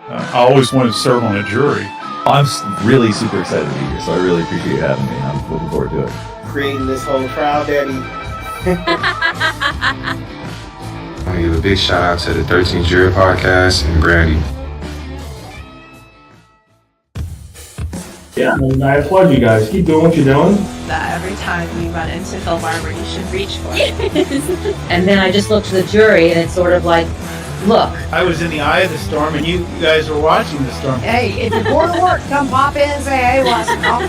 I always wanted to serve on a jury. I'm really super excited to be here, so I really appreciate you having me. I'm looking forward to it. Creating this whole crowd, Daddy. I want to give a big shout out to the 13th Jury Podcast and Brandi. Yeah, and I applaud you guys. Keep doing what you're doing. That every time you run into Phil Barber, you should reach for it. And then I just looked to the jury, and it's sort of like, look. I was in the eye of the storm, and you guys were watching the storm. Hey, if you're bored of work, come pop in and say, hey, what's up?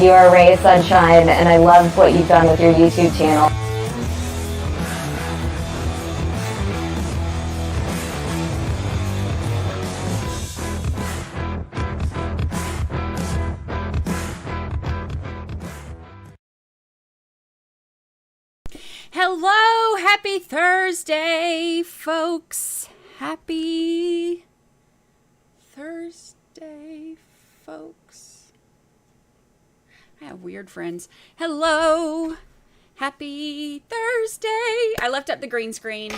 You are a ray of sunshine, and I love what you've done with your YouTube channel. Hello, happy Thursday, folks. Happy Thursday, folks. I have weird friends. Hello, happy Thursday. I left up the green screen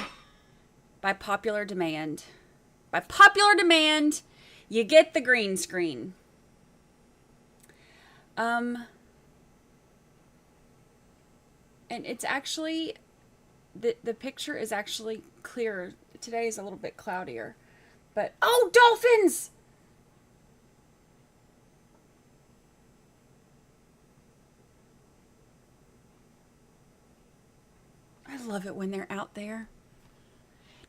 by popular demand. By popular demand, you get the green screen. And it's actually, the picture is actually clearer. Today is a little bit cloudier. But, oh, dolphins! I love it when they're out there.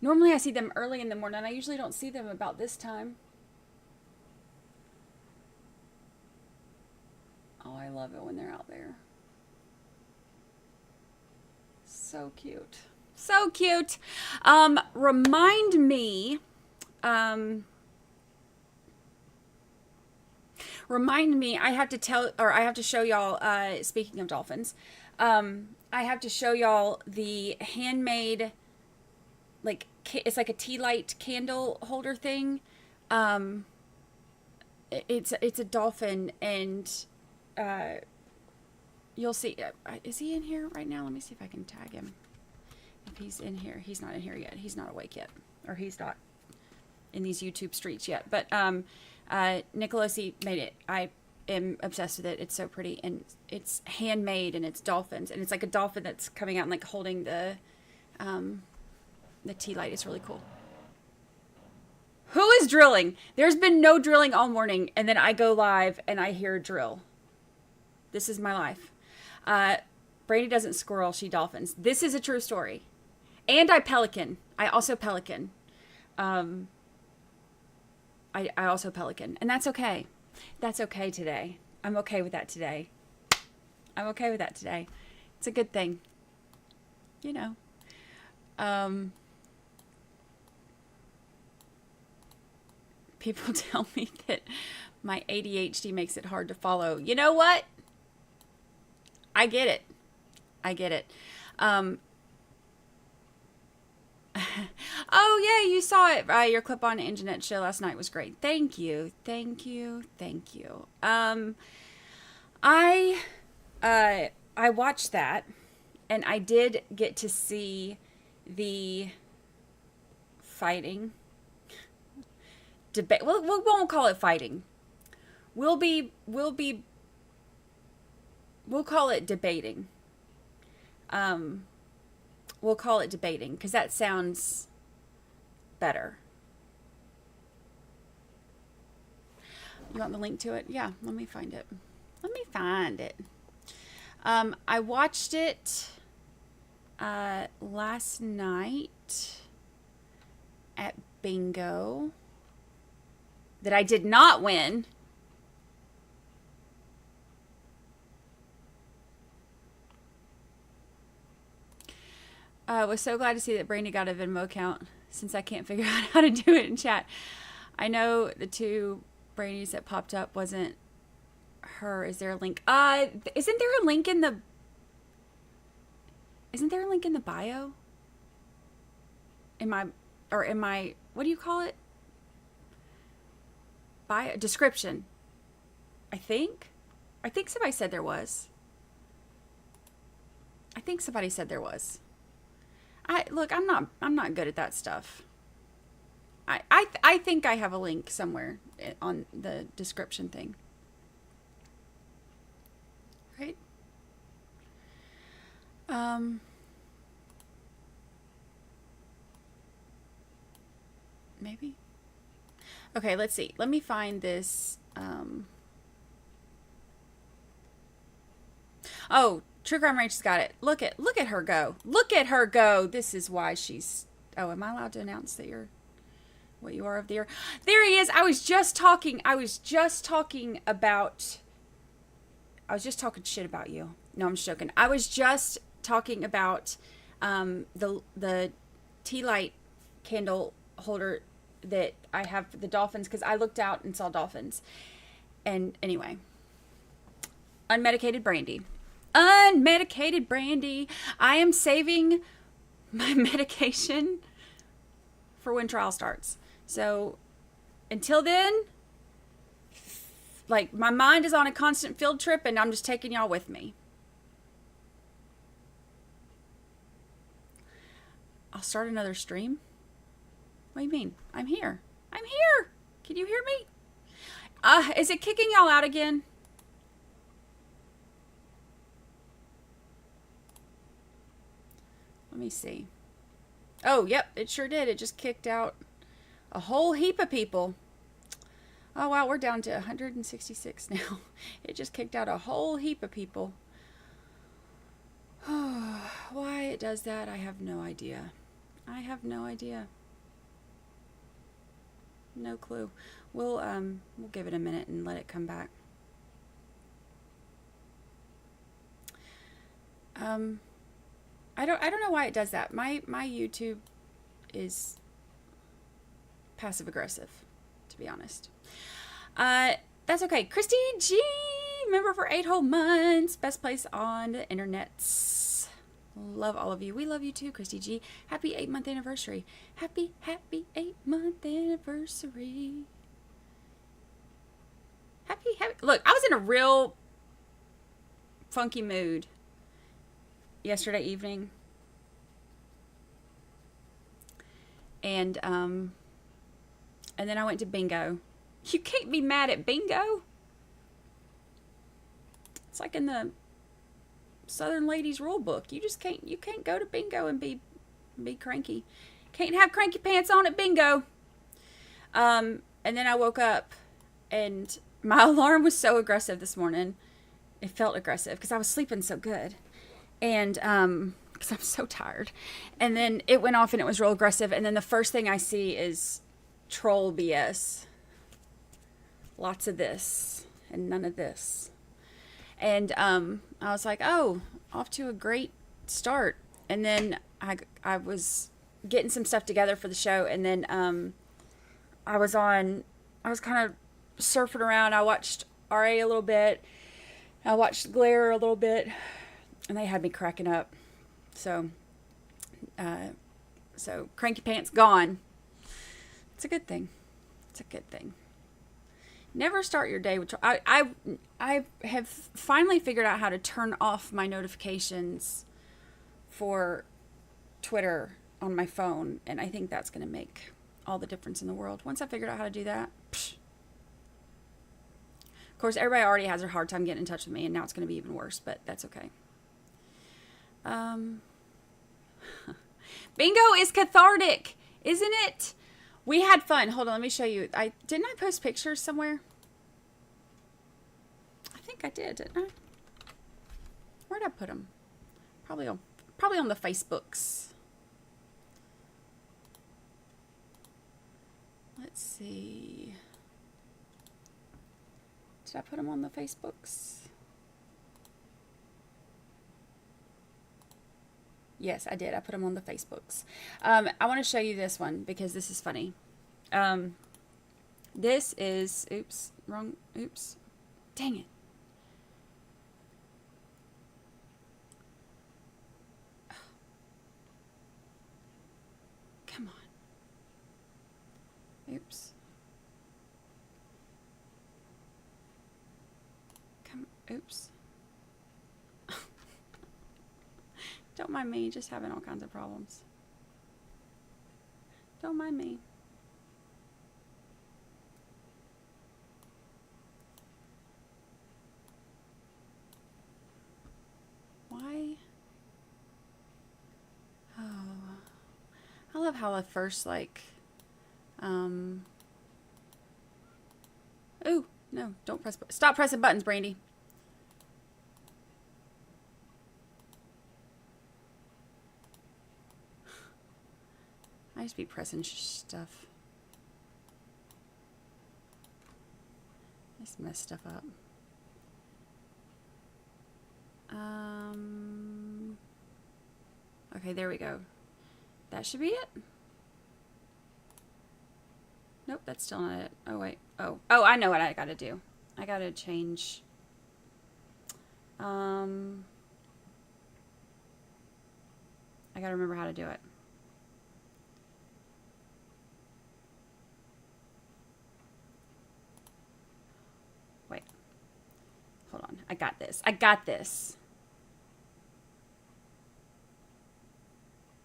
Normally I see them early in the morning. I usually don't see them about this time. Oh, I love it when they're out there. So cute. So cute. Remind me, I have to tell, or I have to show y'all, speaking of dolphins, I have to show y'all the handmade, like, it's like a tea light candle holder thing. It's a dolphin, and, you'll see. Is he in here right now? Let me see if I can tag him. If he's in here. He's not in here yet. He's not awake yet. Or he's not in these YouTube streets yet. But Nicolosi made it. I am obsessed with it. It's so pretty. And it's handmade, and it's dolphins. And it's like a dolphin that's coming out and like holding the tea light. It's really cool. Who is drilling? There's been no drilling all morning. And then I go live and I hear a drill. This is my life. Brandi doesn't squirrel, she dolphins. This is a true story. And I pelican. I also pelican. I also pelican. And that's okay. That's okay today. I'm okay with that today. I'm okay with that today. It's a good thing. You know. People tell me that my ADHD makes it hard to follow. You know what? I get it. I get it. Oh, yeah, you saw it. Your clip on Internet show last night was great. Thank you. Thank you. Thank you. I watched that, and I did get to see the fighting debate. Well, we won't call it fighting. We'll call it debating. We'll call it debating because that sounds better. You want the link to it? Yeah, let me find it. I watched it last night at bingo that I did not win. I was so glad to see that Brandi got a Venmo account since I can't figure out how to do it in chat. I know the two Brandis that popped up wasn't her. Is there a link? Isn't there a link in the bio? In my, what do you call it? Bio? Description. I think somebody said there was. Look, I'm not good at that stuff. I think I have a link somewhere on the description thing. Right? Maybe. Okay, let's see. Let me find this. Oh, True Crime Ranch has got it. Look at her go. Look at her go. This is why she's. Oh, am I allowed to announce that you're what you are of the year? There he is. I was just talking shit about you. No, I'm just joking. I was just talking about the tea light candle holder that I have for the dolphins, because I looked out and saw dolphins. And anyway, unmedicated Brandi. Unmedicated Brandi. I am saving my medication for when trial starts. So until then, like, my mind is on a constant field trip, and I'm just taking y'all with me. I'll start another stream. What do you mean? I'm here. I'm here. Can you hear me? Is it kicking y'all out again? Let me see. Oh, yep, it sure did. It just kicked out a whole heap of people. Oh, wow, we're down to 166 now. It just kicked out a whole heap of people. Why it does that, I have no idea. I have no idea. No clue. We'll give it a minute and let it come back. I don't know why it does that. My YouTube is passive aggressive, to be honest. That's okay. Christy G, member for 8 whole months. Best place on the internets. Love all of you. We love you too, Christy G. Happy 8-month anniversary. Happy 8-month anniversary. Happy. Look, I was in a real funky mood yesterday evening. And then I went to bingo. You can't be mad at bingo. It's like in the Southern Ladies Rule Book. You can't go to bingo and be cranky. Can't have cranky pants on at bingo. And then I woke up and my alarm was so aggressive this morning. It felt aggressive because I was sleeping so good. And because I'm so tired. And then it went off and it was real aggressive. And then the first thing I see is troll BS. Lots of this and none of this. And I was like, oh, off to a great start. And then I was getting some stuff together for the show. And then I was kind of surfing around. I watched RA a little bit. I watched Glare a little bit. And they had me cracking up. So cranky pants gone. It's a good thing. It's a good thing. Never start your day with... I have finally figured out how to turn off my notifications for Twitter on my phone. And I think that's going to make all the difference in the world. Once I figured out how to do that... Psh. Of course, everybody already has a hard time getting in touch with me. And now it's going to be even worse. But that's okay. Bingo is cathartic, isn't it? We had fun. Hold on, let me show you. Didn't I post pictures somewhere? I think I didn't I? Where'd I put them? Probably on the Facebooks. Let's see. Did I put them on the Facebooks? Yes, I did. I put them on the Facebooks. I want to show you this one because this is funny. This is... Oops. Wrong. Oops. Dang it. Come on. Oops. Oops. Don't mind me, just having all kinds of problems. Don't mind me. love how the first, like, ooh, no, don't press, stop pressing buttons, Brandi. I used to be pressing stuff. I just mess stuff up. Okay, there we go. That should be it. Nope, that's still not it. Oh, wait. Oh, I know what I gotta do. I gotta change. I gotta remember how to do it. Wait. Hold on. I got this. I got this.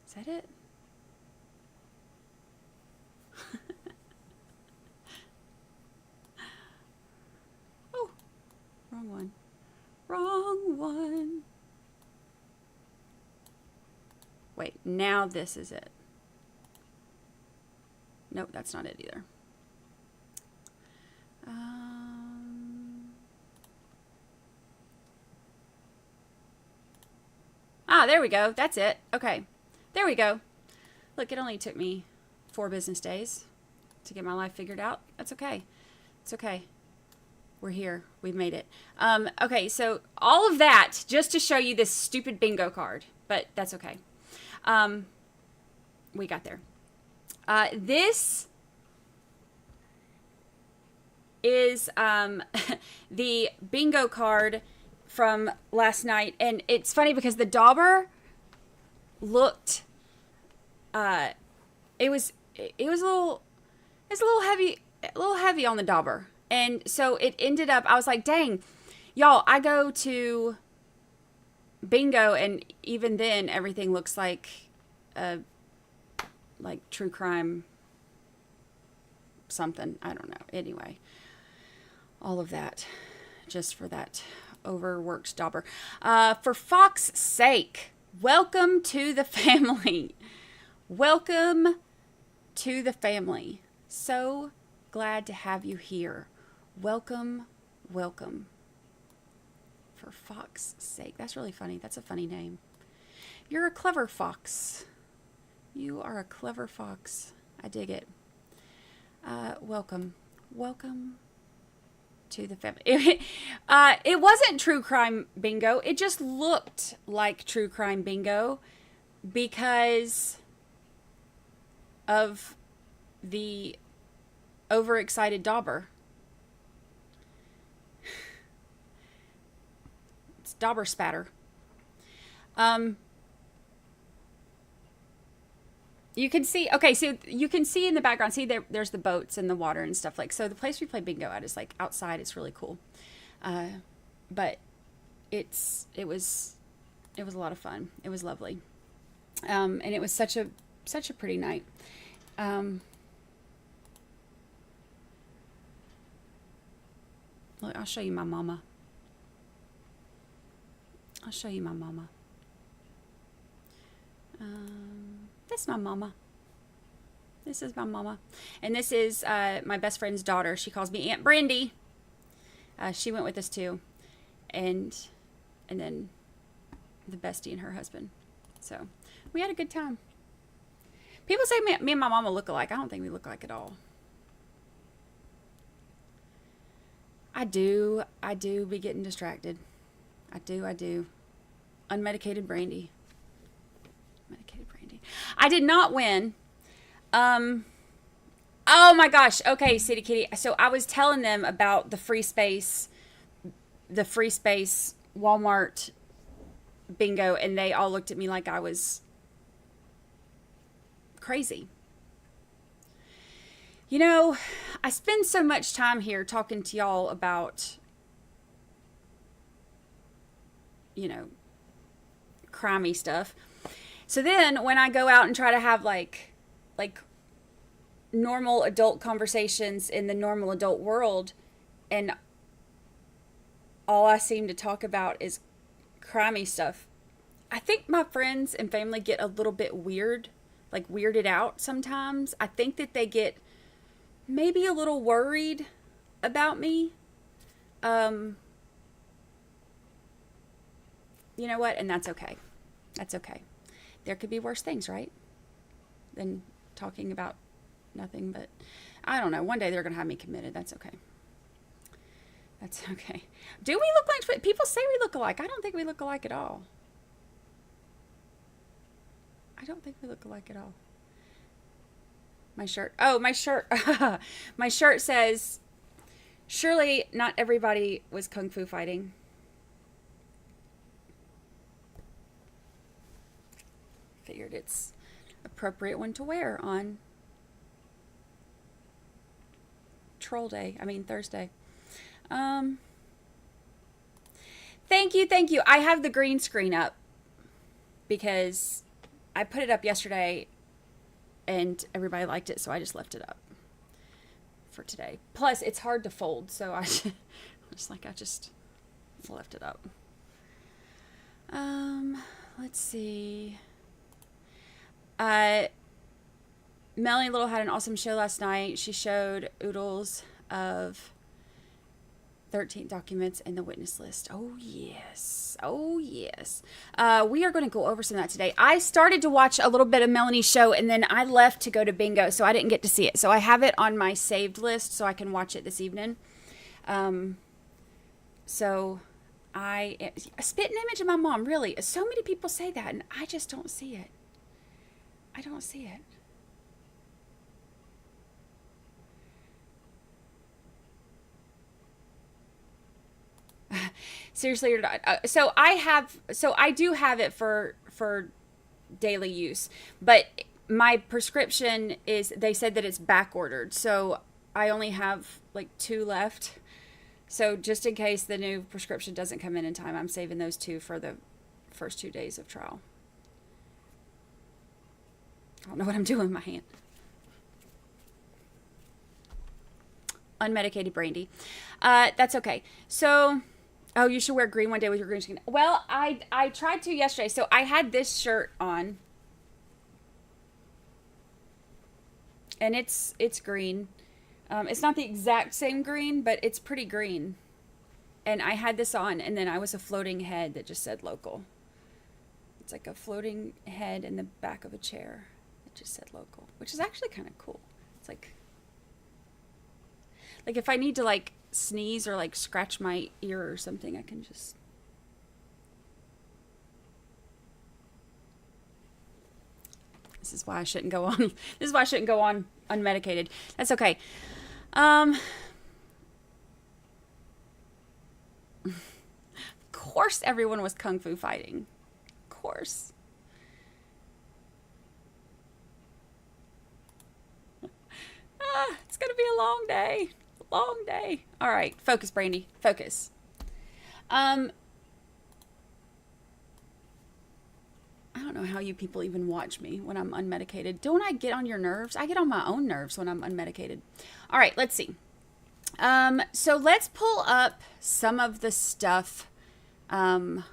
Is that it? Oh, wrong one. Wrong one. Wait, now this is it. Nope, that's not it either. There we go. That's it. Okay. There we go. Look, it only took me 4 business days to get my life figured out. That's okay. It's okay. We're here. We've made it. Okay, so all of that just to show you this stupid bingo card, but that's okay. We got there. This is the bingo card from last night, and it's funny because the dauber looked it was a little heavy on the dauber, and so it ended up, I was like, dang, y'all, I go to bingo and even then everything looks like true crime something, I don't know. Anyway, all of that just for that overworked dauber. For Fox's sake, welcome to the family. Welcome to the family. So glad to have you here. Welcome, welcome. For Fox's sake. That's really funny. That's a funny name. You're a clever fox. You are a clever fox. I dig it. Welcome. Welcome to the family. It wasn't true crime bingo. It just looked like true crime bingo because of the overexcited dauber. It's dauber spatter. You can see, okay, so you can see in the background, see there's the boats and the water and stuff, like, so the place we play bingo at is like outside. It's really cool. But it was a lot of fun. It was lovely. And it was such a pretty night. Look, I'll show you my mama. I'll show you my mama. This is my mama. This is my mama. And this is my best friend's daughter. She calls me Aunt Brandi. She went with us too. And then the bestie and her husband. So we had a good time. People say me and my mama look alike. I don't think we look alike at all. I do be getting distracted. I do. Unmedicated Brandi. Medicated Brandi. I did not win. Oh my gosh. Okay, City Kitty. So I was telling them about the free space Walmart bingo, and they all looked at me like I was crazy. You know, I spend so much time here talking to y'all about, you know, crimey stuff. So then when I go out and try to have like normal adult conversations in the normal adult world, and all I seem to talk about is crimey stuff, I think my friends and family get a little bit weird like weirded out sometimes. I think that they get maybe a little worried about me. You know what? And that's okay. That's okay. There could be worse things, right? Than talking about nothing but, I don't know. One day they're going to have me committed. That's okay. That's okay. Do we look like, people say we look alike. I don't think we look alike at all. I don't think we look alike at all. My shirt. Oh, my shirt. My shirt says, surely not everybody was kung fu fighting. Figured it's appropriate one to wear on Thursday. Thank you. I have the green screen up because I put it up yesterday and everybody liked it, so I just left it up for today. Plus, it's hard to fold, so I just left it up. Let's see. Melanie Little had an awesome show last night. She showed oodles of 13 documents and the witness list. Oh, yes. We are going to go over some of that today. I started to watch a little bit of Melanie's show, and then I left to go to bingo, so I didn't get to see it. So I have it on my saved list so I can watch it this evening. So I spit an image of my mom, really. So many people say that, and I just don't see it. I don't see it. Seriously, you're not. So I do have it for daily use, but my prescription is, they said that it's back ordered, so I only have like 2 left. So just in case the new prescription doesn't come in time, I'm saving those 2 for the first 2 days of trial. I don't know what I'm doing with my hand. Unmedicated Brandi. That's okay. So, oh, you should wear green one day with your green skin. Well, I tried to yesterday. So I had this shirt on. And it's green. It's not the exact same green, but it's pretty green. And I had this on, and then I was a floating head that just said local. It's like a floating head in the back of a chair. Just said local, which is actually kind of cool. It's like if I need to like sneeze or like scratch my ear or something, I can just. This is why I shouldn't go on. This is why I shouldn't go on unmedicated. That's okay. Of course everyone was kung fu fighting. Of course. It's going to be a long day. Long day. All right. Focus, Brandi. Focus. I don't know how you people even watch me when I'm unmedicated. Don't I get on your nerves? I get on my own nerves when I'm unmedicated. All right. Let's see. So let's pull up some of the stuff from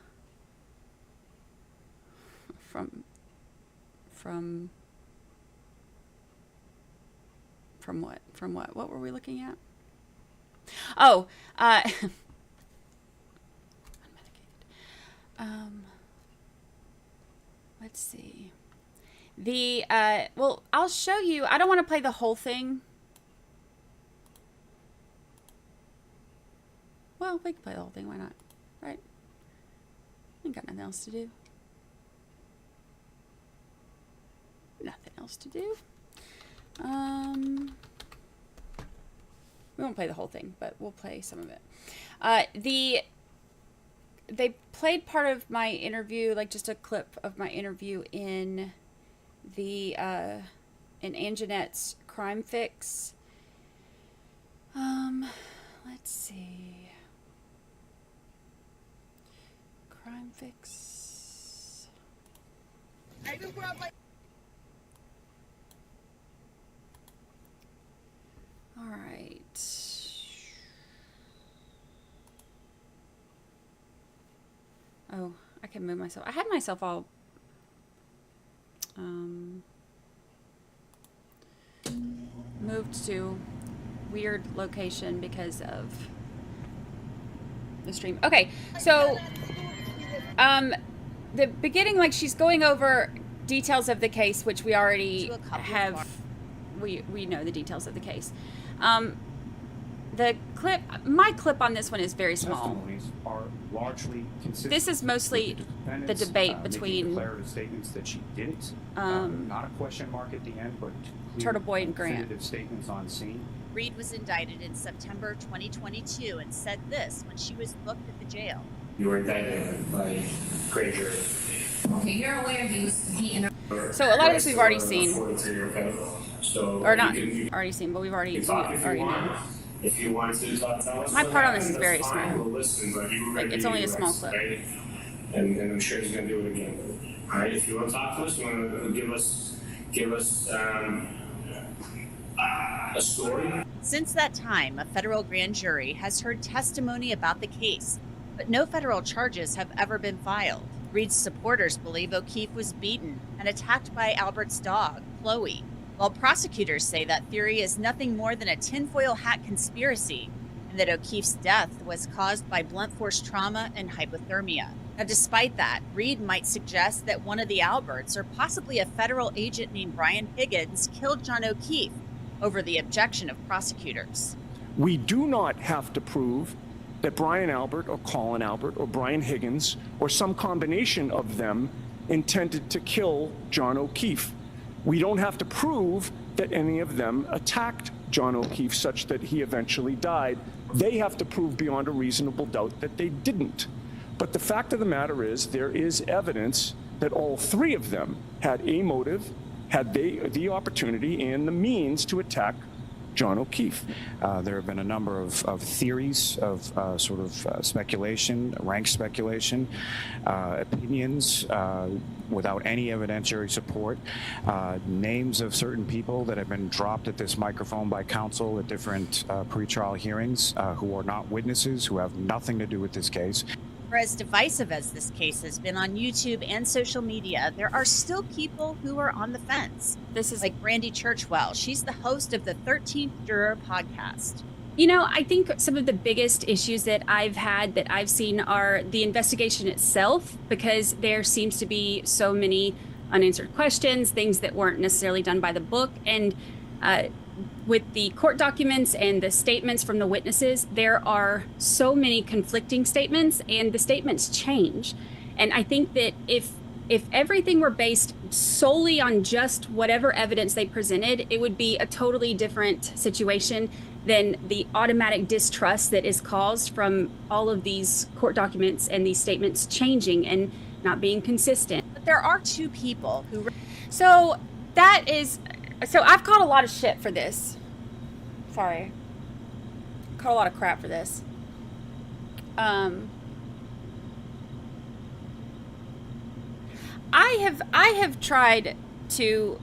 what? From what? What were we looking at? Oh, unmedicated. Let's see. Well, I'll show you. I don't want to play the whole thing. Well, we can play the whole thing. Why not? Right? Ain't got nothing else to do. Nothing else to do. We won't play the whole thing, but we'll play some of it. They played part of my interview, like just a clip of my interview in in Anjanette's Crime Fix. Let's see. Crime Fix. All right. Oh, I can move myself. I had myself all moved to weird location because of the stream. Okay, so the beginning, like she's going over details of the case, which we already have. We know the details of the case. The clip, my clip on this one is very small. Are largely consistent. This is mostly the debate between declarative statements that she didn't. Not a question mark at the end, but clear, Turtle Boy and Grant. definitive statements on scene. Reed was indicted in September 2022 and said this when she was booked at the jail. You were indicted by grand jury. Okay, you're aware So a lot of this we've already seen. So Or not already seen, but we've already know. If you want to tell us, my part on this is very small. We'll listen, but you Like, it's only a small clip. Right? And I'm sure he's going to do it again. All right. If you want to talk to us, you want to give us a story. Since that time, a federal grand jury has heard testimony about the case, but no federal charges have ever been filed. Reed's supporters believe O'Keefe was beaten and attacked by Albert's dog, Chloe, while prosecutors say that theory is nothing more than a tinfoil hat conspiracy and that O'Keefe's death was caused by blunt force trauma and hypothermia. Now, despite that, Reed might suggest that one of the Alberts, or possibly a federal agent named Brian Higgins, killed John O'Keefe over the objection of prosecutors. We do not have to prove that Brian Albert or Colin Albert or Brian Higgins or some combination of them intended to kill John O'Keefe. We don't have to prove that any of them attacked John O'Keefe such that he eventually died. They have to prove beyond a reasonable doubt that they didn't. But the fact of the matter is there is evidence that all three of them had a motive, had the opportunity and the means to attack John O'Keefe. There have been a number of theories of speculation, rank speculation, opinions without any evidentiary support, names of certain people that have been dropped at this microphone by counsel at different pretrial hearings who are not witnesses, who have nothing to do with this case. For as divisive as this case has been on YouTube and social media, there are still people who are on the fence. This is like Brandi Churchwell. She's the host of the 13th Juror podcast. You know, I think some of the biggest issues that I've seen are the investigation itself, because there seems to be so many unanswered questions, things that weren't necessarily done by the book. And with the court documents and the statements from the witnesses, there are so many conflicting statements and the statements change. And I think that if everything were based solely on just whatever evidence they presented, it would be a totally different situation than the automatic distrust that is caused from all of these court documents and these statements changing and not being consistent. But there are two people who... So I've caught a lot of shit for this. Sorry. Caught a lot of crap for this. I have tried to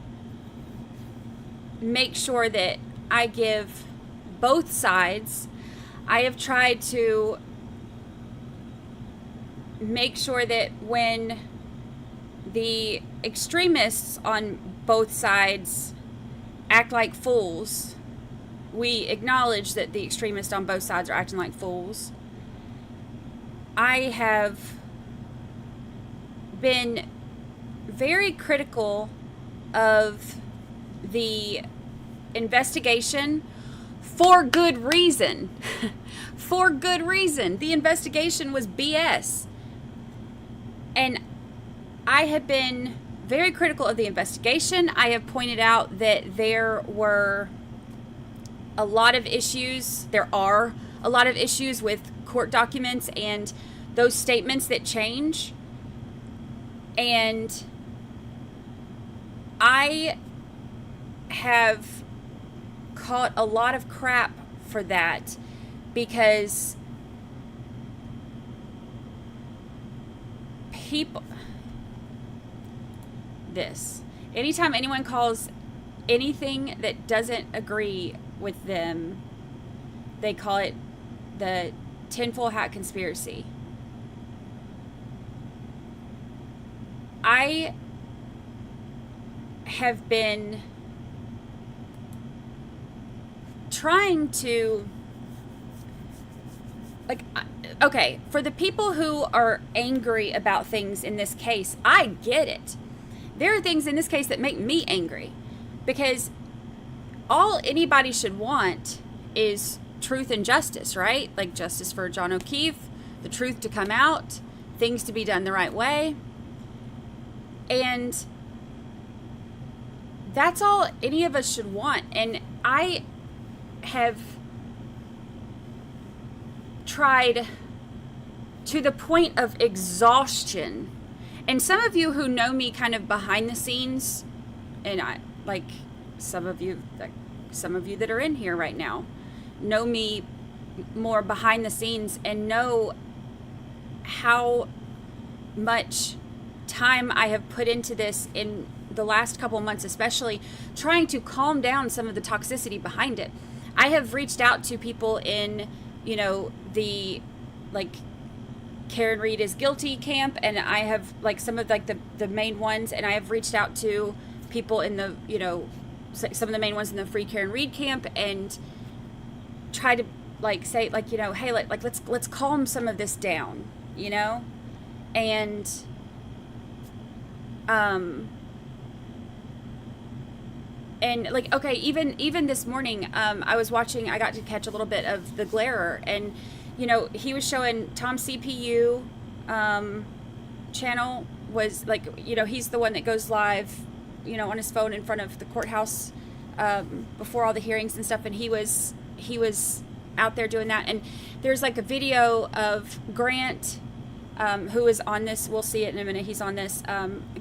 make sure that I give both sides. I have tried to make sure that when the extremists on both sides act like fools, we acknowledge that the extremists on both sides are acting like fools. I have been very critical of the investigation for good reason. For good reason. The investigation was BS. And I have been very critical of the investigation. I have pointed out that there are a lot of issues with court documents and those statements that change. And I have caught a lot of crap for that because anytime anyone calls anything that doesn't agree with them, they call it the tinfoil hat conspiracy. I have been trying to, like, okay, for the people who are angry about things in this case, I get it. There are things in this case that make me angry, because all anybody should want is truth and justice, right? Like justice for John O'Keefe, the truth to come out, things to be done the right way. And that's all any of us should want. And I have tried to the point of exhaustion. And some of you who know me kind of behind the scenes, and I like some of you that are in here right now know me more behind the scenes and know how much time I have put into this in the last couple months, especially trying to calm down some of the toxicity behind it. I have reached out to people in, the like Karen Reed is guilty camp, and I have like some of like the main ones, and I have reached out to people in the, some of the main ones in the Free Karen Reed camp, and try to like say like, hey, like let's calm some of this down, and and like, okay, even this morning, I got to catch a little bit of the Glarer, and he was showing Tom CPU channel was like, he's the one that goes live, on his phone in front of the courthouse before all the hearings and stuff, and he was out there doing that. And there's like a video of Grant, who is on this. We'll see it in a minute. He's on this.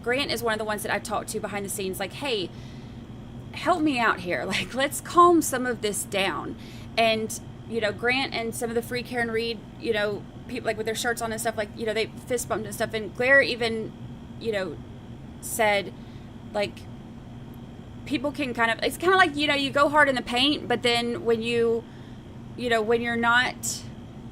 Grant is one of the ones that I've talked to behind the scenes, like, hey, help me out here. Like, let's calm some of this down. And, Grant and some of the Free Karen Reed, people like with their shirts on and stuff, like, they fist bumped and stuff. And Claire even, said, like, people can it's kind of like, you go hard in the paint, but then when when you're not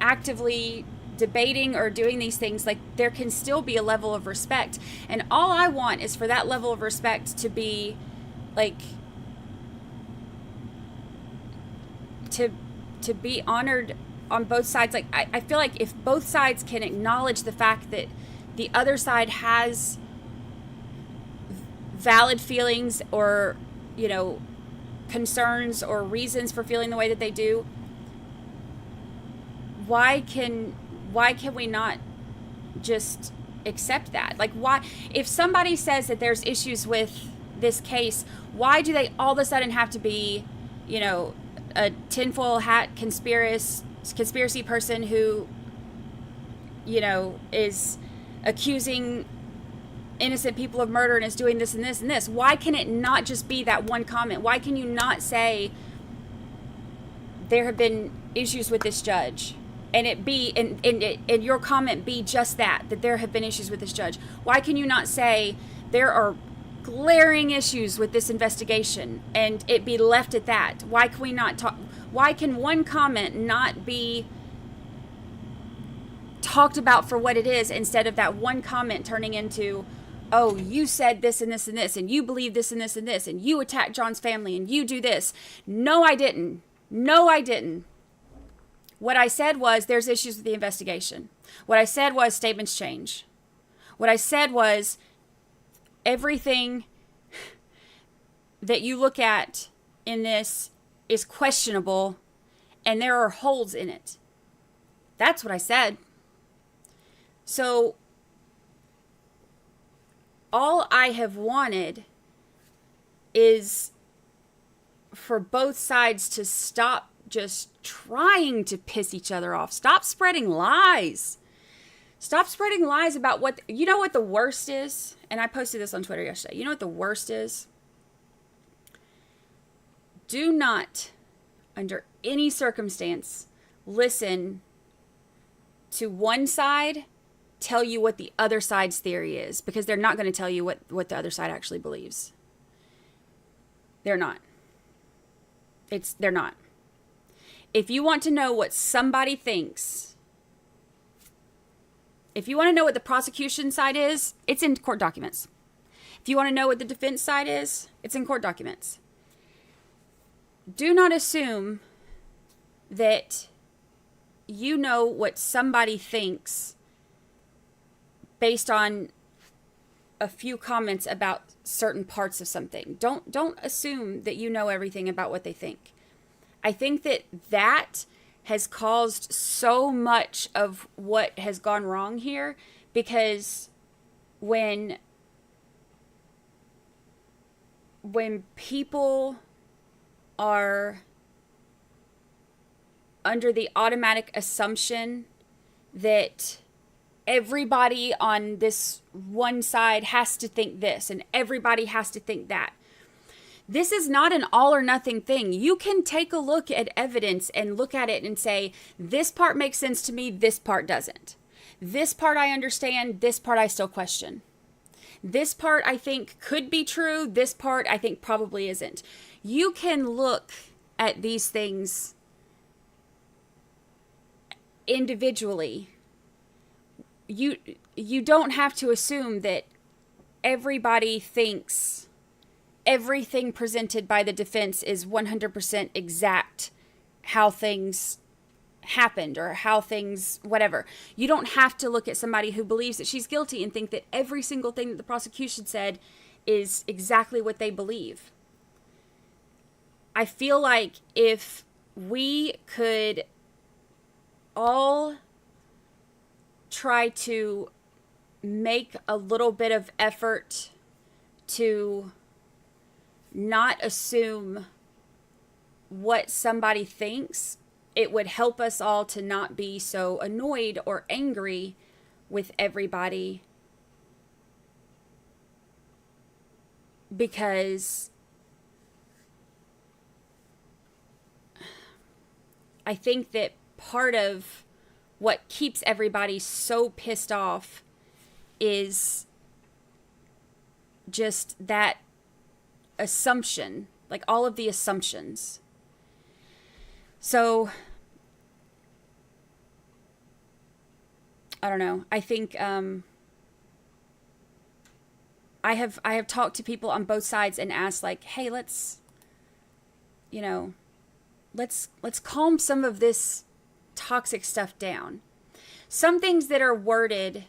actively debating or doing these things, like, there can still be a level of respect. And all I want is for that level of respect to be like, to be honored on both sides. Like, I feel like if both sides can acknowledge the fact that the other side has valid feelings or, concerns or reasons for feeling the way that they do, why can we not just accept that? Like, why, if somebody says that there's issues with this case, why do they all of a sudden have to be, a tinfoil hat conspiracy person who, is accusing innocent people of murder and is doing this and this and this? Why can it not just be that one comment? Why can you not say there have been issues with this judge, and it be and your comment be just that there have been issues with this judge? Why can you not say there are glaring issues with this investigation and it be left at that? Why can we not talk? Why can one comment not be talked about for what it is, instead of that one comment turning into, oh, you said this and this and this, and you believe this and this and this, and you attacked John's family, and you do this? No, I didn't. No, I didn't. What I said was there's issues with the investigation. What I said was statements change. What I said was everything that you look at in this is questionable, and there are holes in it. That's what I said. So all I have wanted is for both sides to stop just trying to piss each other off. Stop spreading lies. Stop spreading lies about what the worst is? And I posted this on Twitter yesterday. You know what the worst is? Do not, under any circumstance, listen to one side tell you what the other side's theory is, because they're not going to tell you what the other side actually believes. They're not. They're not. If you want to know what somebody thinks, if you want to know what the prosecution side is, it's in court documents. If you want to know what the defense side is, it's in court documents. Do not assume that you know what somebody thinks based on a few comments about certain parts of something. Don't assume that you know everything about what they think. I think that has caused so much of what has gone wrong here, because when people are under the automatic assumption that everybody on this one side has to think this and everybody has to think that. This is not an all or nothing thing. You can take a look at evidence and look at it and say, this part makes sense to me, this part doesn't. This part I understand, this part I still question. This part I think could be true, this part I think probably isn't. You can look at these things individually. You don't have to assume that everybody thinks everything presented by the defense is 100% exact how things happened or how things whatever. You don't have to look at somebody who believes that she's guilty and think that every single thing that the prosecution said is exactly what they believe. I feel like if we could all try to make a little bit of effort to not assume what somebody thinks, it would help us all to not be so annoyed or angry with everybody, because I think that part of what keeps everybody so pissed off is just that assumption, like all of the assumptions. So I don't know. I think I have talked to people on both sides and asked, like, hey, let's calm some of this toxic stuff down. Some things that are worded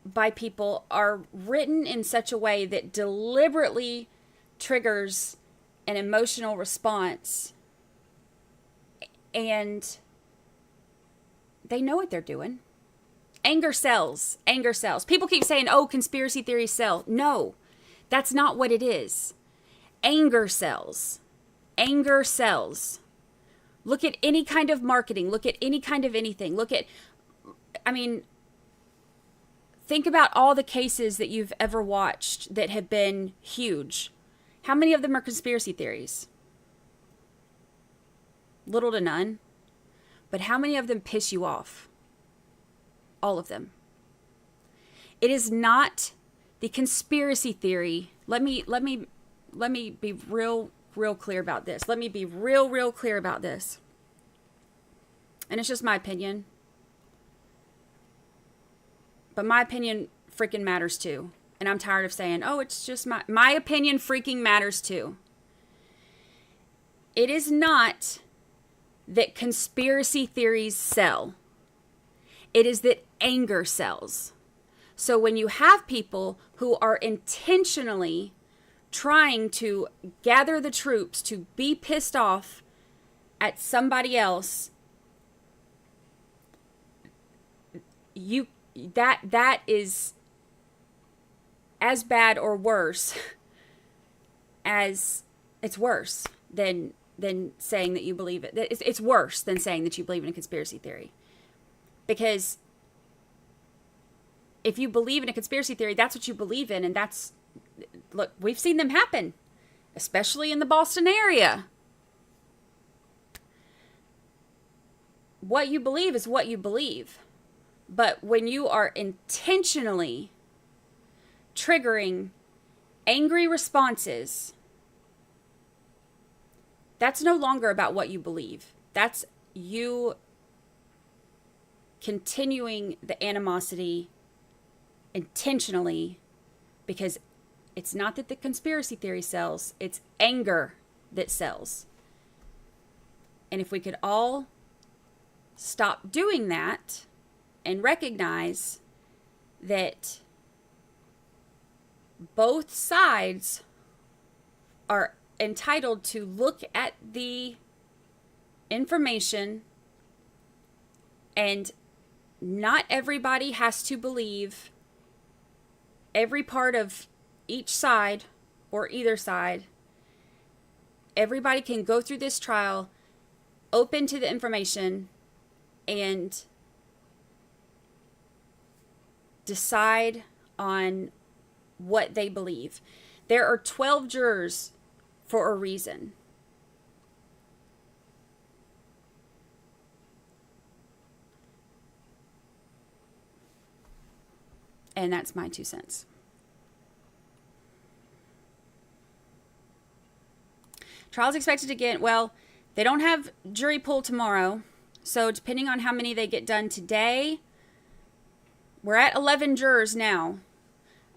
by people are written in such a way that deliberately triggers an emotional response, and they know what they're doing. Anger sells. Anger sells. People keep saying, oh, conspiracy theories sell. No, that's not what it is. Anger sells. Anger sells. Look at any kind of marketing. Look at any kind of anything. Think about all the cases that you've ever watched that have been huge. How many of them are conspiracy theories? Little to none. But how many of them piss you off? All of them. It is not the conspiracy theory. Let me be real clear about this. Let me be real clear about this. And it's just my opinion. But my opinion freaking matters too. And I'm tired of saying, oh, it's just my opinion freaking matters too. It is not that conspiracy theories sell. It is that anger sells. So when you have people who are intentionally trying to gather the troops to be pissed off at somebody else, that is as bad or worse as it's worse than saying that you believe it. It's worse than saying that you believe in a conspiracy theory. Because if you believe in a conspiracy theory, that's what you believe in. And look, we've seen them happen, especially in the Boston area. What you believe is what you believe. But when you are intentionally triggering angry responses, that's no longer about what you believe. That's you continuing the animosity intentionally, because it's not that the conspiracy theory sells, it's anger that sells. And if we could all stop doing that and recognize that both sides are entitled to look at the information, and not everybody has to believe every part of each side or either side. Everybody can go through this trial open to the information and decide on what they believe. There are 12 jurors for a reason. And that's my 2 cents. Trial's expected again. Well, they don't have jury pool tomorrow. So depending on how many they get done today, we're at 11 jurors now.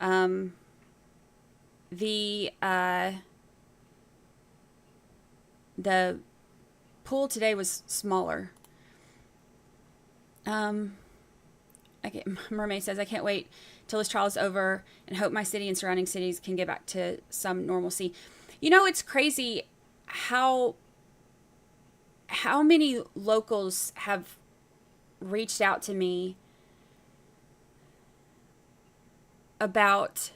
The pool today was smaller. Mermaid says, I can't wait till this trial is over and hope my city and surrounding cities can get back to some normalcy. You know, it's crazy how many locals have reached out to me about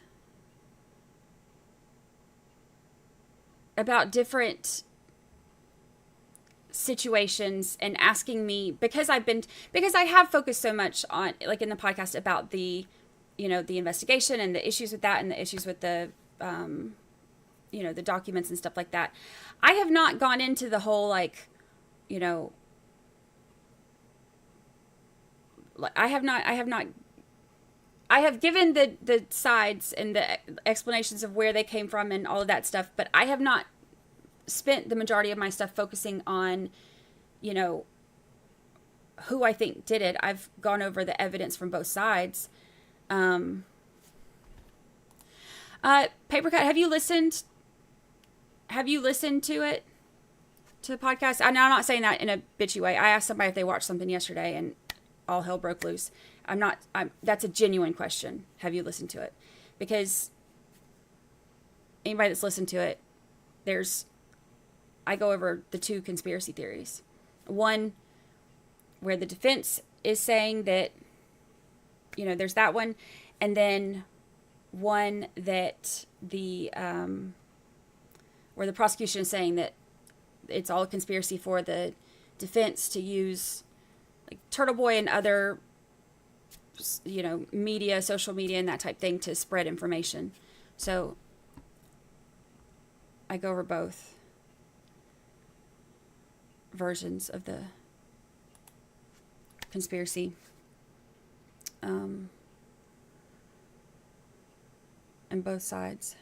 different situations and asking me, because I have focused so much on, like in the podcast, about the, the investigation and the issues with that and the issues with the, the documents and stuff like that. I have not gone into the whole, like, I have given the sides and the explanations of where they came from and all of that stuff, but I have not spent the majority of my stuff focusing on, who I think did it. I've gone over the evidence from both sides. Papercut, have you listened to it? To the podcast? I'm not saying that in a bitchy way. I asked somebody if they watched something yesterday and all hell broke loose. That's a genuine question. Have you listened to it? Because anybody that's listened to it, I go over the 2 conspiracy theories. One where the defense is saying that, there's that one. And then one that where the prosecution is saying that it's all a conspiracy for the defense to use, like, Turtle Boy and other, media, social media and that type thing to spread information. So I go over both versions of the conspiracy. And both sides.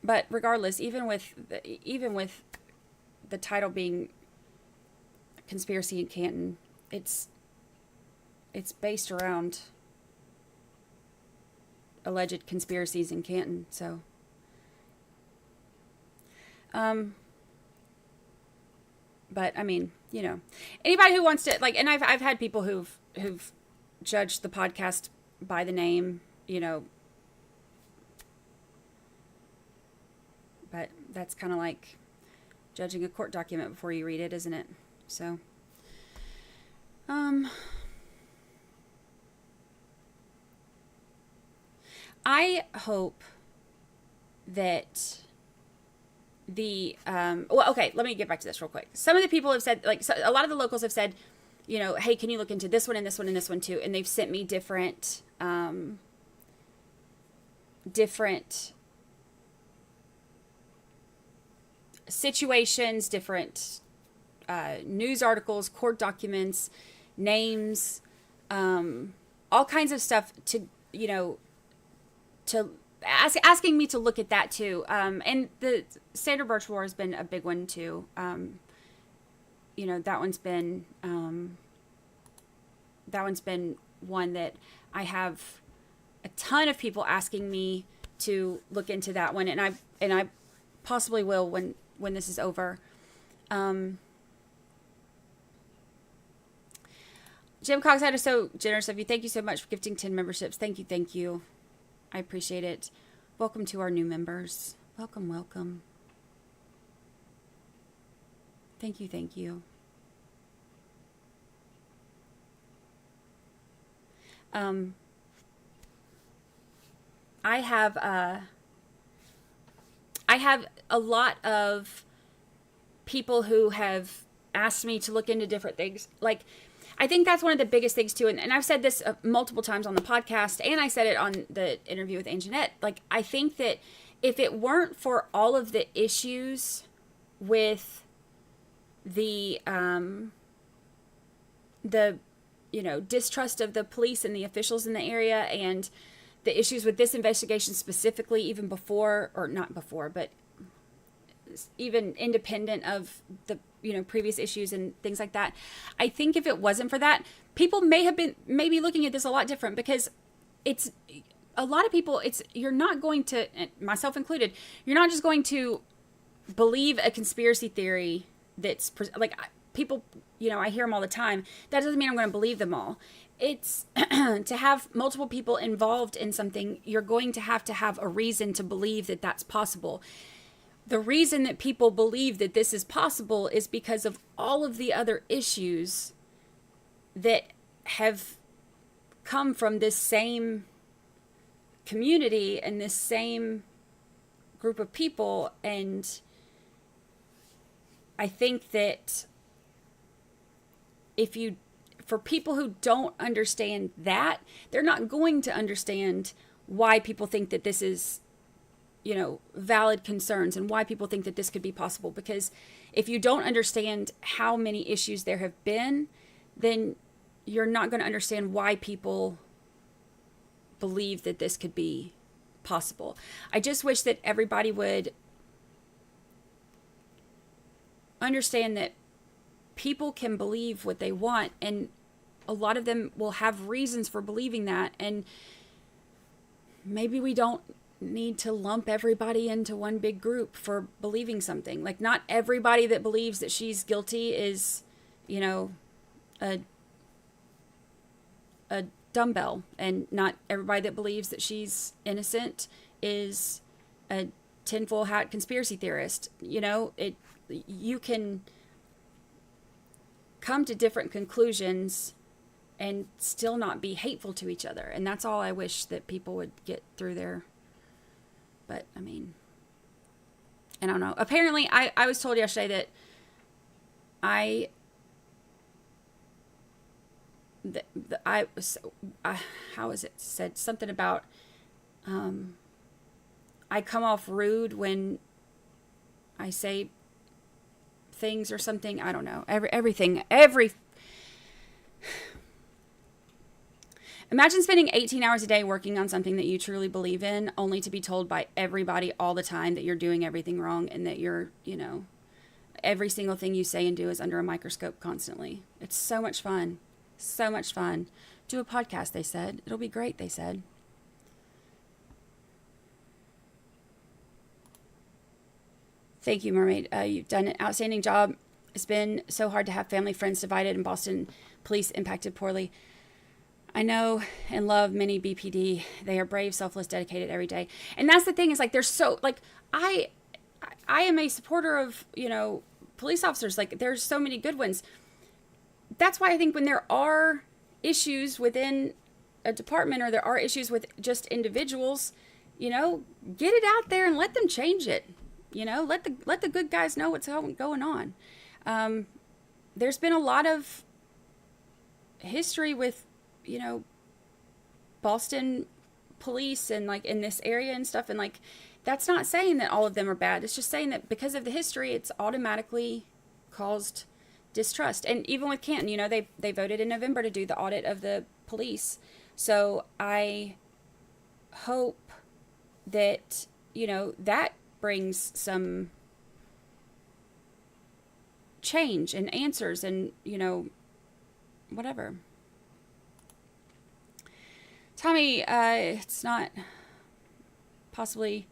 But regardless, even with the title being Conspiracy in Canton, it's based around alleged conspiracies in Canton. So, but I mean, anybody who wants to, like, and I've had people who've judged the podcast by the name, but that's kind of like judging a court document before you read it, isn't it? So, I hope that okay, let me get back to this real quick. Some of the people have said, like, a lot of the locals have said, hey, can you look into this one and this one and this one too? And they've sent me different situations, different news articles, court documents, names, all kinds of stuff to asking me to look at that too. And the Sandra Birch War has been a big one too. That one's been one that I have a ton of people asking me to look into that one, and I possibly will when this is over. Jim Cox is so generous of you. Thank you so much for gifting 10 memberships. Thank you, thank you. I appreciate it. Welcome to our new members. Welcome, welcome. Thank you, thank you. I have a lot of people who have asked me to look into different things. Like, I think that's one of the biggest things too. And I've said this multiple times on the podcast, and I said it on the interview with Anjanette. Like, I think that if it weren't for all of the issues with the distrust of the police and the officials in the area, and the issues with this investigation specifically, even before, or not before, but even independent of the previous issues and things like that, I think if it wasn't for that, people may be looking at this a lot different, because it's a lot of people, you're not going to, myself included, you're not just going to believe a conspiracy theory that's like, people, I hear them all the time. That doesn't mean I'm going to believe them all. It's to have multiple people involved in something, you're going to have a reason to believe that that's possible. The reason that people believe that this is possible is because of all of the other issues that have come from this same community and this same group of people. And I think that for people who don't understand that, they're not going to understand why people think that this is, valid concerns, and why people think that this could be possible. Because if you don't understand how many issues there have been, then you're not going to understand why people believe that this could be possible. I just wish that everybody would understand that people can believe what they want, and a lot of them will have reasons for believing that, and maybe we don't need to lump everybody into one big group for believing something. Like, not everybody that believes that she's guilty is, a dumbbell, and not everybody that believes that she's innocent is a tinfoil hat conspiracy theorist. You can come to different conclusions and still not be hateful to each other. And that's all I wish that people would get through there. But I mean, I don't know. Apparently I was told yesterday that how is it said? Something about, I come off rude when I say things or something. I don't know. Imagine spending 18 hours a day working on something that you truly believe in, only to be told by everybody all the time that you're doing everything wrong, and that you're, every single thing you say and do is under a microscope constantly. It's so much fun. So much fun. Do a podcast, they said. It'll be great, they said. Thank you, Mermaid. You've done an outstanding job. It's been so hard to have family, friends divided, and Boston police impacted poorly. I know and love many BPD. They are brave, selfless, dedicated every day. And that's the thing, is like, they're so, like, I am a supporter of, police officers. Like, there's so many good ones. That's why I think when there are issues within a department, or there are issues with just individuals, get it out there and let them change it. Let the good guys know what's going on. There's been a lot of history with, Boston police and, like, in this area and stuff. And, like, that's not saying that all of them are bad. It's just saying that because of the history, it's automatically caused distrust. And even with Canton, they voted in November to do the audit of the police. So I hope that, that brings some change and answers and, whatever. Tommy, it's not possible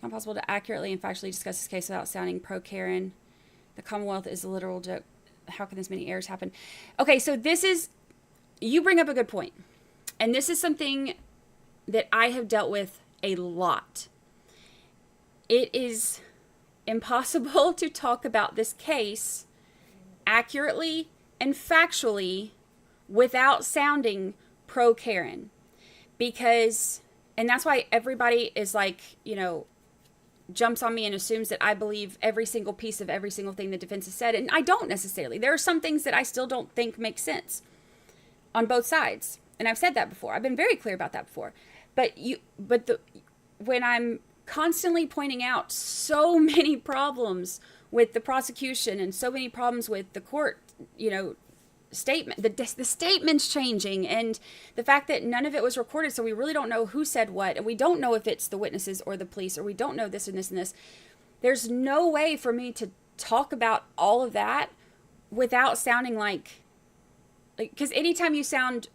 to accurately and factually discuss this case without sounding pro-Karen. The Commonwealth is a literal joke. How can this many errors happen? Okay, so you bring up a good point. And this is something that I have dealt with a lot. It is impossible to talk about this case accurately and factually without sounding pro-Karen. And that's why everybody is like, jumps on me and assumes that I believe every single piece of every single thing the defense has said. And I don't necessarily. There are some things that I still don't think make sense on both sides. And I've said that before. I've been very clear about that before. When I'm constantly pointing out so many problems with the prosecution and so many problems with the court, statement, the statements changing, and the fact that none of it was recorded, so we really don't know who said what, and we don't know if it's the witnesses or the police, or we don't know this and this and this. There's no way for me to talk about all of that without sounding like because anytime you sound,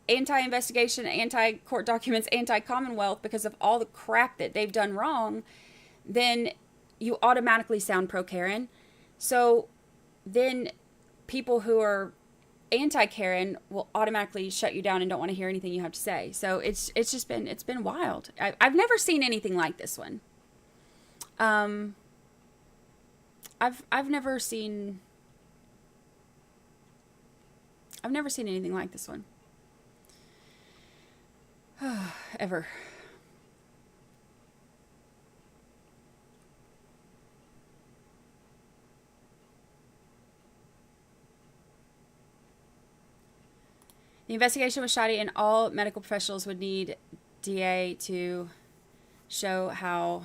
anti-investigation, anti-court documents, anti-Commonwealth because of all the crap that they've done wrong, then you automatically sound pro-Karen. So then people who are anti-Karen will automatically shut you down and don't want to hear anything you have to say. So it's been wild. I've never seen anything like this one. I've never seen anything like this one. Ever. The investigation was shoddy, and all medical professionals would need DA to show how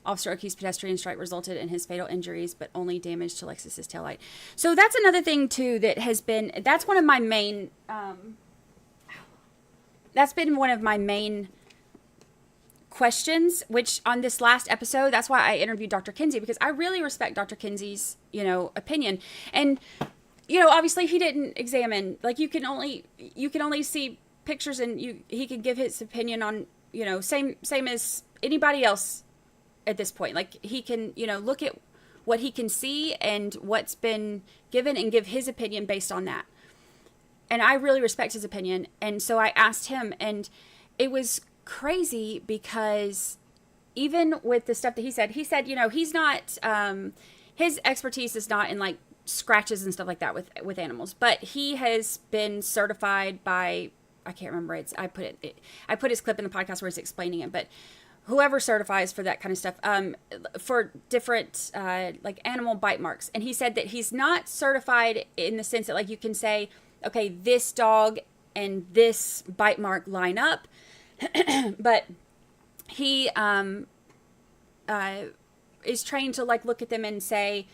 Officer O'Keefe's pedestrian strike resulted in his fatal injuries, but only damage to Lexus's taillight. So that's another thing too that has been. That's one of my main. That's been one of my main questions. Which on this last episode, that's why I interviewed Dr. Kinsey, because I really respect Dr. Kinsey's opinion. And obviously he didn't examine, like you can only see pictures, and he can give his opinion on, same as anybody else at this point. Like he can, look at what he can see and what's been given and give his opinion based on that. And I really respect his opinion. And so I asked him, and it was crazy because even with the stuff that he said, he's not, his expertise is not in like scratches and stuff like that with animals, but he has been certified by, I can't remember, I put his clip in the podcast where he's explaining it, but whoever certifies for that kind of stuff, for different like animal bite marks. And he said that he's not certified in the sense that like you can say, okay, this dog and this bite mark line up, but he is trained to like look at them and say,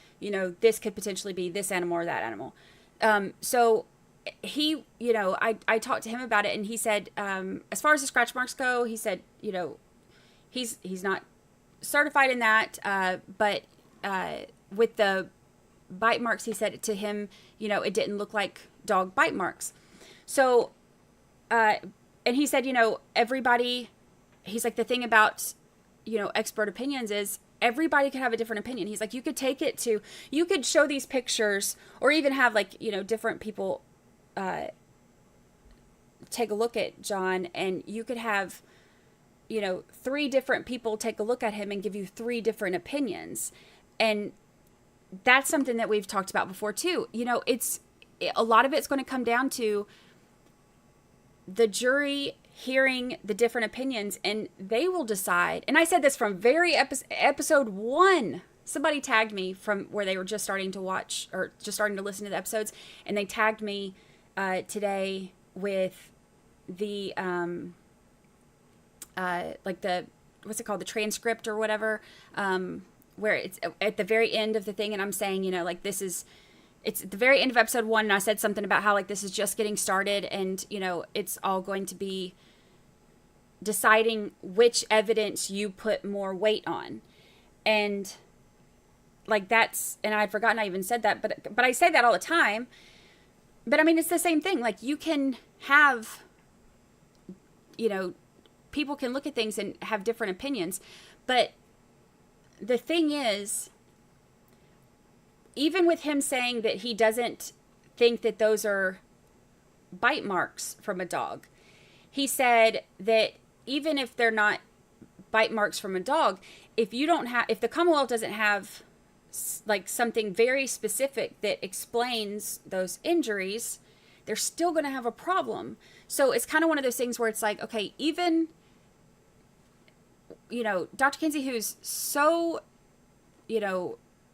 this could potentially be this animal or that animal. So he, I talked to him about it, and he said, as far as the scratch marks go, he said, he's not certified in that, but with the bite marks, he said to him, it didn't look like dog bite marks. So, and he said, everybody, he's like, the thing about, expert opinions is everybody could have a different opinion. He's like, you could show these pictures, or even have like, different people take a look at John, and you could have, 3 different people take a look at him and give you 3 different opinions. And that's something that we've talked about before too. A lot of it's going to come down to the jury hearing the different opinions, and they will decide. And I said this from very episode 1. Somebody tagged me from where they were just starting to watch or just starting to listen to the episodes, and they tagged me today with the like the, what's it called, the transcript or whatever, where it's at the very end of the thing, and I'm saying, it's at the very end of episode 1, and I said something about how like this is just getting started, and it's all going to be deciding which evidence you put more weight on. And like that's, and I'd forgotten I even said that, but I say that all the time. But I mean, it's the same thing. Like you can have, people can look at things and have different opinions, but the thing is, even with him saying that he doesn't think that those are bite marks from a dog, he said that even if they're not bite marks from a dog, if the Commonwealth doesn't have like something very specific that explains those injuries, they're still going to have a problem. So it's kind of one of those things where it's like, okay, even, Dr. Kinsey, who's so,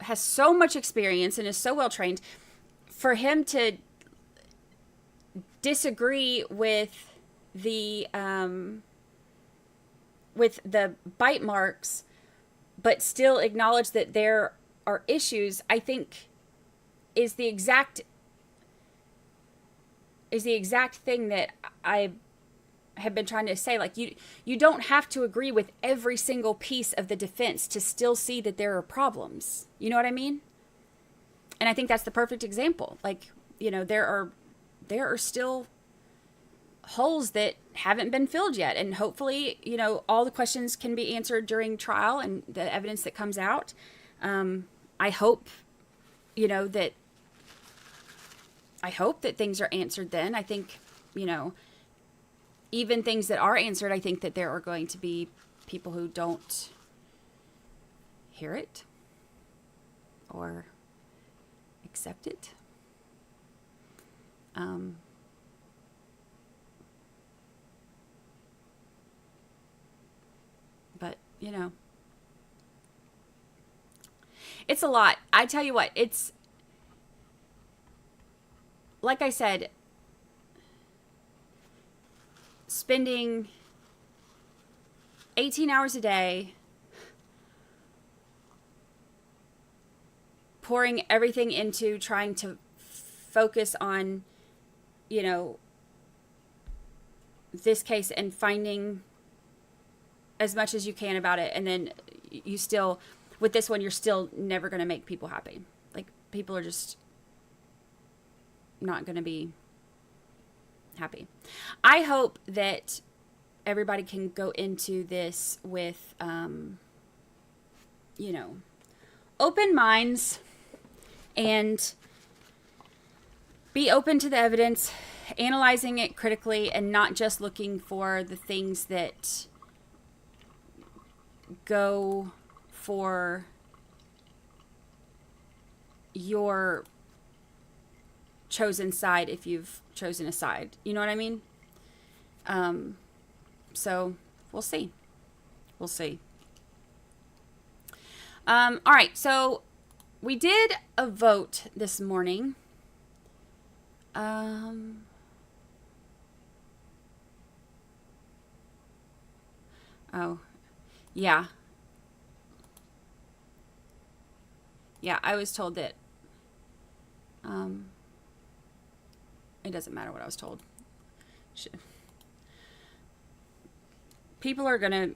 has so much experience and is so well trained, for him to disagree with the bite marks, but still acknowledge that there are issues, I think is the exact thing that I have been trying to say. Like, you don't have to agree with every single piece of the defense to still see that there are problems. You know what I mean? And I think that's the perfect example. Like, there are still holes that haven't been filled yet. And hopefully, all the questions can be answered during trial and the evidence that comes out. I hope that things are answered then. I think, even things that are answered, I think that there are going to be people who don't hear it or accept it. But, it's a lot. I tell you what, it's, like I said, spending 18 hours a day, pouring everything into trying to focus on, this case and finding as much as you can about it. And then you still, with this one, you're still never going to make people happy. Like, people are just not going to be happy. I hope that everybody can go into this with, open minds and be open to the evidence, analyzing it critically, and not just looking for the things that go for your chosen side if you've chosen a side. You know what I mean? So we'll see. We'll see. All right. So we did a vote this morning. Oh, yeah. Yeah, I was told that, it doesn't matter what I was told. People are gonna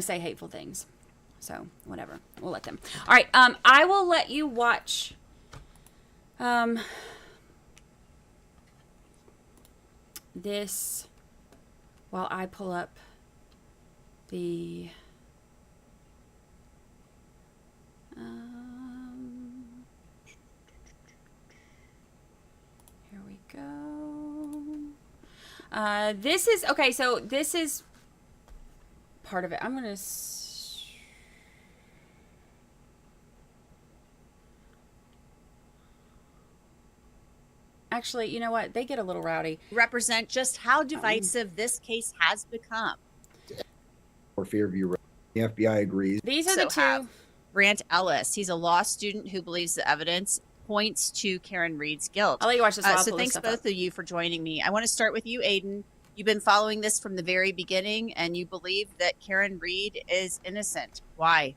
say hateful things. So, whatever. We'll let them. All right, I will let you watch this while I pull up the here we go. This is okay, so this is part of it. I'm gonna actually, you know what? They get a little rowdy. Represent just how divisive this case has become. For fear of you, the FBI agrees. These are the two. Brant Ellis. He's a law student who believes the evidence points to Karen Reed's guilt. I'll let you watch this. So thanks both of you for joining me. I want to start with you, Aiden. You've been following this from the very beginning, and you believe that Karen Reed is innocent. Why?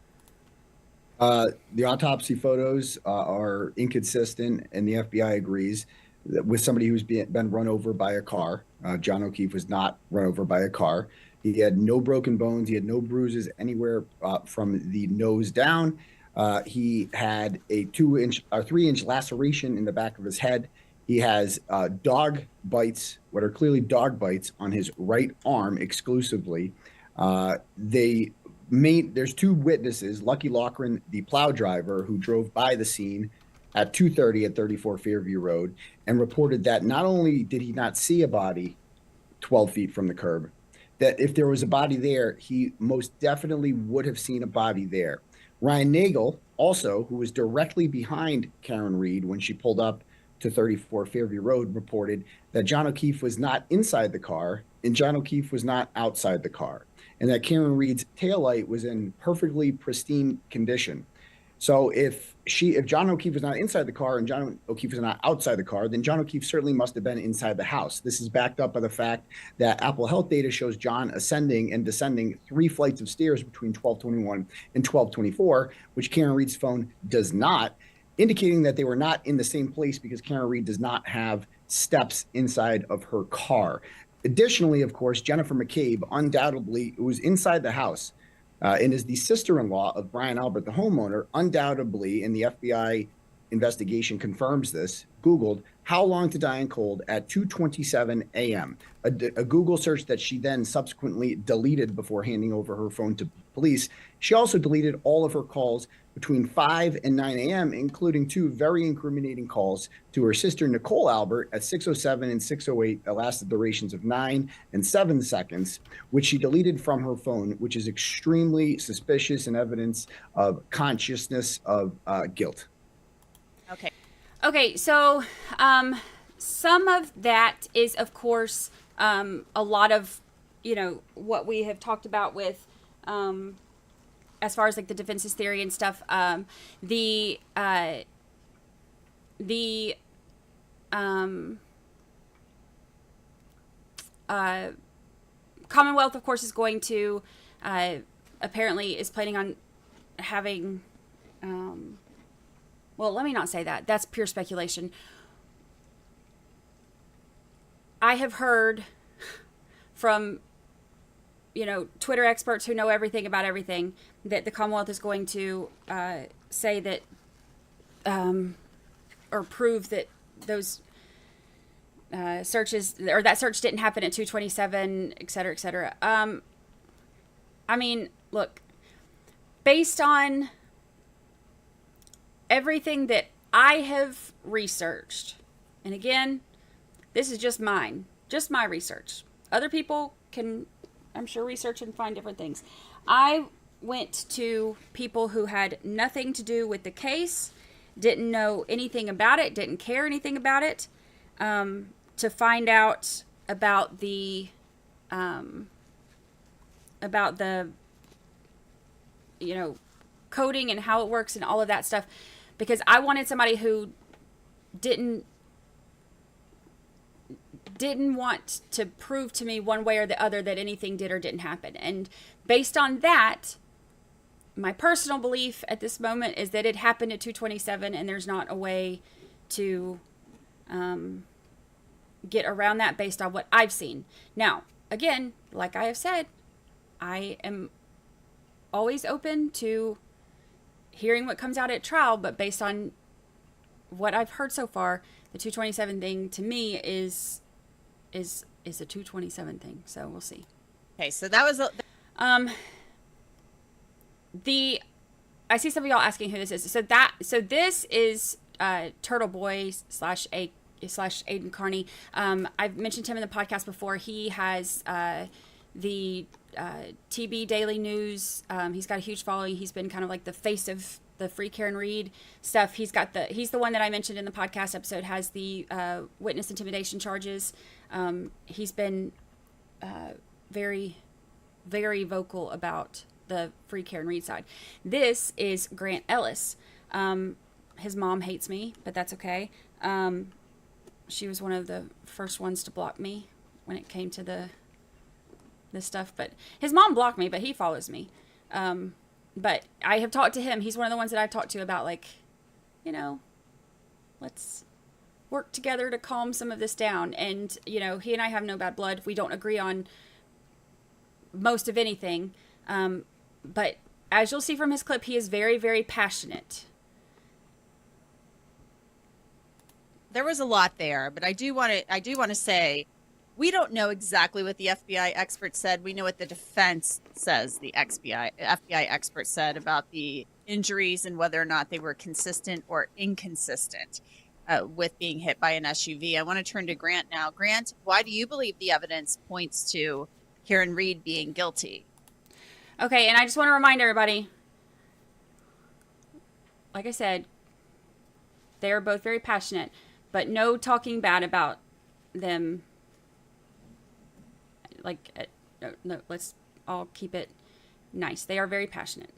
The autopsy photos are inconsistent, and the FBI agrees that with somebody who's been run over by a car. John O'Keefe was not run over by a car. He had no broken bones. He had no bruises anywhere from the nose down. He had a 3-inch laceration in the back of his head. He has dog bites, what are clearly dog bites, on his right arm exclusively. They there's two witnesses, Lucky Loughran, the plow driver who drove by the scene at 2:30 at 34 Fairview Road and reported that not only did he not see a body 12 feet from the curb, that if there was a body there, he most definitely would have seen a body there. Ryan Nagel, also, who was directly behind Karen Reed when she pulled up to 34 Fairview Road, reported that John O'Keefe was not inside the car and John O'Keefe was not outside the car, and that Karen Reed's taillight was in perfectly pristine condition. So if John O'Keefe was not inside the car and John O'Keefe was not outside the car, then John O'Keefe certainly must have been inside the house. This is backed up by the fact that Apple Health data shows John ascending and descending 3 flights of stairs between 12:21 and 12:24, which Karen Reed's phone does not, indicating that they were not in the same place because Karen Reed does not have steps inside of her car. Additionally, of course, Jennifer McCabe undoubtedly was inside the house and is the sister-in-law of Brian Albert, the homeowner, undoubtedly, and the FBI investigation confirms this, Googled how long to die in cold at 2:27 a.m. A Google search that she then subsequently deleted before handing over her phone to police. She also deleted all of her calls between 5 and 9 a.m., including 2 very incriminating calls to her sister, Nicole Albert, at 6:07 and 6:08, that lasted durations of 9 and 7 seconds, which she deleted from her phone, which is extremely suspicious and evidence of consciousness of guilt. Okay, so some of that is, of course, a lot of, what we have talked about with, as far as like the defense's theory and stuff. The Commonwealth, of course, is going to, apparently is planning on having, well, let me not say that. That's pure speculation. I have heard from, Twitter experts who know everything about everything that the Commonwealth is going to say that, or prove that those searches, or that search didn't happen at 2:27, et cetera, et cetera. I mean, look, based on everything that I have researched, and again, this is just my research. Other people can, I'm sure, research and find different things. I went to people who had nothing to do with the case, didn't know anything about it, didn't care anything about it, to find out about the coding and how it works and all of that stuff, because I wanted somebody who didn't want to prove to me one way or the other that anything did or didn't happen. And based on that, my personal belief at this moment is that it happened at 2:27, and there's not a way to get around that based on what I've seen. Now, again, like I have said, I am always open to hearing what comes out at trial, but based on what I've heard so far, the 2:27 thing to me is a 2:27 thing. So we'll see. Okay, so that was I see some of y'all asking who this is. So this is Turtle Boy / Aiden Carney. I've mentioned him in the podcast before. He has the TB Daily News. He's got a huge following. He's been kind of like the face of the Free Karen Reed stuff. He's the one that I mentioned in the podcast episode, has the witness intimidation charges. He's been very, very vocal about the Free Karen Reed side. This is Grant Ellis. His mom hates me, but that's okay. She was one of the first ones to block me when it came to this stuff. But his mom blocked me, but he follows me. But I have talked to him. He's one of the ones that I've talked to about, like, let's work together to calm some of this down. And, he and I have no bad blood. We don't agree on most of anything. But as you'll see from his clip, he is very, very passionate. There was a lot there, but I do want to say We don't know exactly what the FBI expert said. We know what the defense says the FBI expert said about the injuries and whether or not they were consistent or inconsistent with being hit by an SUV. I want to turn to Grant now. Grant, why do you believe the evidence points to Karen Reed being guilty? Okay, and I just want to remind everybody, like I said, they are both very passionate, but no talking bad about them. Like, no, let's all keep it nice. They are very passionate.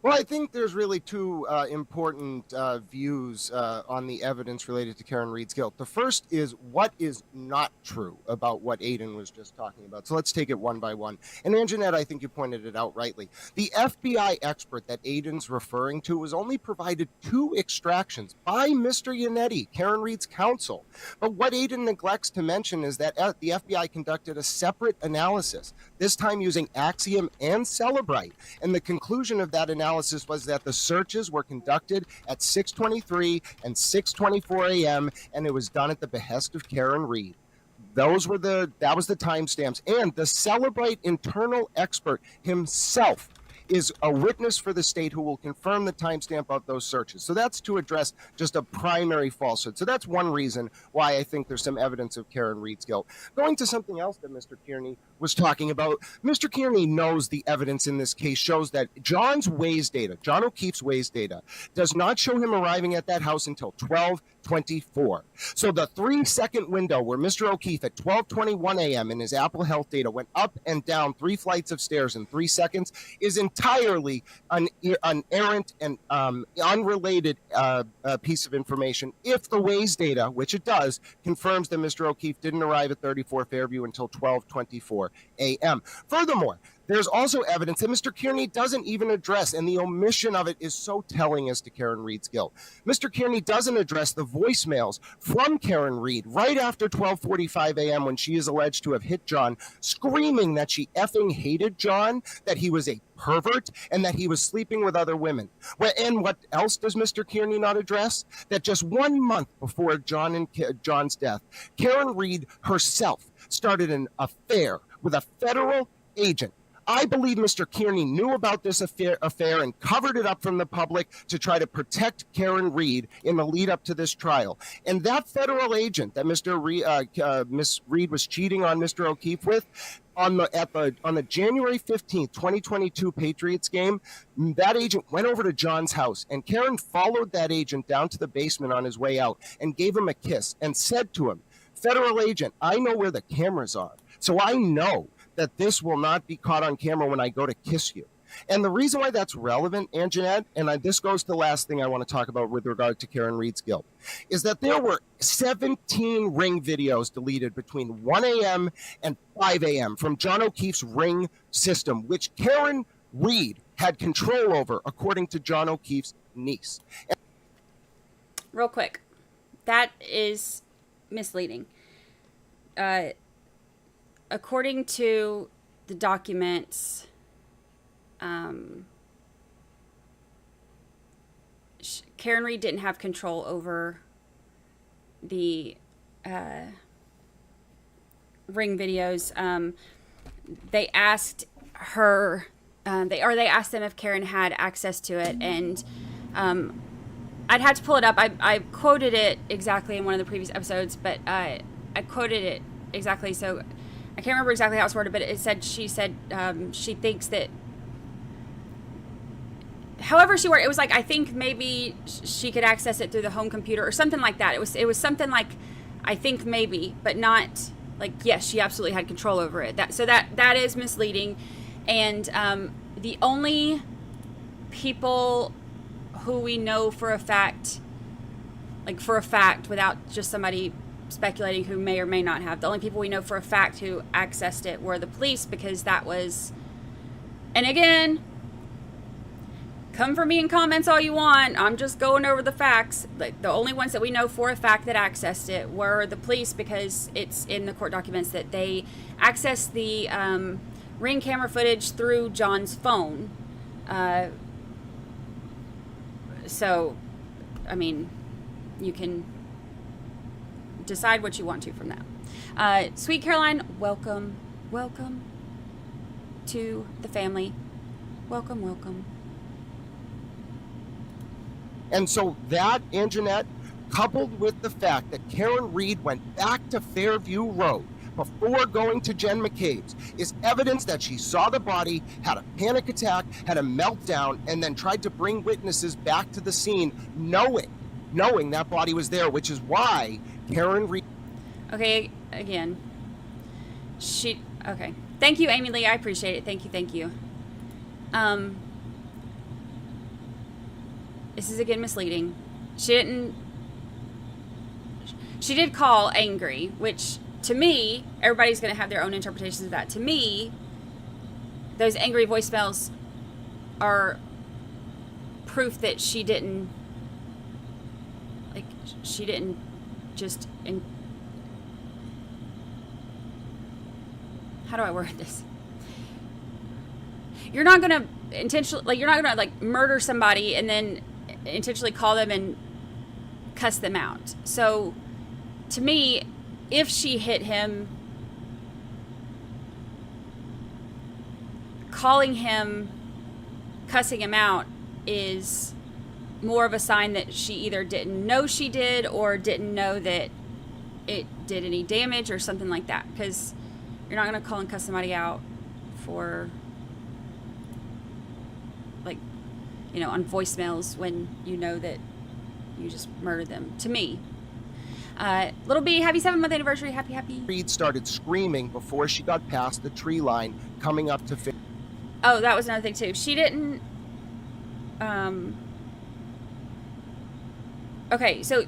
Well, I think there's really two important views on the evidence related to Karen Reed's guilt. The first is what is not true about what Aiden was just talking about. So let's take it one by one. And Anjanette, I think you pointed it out rightly. The FBI expert that Aiden's referring to was only provided 2 extractions by Mr. Yannetti, Karen Reed's counsel. But what Aiden neglects to mention is that the FBI conducted a separate analysis, this time using Axiom and Celebrite. And the conclusion of that analysis was that the searches were conducted at 6:23 and 6:24 a.m. and it was done at the behest of Karen Reed. That was the timestamps. And the Celebrite internal expert himself is a witness for the state who will confirm the timestamp of those searches. So that's to address just a primary falsehood. So that's one reason why I think there's some evidence of Karen Reed's guilt. Going to something else that Mr. Kearney was talking about, Mr. Kearney knows the evidence in this case shows that John's Waze data, John O'Keefe's Waze data, does not show him arriving at that house until 12:24. So the 3-second window where Mr. O'Keefe at 12:21 a.m. in his Apple Health data went up and down 3 flights of stairs in 3 seconds is entirely an errant and unrelated piece of information if the Waze data, which it does, confirms that Mr. O'Keefe didn't arrive at 34 Fairview until 12:24 a.m. Furthermore, there's also evidence that Mr. Kearney doesn't even address, and the omission of it is so telling as to Karen Reed's guilt. Mr. Kearney doesn't address the voicemails from Karen Reed right after 12:45 a.m. when she is alleged to have hit John, screaming that she effing hated John, that he was a pervert, and that he was sleeping with other women. And what else does Mr. Kearney not address? That just 1 month before John's death, Karen Reed herself started an affair with a federal agent. I believe Mr. Kearney knew about this affair and covered it up from the public to try to protect Karen Reed in the lead up to this trial. And that federal agent that Miss Reed was cheating on Mr. O'Keefe with, on the January 15th, 2022 Patriots game, that agent went over to John's house, and Karen followed that agent down to the basement on his way out and gave him a kiss and said to him, "Federal agent, I know where the cameras are, so I know that this will not be caught on camera when I go to kiss you." And the reason why that's relevant, Anjanette, and this goes to the last thing I want to talk about with regard to Karen Reed's guilt, is that there were 17 Ring videos deleted between 1 a.m. and 5 a.m. from John O'Keefe's Ring system, which Karen Reed had control over, according to John O'Keefe's niece. Real quick, that is misleading. According to the documents, Karen Reed didn't have control over the Ring videos. They asked her, they asked them if Karen had access to it, and I'd have to pull it up. I quoted it exactly in one of the previous episodes, but I quoted it exactly, so I can't remember exactly how it's worded, but she said she thinks that, however she worded it, was like, I think maybe she could access it through the home computer or something like that. It was something like, I think maybe, but not like, yes, she absolutely had control over it. That is misleading. And the only people who we know for a fact, without just somebody speculating who may or may not have, the only people we know for a fact who accessed it were the police, because that was, and again, come for me in comments all you want, I'm just going over the facts. Like, the only ones that we know for a fact that accessed it were the police, because it's in the court documents that they accessed the Ring camera footage through John's phone. So, I mean, you can decide what you want to from that. Sweet Caroline, welcome to the family. Welcome. And so that, Anjanette, coupled with the fact that Karen Reed went back to Fairview Road before going to Jen McCabe's, is evidence that she saw the body, had a panic attack, had a meltdown, and then tried to bring witnesses back to the scene, knowing that body was there, which is why Karen Reed... Okay, again. Okay. Thank you, Amy Lee. I appreciate it. Thank you. This is again misleading. She did call angry, which to me, everybody's going to have their own interpretations of that. To me, those angry voicemails are proof that she didn't just... How do I word this? You're not going to intentionally, you're not going to murder somebody and then intentionally call them and cuss them out. So to me, if she hit him, calling him, cussing him out is more of a sign that she either didn't know she did or didn't know that it did any damage or something like that. Because you're not going to call and cuss somebody out for, on voicemails when you know that you just murdered them. To me. Little B, happy 7-month anniversary. Happy. Reed started screaming before she got past the tree line coming up to... Oh, that was another thing too. She didn't... Okay, so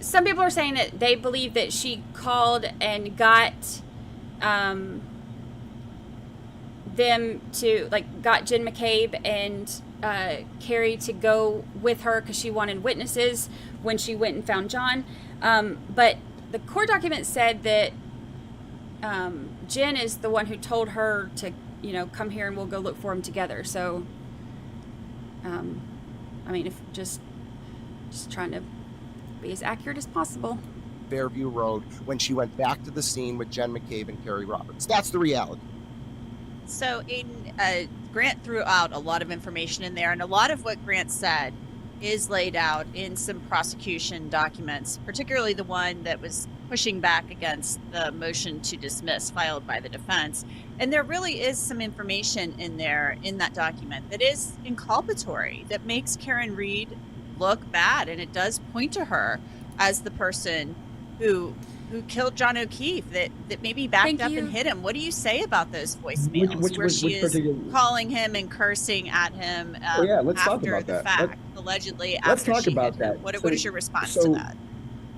some people are saying that they believe that she called and got them to, got Jen McCabe and Carrie to go with her because she wanted witnesses when she went and found John. But the court document said that Jen is the one who told her to, come here and we'll go look for him together. So, if just trying to be as accurate as possible. Fairview Road when she went back to the scene with Jen McCabe and Carrie Roberts. That's the reality. So, Aiden, Grant threw out a lot of information in there, and a lot of what Grant said is laid out in some prosecution documents, particularly the one that was pushing back against the motion to dismiss filed by the defense. And there really is some information in there in that document that is inculpatory, that makes Karen Reed look bad, and it does point to her as the person who killed John O'Keefe, that maybe backed up and hit him. What do you say about those voicemails where she is calling him and cursing at him let's after talk about the that. fact, allegedly Let's after talk she about hit that. him? What is your response to that?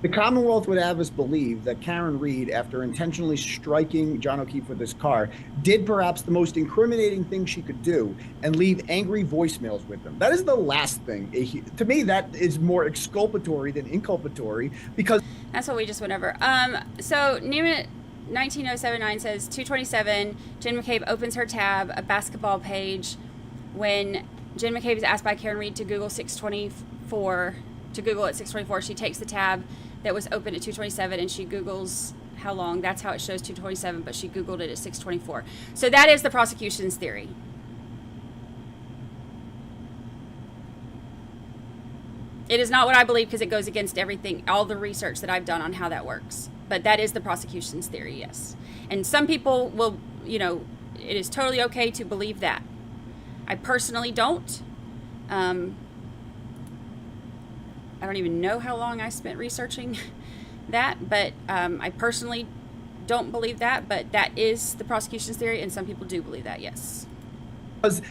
The Commonwealth would have us believe that Karen Reed, after intentionally striking John O'Keefe with his car, did perhaps the most incriminating thing she could do and leave angry voicemails with them. That is the last thing. To me, that is more exculpatory than inculpatory, because... That's what we just went over. So, Newman 19079 says, 227, Jen McCabe opens her tab, a basketball page. When Jen McCabe is asked by Karen Reed to Google 624, at 624, she takes the tab that was open at 227 and she Googles how long. That's how it shows 227, but she Googled it at 624. So that is the prosecution's theory. It is not what I believe because it goes against everything, all the research that I've done on how that works. But that is the prosecution's theory, yes. And some people will, it is totally okay to believe that. I personally don't. I don't even know how long I spent researching that, but I personally don't believe that, but that is the prosecution's theory, and some people do believe that, yes. Because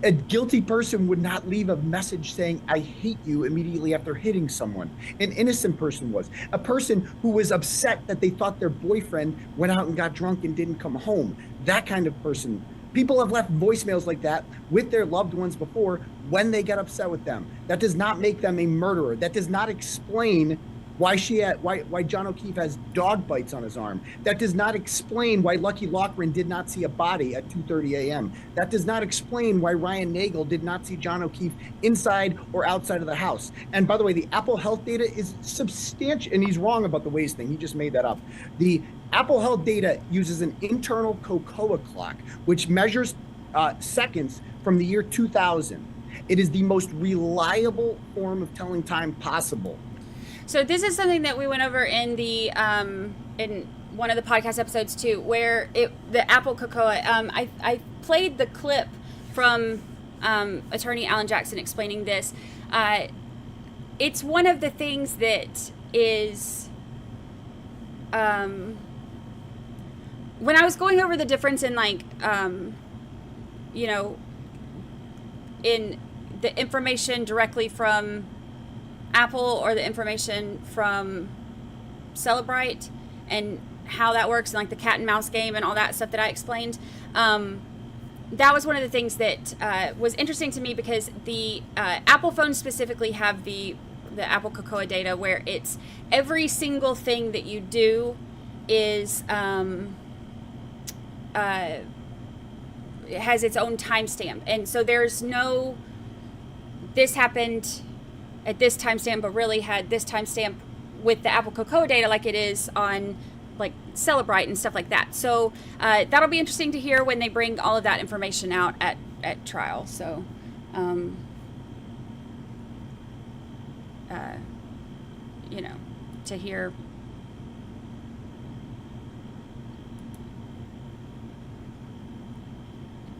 a guilty person would not leave a message saying, I hate you, immediately after hitting someone. An innocent person was. A person who was upset that they thought their boyfriend went out and got drunk and didn't come home. That kind of person. People have left voicemails like that with their loved ones before when they get upset with them. That does not make them a murderer. That does not explain why John O'Keefe has dog bites on his arm. That does not explain why Lucky Loughran did not see a body at 2:30 a.m. That does not explain why Ryan Nagel did not see John O'Keefe inside or outside of the house. And by the way, the Apple Health data is substantial, and he's wrong about the waste thing. He just made that up. The Apple Health data uses an internal cocoa clock, which measures seconds from the year 2000. It is the most reliable form of telling time possible. So this is something that we went over in the in one of the podcast episodes too, where the Apple Cocoa. I played the clip from attorney Alan Jackson explaining this. It's one of the things that is. When I was going over the difference in in the information directly from Apple or the information from Celebrite and how that works, and like the cat and mouse game and all that stuff that I explained, that was one of the things that was interesting to me, because the Apple phones specifically have the Apple Cocoa data where it's every single thing that you do is it has its own timestamp, and so there's no this happened at this timestamp, but really had this timestamp with the Apple Cocoa data like it is on like Celebrite and stuff like that. So that'll be interesting to hear when they bring all of that information out at trial. So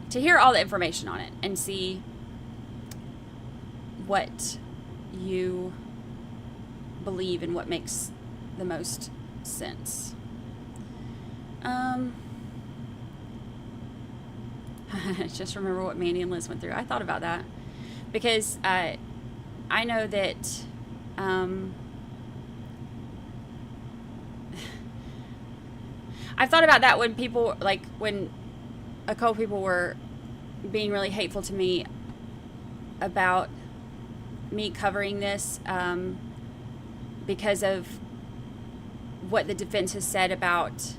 to hear all the information on it and see what you believe and what makes the most sense. Just remember what Mandy and Liz went through. I thought about that because I know that I've thought about that when people, like when a couple people were being really hateful to me about me covering this because of what the defense has said about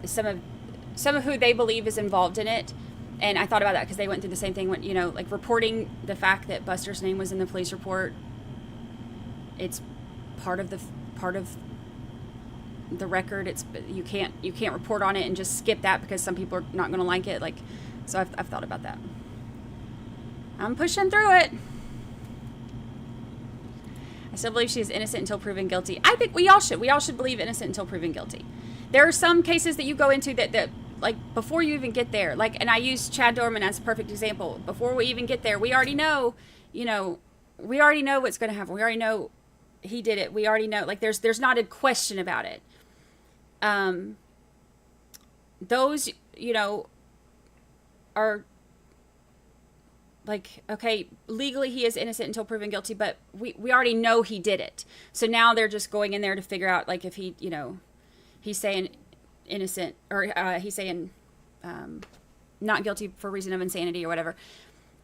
some of who they believe is involved in it. And I thought about that because they went through the same thing when, like reporting the fact that Buster's name was in the police report. It's part of the record. It's you can't report on it and just skip that because some people are not going to like it. Like, so I've thought about that. I'm pushing through it. I still believe she is innocent until proven guilty. I think we all should. We all should believe innocent until proven guilty. There are some cases that you go into that like before you even get there, like, and I use Chad Dorman as a perfect example. Before we even get there, we already know, we already know what's going to happen. We already know he did it. We already know, like, there's not a question about it. Those, are like, okay, legally he is innocent until proven guilty, but we already know he did it. So now they're just going in there to figure out, like, if he, he's saying innocent, or he's saying not guilty for reason of insanity or whatever.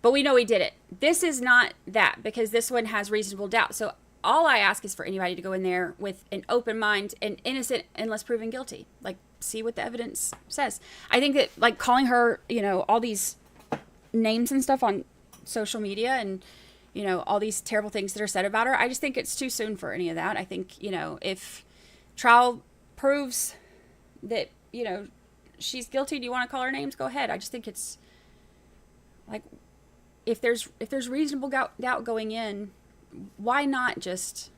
But we know he did it. This is not that, because this one has reasonable doubt. So all I ask is for anybody to go in there with an open mind and innocent unless proven guilty. Like, see what the evidence says. I think that, like, calling her, all these names and stuff on social media and, all these terrible things that are said about her, I just think it's too soon for any of that. I think, if trial proves that, she's guilty, do you want to call her names? Go ahead. I just think it's, like, if there's reasonable doubt going in, why not just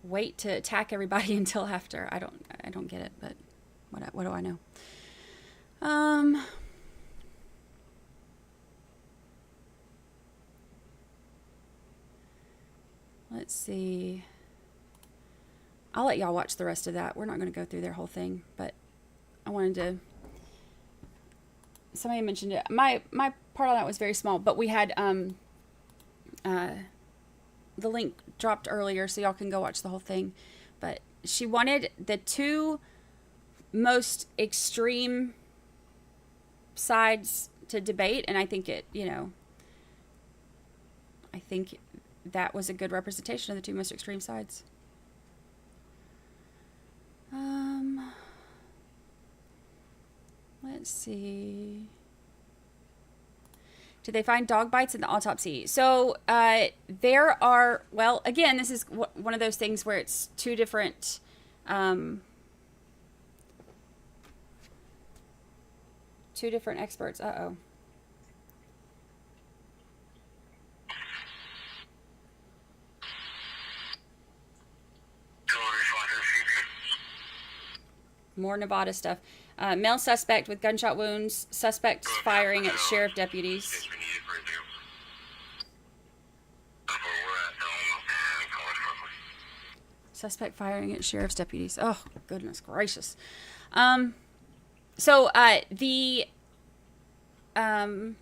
wait to attack everybody until after? I don't get it, but what do I know? Let's see. I'll let y'all watch the rest of that. We're not going to go through their whole thing, but I wanted to. Somebody mentioned it. My part on that was very small, but we had the link dropped earlier, so y'all can go watch the whole thing. But she wanted the two most extreme sides to debate, and I think it, I think that was a good representation of the two most extreme sides. Let's see. Did they find dog bites in the autopsy? So there are, well, again, this is one of those things where it's two different experts. Uh-oh. More Nevada stuff. Male suspect with gunshot wounds. Suspect firing at sheriff deputies. Suspect firing at sheriff's deputies. Oh, goodness gracious. So the Dr.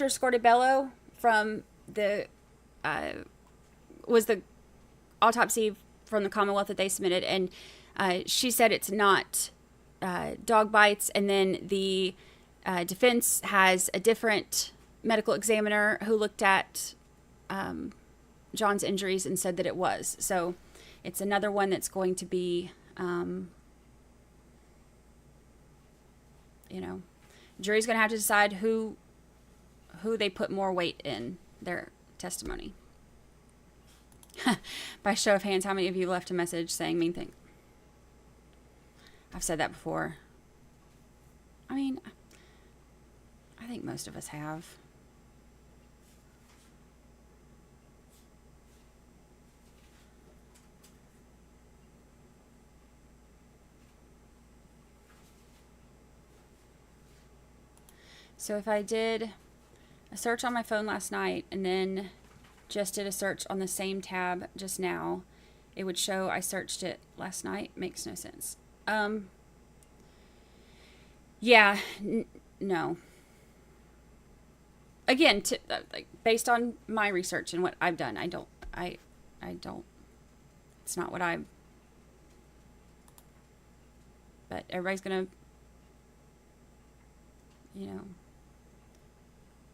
Scortibello from the was the autopsy from the Commonwealth that they submitted, and she said it's not dog bites, and then the defense has a different medical examiner who looked at John's injuries and said that it was. So it's another one that's going to be, jury's going to have to decide who they put more weight in their testimony. By show of hands, how many of you left a message saying mean things? I've said that before. I mean, I think most of us have. So if I did a search on my phone last night and then just did a search on the same tab just now, it would show I searched it last night. Makes no sense. Yeah, no. Again, like based on my research and what I've done, I don't. It's not what I. But everybody's gonna,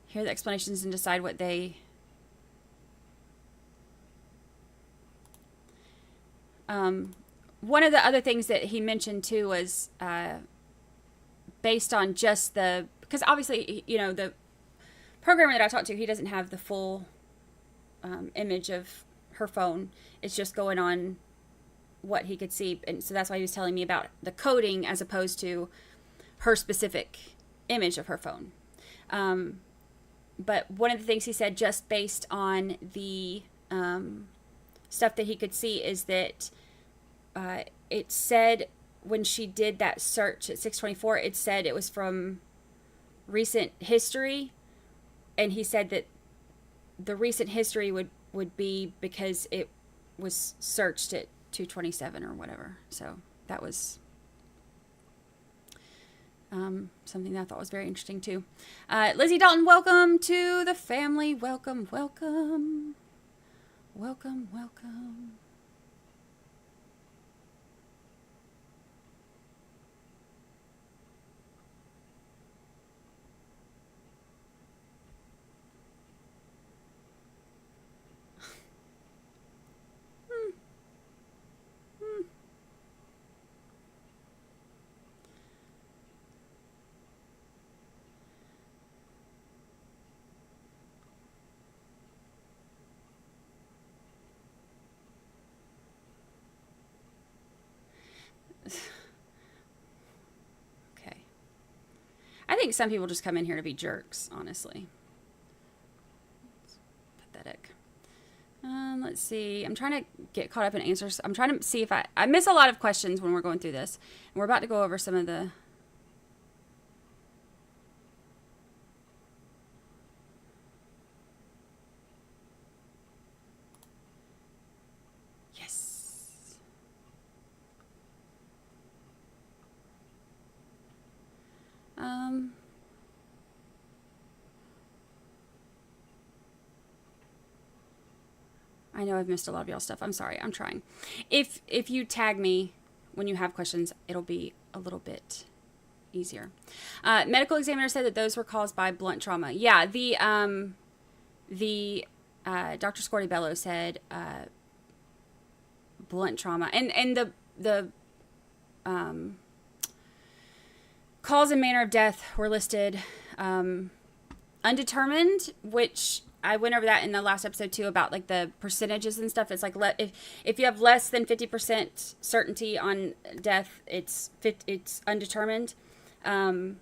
hear the explanations and decide what they. One of the other things that he mentioned too was based on just because obviously, the programmer that I talked to, he doesn't have the full image of her phone. It's just going on what he could see. And so that's why he was telling me about the coding as opposed to her specific image of her phone. But one of the things he said, just based on the stuff that he could see, is that it said when she did that search at 624, it said it was from recent history. And he said that the recent history would be because it was searched at 227 or whatever. So that was something that I thought was very interesting too. Lizzie Dalton, welcome to the family. Welcome, welcome. Welcome, welcome. Okay. I think some people just come in here to be jerks, honestly. It's pathetic. Let's see. I'm trying to get caught up in answers. I'm trying to see if I miss a lot of questions when we're going through this. And we're about to go over some of the... Yes. I know I've missed a lot of y'all stuff. I'm sorry. I'm trying. If you tag me when you have questions, it'll be a little bit easier. Medical examiner said that those were caused by blunt trauma. Yeah, the Dr. Scortibello said blunt trauma, and the Cause and manner of death were listed undetermined, which I went over that in the last episode too about like the percentages and stuff. It's like if you have less than 50% certainty on death, it's undetermined. And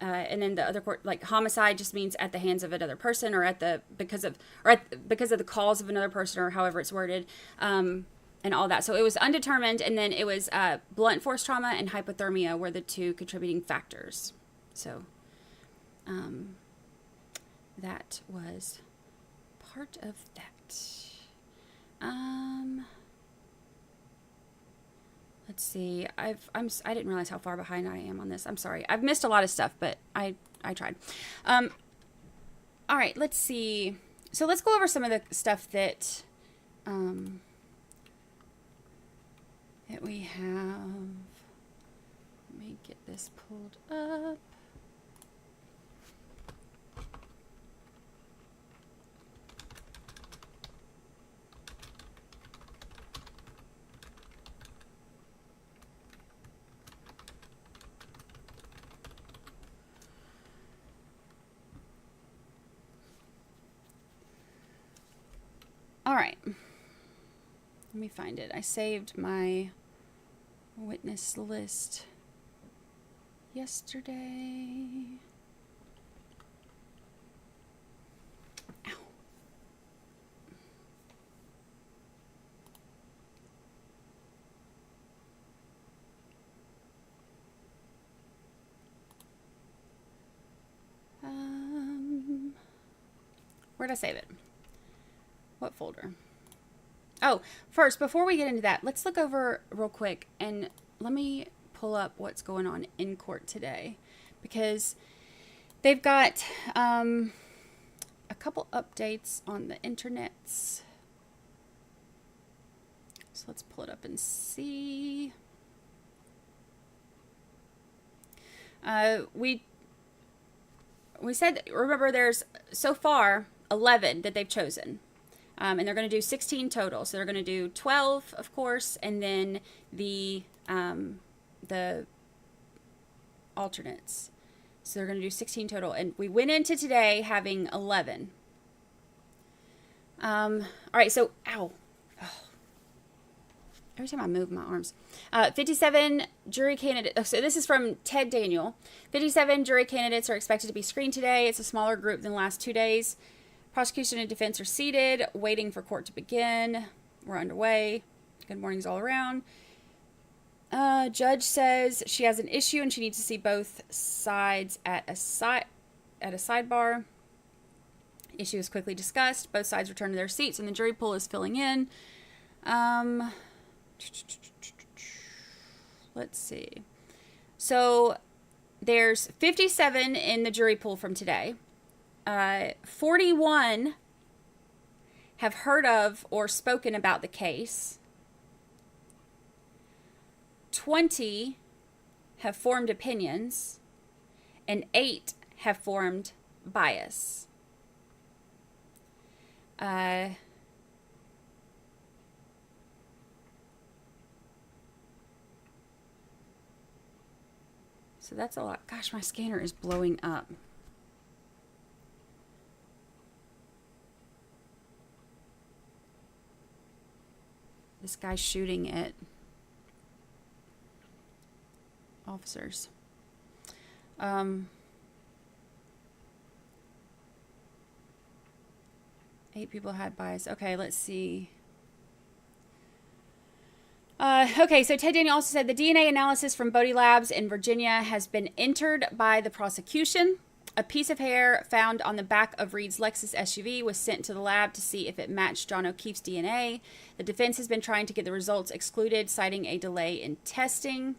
then the other court, like homicide, just means at the hands of another person, or because of the cause of another person, or however it's worded, and all that. So it was undetermined, and then it was blunt force trauma and hypothermia were the two contributing factors. So that was part of that. Let's see. I didn't realize how far behind I am on this. I'm sorry. I've missed a lot of stuff, but I tried. All right, let's see. So let's go over some of the stuff that that we have. Let me get this pulled up. All right, let me find it. I saved my witness list yesterday. Ow. Where'd I save it? What folder? Oh, first, before we get into that, let's look over real quick and let me pull up what's going on in court today, because they've got a couple updates on the internets. So let's pull it up and see. We said, remember, there's so far 11 that they've chosen. And they're going to do 16 total. So they're going to do 12, of course, and then the alternates. So they're going to do 16 total. And we went into today having 11. All right, so, ow. Oh. Every time I move my arms. 57 jury candidates. So this is from Ted Daniel. 57 jury candidates are expected to be screened today. It's a smaller group than the last 2 days. Prosecution and defense are seated, waiting for court to begin. We're underway. Good mornings all around. Judge says she has an issue and she needs to see both sides at a sidebar. Issue is quickly discussed. Both sides return to their seats and the jury pool is filling in. Let's see. So there's 57 in the jury pool from today. 41 have heard of or spoken about the case. 20 have formed opinions, and 8 have formed bias. So that's a lot. Gosh, my scanner is blowing up. This guy's shooting at officers. 8 people had bias. Okay, let's see. Okay, so Ted Daniel also said the DNA analysis from Bodie Labs in Virginia has been entered by the prosecution. A piece of hair found on the back of Reed's Lexus SUV was sent to the lab to see if it matched John O'Keefe's DNA. The defense has been trying to get the results excluded, citing a delay in testing.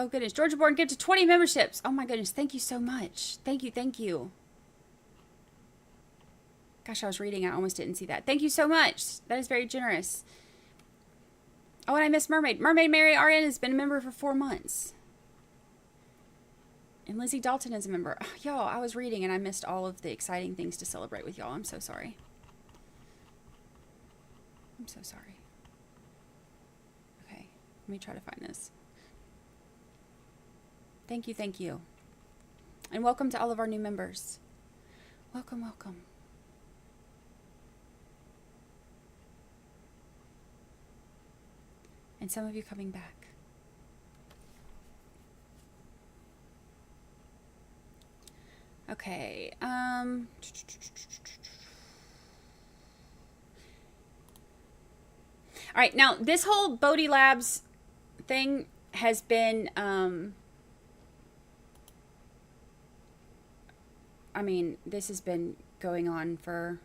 Oh, goodness. Georgia Born gifted 20 memberships. Oh, my goodness. Thank you so much. Thank you. Thank you. Gosh, I was reading. I almost didn't see that. Thank you so much. That is very generous. Oh, and I missed Mermaid. Mermaid Mary RN has been a member for 4 months. And Lizzie Dalton is a member. Oh, y'all, I was reading and I missed all of the exciting things to celebrate with y'all. I'm so sorry. I'm so sorry. Okay, let me try to find this. Thank you, thank you. And welcome to all of our new members. Welcome, welcome. And some of you coming back. Okay, all right, now this whole Bodhi Labs thing has been, I mean, this has been going on for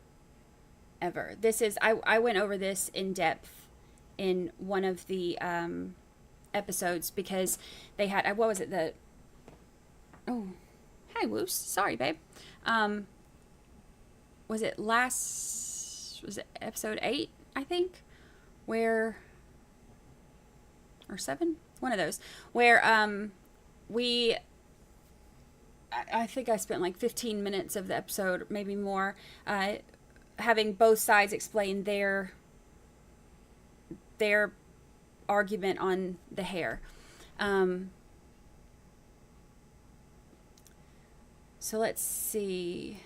ever. This is, I went over this in depth in one of the episodes because they had, what was it, oh, hi, Woos. Sorry, babe. Was it episode 8, I think? Or 7? One of those. Where I think I spent like 15 minutes of the episode, maybe more, having both sides explain their argument on the hair. So let's see.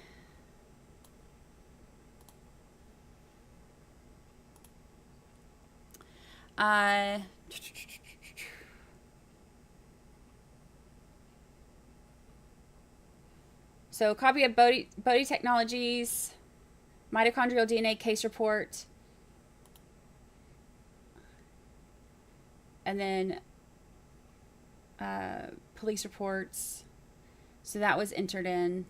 So copy of Bodhi Technologies, mitochondrial DNA case report, and then police reports. So that was entered in.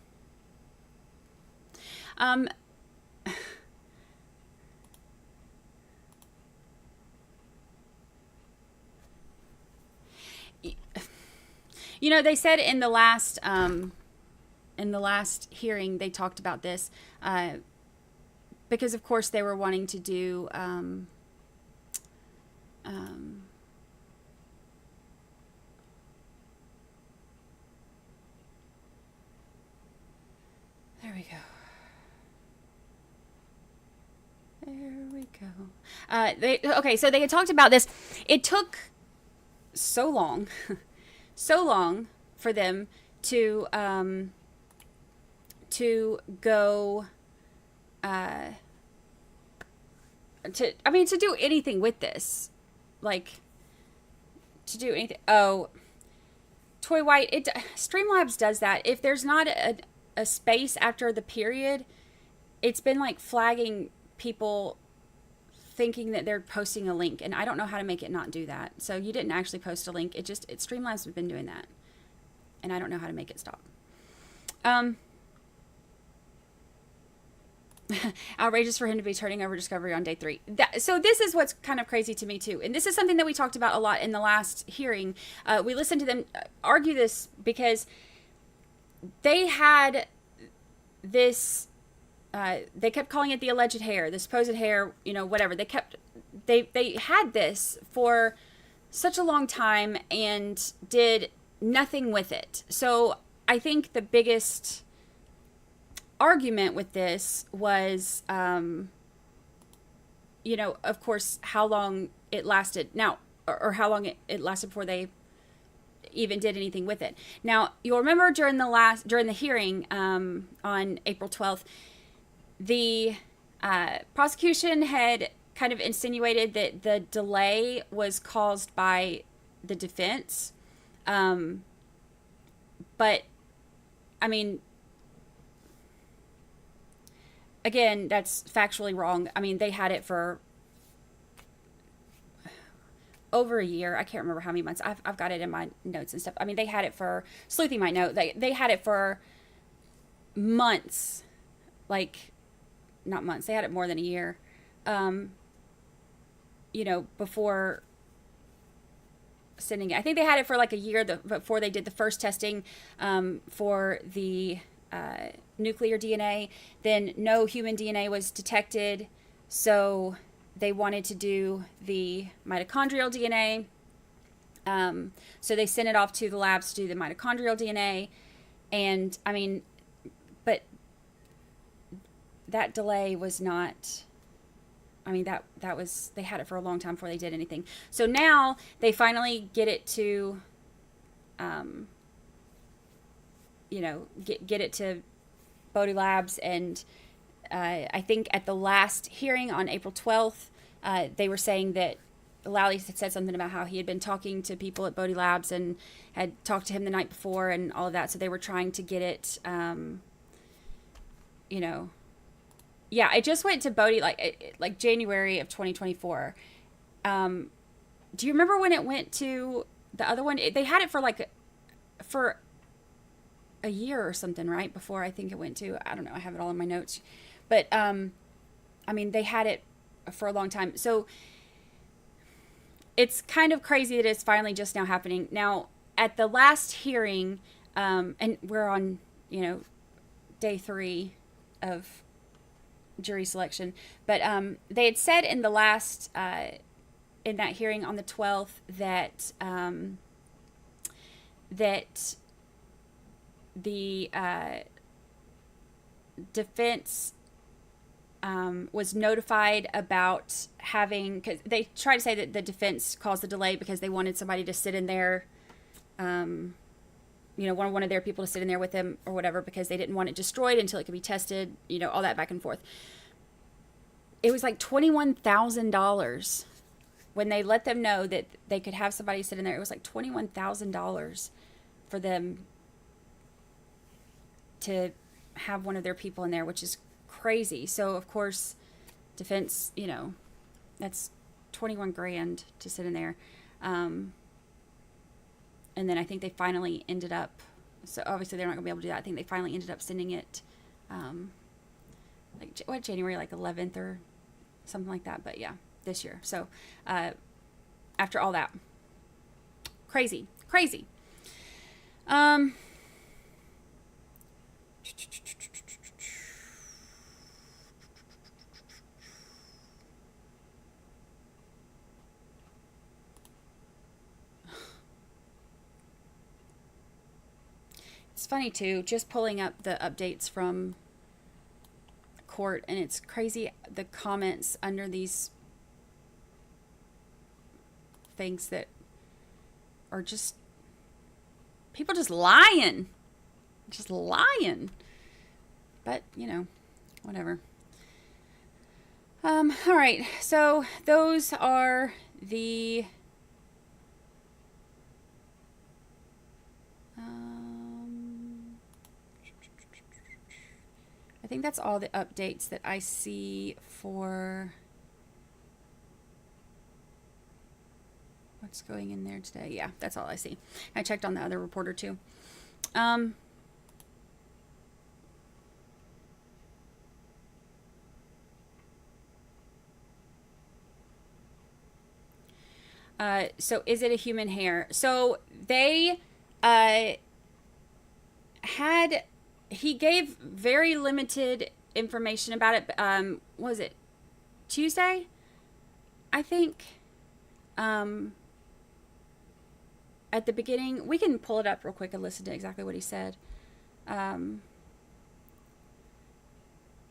You know, they said in the last hearing they talked about this because of course they were wanting to do there we go. There we go. Okay, so they had talked about this. It took so long, so long for them to go to do anything with this, like to do anything. Oh, Toy White, Streamlabs does that. If there's not a space after the period, it's been like flagging people thinking that they're posting a link, and I don't know how to make it not do that. So you didn't actually post a link. Streamlabs has been doing that, and I don't know how to make it stop. Outrageous for him to be turning over Discovery on day 3. So this is what's kind of crazy to me too, and this is something that we talked about a lot in the last hearing. We listened to them argue this because they had this. They kept calling it the alleged hair, the supposed hair, whatever. They had this for such a long time and did nothing with it. So I think the biggest argument with this was, of course, how long it lasted now, or how long it lasted before they even did anything with it. Now, you'll remember during the hearing on April 12th, the prosecution had kind of insinuated that the delay was caused by the defense. But, I mean, again, that's factually wrong. I mean, they had it for over a year. I can't remember how many months. I've got it in my notes and stuff. I mean, they had it for, sleuthing my note, they had it for months, like, not months, they had it more than a year, before sending it. I think they had it for like a year before they did the first testing for the nuclear DNA. Then no human DNA was detected, so they wanted to do the mitochondrial DNA. So they sent it off to the labs to do the mitochondrial DNA. And I mean, but that delay was not, I mean, that was, they had it for a long time before they did anything. So now they finally get it to, you know, get it to Bodhi Labs. And I think at the last hearing on April 12th, they were saying that Lally had said something about how he had been talking to people at Bodhi Labs and had talked to him the night before and all of that. So they were trying to get it, you know, yeah, I just went to Bodhi like January of 2024. Do you remember when it went to the other one? They had it for a year or something, right? Before I think it went to, I don't know, I have it all in my notes. But, I mean, they had it for a long time. So it's kind of crazy that it's finally just now happening. Now, at the last hearing, and we're on, you know, day 3 of jury selection, but they had said in the last, in that hearing on the 12th that, that the defense was notified about having, because they try to say that the defense caused the delay because they wanted somebody to sit in there, you know, one of their people to sit in there with them or whatever, because they didn't want it destroyed until it could be tested, you know, all that back and forth. It was like $21,000 when they let them know that they could have somebody sit in there. It was like $21,000 for them to have one of their people in there, which is crazy. So of course, defense, you know, that's 21 grand to sit in there. And then I think they finally ended up, so obviously they're not gonna be able to do that. I think they finally ended up sending it, like what, January like 11th or something like that. But yeah, this year. So after all that, crazy. It's funny too, just pulling up the updates from court, and it's crazy the comments under these things that are just people just lying. But, you know, whatever. All right. So those are the I think that's all the updates that I see for what's going in there today. Yeah, that's all I see. I checked on the other reporter too. So is it a human hair? So they he gave very limited information about it. Was it Tuesday? I think at the beginning, we can pull it up real quick and listen to exactly what he said.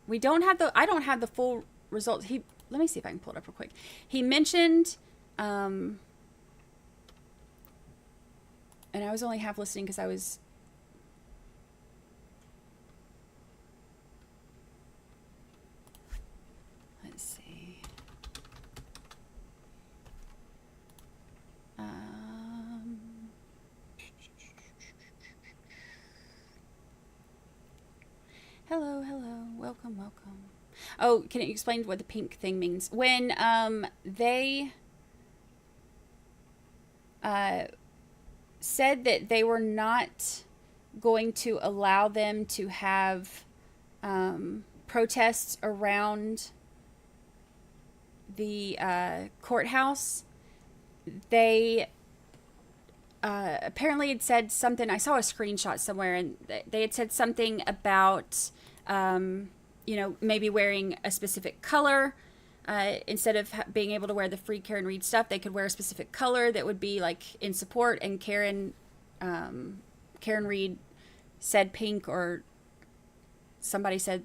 We don't have I don't have the full results. Let me see if I can pull it up real quick. He mentioned, and I was only half listening because I was, let's see. Hello, welcome. Oh, can you explain what the pink thing means? When they said that they were not going to allow them to have protests around the courthouse, they apparently it said something. I saw a screenshot somewhere, and they had said something about, maybe wearing a specific color. Instead of being able to wear the free Karen Reed stuff, they could wear a specific color that would be like in support. And Karen Reed said pink, or somebody said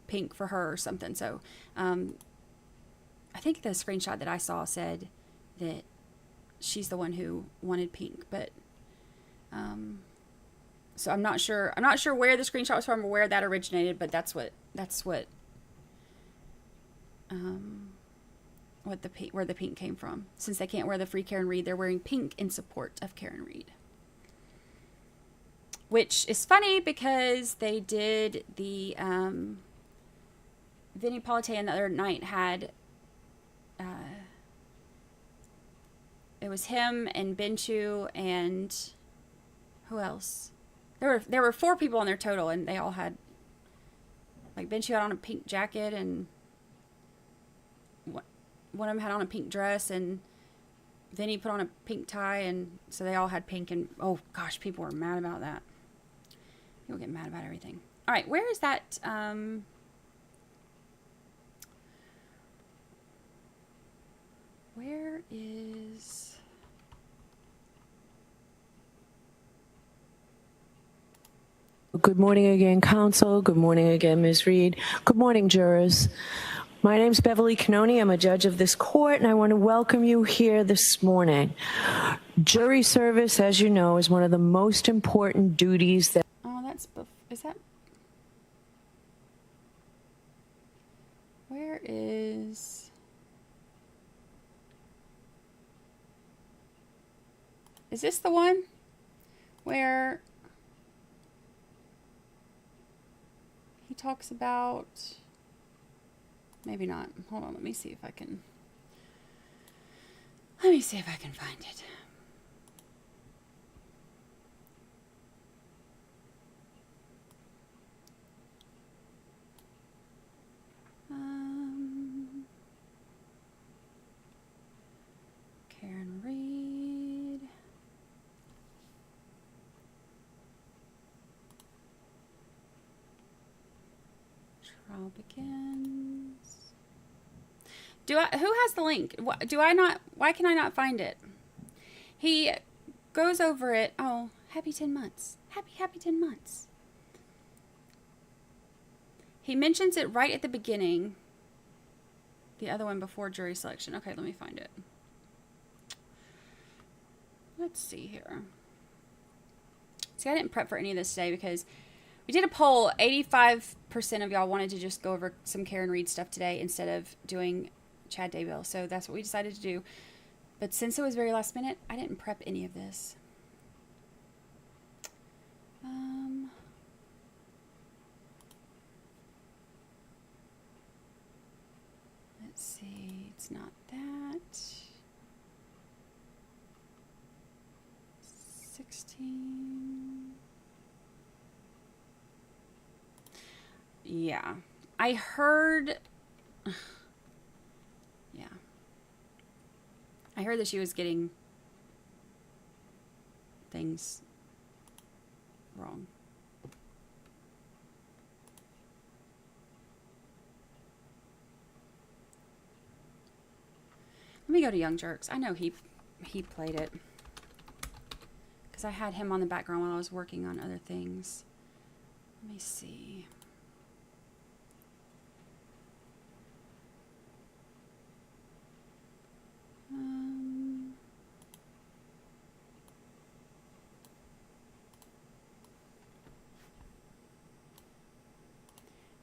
pink for her or something. So I think the screenshot that I saw said that she's the one who wanted pink, but so I'm not sure where the screenshot was from or where that originated, but that's what where the pink came from. Since they can't wear the free Karen Reed, they're wearing pink in support of Karen Reed. Which is funny because they did the Vinny Politan the other night had it was him and Benchu and who else? There were 4 people in their total, and they all had, like, Benchu had on a pink jacket, and one of them had on a pink dress, and Vinny put on a pink tie, and so they all had pink. And oh gosh, people were mad about that. People get mad about everything. All right, where is that? Where is... Good morning again, counsel. Good morning again, Ms. Reed. Good morning, jurors. My name's Beverly Canoni. I'm a judge of this court, and I want to welcome you here this morning. Jury service, as you know, is one of the most important duties that... Oh, is that... Where is... Is this the one where he talks about... Maybe not. Hold on, let me see if I can find it. Karen Reed. Trial begins. Who has the link? Why can I not find it? He goes over it. Oh, happy 10 months. Happy 10 months. He mentions it right at the beginning. The other one before jury selection. Okay, let me find it. Let's see here. See, I didn't prep for any of this today because we did a poll. 85% of y'all wanted to just go over some Karen Reed stuff today instead of doing Chad Daybell. So that's what we decided to do. But since it was very last minute, I didn't prep any of this. Let's see. It's not that. 16. Yeah. I heard... Yeah. I heard that she was getting things wrong. Let me go to Young Jerks. I know he played it. Because I had him on the background while I was working on other things. Let me see.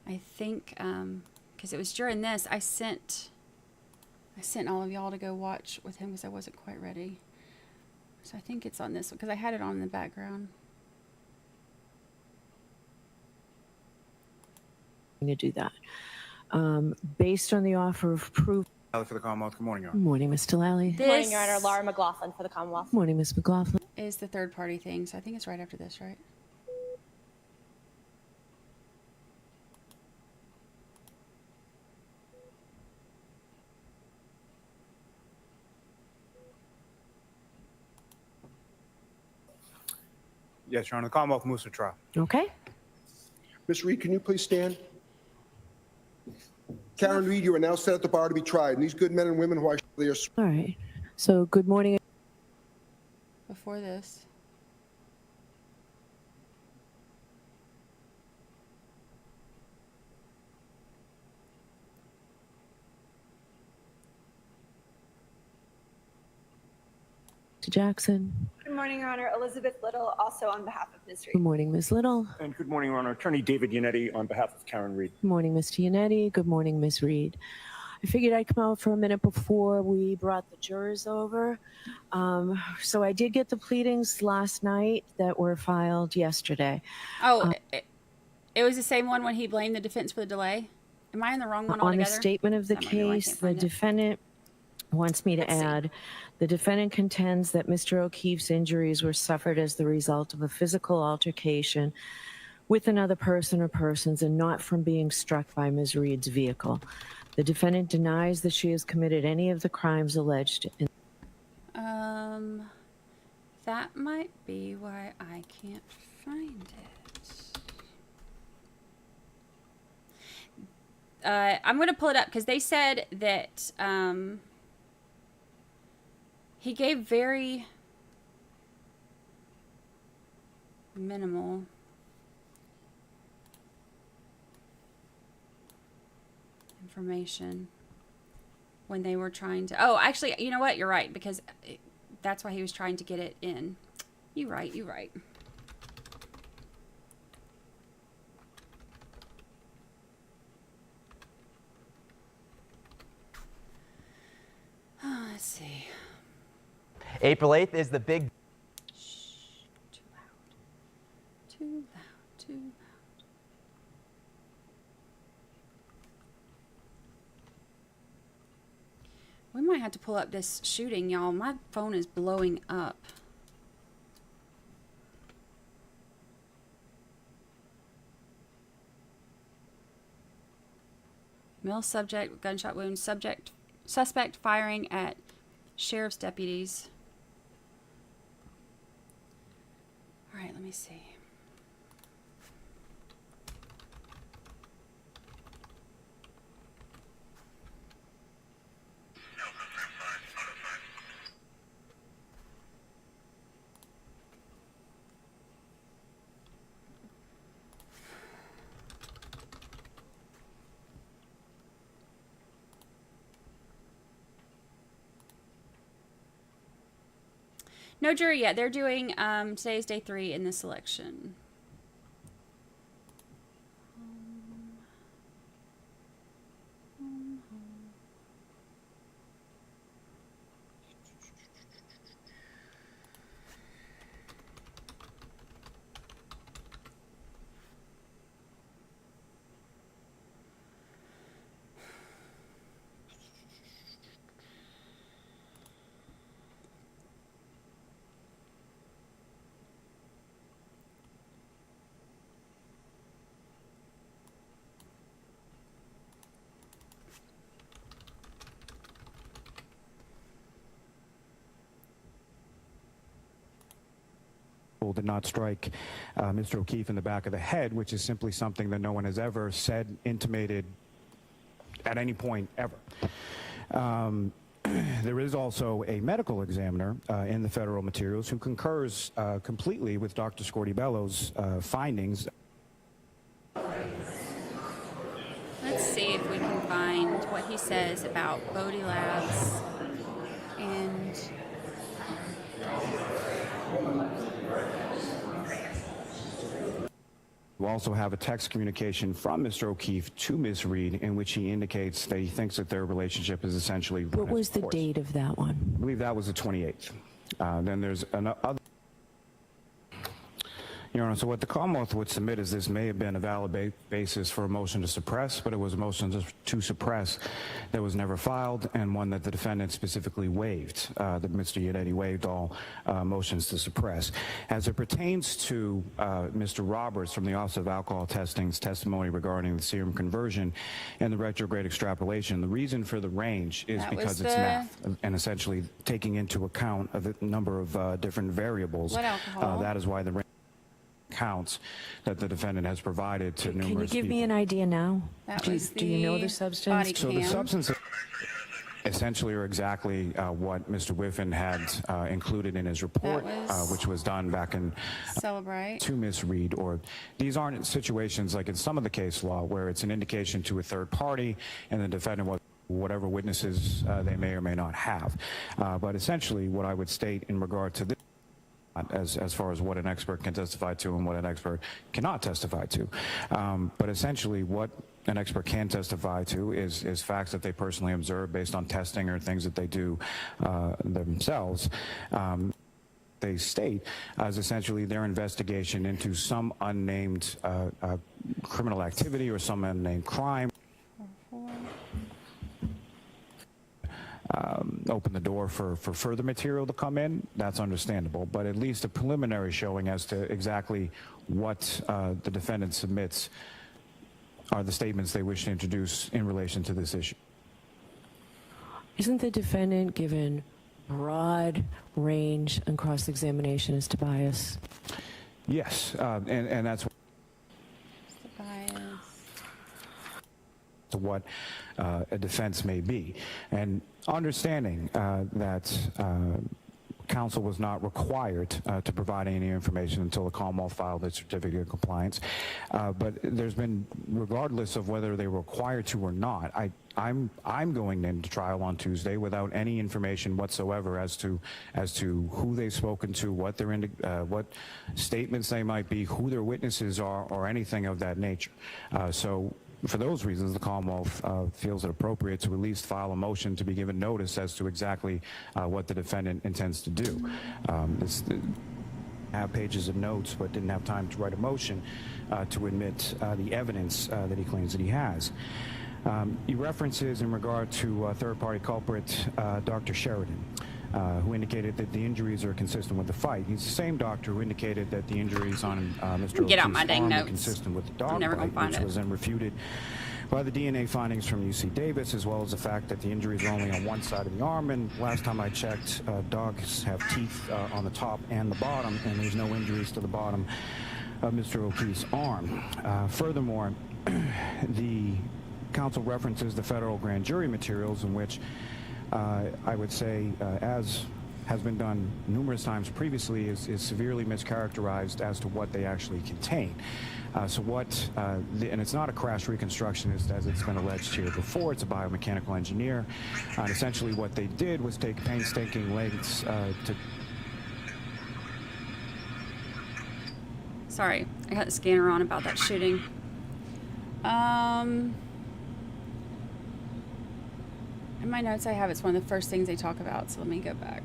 I think, because it was during this, I sent all of y'all to go watch with him because I wasn't quite ready. So I think it's on this one because I had it on in the background. to do that. Based on the offer of proof. For the Commonwealth. Good morning, Your Honor. Good morning, Mr. Lally. Good morning, Your Honor. Laura McLaughlin for the Commonwealth. Good morning, Ms. McLaughlin. Is the third party thing, so I think it's right after this, right? Yes, Your Honor. The Commonwealth moves to trial. Okay. Ms. Reed, can you please stand? Karen Reed, you are now set at the bar to be tried. And these good men and women who are there. All right. So good morning. Before this. Jackson. Good morning, Your Honor. Elizabeth Little, also on behalf of Ms. Reed. Good morning, Ms. Little. And good morning, Your Honor. Attorney David Yannetti on behalf of Karen Reed. Good morning, Mr. Yannetti. Good morning, Ms. Reed. I figured I'd come out for a minute before we brought the jurors over. So I did get the pleadings last night that were filed yesterday. Oh, it was the same one when he blamed the defense for the delay? Am I in the wrong one altogether? On the statement of the case, the defendant wants me to add, the defendant contends that Mr. O'Keefe's injuries were suffered as the result of a physical altercation with another person or persons and not from being struck by Ms. Reed's vehicle. The defendant denies that she has committed any of the crimes alleged in that might be why I can't find it. I'm going to pull it up because they said that he gave very minimal information when they were trying to. Oh, actually, you know what? You're right, because that's why he was trying to get it in. You're right. You're right. Oh, let's see. April 8th is the big... Shh, too loud. Too loud, too loud. We might have to pull up this shooting, y'all. My phone is blowing up. Male subject, gunshot wound, suspect firing at sheriff's deputies. All right, let me see. No jury yet. They're doing, today is day 3 in this election. Did not strike Mr. O'Keefe in the back of the head, which is simply something that no one has ever said, intimated at any point ever. There is also a medical examiner in the federal materials who concurs completely with Dr. Scorti-Bello's findings. Let's see if we can find what he says about Bodie Labs and... We also have a text communication from Mr. O'Keefe to Ms. Reed in which he indicates that he thinks that their relationship is essentially... What was the date of that one? I believe that was the 28th. Then there's another... Your Honor, so what the Commonwealth would submit is this may have been a valid basis for a motion to suppress, but it was a motion to suppress that was never filed, and one that the defendant specifically waived, that Mr. Yannetti waived all motions to suppress. As it pertains to Mr. Roberts from the Office of Alcohol Testing's testimony regarding the serum conversion and the retrograde extrapolation, the reason for the range is because it's math, and essentially taking into account a number of different variables. What alcohol? That is why the range... accounts that the defendant has provided to numerous Can you give people. me an idea now? That Do was you know the the substance? body So the cam. substance essentially are exactly what Mr. Whiffen had included in his report, was which was done back in Celebrate. to misread, or these aren't situations like in some of the case law where it's an indication to a third party and the defendant was whatever witnesses they may or may not have. But essentially what I would state in regard to this, as far as what an expert can testify to and what an expert cannot testify to. But essentially what an expert can testify to is facts that they personally observe based on testing or things that they do themselves. They state as essentially their investigation into some unnamed criminal activity or some unnamed crime. Open the door for further material to come in, that's understandable, but at least a preliminary showing as to exactly what the defendant submits are the statements they wish to introduce in relation to this issue. Isn't the defendant given broad range and cross-examination as to bias? Yes, and that's to what a defense may be. And understanding that counsel was not required to provide any information until the Commonwealth filed its certificate of compliance. But there's been, regardless of whether they were required to or not, I'm going into trial on Tuesday without any information whatsoever as to who they've spoken to, what their what statements they might be, who their witnesses are, or anything of that nature. So for those reasons, the Commonwealth feels it appropriate to at least file a motion to be given notice as to exactly what the defendant intends to do. Have pages of notes, but didn't have time to write a motion to admit the evidence that he claims that he has. He references in regard to third-party culprit Dr. Sheridan, who indicated that the injuries are consistent with the fight. He's the same doctor who indicated that the injuries on Mr. Get out my O'Keefe's dang arm were notes. consistent with the dog I'm never gonna bite, find which it. was then refuted by the DNA findings from UC Davis, as well as the fact that the injuries are only on one side of the arm. And last time I checked, dogs have teeth on the top and the bottom, and there's no injuries to the bottom of Mr. O'Keefe's arm. Furthermore, the counsel references the federal grand jury materials in which I would say, as has been done numerous times previously, is severely mischaracterized as to what they actually contain. So what, and it's not a crash reconstructionist as it's been alleged here before, it's a biomechanical engineer. And essentially what they did was take painstaking lengths to... Sorry, I got the scanner on about that shooting. In my notes I have it's one of the first things they talk about, so let me go back.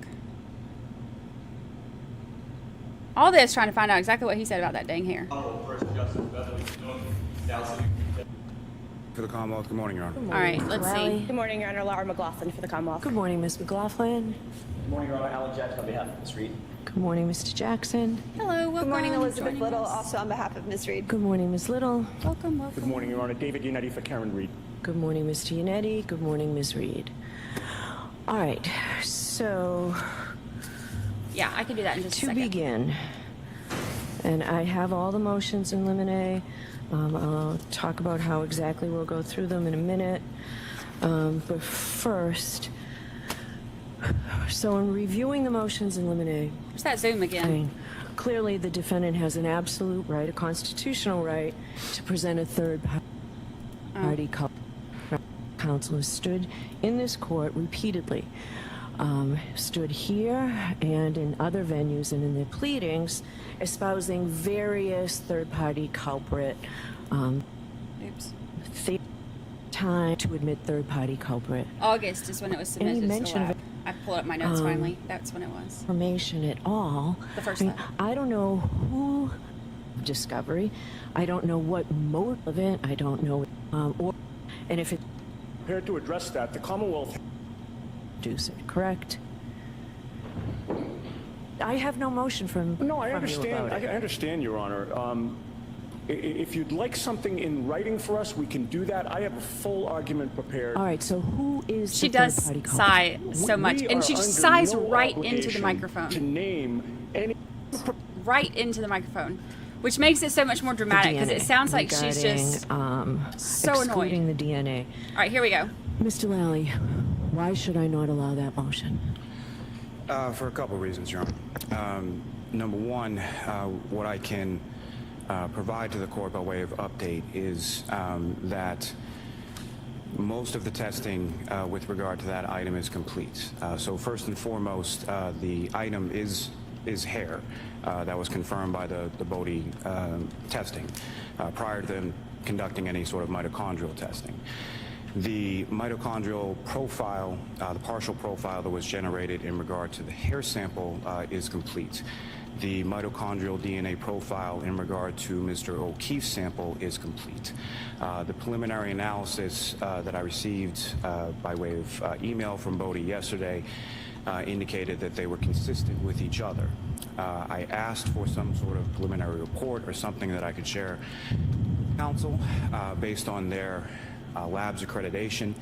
All this trying to find out exactly what he said about that dang hair. For the Commonwealth, good morning, Your Honor. All right, let's see. Good morning, Your Honor. Laura McLaughlin for the Commonwealth. Good morning, Ms. McLaughlin. Good morning, Your Honor. Alan Jackson on behalf of Ms. Reed. Good morning, Mr. Jackson. Hello, welcome. Good morning, Elizabeth Joining Little, us. also on behalf of Ms. Reed. Good morning, Ms. Little. Welcome, welcome. Good morning, Your Honor. David Yannetti for Karen Reed. Good morning, Mr. Yannetti. Good morning, Ms. Reed. All right, so Yeah, I can do that in just a to second. begin, and I have all the motions in limine. I'll talk about how exactly we'll go through them in a minute. But first, so in reviewing the motions in limine, Where's that Zoom again? clearly the defendant has an absolute right, a constitutional right, to present a third party counsel who stood in this court repeatedly, stood here and in other venues and in their pleadings, espousing various third-party culprit time to admit third-party culprit. August is when it was Any submitted to the mention of lab. I pulled up my notes finally. That's when it was. Information at all. The first I mean, time. I don't know who discovery. I don't know what motive of it. I don't know, and if it. Prepared to address that, the Commonwealth. Do so, correct? I have no motion from. No, I from understand. you about I it. understand, Your Honor. If you'd like something in writing for us, we can do that. I have a full argument prepared. All right. So who is She the does third-party culprit? sigh so much, and she just sighs right into the To microphone. name any. Right into the microphone. which makes it so much more dramatic because it sounds like she's just so excluding annoyed. the DNA. All right, here we go. Mr. Lally, why should I not allow that motion? For a couple of reasons, Your Honor. Number one, what I can provide to the court by way of update is that most of the testing with regard to that item is complete. So first and foremost, the item is hair. That was confirmed by the Bodie testing prior to them conducting any sort of mitochondrial testing. The mitochondrial profile, the partial profile that was generated in regard to the hair sample is complete. The mitochondrial DNA profile in regard to Mr. O'Keefe's sample is complete. The preliminary analysis that I received by way of email from Bodie yesterday indicated that they were consistent with each other. I asked for some sort of preliminary report or something that I could share with counsel based on their lab's accreditation.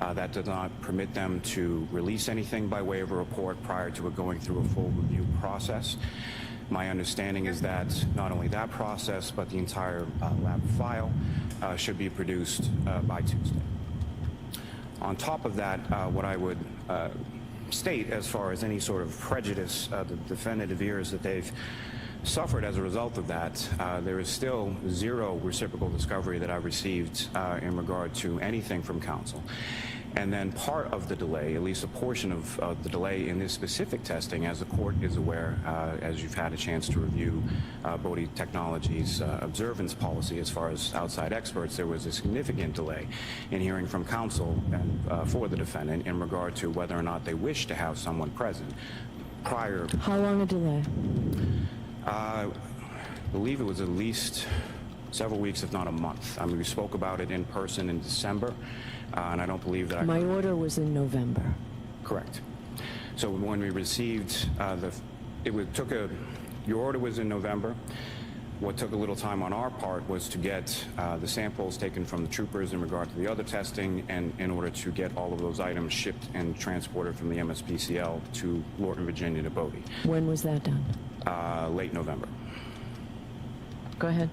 That does not permit them to release anything by way of a report prior to it going through a full review process. My understanding is that not only that process, but the entire lab file should be produced by Tuesday. On top of that, what I would state as far as any sort of prejudice the defendant appears that they've suffered as a result of that, there is still zero reciprocal discovery that I've received in regard to anything from counsel. And then part of the delay, at least a portion of the delay in this specific testing, as the court is aware, as you've had a chance to review Bodie Technologies' observance policy as far as outside experts, there was a significant delay in hearing from counsel and for the defendant in regard to whether or not they wish to have someone present prior. How long a delay? I believe it was at least several weeks, if not a month. I mean, we spoke about it in person in December, and I don't believe that My order was in November. Correct. So when we received your order was in November. What took a little time on our part was to get the samples taken from the troopers in regard to the other testing, and in order to get all of those items shipped and transported from the MSPCL to Lorton, Virginia to Bodie. When was that done? Late November. Go ahead.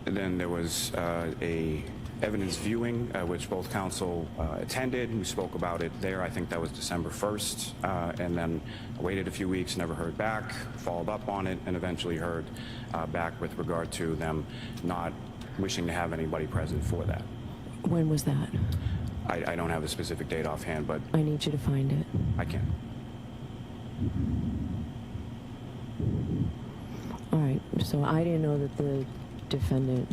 And then there was a evidence viewing, which both counsel attended. We spoke about it there. I think that was December 1st. And then I waited a few weeks, never heard back, followed up on it, and eventually heard back with regard to them not wishing to have anybody present for that. When was that? I don't have a specific date offhand, but I need you to find it. I can. All right, so I didn't know that the defendant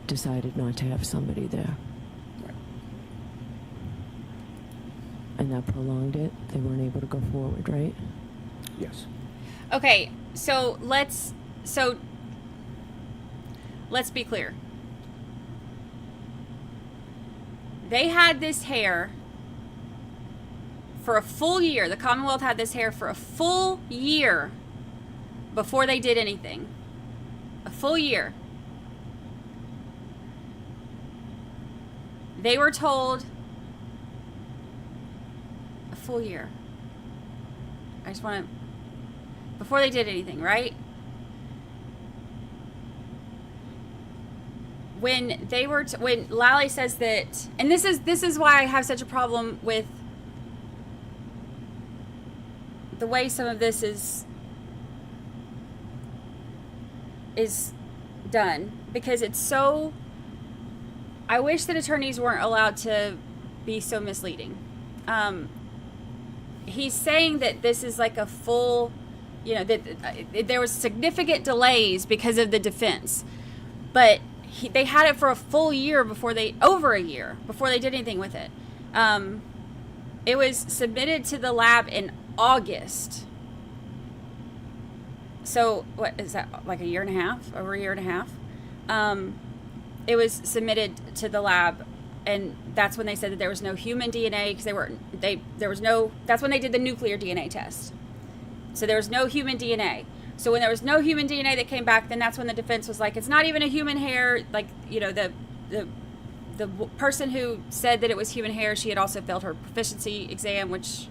decided not to have somebody there. Right. And that prolonged it? They weren't able to go forward, right? Yes. Okay, so let's be clear. They had this hair for a full year. The Commonwealth had this hair for a full year before they did anything. A full year. They were told a full year. I just want to, before they did anything, right? When they were, when Lally says that, and this is why I have such a problem with the way some of this is done, because it's so, I wish that attorneys weren't allowed to be so misleading. He's saying that this is like a full, that there was significant delays because of the defense, but they had it for a full year over a year before they did anything with it. It was submitted to the lab in August. So what is that, like a year and a half, over a year and a half? It was submitted to the lab, and that's when they said that there was no human DNA, because that's when they did the nuclear DNA test. So there was no human DNA. So when there was no human DNA that came back, then that's when the defense was like, it's not even a human hair. Like, the person who said that it was human hair, she had also failed her proficiency exam, which,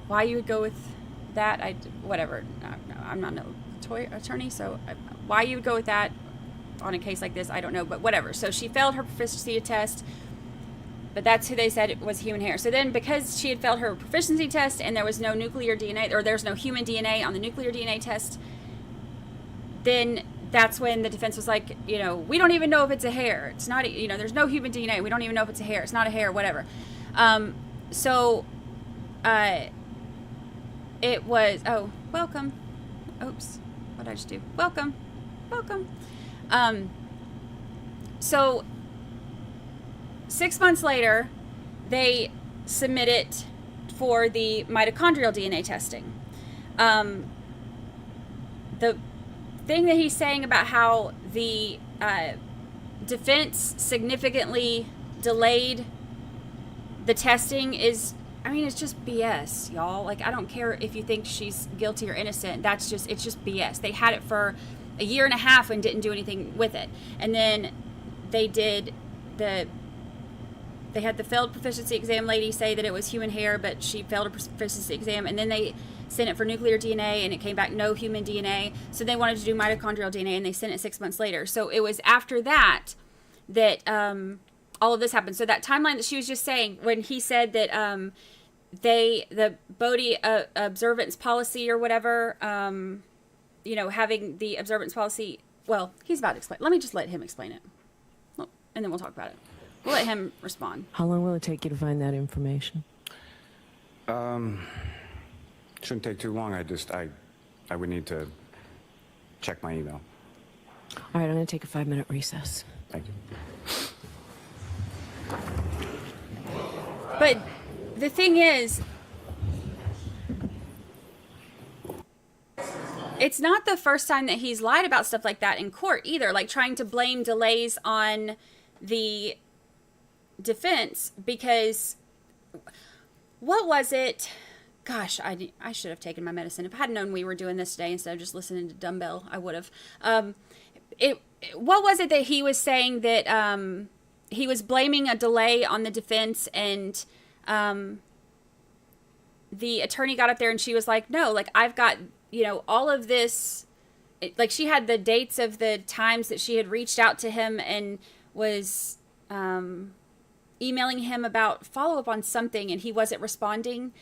why you would go with that, whatever. No, I'm not an attorney, so why you would go with that on a case like this, I don't know, but whatever. So she failed her proficiency test, but that's who they said it was human hair. So then, because she had failed her proficiency test and there was no nuclear DNA, or there's no human DNA on the nuclear DNA test, then that's when the defense was like, you know, we don't even know if it's a hair. It's not, you know, there's no human DNA. We don't even know if it's a hair. It's not a hair, whatever. It was, oh, welcome. Oops, what did I just do? Welcome. So 6 months later, they submit it for the mitochondrial DNA testing. The thing that he's saying about how the defense significantly delayed the testing is, I mean, it's just BS, y'all. Like, I don't care if you think she's guilty or innocent. It's just BS. They had it for a year and a half and didn't do anything with it. And then they had the failed proficiency exam lady say that it was human hair, but she failed a proficiency exam. And then they sent it for nuclear DNA and it came back no human DNA. So they wanted to do mitochondrial DNA and they sent it 6 months later. So it was after that all of this happened. So that timeline that she was just saying, when he said that the Bodie observance policy or whatever, you know, having the observance policy, well, he's about to explain. Let me just let him explain it. And then we'll talk about it. We'll let him respond. How long will it take you to find that information? Shouldn't take too long. I would need to check my email. All right, I'm going to take a 5-minute recess. Thank you. But the thing is, it's not the first time that he's lied about stuff like that in court either, like trying to blame delays on the defense, because what was it? Gosh, I should have taken my medicine. If I had known we were doing this today instead of just listening to Dumbbell, I would have. What was it that he was saying that he was blaming a delay on the defense, and the attorney got up there and she was like, no, like, I've got, you know, all of this, like, she had the dates of the times that she had reached out to him and was emailing him about follow-up on something, and he wasn't responding.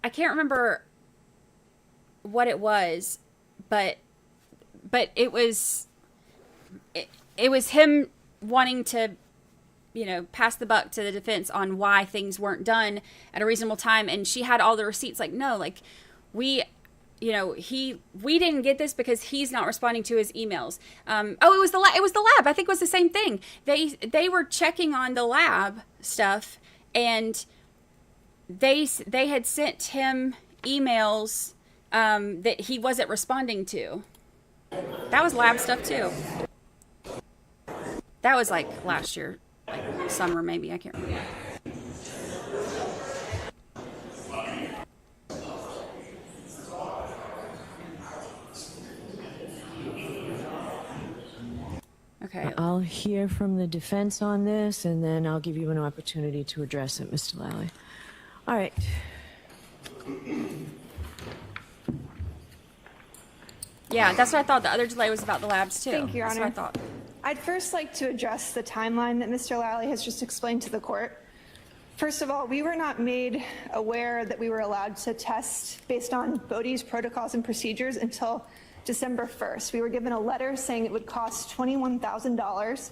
I can't remember what it was, but it was him wanting to, you know, pass the buck to the defense on why things weren't done at a reasonable time. And she had all the receipts, like, no, like, we didn't get this because he's not responding to his emails. It was the lab. I think it was the same thing. They were checking on the lab stuff, and they had sent him emails that he wasn't responding to. That was lab stuff too. That was like last year, like summer maybe, I can't remember. Okay. I'll hear from the defense on this, and then I'll give you an opportunity to address it, Mr. Lally. All right. Yeah, that's what I thought. The other delay was about the labs too. Thank you, Your That's Honor. what I thought. I'd first like to address the timeline that Mr. Lally has just explained to the court. First of all, we were not made aware that we were allowed to test based on Bodie's protocols and procedures until December 1st. We were given a letter saying it would cost $21,000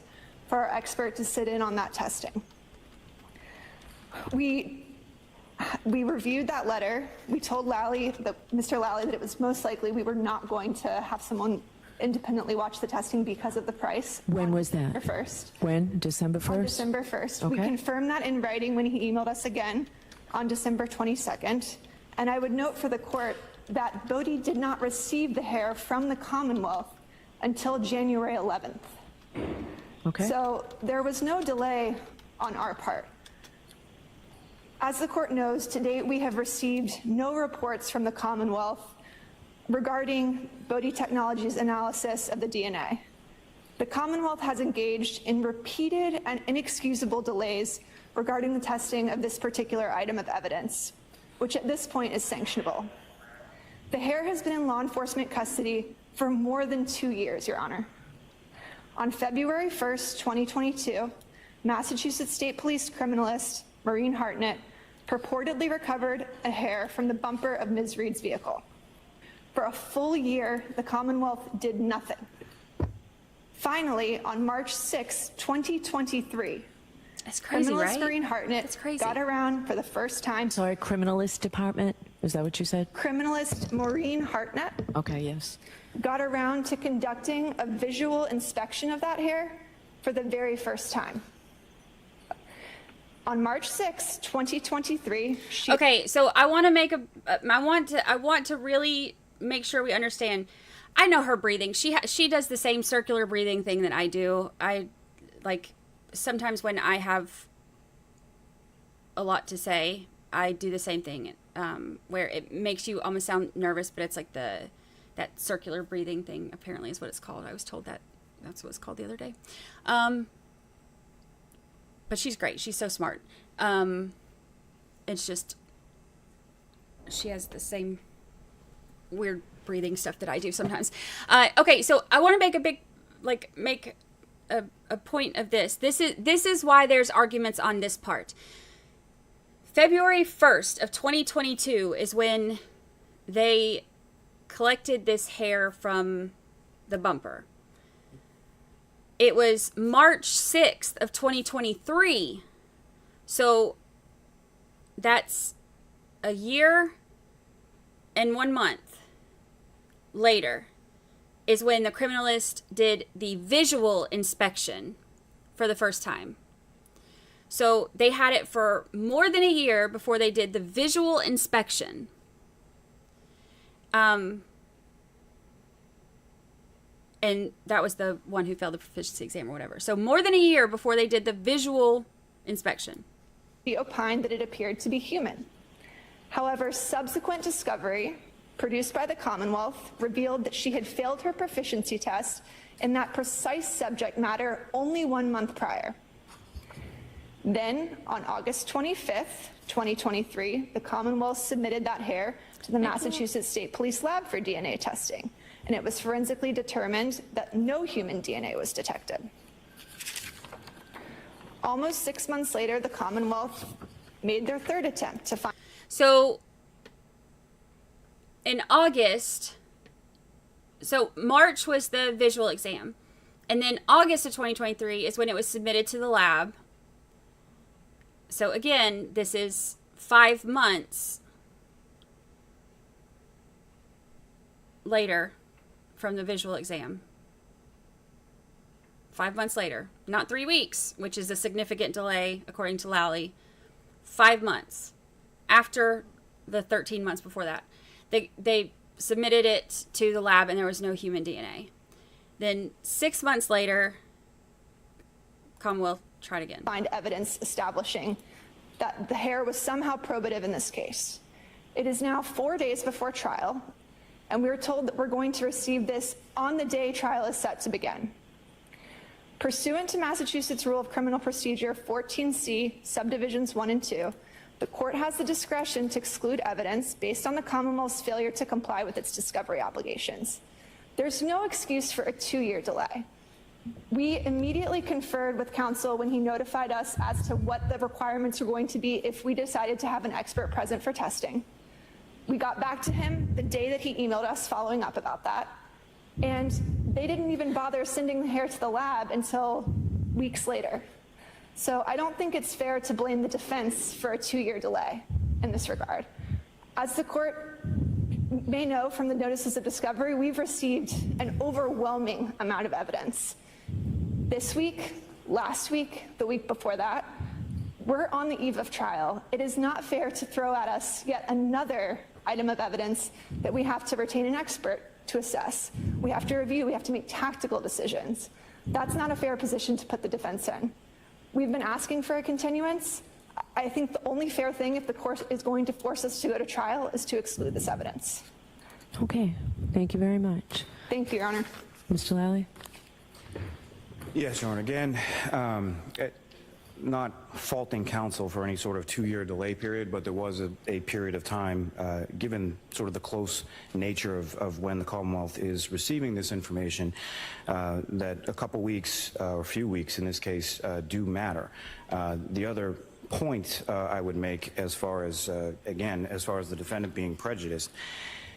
for our expert to sit in on that testing. We reviewed that letter. We told Mr. Lally that it was most likely we were not going to have someone independently watch the testing because of the price. When was that? December 1st. When? December 1st? On December 1st. Okay. We confirmed that in writing when he emailed us again on December 22nd. And I would note for the court that Bodie did not receive the hair from the Commonwealth until January 11th. Okay. So there was no delay on our part. As the court knows, to date we have received no reports from the Commonwealth regarding Bodie Technologies' analysis of the DNA. The Commonwealth has engaged in repeated and inexcusable delays regarding the testing of this particular item of evidence, which at this point is sanctionable. The hair has been in law enforcement custody for more than 2 years, Your Honor. On February 1st, 2022, Massachusetts State Police criminalist Maureen Hartnett purportedly recovered a hair from the bumper of Ms. Reed's vehicle. For a full year, the Commonwealth did nothing. Finally, on March 6, 2023, that's crazy, criminalist right? Maureen Hartnett got around for the first time. Sorry, criminalist department? Is that what you said? Criminalist Maureen Hartnett Okay, yes. got around to conducting a visual inspection of that hair for the very first time. On March 6, 2023, she... Okay, so I want to make I want to really make sure we understand. I know her breathing. She does the same circular breathing thing that I do. I like sometimes when I have a lot to say, I do the same thing, where it makes you almost sound nervous, but it's like that circular breathing thing apparently is what it's called. I was told that's what it's called the other day. But she's great. She's so smart. It's just she has the same weird breathing stuff that I do sometimes. Okay, so I want to make a point of this. This is why there's arguments on this part. February 1st of 2022 is when they collected this hair from the bumper. It was March 6th of 2023. So that's a year and 1 month later is when the criminalist did the visual inspection for the first time. So they had it for more than a year before they did the visual inspection. And that was the one who failed the proficiency exam or whatever. So more than a year before they did the visual inspection. He opined that it appeared to be human. However, subsequent discovery produced by the Commonwealth revealed that she had failed her proficiency test in that precise subject matter only 1 month prior. Then, on August 25th, 2023, the Commonwealth submitted that hair to the Massachusetts State Police Lab for DNA testing, and it was forensically determined that no human DNA was detected. Almost 6 months later, the Commonwealth made their third attempt to find... So, in August, so March was the visual exam, and then August of 2023 is when it was submitted to the lab. So again, this is 5 months later from the visual exam. 5 months later, not 3 weeks, which is a significant delay according to Lally. 5 months after the 13 months before that. They submitted it to the lab and there was no human DNA. Then 6 months later, Commonwealth tried again. Find evidence establishing that the hair was somehow probative in this case. It is now 4 days before trial, and we were told that we're going to receive this on the day trial is set to begin. Pursuant to Massachusetts Rule of Criminal Procedure 14C, subdivisions 1 and 2, the court has the discretion to exclude evidence based on the Commonwealth's failure to comply with its discovery obligations. There's no excuse for a 2-year delay. We immediately conferred with counsel when he notified us as to what the requirements were going to be if we decided to have an expert present for testing. We got back to him the day that he emailed us following up about that, and they didn't even bother sending the hair to the lab until weeks later. So I don't think it's fair to blame the defense for a 2-year delay in this regard. As the court may know from the notices of discovery, we've received an overwhelming amount of evidence. This week, last week, the week before that, we're on the eve of trial. It is not fair to throw at us yet another item of evidence that we have to retain an expert to assess. We have to review, we have to make tactical decisions. That's not a fair position to put the defense in. We've been asking for a continuance. I think the only fair thing if the court is going to force us to go to trial is to exclude this evidence. Okay, thank you very much. Thank you, Your Honor. Mr. Lally? Yes, Your Honor. Again, not faulting counsel for any sort of 2-year delay period, but there was a period of time, given sort of the close nature of when the Commonwealth is receiving this information, that a couple weeks or a few weeks in this case do matter. The other point I would make, as far as, again, as far as the defendant being prejudiced,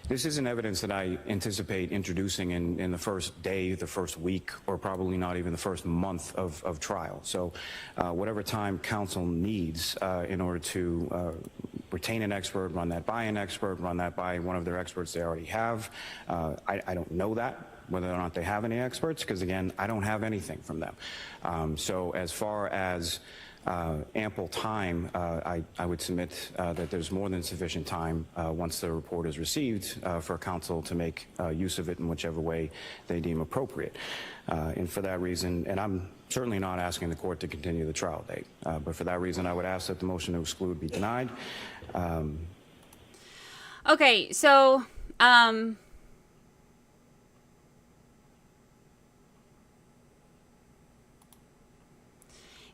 this isn't evidence that I anticipate introducing in the first day, the first week, or probably not even the first month of trial. So whatever time counsel needs in order to retain an expert, run that by an expert, run that by one of their experts they already have, I don't know that, whether or not they have any experts, because again, I don't have anything from them. So as far as ample time, I would submit that there's more than sufficient time once the report is received for counsel to make use of it in whichever way they deem appropriate. And for that reason, and I'm certainly not asking the court to continue the trial date, but for that reason, I would ask that the motion to exclude be denied. Okay, so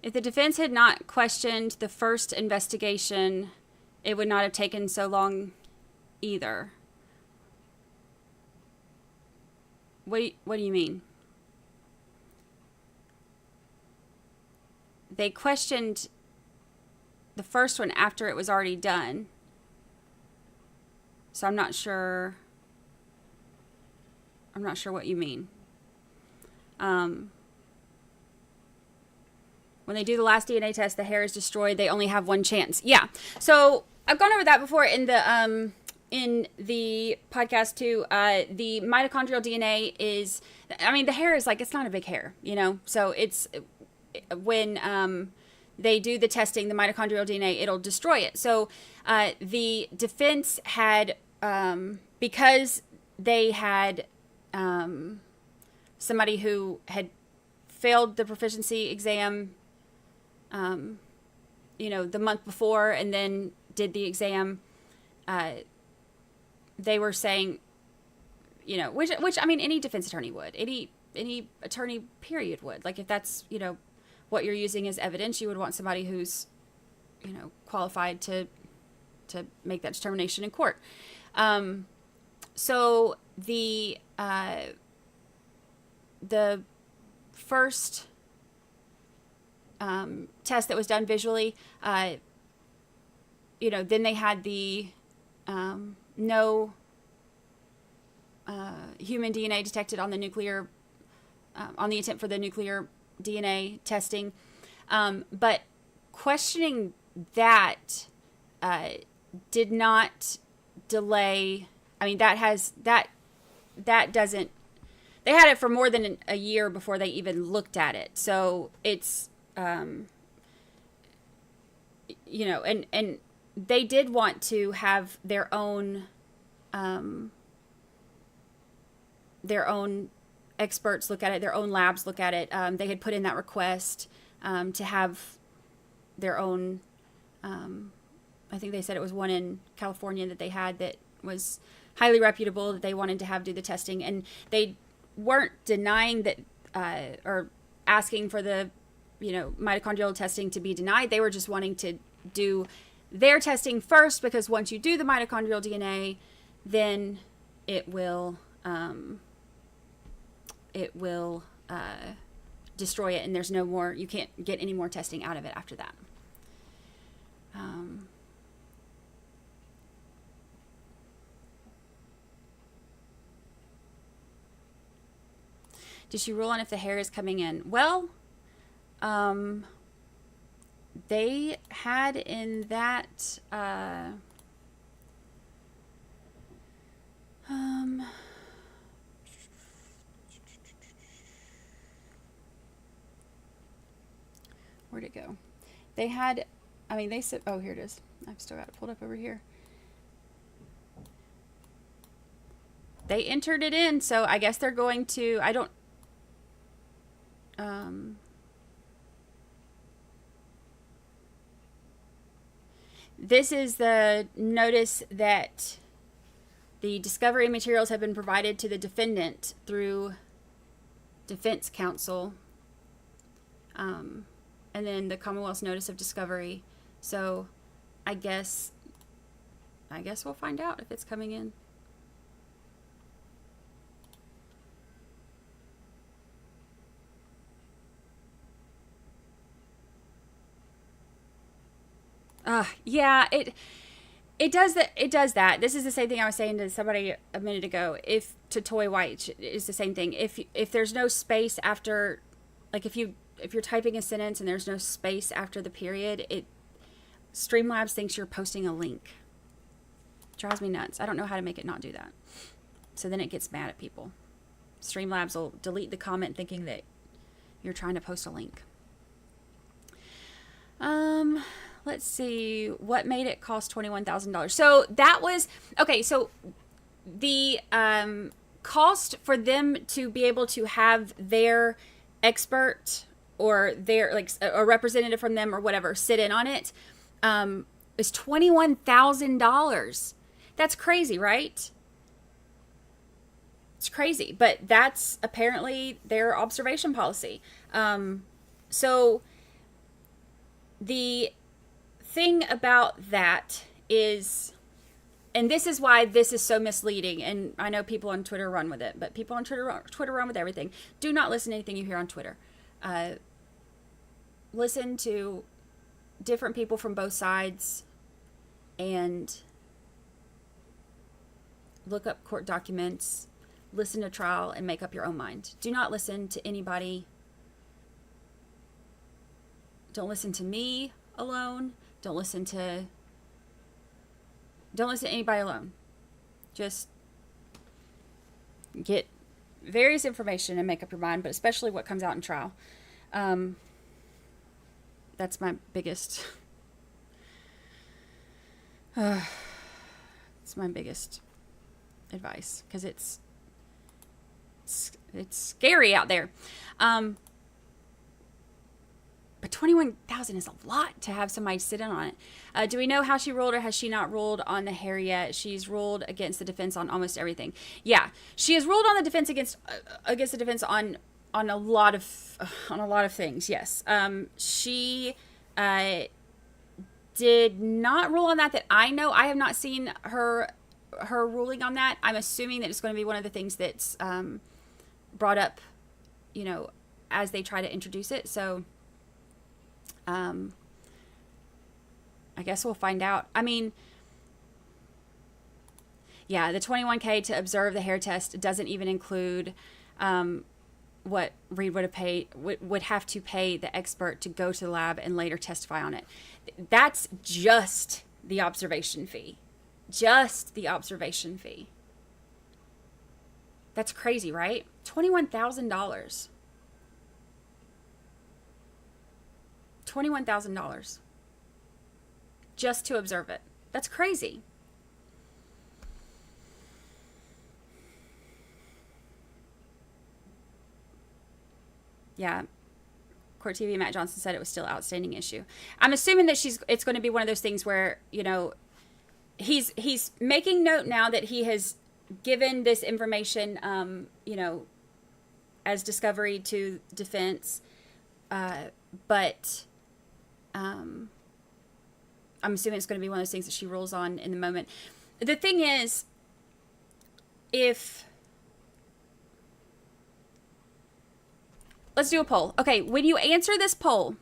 if the defense had not questioned the first investigation, it would not have taken so long either. What do you mean? They questioned the first one after it was already done. So I'm not sure what you mean. When they do the last DNA test, the hair is destroyed. They only have one chance. Yeah. So I've gone over that before in the podcast too. The mitochondrial DNA is, I mean, the hair is like, it's not a big hair, you know? So it's when they do the testing, the mitochondrial DNA, it'll destroy it. So the defense had, because they had somebody who had failed the proficiency exam, you know, the month before and then did the exam, they were saying, you know, which I mean, any defense attorney would, any attorney period would, like if that's, you know, what you're using as evidence, you would want somebody who's, you know, qualified to make that determination in court. So the first test that was done visually, you know, then they had the no human DNA detected on the nuclear, on the attempt for the nuclear DNA testing. But questioning that did not delay. I mean, that doesn't, they had it for more than a year before they even looked at it. So it's, you know, and they did want to have their own experts look at it, their own labs look at it. They had put in that request to have their own, I think they said it was one in California that they had that was highly reputable, that they wanted to have do the testing. And they weren't denying that or asking for the, you know, mitochondrial testing to be denied. They were just wanting to do their testing first, because once you do the mitochondrial DNA, then it will destroy it, and there's no more, you can't get any more testing out of it after that. Did she rule on if the hair is coming in? Well, they had in that, where'd it go? They had, I mean, they said, oh, here it is. I've still got it pulled up over here. They entered it in, so I guess they're going to, I don't, this is the notice that the discovery materials have been provided to the defendant through defense counsel. And and then the Commonwealth's notice of discovery. So I guess we'll find out if it's coming in. Yeah, it does that. It does that. This is the same thing I was saying to somebody a minute ago. If to Toy White is the same thing. If there's no space after, like if you're typing a sentence and there's no space after the period, Streamlabs thinks you're posting a link. It drives me nuts. I don't know how to make it not do that. So then it gets mad at people. Streamlabs will delete the comment thinking that you're trying to post a link. Let's see, what made it cost $21,000? So that was, okay, so the cost for them to be able to have their expert or their, like, a representative from them or whatever sit in on it is $21,000. That's crazy, right? It's crazy, but that's apparently their observation policy. So the thing about that is, and this is why this is so misleading, and I know people on Twitter run with it, but people on Twitter run with everything. Do not listen to anything you hear on Twitter. Listen to different people from both sides and look up court documents, listen to trial, and make up your own mind. Do not listen to anybody. Don't listen to me alone. Don't listen to anybody alone. Just get various information and make up your mind, but especially what comes out in trial. That's my biggest it's my biggest advice, because it's scary out there. But $21,000 is a lot to have somebody sit in on it. Do we know how she ruled, or has she not ruled on the hair yet? She's ruled against the defense on almost everything. Yeah, she has ruled on the defense against the defense on a lot of things. Yes, she did not rule on that I know. I have not seen her ruling on that. I'm assuming that it's going to be one of the things that's brought up, as they try to introduce it. So. I guess we'll find out. I mean, yeah, the $21K to observe the hair test doesn't even include what Reed would have to pay the expert to go to the lab and later testify on it. That's just the observation fee. Just the observation fee. That's crazy, right? $21,000. $21,000 just to observe it. That's crazy. Yeah. Court TV Matt Johnson said it was still an outstanding issue. I'm assuming that it's going to be one of those things where, he's making note now that he has given this information, as discovery to defense, but I'm assuming it's going to be one of those things that she rules on in the moment. The thing is, let's do a poll. Okay, when you answer this poll,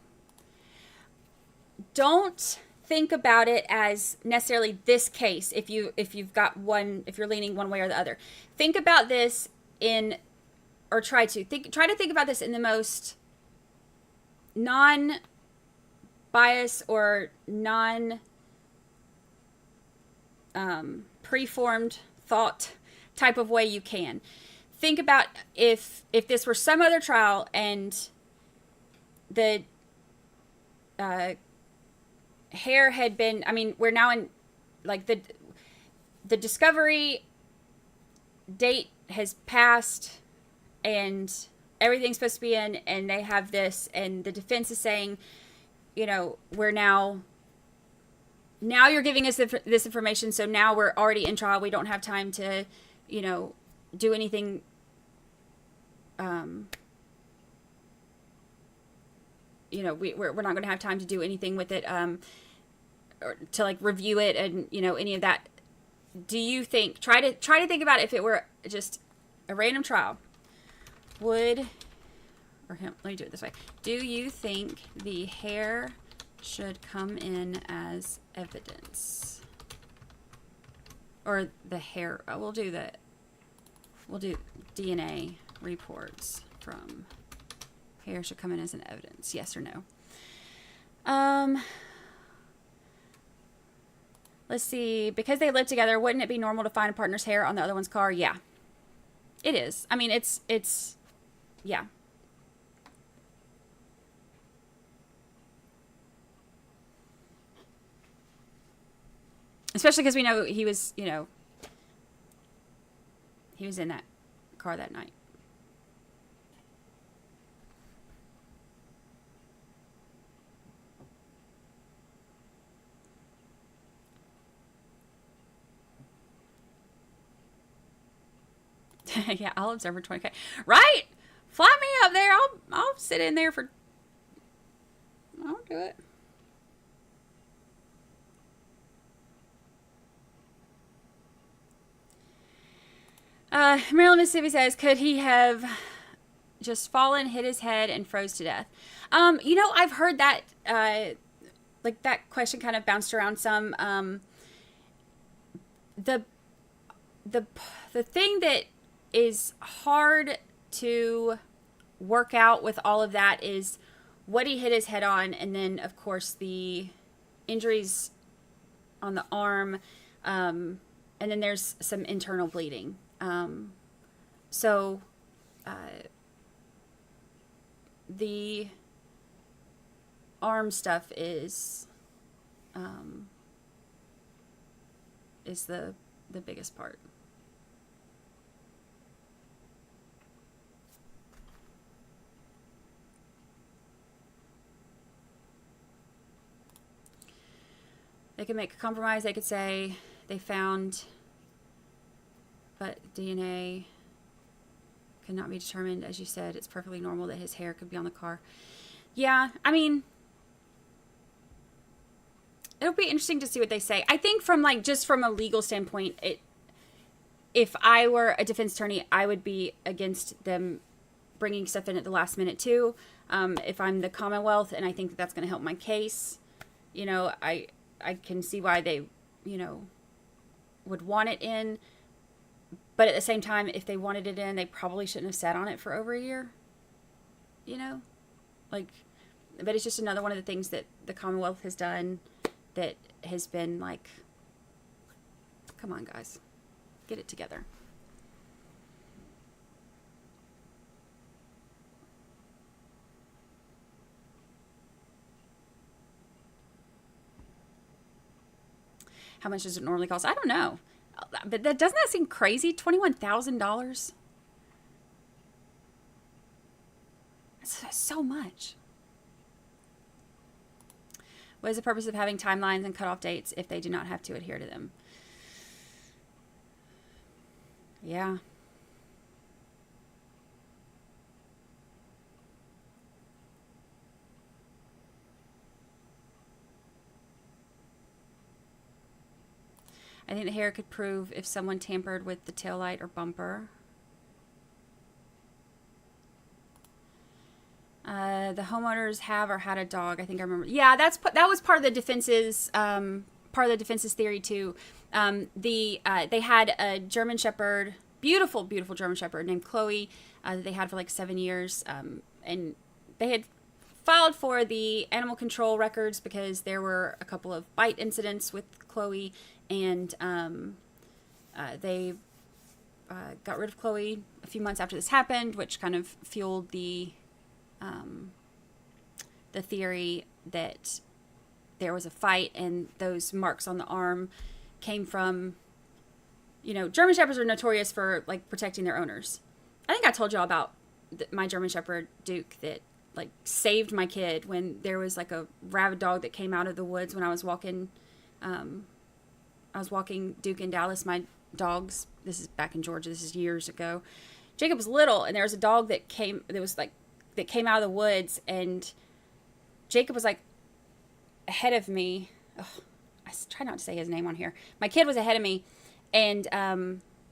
don't think about it as necessarily this case. If you're leaning one way or the other, think about this try to think about this in the most non-bias or preformed thought type of way you can. Think about if this were some other trial and the hair had been, we're now in, like, the discovery date has passed and everything's supposed to be in, and they have this, and the defense is saying, we're now you're giving us this information, so now we're already in trial. We don't have time to, do anything, you know, we're not going to have time to do anything with it, or to like review it and, you know, any of that. Do you think, try to think about if it were just a random trial, let me do it this way. Do you think the hair should come in as evidence? Or the hair, we'll do DNA reports from hair should come in as an evidence, yes or no? Let's see, because they live together, wouldn't it be normal to find a partner's hair on the other one's car? Yeah, it is. I mean, it's, yeah. Especially because we know he was, you know, he was in that car that night. Yeah, I'll observe for 20K. Right? Fly me up there. I'll sit in there for... I'll do it. Maryland, Mississippi says, could he have just fallen, hit his head, and froze to death? You know, I've heard that, like, that question kind of bounced around some. The thing that is hard to work out with all of that is what he hit his head on, and then, of course, the injuries on the arm, and then there's some internal bleeding. The arm stuff is the biggest part. They could make a compromise. They could say they found, but DNA cannot be determined. As you said, it's perfectly normal that his hair could be on the car. Yeah, I mean, it'll be interesting to see what they say. I think from like, just from a legal standpoint, if I were a defense attorney, I would be against them bringing stuff in at the last minute too. If I'm the Commonwealth and I think that that's going to help my case, you know, I can see why they, you know, would want it in. But at the same time, if they wanted it in, they probably shouldn't have sat on it for over a year. You know? Like, but it's just another one of the things that the Commonwealth has done that has been like, come on, guys. Get it together. How much does it normally cost? I don't know. But doesn't that seem crazy? $21,000? That's so much. What is the purpose of having timelines and cutoff dates if they do not have to adhere to them? Yeah. I think the hair could prove if someone tampered with the taillight or bumper. The homeowners have or had a dog. I think I remember. Yeah, that was part of the defense's theory too. They had a German Shepherd, beautiful German Shepherd named Chloe, that they had for like 7 years, and they had filed for the animal control records because there were a couple of bite incidents with Chloe, and they got rid of Chloe a few months after this happened, which kind of fueled the theory that there was a fight, and those marks on the arm came from, you know, German Shepherds are notorious for like protecting their owners. I think I told y'all about my German Shepherd Duke that like saved my kid when there was like a rabid dog that came out of the woods when I was walking. I was walking Duke in Dallas. My dogs, this is back in Georgia, this is years ago. Jacob was little, and there was a dog that came out of the woods, and Jacob was like ahead of me. Ugh, I try not to say his name on here. My kid was ahead of me, and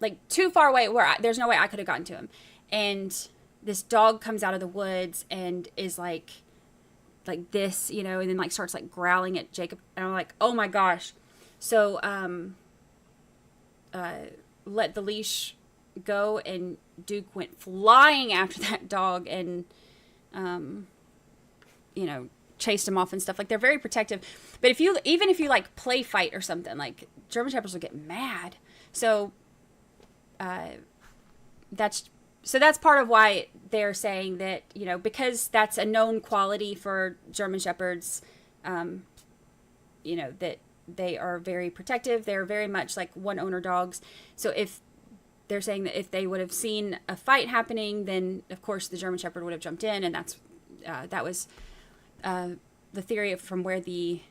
like too far away where there's no way I could have gotten to him. And this dog comes out of the woods and is like this, you know, and then like starts like growling at Jacob, and I'm like, oh my gosh. So let the leash go, and Duke went flying after that dog and you know, chased him off and stuff. Like, they're very protective. But even if you like play fight or something, like, German Shepherds will get mad. So that's part of why they're saying that, you know, because that's a known quality for German Shepherds, you know, that they are very protective. They're very much like one owner dogs. So if they're saying that if they would have seen a fight happening, then of course the German Shepherd would have jumped in, and that was the theory from where the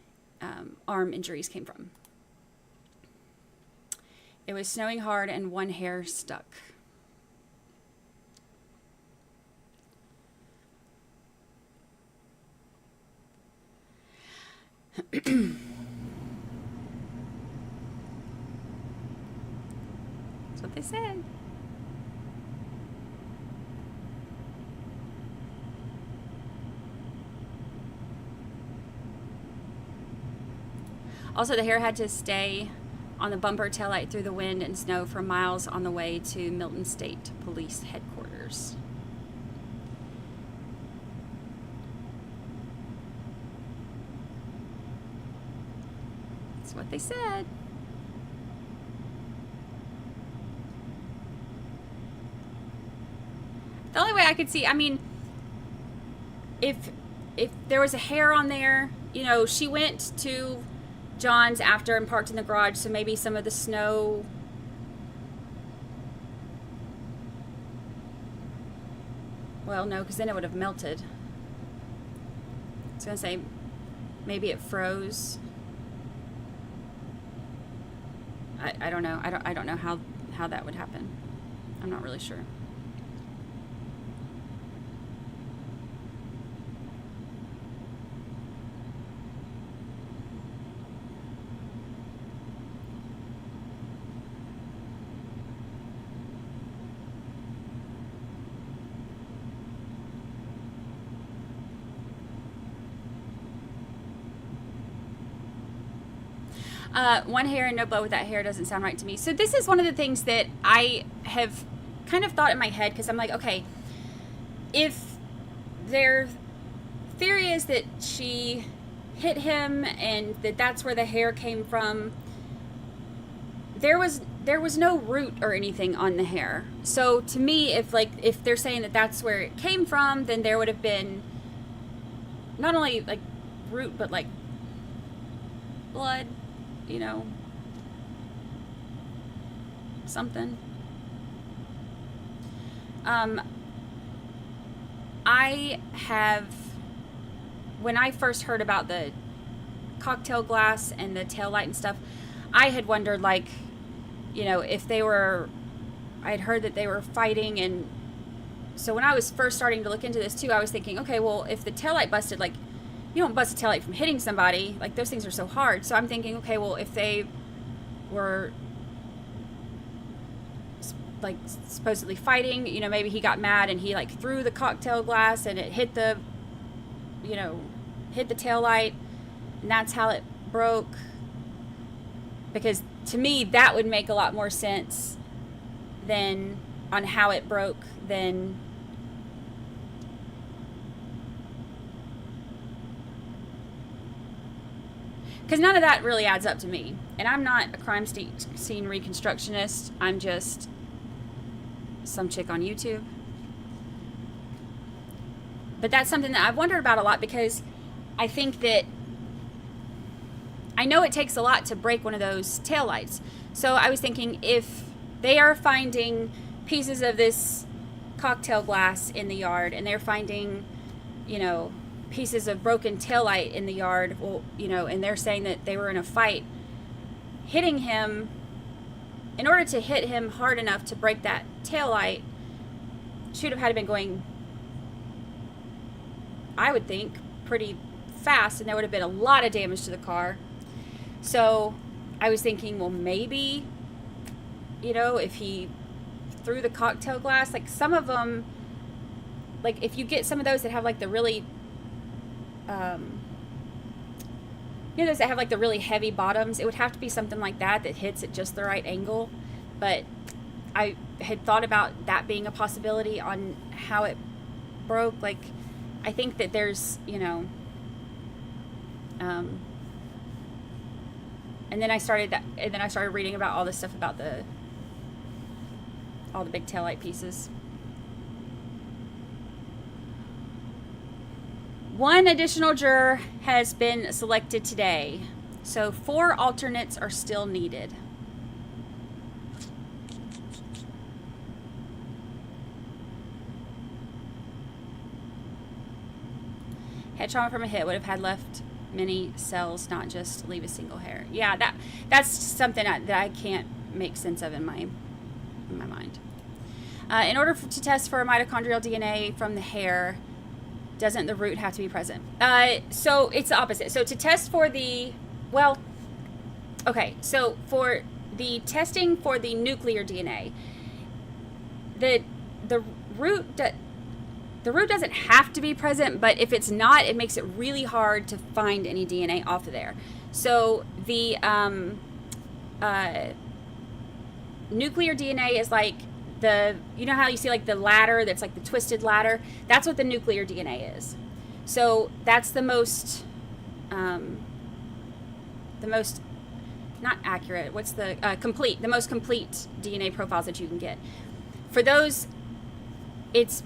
arm injuries came from. It was snowing hard and one hair stuck. That's what they said. Also, the hair had to stay on the bumper taillight through the wind and snow for miles on the way to Milton State Police Headquarters. That's what they said. The only way I could see, I mean, if there was a hair on there, you know, she went to John's after and parked in the garage, so maybe some of the snow well, no, because then it would have melted. I was gonna say maybe it froze. I don't know. I don't know how that would happen. I'm not really sure. One hair and no blow with that hair doesn't sound right to me. So this is one of the things that I have kind of thought in my head, because I'm like, okay, if their theory is that she hit him and that's where the hair came from, there was no root or anything on the hair. So to me, if they're saying that that's where it came from, then there would have been not only like root, but like blood, you know, something. I have, when I first heard about the cocktail glass and the taillight and stuff, I had wondered, like, you know, if they were, I had heard that they were fighting, and so when I was first starting to look into this too, I was thinking, okay, well, if the taillight busted, like, you don't bust a taillight from hitting somebody. Like, those things are so hard. So I'm thinking, okay, well, if they were, like, supposedly fighting, you know, maybe he got mad and he, like, threw the cocktail glass and it hit the, you know, hit the taillight, and that's how it broke. Because to me, that would make a lot more sense than on how it broke than because none of that really adds up to me. And I'm not a crime scene reconstructionist. I'm just some chick on YouTube. But that's something that I've wondered about a lot, because I think that I know it takes a lot to break one of those taillights. So I was thinking, if they are finding pieces of this cocktail glass in the yard, and they're finding, you know, pieces of broken taillight in the yard, well, you know, and they're saying that they were in a fight, hitting him, in order to hit him hard enough to break that taillight, should have had been going, I would think, pretty fast, and there would have been a lot of damage to the car. So I was thinking, well, maybe, you know, if he threw the cocktail glass, like some of them, like if you get some of those that have like the really, you know, those that have like the really heavy bottoms, it would have to be something like that hits at just the right angle. But I had thought about that being a possibility on how it broke. Like, I think that there's, you know, and then I started reading about all this stuff about all the big taillight pieces. One additional juror has been selected today, so 4 alternates are still needed. Head trauma from a hit would have had left many cells, not just leave a single hair. Yeah, that's something that I can't make sense of in my mind. In order to test for mitochondrial DNA from the hair, doesn't the root have to be present? So it's the opposite. So to test for so for the testing for the nuclear DNA, the root doesn't have to be present, but if it's not, it makes it really hard to find any DNA off of there. So the nuclear DNA is like you know how you see like the ladder that's like the twisted ladder? That's what the nuclear DNA is. So that's the most not accurate, what's the complete, the most complete DNA profiles that you can get. For those, it's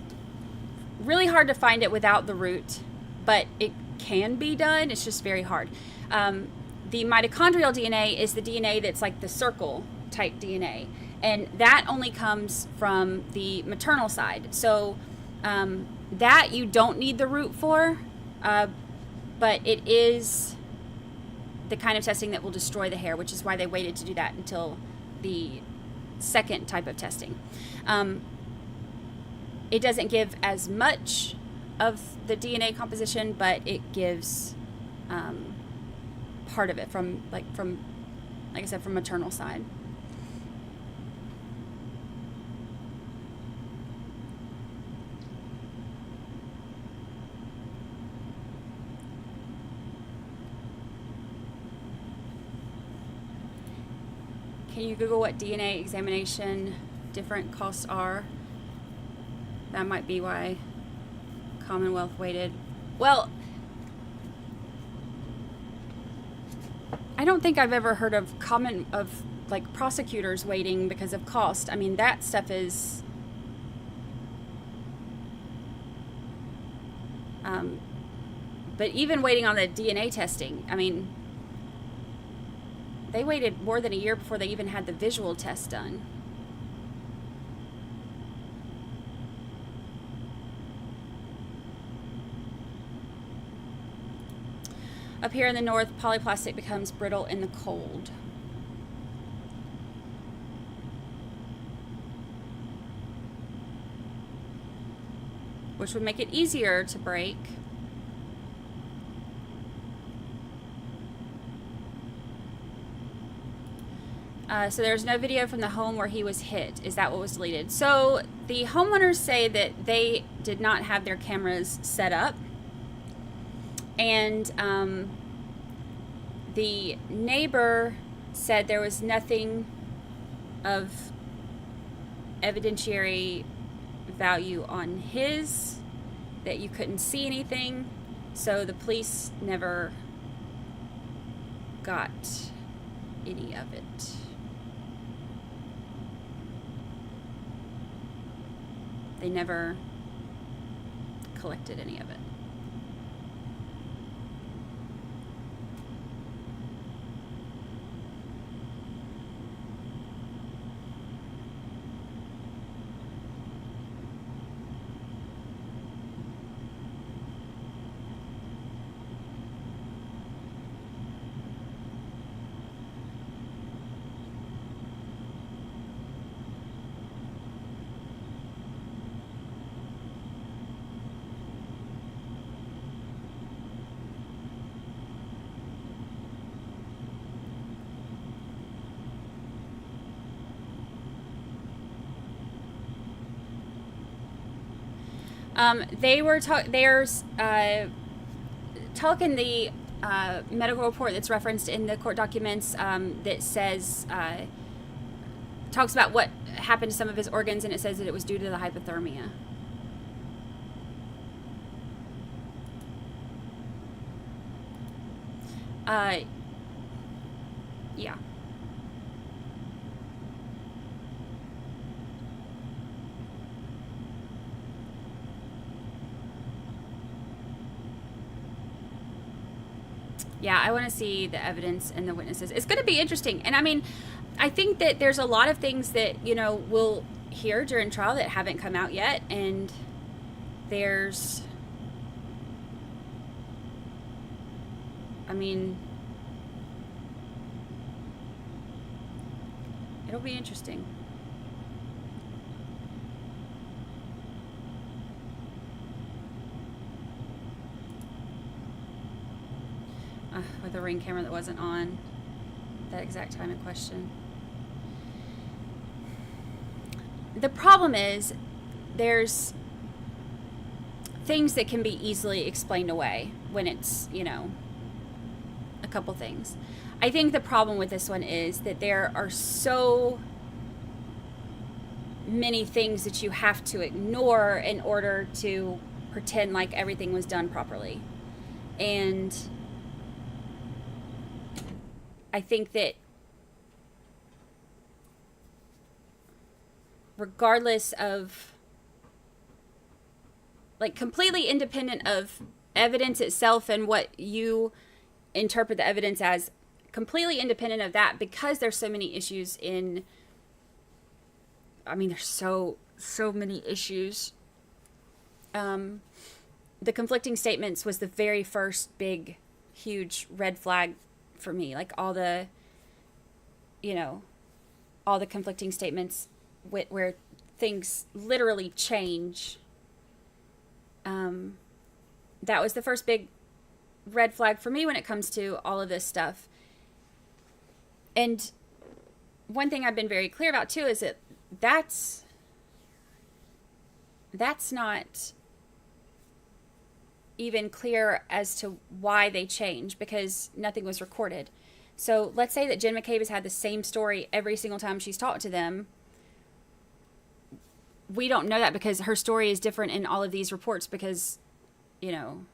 really hard to find it without the root, but it can be done. It's just very hard. The mitochondrial DNA is the DNA that's like the circle type DNA, and that only comes from the maternal side. So that you don't need the root for, but it is the kind of testing that will destroy the hair, which is why they waited to do that until the second type of testing. It doesn't give as much of the DNA composition, but it gives part of it from like I said, from maternal side. Can you Google what DNA examination different costs are? That might be why Commonwealth waited. Well, I don't think I've ever heard of like prosecutors waiting because of cost. I mean, that stuff is but even waiting on the DNA testing, I mean, they waited more than a year before they even had the visual test done. Up here in the north, polyplastic becomes brittle in the cold. Which would make it easier to break. So there's no video from the home where he was hit. Is that what was deleted? So the homeowners say that they did not have their cameras set up. And the neighbor said there was nothing of evidentiary value on his, that you couldn't see anything. So the police never got any of it. They never collected any of it. There's talk in the medical report that's referenced in the court documents that says, talks about what happened to some of his organs, and it says that it was due to the hypothermia. Yeah. Yeah, I want to see the evidence and the witnesses. It's going to be interesting. And I mean, I think that there's a lot of things that, you know, we'll hear during trial that haven't come out yet. And there's, I mean, it'll be interesting. With a Ring camera that wasn't on that exact time in question. The problem is there's things that can be easily explained away when it's, you know, a couple things. I think the problem with this one is that there are so many things that you have to ignore in order to pretend like everything was done properly. And I think that regardless of, like, completely independent of evidence itself and what you interpret the evidence as, completely independent of that, because there's so many issues in, I mean, there's so many issues. The conflicting statements was the very first big, huge red flag for me. Like, all the, you know, all the conflicting statements where things literally change. That was the first big red flag for me when it comes to all of this stuff. And one thing I've been very clear about too is that that's not even clear as to why they changed, because nothing was recorded. So let's say that Jen McCabe has had the same story every single time she's talked to them. We don't know that because her story is different in all of these reports, because, you know,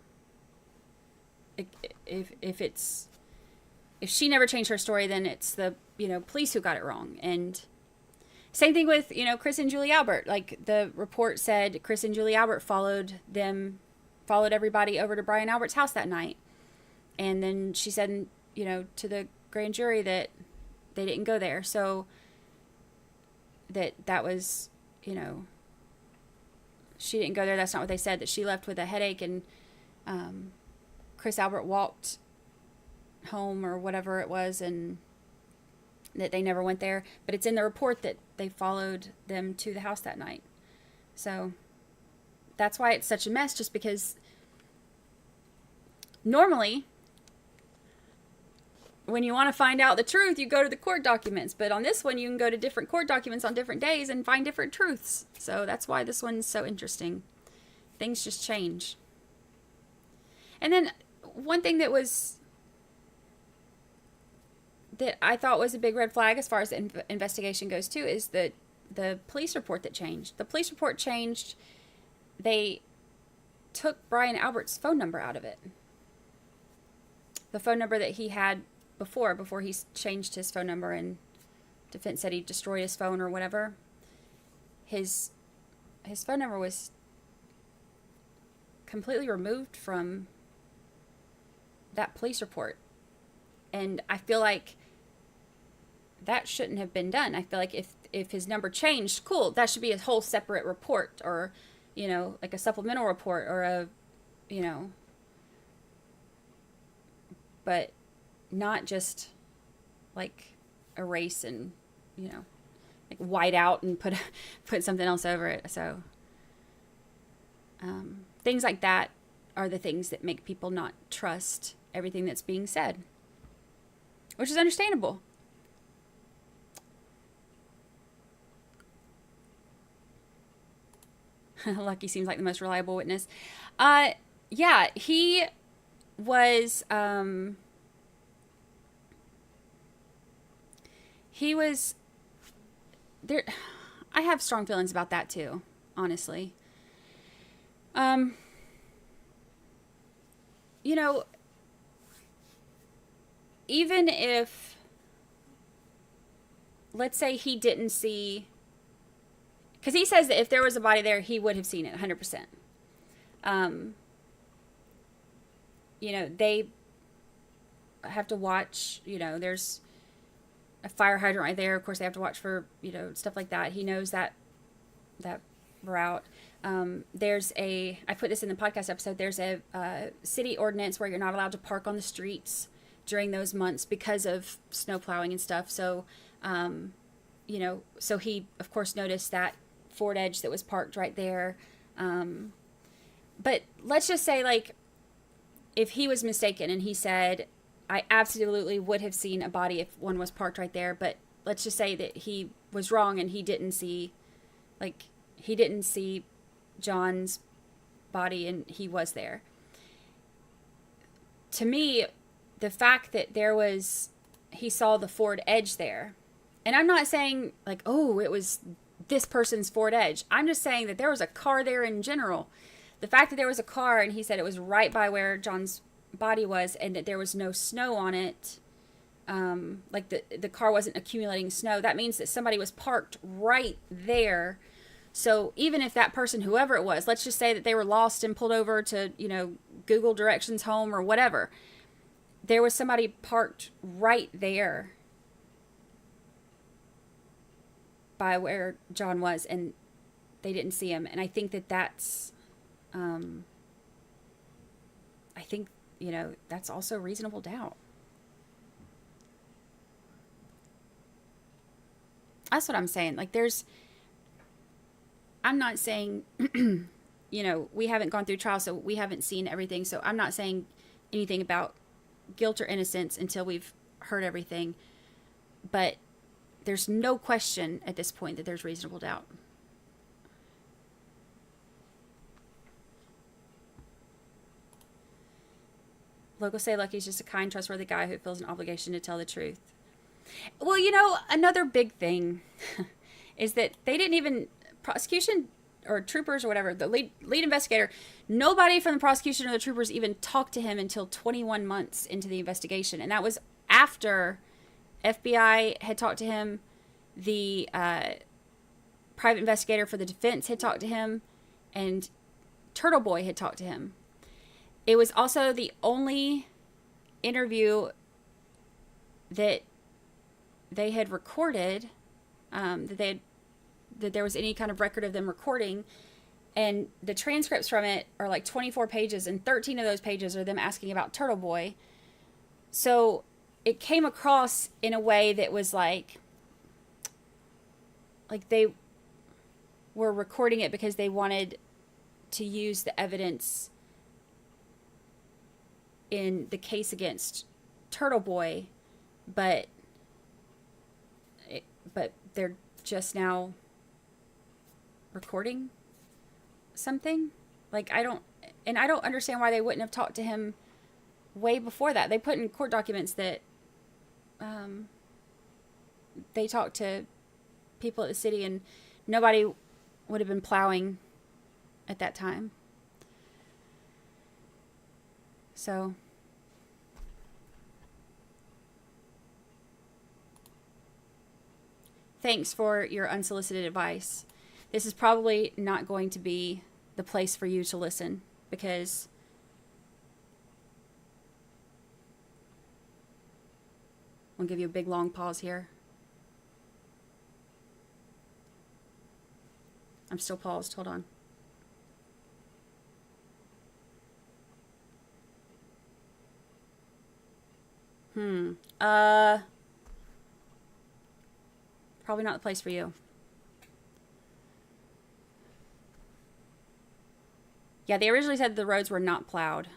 if she never changed her story, then it's the, you know, police who got it wrong. And same thing with, you know, Chris and Julie Albert. Like, the report said Chris and Julie Albert followed everybody over to Brian Albert's house that night. And then she said, you know, to the grand jury that they didn't go there. So that was, you know, she didn't go there. That's not what they said, that she left with a headache and Chris Albert walked home or whatever it was, and that they never went there. But it's in the report that they followed them to the house that night. So that's why it's such a mess, just because normally when you want to find out the truth, you go to the court documents. But on this one, you can go to different court documents on different days and find different truths. So that's why this one's so interesting. Things just change. And then one thing that I thought was a big red flag as far as the investigation goes too is the police report that changed. The police report changed. They took Brian Albert's phone number out of it. The phone number that he had before he changed his phone number, and defense said he destroyed his phone or whatever. His phone number was completely removed from that police report. And I feel like that shouldn't have been done. I feel like if his number changed, cool, that should be a whole separate report, or, you know, like a supplemental report, or a, you know, but not just like erase and, you know, like white out and put something else over it. So things like that are the things that make people not trust everything that's being said, which is understandable. Lucky seems like the most reliable witness. Yeah, he was there. I have strong feelings about that too, honestly. You know, even if, let's say he didn't see, because he says that if there was a body there, he would have seen it 100%. You know, they have to watch, you know, there's a fire hydrant right there. Of course, they have to watch for, you know, stuff like that. He knows that route. There's I put this in the podcast episode, there's a city ordinance where you're not allowed to park on the streets during those months because of snow plowing and stuff. So, you know, so he, of course, noticed that Ford Edge that was parked right there. But let's just say, like, if he was mistaken and he said, I absolutely would have seen a body if one was parked right there, but let's just say that he was wrong and he didn't see John's body and he was there. To me, the fact that he saw the Ford Edge there, and I'm not saying like, oh, it was this person's Ford Edge. I'm just saying that there was a car there in general. The fact that there was a car and he said it was right by where John's body was and that there was no snow on it, like the car wasn't accumulating snow, that means that somebody was parked right there. So even if that person, whoever it was, let's just say that they were lost and pulled over to, you know, Google directions home or whatever, there was somebody parked right there by where John was and they didn't see him. And I think that's I think, you know, that's also reasonable doubt. That's what I'm saying. Like, I'm not saying, you know, we haven't gone through trial, so we haven't seen everything. So I'm not saying anything about guilt or innocence until we've heard everything. But there's no question at this point that there's reasonable doubt. Locals say Lucky's just a kind, trustworthy guy who feels an obligation to tell the truth. Well, you know, another big thing is that they didn't even, prosecution or troopers or whatever, the lead investigator, nobody from the prosecution or the troopers even talked to him until 21 months into the investigation. And that was after FBI had talked to him, the private investigator for the defense had talked to him, and Turtle Boy had talked to him. It was also the only interview that they had recorded, that there was any kind of record of them recording, and the transcripts from it are like 24 pages, and 13 of those pages are them asking about Turtle Boy. So it came across in a way that was like they were recording it because they wanted to use the evidence in the case against Turtle Boy, but they're just now recording something. Like, I don't understand why they wouldn't have talked to him way before that. They put in court documents that they talked to people at the city and nobody would have been plowing at that time. So thanks for your unsolicited advice. This is probably not going to be the place for you to listen, because I'll give you a big long pause here. I'm still paused. Hold on. Probably not the place for you. Yeah, they originally said the roads were not plowed.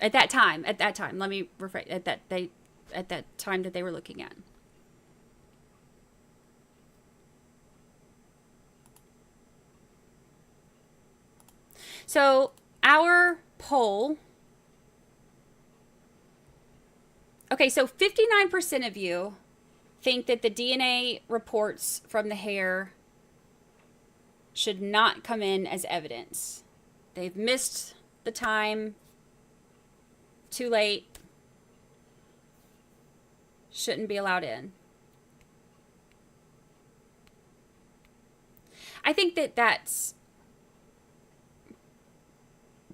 At that time, let me rephrase, at that time that they were looking at. So our poll. Okay, so 59% of you think that the DNA reports from the hair should not come in as evidence. They've missed the time. Too late. Shouldn't be allowed in. I think that that's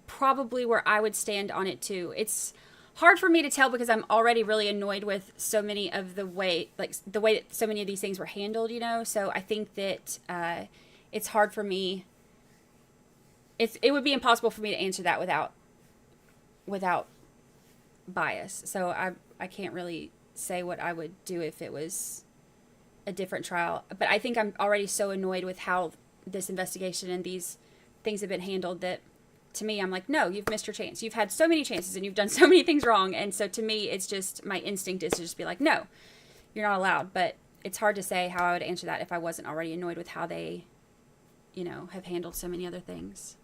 probably where I would stand on it too. It's hard for me to tell because I'm already really annoyed with so many of the way that so many of these things were handled, you know? So I think that it's hard for me. It would be impossible for me to answer that without bias. So I can't really say what I would do if it was a different trial. But I think I'm already so annoyed with how this investigation and these things have been handled that to me, I'm like, no, you've missed your chance. You've had so many chances and you've done so many things wrong. And so to me, it's just my instinct is to just be like, no, you're not allowed. But it's hard to say how I would answer that if I wasn't already annoyed with how they, you know, have handled so many other things.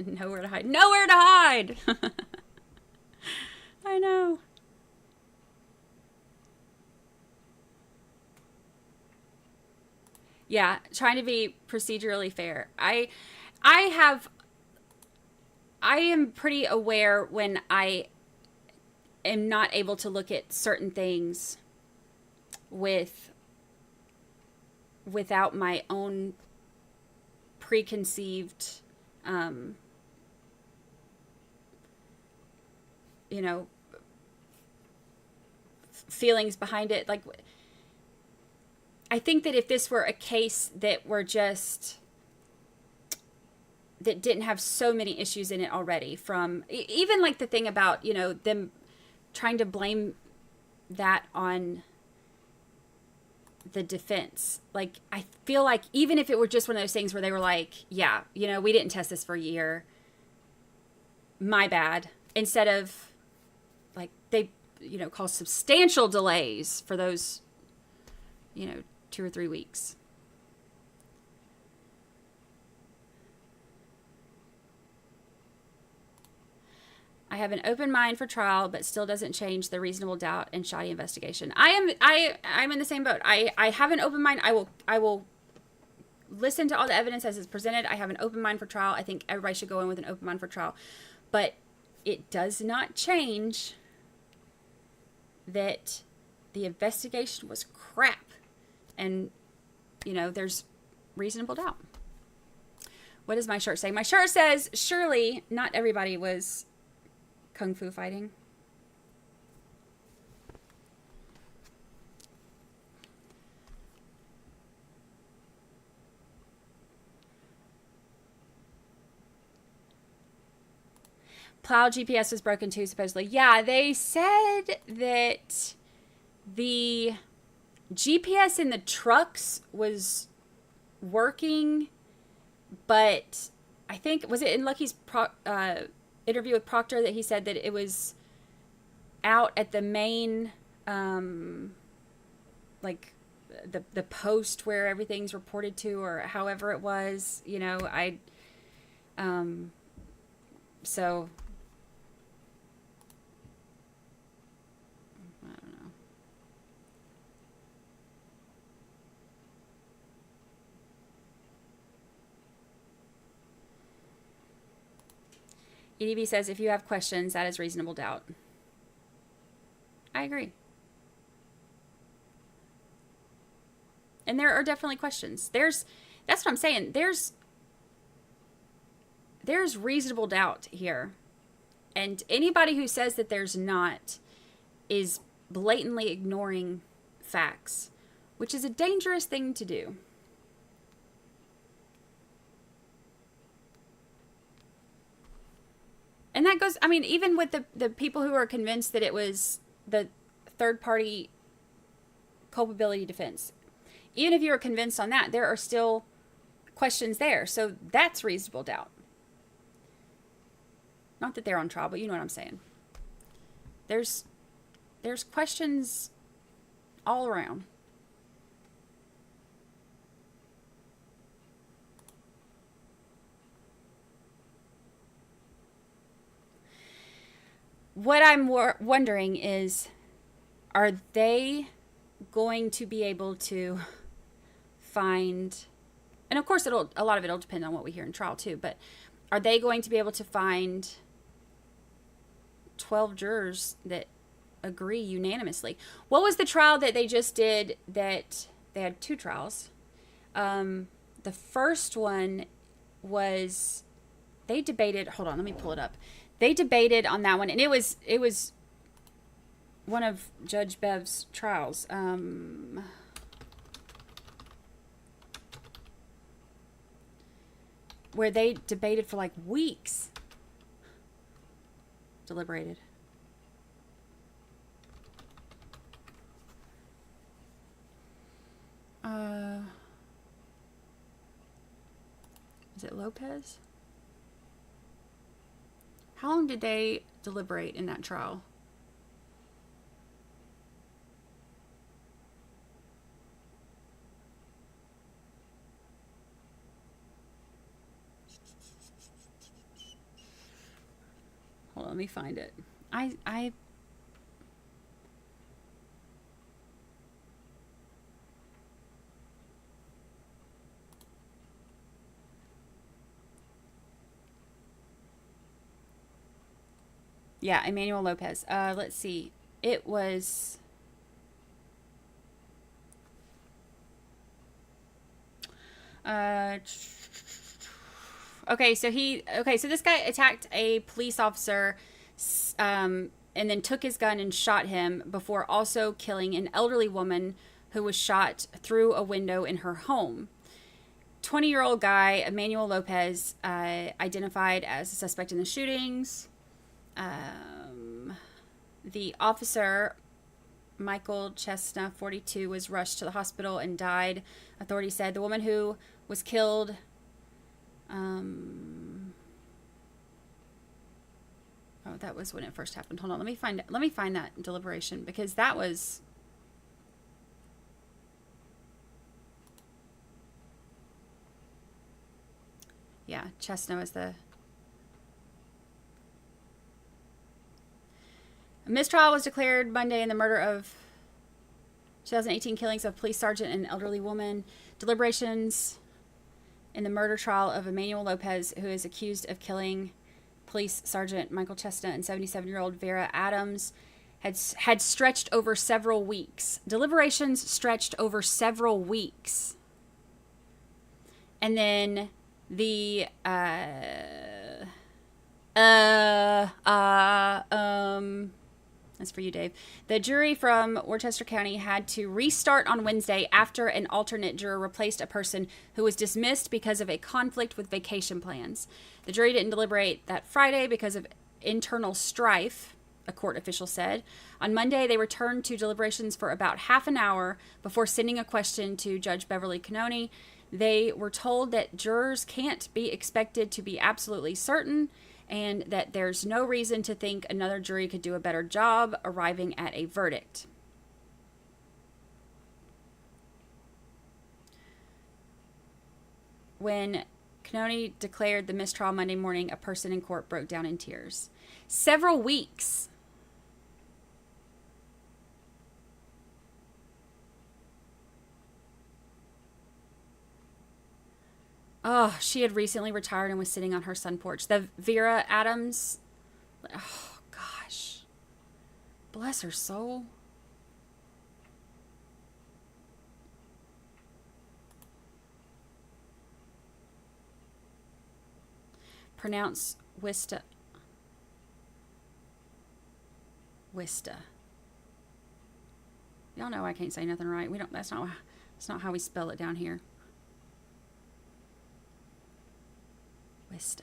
Nowhere to hide. Nowhere to hide! I know. Yeah, trying to be procedurally fair. I am pretty aware when I am not able to look at certain things without my own preconceived you know, feelings behind it. Like, I think that if this were a case that didn't have so many issues in it already, from even like the thing about, you know, them trying to blame that on the defense. Like, I feel like even if it were just one of those things where they were like, yeah, you know, we didn't test this for a year, my bad, instead of like they, you know, caused substantial delays for those, you know, 2 or 3 weeks. I have an open mind for trial, but still doesn't change the reasonable doubt and shoddy investigation. I'm in the same boat. I have an open mind. I will listen to all the evidence as it's presented. I have an open mind for trial. I think everybody should go in with an open mind for trial. But it does not change that the investigation was crap. And, you know, there's reasonable doubt. What does my shirt say? My shirt says, surely not everybody was kung fu fighting. Plow GPS was broken too, supposedly. Yeah, they said that the GPS in the trucks was working, but I think, was it in Lucky's interview with Proctor that he said that it was out at the main, like the post where everything's reported to, or however it was, you know, so I don't know. EDB says, if you have questions, that is reasonable doubt. I agree. And there are definitely questions. That's what I'm saying. There's reasonable doubt here. And anybody who says that there's not is blatantly ignoring facts, which is a dangerous thing to do. And that goes, I mean, even with the people who are convinced that it was the third-party culpability defense, even if you are convinced on that, there are still questions there. So that's reasonable doubt. Not that they're on trial, but you know what I'm saying. There's questions all around. What I'm wondering is, are they going to be able to find, and of course a lot of it'll depend on what we hear in trial too, but are they going to be able to find 12 jurors that agree unanimously? What was the trial that they just did that they had 2 trials? The first one was, they debated, hold on, let me pull it up. They debated on that one, and it was one of Judge Bev's trials. Where they debated for like weeks. Deliberated. Is it Lopez? How long did they deliberate in that trial? Hold on, let me find it. Yeah, Emmanuel Lopez. Let's see. It was... Okay, so this guy attacked a police officer and then took his gun and shot him before also killing an elderly woman who was shot through a window in her home. 20-year-old guy, Emmanuel Lopez, identified as a suspect in the shootings. The officer, Michael Chestnut, 42, was rushed to the hospital and died. Authorities said the woman who was killed... oh, that was when it first happened. Hold on, let me find that deliberation, because that was... Yeah, Chestnut was the... A mistrial was declared Monday in the murder of 2018 killings of police sergeant and elderly woman. Deliberations in the murder trial of Emmanuel Lopez, who is accused of killing police sergeant Michael Chestnut and 77-year-old Vera Adams, had stretched over several weeks. Deliberations stretched over several weeks. And then the that's for you, Dave. The jury from Worcester County had to restart on Wednesday after an alternate juror replaced a person who was dismissed because of a conflict with vacation plans. The jury didn't deliberate that Friday because of internal strife, a court official said. On Monday, they returned to deliberations for about half an hour before sending a question to Judge Beverly Cannoni. They were told that jurors can't be expected to be absolutely certain, and that there's no reason to think another jury could do a better job arriving at a verdict. When Cannoni declared the mistrial Monday morning, a person in court broke down in tears. Several weeks. Oh, she had recently retired and was sitting on her sun porch. The Vera Adams. Oh, gosh. Bless her soul. Pronounce Wista. Wista. Y'all know I can't say nothing right. That's not how we spell it down here. Wista.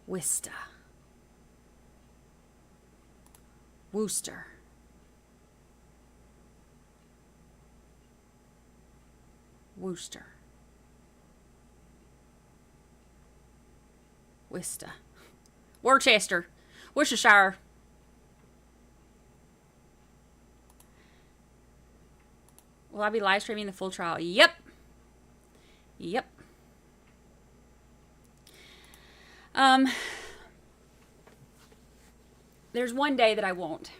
Wista. Worcester. Worcester. Worcester. Worcestershire. Will I be live streaming the full trial? Yep. Yep. There's one day that I won't,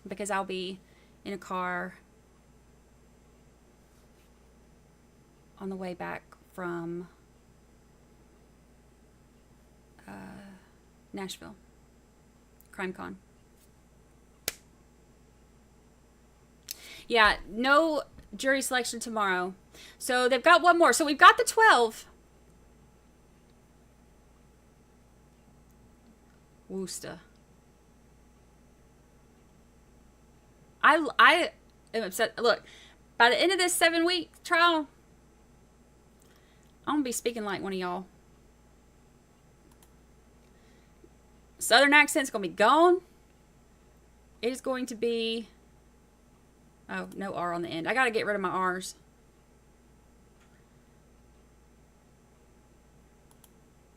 because I'll be in a car on the way back from Nashville, CrimeCon. Yeah, no jury selection tomorrow. So they've got one more. So we've got the 12. Worcester. I am upset. Look, by the end of this 7-week trial, I'm going to be speaking like one of y'all. Southern accent's going to be gone. It is going to be... Oh, no R on the end. I got to get rid of my R's.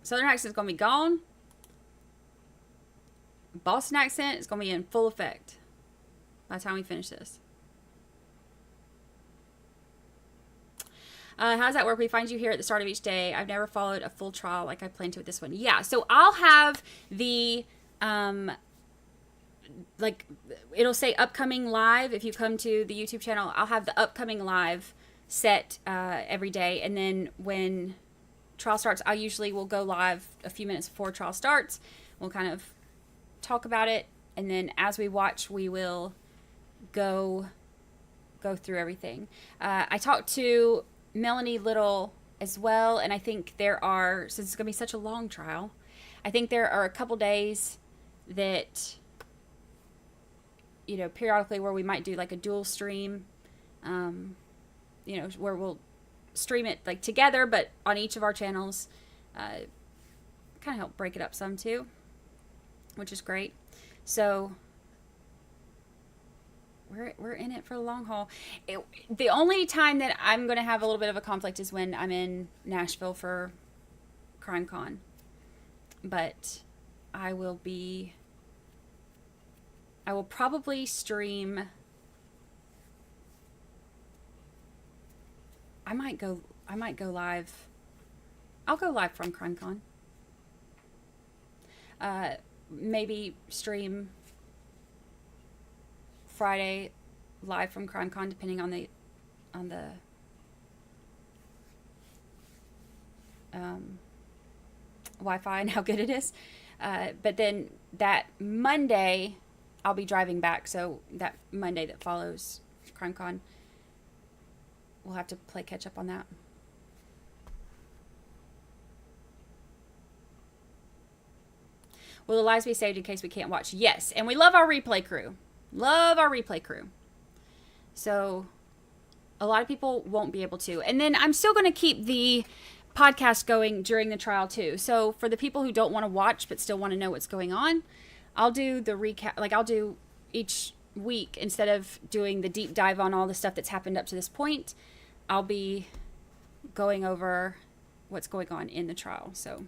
Southern accent's going to be gone. Boston accent is going to be in full effect by the time we finish this. How does that work? We find you here at the start of each day. I've never followed a full trial like I planned to with this one. Yeah, so I'll have the, like, it'll say upcoming live. If you come to the YouTube channel, I'll have the upcoming live set every day. And then when trial starts, I usually will go live a few minutes before trial starts. We'll kind of talk about it. And then as we watch, we will go through everything. I talked to Melanie Little as well, and I think there are, since it's going to be such a long trial, I think there are a couple days that, you know, periodically where we might do like a dual stream, you know, where we'll stream it like together, but on each of our channels, kind of help break it up some too, which is great. So we're in it for the long haul. The only time that I'm going to have a little bit of a conflict is when I'm in Nashville for CrimeCon. But I will probably stream. I might go live. I'll go live from CrimeCon. Maybe stream Friday live from CrimeCon, depending on the Wi-Fi and how good it is. But then that Monday, I'll be driving back. So that Monday that follows CrimeCon, we'll have to play catch up on that. Will the lives be saved in case we can't watch? Yes, and we love our replay crew. Love our replay crew. So a lot of people won't be able to. And then I'm still going to keep the podcast going during the trial too. So for the people who don't want to watch but still want to know what's going on, I'll do the recap. Like I'll do each week, instead of doing the deep dive on all the stuff that's happened up to this point, I'll be going over what's going on in the trial. So,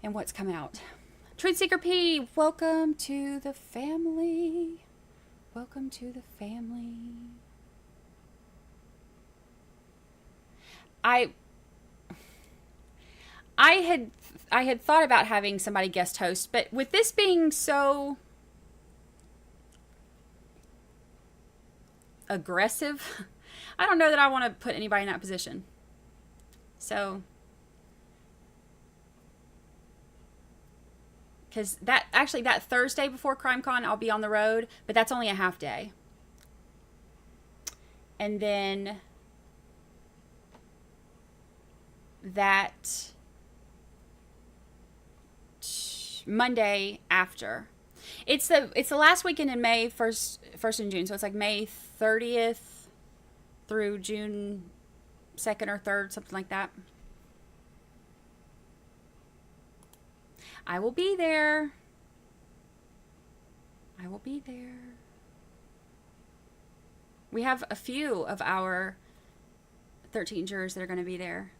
and what's come out. Truth Seeker P, welcome to the family. Welcome to the family. I had thought about having somebody guest host, but with this being so aggressive, I don't know that I want to put anybody in that position. So, because that Thursday before CrimeCon, I'll be on the road, but that's only a half day. And then that Monday after, it's the last weekend in May, first in June, so it's like May 30th through June 2nd or 3rd, something like that. I will be there. I will be there. We have a few of our 13 jurors that are going to be there.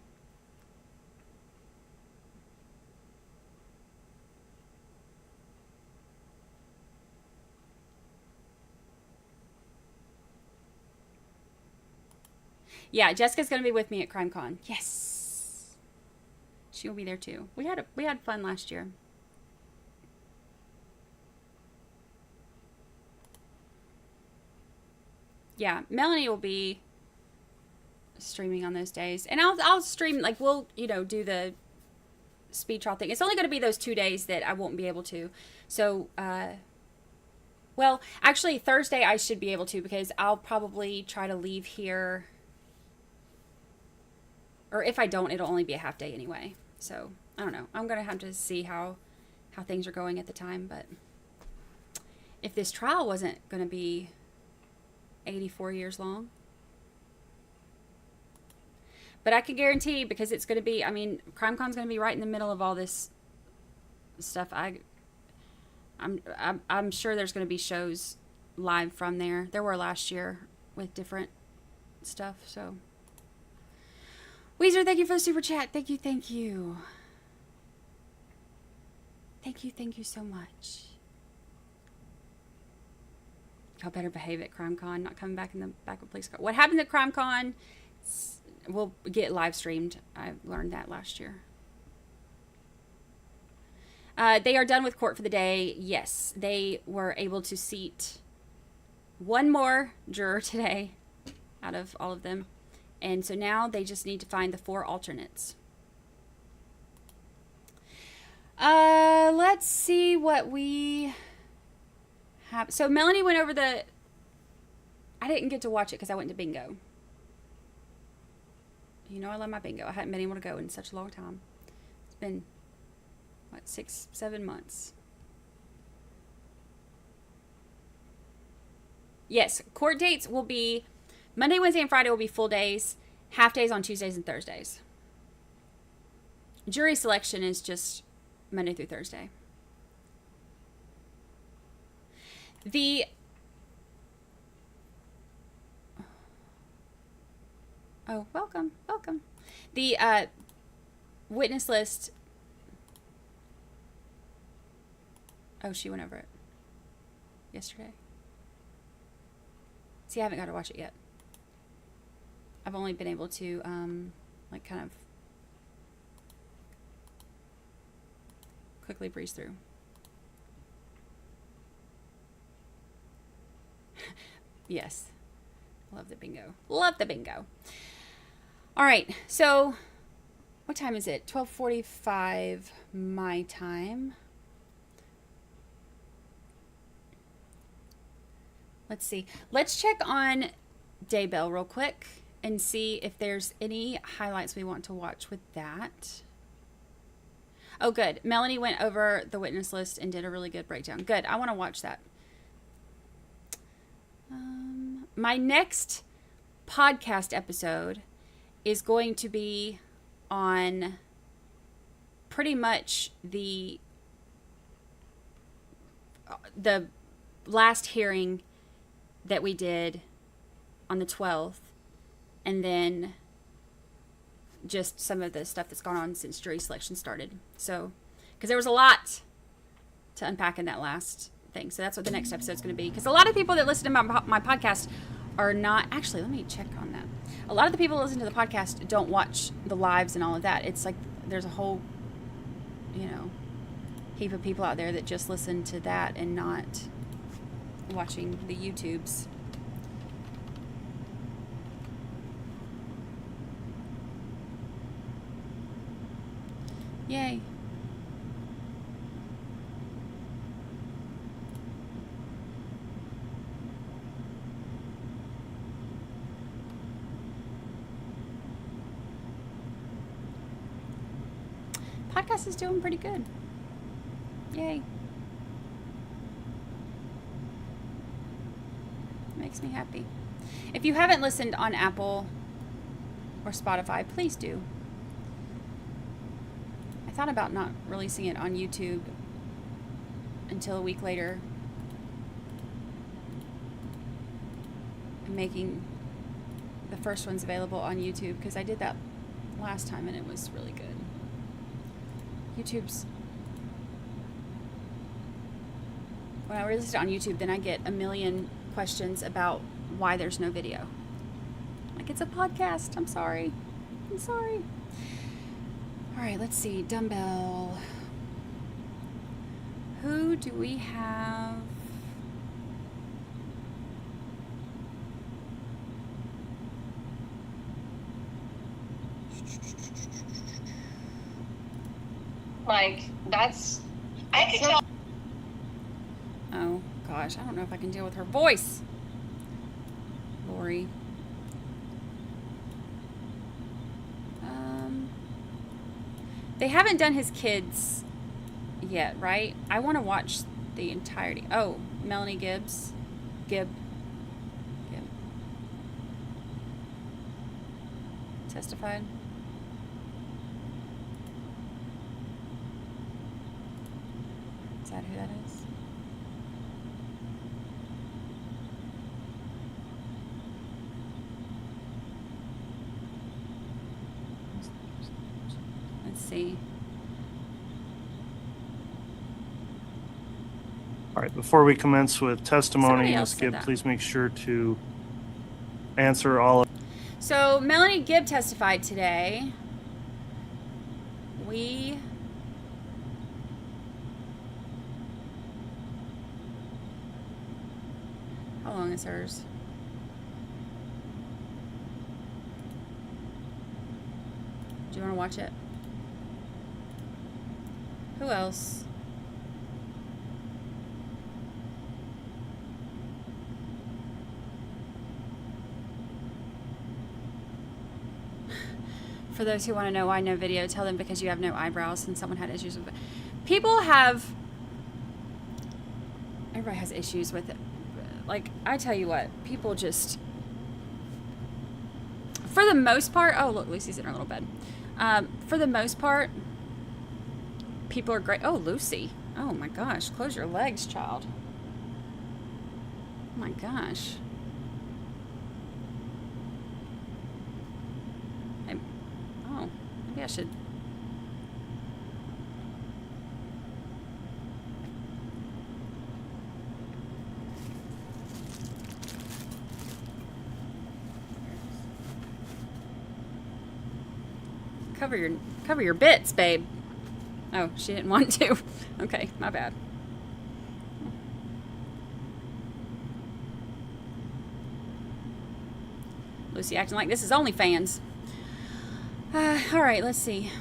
Yeah, Jessica's going to be with me at CrimeCon. Yes. She'll be there too. We had fun last year. Yeah, Melanie will be streaming on those days. And I'll stream, like, we'll, you know, do the speed trial thing. It's only going to be those 2 days that I won't be able to. So, well, actually Thursday I should be able to, because I'll probably try to leave here. Or if I don't, it'll only be a half day anyway. So, I don't know. I'm going to have to see how things are going at the time. But if this trial wasn't going to be 84 years long. But I can guarantee, because it's going to be, I mean, CrimeCon's going to be right in the middle of all this stuff. I'm sure there's going to be shows live from there. There were last year with different stuff, so... Weezer, thank you for the super chat. Thank you, thank you. Thank you so much. Y'all better behave at CrimeCon, not coming back in the back of police car. What happened at CrimeCon will get live streamed. I learned that last year. They are done with court for the day. Yes, they were able to seat one more juror today out of all of them. And so now they just need to find the 4 alternates. Let's see what we have. So Melanie went over the... I didn't get to watch it because I went to bingo. You know I love my bingo. I hadn't been able to go in such a long time. It's been, what, 6-7 months. Yes, court dates will be... Monday, Wednesday, and Friday will be full days. Half days on Tuesdays and Thursdays. Jury selection is just Monday through Thursday. Oh, welcome. The witness list. Oh, she went over it yesterday. See, I haven't got to watch it yet. I've only been able to, like, kind of quickly breeze through. Yes. Love the bingo. Love the bingo. All right. So, what time is it? 12:45 my time. Let's see. Let's check on Daybell real quick and see if there's any highlights we want to watch with that. Oh, good. Melanie went over the witness list and did a really good breakdown. Good. I want to watch that. My next podcast episode is going to be on pretty much the last hearing that we did on the 12th, and then just some of the stuff that's gone on since jury selection started. So, because there was a lot to unpack in that last thing. So that's what the next episode is going to be. Because a lot of people that listen to my podcast are not... Actually, let me check on that. A lot of the people that listen to the podcast don't watch the lives and all of that. It's like there's a whole, you know, heap of people out there that just listen to that and not watching the YouTubes. Yay. Podcast is doing pretty good. Yay. Makes me happy. If you haven't listened on Apple or Spotify, please do. I thought about not releasing it on YouTube until a week later and making the first one's available on YouTube because I did that last time and it was really good. YouTube's... When I release it on YouTube, then I get a million questions about why there's no video. Like, it's a podcast. I'm sorry. I'm sorry. All right, let's see. Dumbbell. Who do we have? Like, I can tell. Oh, gosh. I don't know if I can deal with her voice. Lori. They haven't done his kids yet, right? I want to watch the entirety. Oh, Melanie Gibbs. Gibb. Testified. Is that who that is? Let's see. All right, before we commence with testimony, Somebody Ms. else said Gibb, that. please make sure to answer all of. So Melanie Gibb testified today. How long is hers? Do you want to watch it? Who else? For those who want to know why no video, tell them because you have no eyebrows and someone had issues with it. Everybody has issues with it. Like, I tell you what, people just, for the most part, oh, look, Lucy's in her little bed. For the most part, people are great. Oh, Lucy. Oh my gosh, close your legs, child. Oh my gosh. Maybe I should. Cover your bits, babe. Oh, she didn't want to. Okay, my bad. Lucy acting like this is OnlyFans. All right, let's see.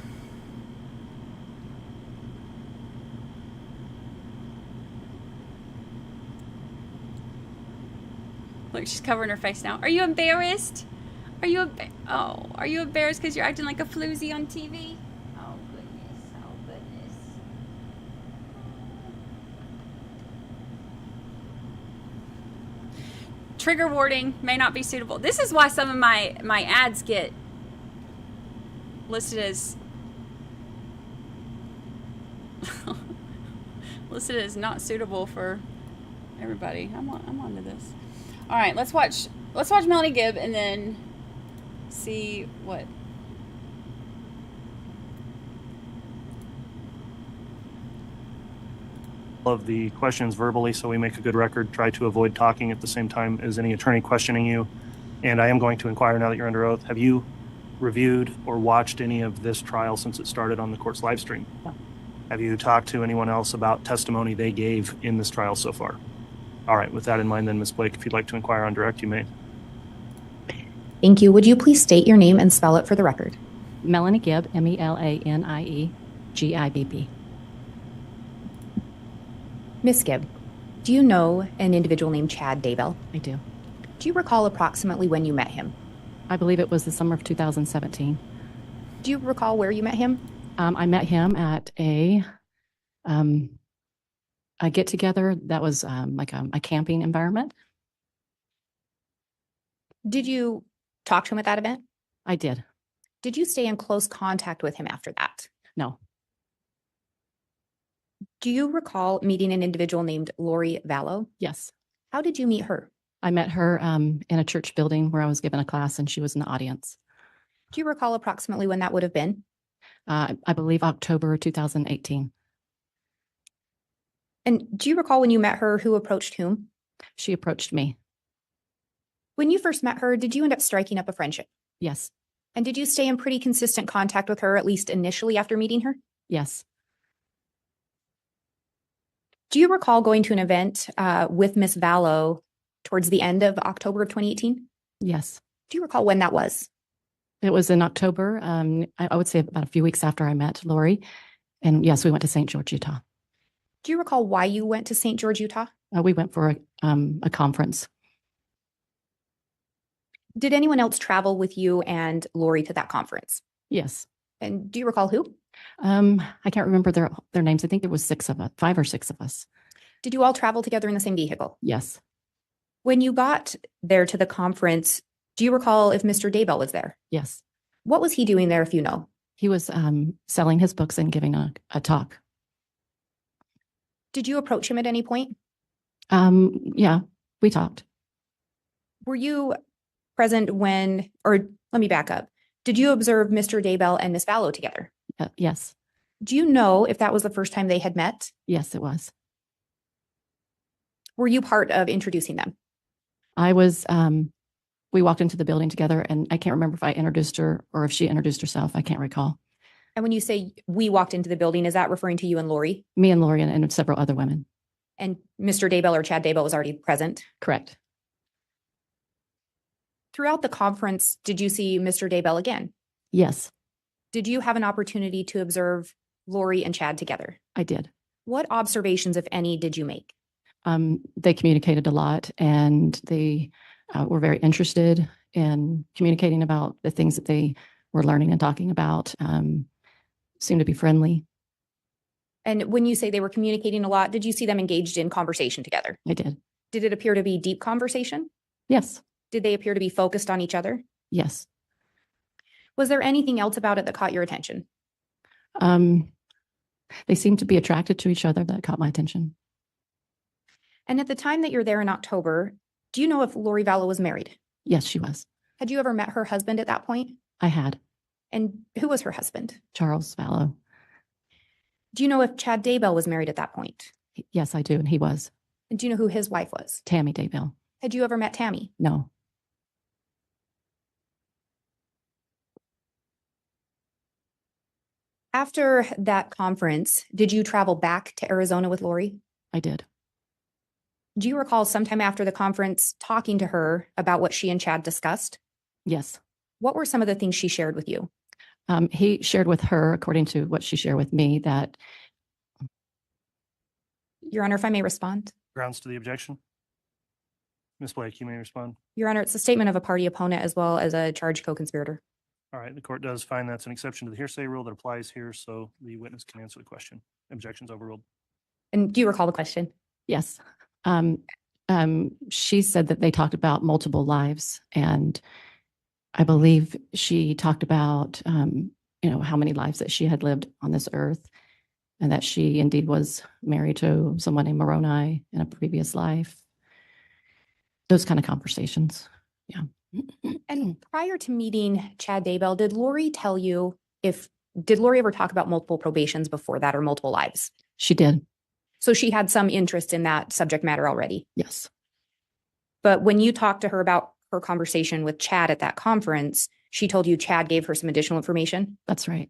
Look, she's covering her face now. Are you embarrassed? Are you embarrassed because you're acting like a floozy on TV? Oh, goodness. Oh, goodness. Trigger warning may not be suitable. This is why some of my ads get listed as not suitable for everybody. I'm onto this. All right, let's watch Melanie Gibb and then see what. Of the questions verbally so we make a good record. Try to avoid talking at the same time as any attorney questioning you. And I am going to inquire now that you're under oath. Have you reviewed or watched any of this trial since it started on the court's live stream? No. Have you talked to anyone else about testimony they gave in this trial so far? All right, with that in mind then, Ms. Blake, if you'd like to inquire on direct, you may. Thank you. Would you please state your name and spell it for the record? Melanie Gibb, MELANIE-GIBB. Miss Gibb, do you know an individual named Chad Daybell? I do. Do you recall approximately when you met him? I believe it was the summer of 2017. Do you recall where you met him? I met him at a get-together that was like a camping environment. Did you talk to him at that event? I did. Did you stay in close contact with him after that? No. Do you recall meeting an individual named Lori Vallow? Yes. How did you meet her? I met her in a church building where I was given a class and she was in the audience. Do you recall approximately when that would have been? I believe October 2018. And do you recall when you met her, who approached whom? She approached me. When you first met her, did you end up striking up a friendship? Yes. And did you stay in pretty consistent contact with her, at least initially after meeting her? Yes. Do you recall going to an event with Miss Vallow towards the end of October of 2018? Yes. Do you recall when that was? It was in October. I would say about a few weeks after I met Lori. And yes, we went to St. George, Utah. Do you recall why you went to St. George, Utah? We went for a conference. Did anyone else travel with you and Lori to that conference? Yes. And do you recall who? I can't remember their names. I think there was 6 of us, 5 or 6 of us. Did you all travel together in the same vehicle? Yes. When you got there to the conference, do you recall if Mr. Daybell was there? Yes. What was he doing there, if you know? He was selling his books and giving a talk. Did you approach him at any point? Yeah, we talked. Were you present when, or let me back up. Did you observe Mr. Daybell and Miss Vallow together? Yes. Do you know if that was the first time they had met? Yes, it was. Were you part of introducing them? I was, we walked into the building together and I can't remember if I introduced her or if she introduced herself. I can't recall. And when you say we walked into the building, is that referring to you and Lori? Me and Lori and several other women. And Mr. Daybell or Chad Daybell was already present? Correct. Throughout the conference, did you see Mr. Daybell again? Yes. Did you have an opportunity to observe Lori and Chad together? I did. What observations, if any, did you make? They communicated a lot and they were very interested in communicating about the things that they were learning and talking about. Seemed to be friendly. And when you say they were communicating a lot, did you see them engaged in conversation together? I did. Did it appear to be deep conversation? Yes. Did they appear to be focused on each other? Yes. Was there anything else about it that caught your attention? They seemed to be attracted to each other. That caught my attention. And at the time that you're there in October, do you know if Lori Vallow was married? Yes, she was. Had you ever met her husband at that point? I had. And who was her husband? Charles Vallow. Do you know if Chad Daybell was married at that point? Yes, I do, and he was. And do you know who his wife was? Tammy Daybell. Had you ever met Tammy? No. After that conference, did you travel back to Arizona with Lori? I did. Do you recall sometime after the conference talking to her about what she and Chad discussed? Yes. What were some of the things she shared with you? He shared with her, according to what she shared with me, that... Your Honor, if I may respond. Grounds to the objection? Ms. Blake, you may respond. Your Honor, it's a statement of a party opponent as well as a charged co-conspirator. All right, the court does find that's an exception to the hearsay rule that applies here, so the witness can answer the question. Objection's overruled. And do you recall the question? Yes. She said that they talked about multiple lives, and I believe she talked about, how many lives that she had lived on this earth, and that she indeed was married to someone named Moroni in a previous life. Those kind of conversations. Yeah. And prior to meeting Chad Daybell, did Lori ever talk about multiple probations before that or multiple lives? She did. So she had some interest in that subject matter already? Yes. But when you talked to her about her conversation with Chad at that conference, she told you Chad gave her some additional information? That's right.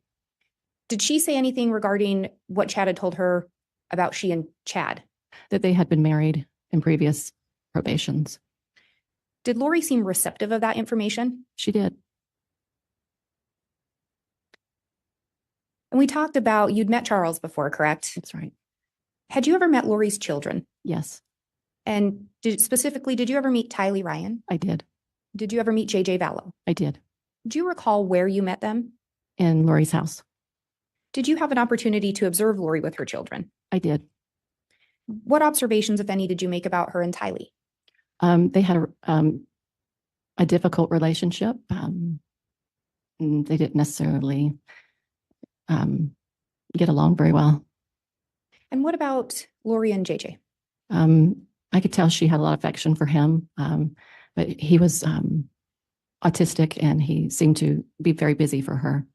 Did she say anything regarding what Chad had told her about she and Chad? That they had been married in previous probations. Did Lori seem receptive of that information? She did. And we talked about, you'd met Charles before, correct? That's right. Had you ever met Lori's children? Yes. And specifically, did you ever meet Tylee Ryan? I did. Did you ever meet JJ Vallow? I did. Do you recall where you met them? In Lori's house. Did you have an opportunity to observe Lori with her children? I did. What observations, if any, did you make about her and Tylee? They had a difficult relationship. They didn't necessarily get along very well. And what about Lori and JJ? I could tell she had a lot of affection for him, but he was autistic and he seemed to be very busy for her.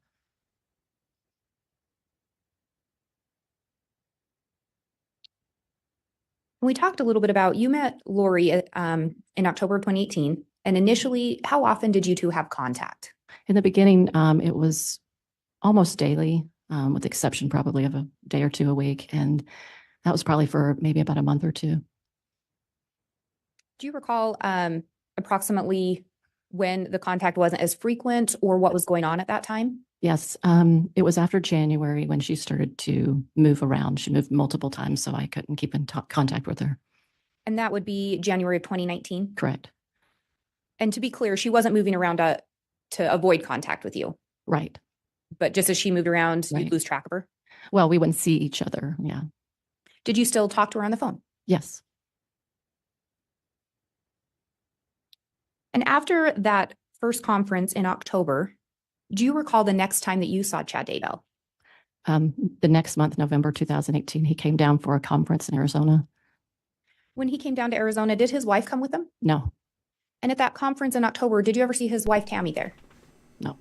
We talked a little bit about, you met Lori in October of 2018. And initially, how often did you two have contact? In the beginning, it was almost daily, with the exception probably of a day or two a week. And that was probably for maybe about a month or two. Do you recall approximately when the contact wasn't as frequent or what was going on at that time? Yes, it was after January when she started to move around. She moved multiple times, so I couldn't keep in contact with her. And that would be January of 2019? Correct. And to be clear, she wasn't moving around to avoid contact with you? Right. But just as she moved around, Right. you'd lose track of her? Well, we wouldn't see each other, yeah. Did you still talk to her on the phone? Yes. And after that first conference in October, do you recall the next time that you saw Chad Daybell? The next month, November 2018, he came down for a conference in Arizona. When he came down to Arizona, did his wife come with him? No. And at that conference in October, did you ever see his wife, Tammy, there? No.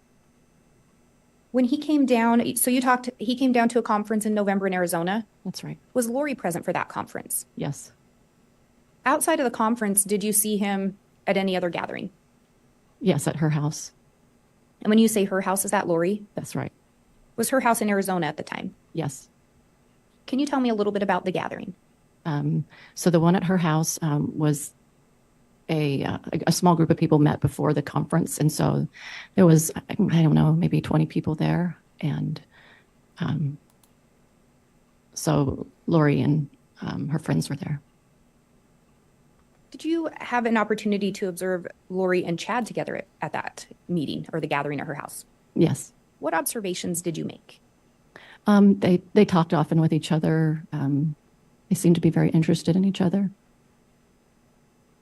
When he came down, so he came down to a conference in November in Arizona. That's right. Was Lori present for that conference? Yes. Outside of the conference, did you see him at any other gathering? Yes, at her house. And when you say her house, is that Lori? That's right. Was her house in Arizona at the time? Yes. Can you tell me a little bit about the gathering? So the one at her house was a small group of people met before the conference. And so there was, I don't know, maybe 20 people there. And so Lori and her friends were there. Did you have an opportunity to observe Lori and Chad together at that meeting or the gathering at her house? Yes. What observations did you make? They talked often with each other. They seemed to be very interested in each other.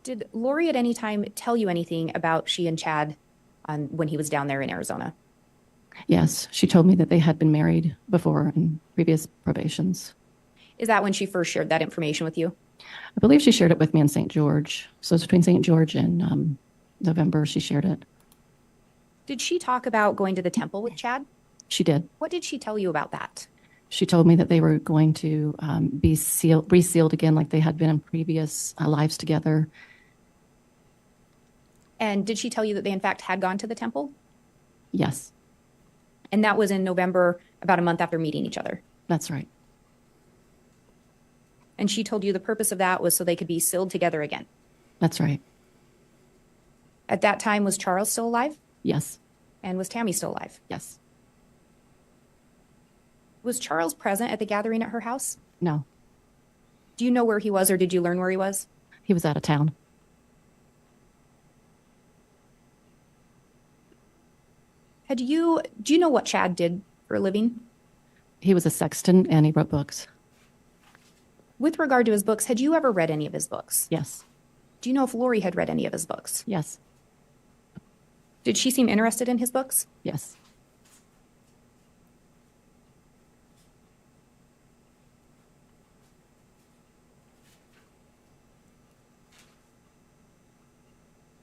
Did Lori at any time tell you anything about she and Chad when he was down there in Arizona? Yes, she told me that they had been married before in previous probations. Is that when she first shared that information with you? I believe she shared it with me in St. George. So it's between St. George and November she shared it. Did she talk about going to the temple with Chad? She did. What did she tell you about that? She told me that they were going to be resealed again like they had been in previous lives together. And did she tell you that they in fact had gone to the temple? Yes. And that was in November, about a month after meeting each other? That's right. And she told you the purpose of that was so they could be sealed together again? That's right. At that time, was Charles still alive? Yes. And was Tammy still alive? Yes. Was Charles present at the gathering at her house? No. Do you know where he was, or did you learn where he was? He was out of town. Do you know what Chad did for a living? He was a sexton and he wrote books. With regard to his books, had you ever read any of his books? Yes. Do you know if Lori had read any of his books? Yes. Did she seem interested in his books? Yes.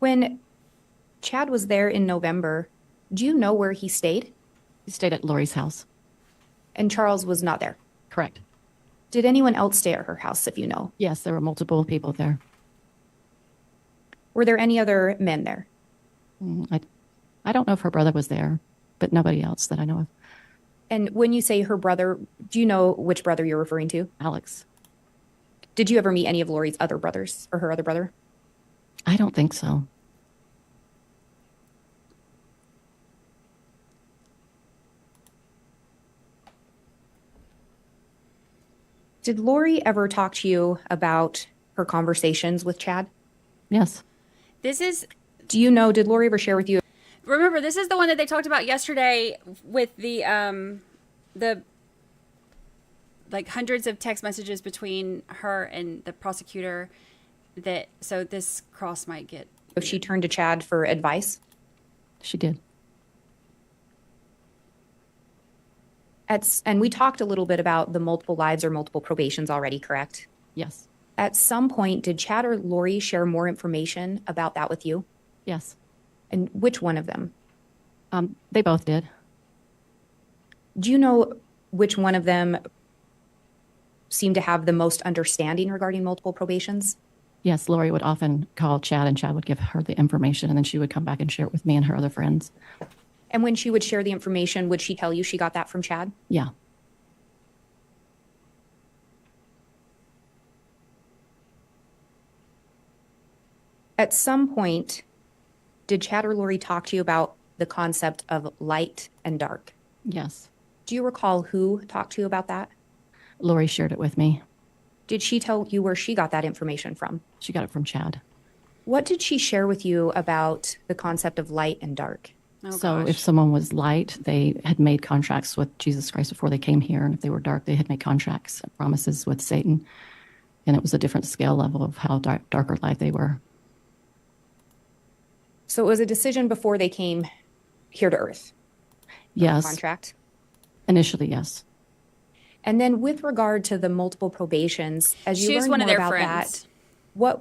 When Chad was there in November, do you know where he stayed? He stayed at Lori's house. And Charles was not there? Correct. Did anyone else stay at her house, if you know? Yes, there were multiple people there. Were there any other men there? I don't know if her brother was there, but nobody else that I know of. And when you say her brother, do you know which brother you're referring to? Alex. Did you ever meet any of Lori's other brothers or her other brother? I don't think so. Did Lori ever talk to you about her conversations with Chad? Yes. Do you know, did Lori ever share with you? Remember, this is the one that they talked about yesterday with the like hundreds of text messages between her and the prosecutor. So this cross might get. If she turned to Chad for advice? She did. And we talked a little bit about the multiple lives or multiple probations already, correct? Yes. At some point, did Chad or Lori share more information about that with you? Yes. And which one of them? They both did. Do you know which one of them seemed to have the most understanding regarding multiple probations? Yes, Lori would often call Chad, and Chad would give her the information, and then she would come back and share it with me and her other friends. And when she would share the information, would she tell you she got that from Chad? Yeah. At some point, did Chad or Lori talk to you about the concept of light and dark? Yes. Do you recall who talked to you about that? Lori shared it with me. Did she tell you where she got that information from? She got it from Chad. What did she share with you about the concept of light and dark? So if someone was light, they had made contracts with Jesus Christ before they came here. And if they were dark, they had made contracts and promises with Satan. And it was a different scale level of how dark or light they were. So it was a decision before they came here to Earth? Yes. Contract? Initially, yes. And then with regard to the multiple probations, as you She was learned one of more their about friends. that,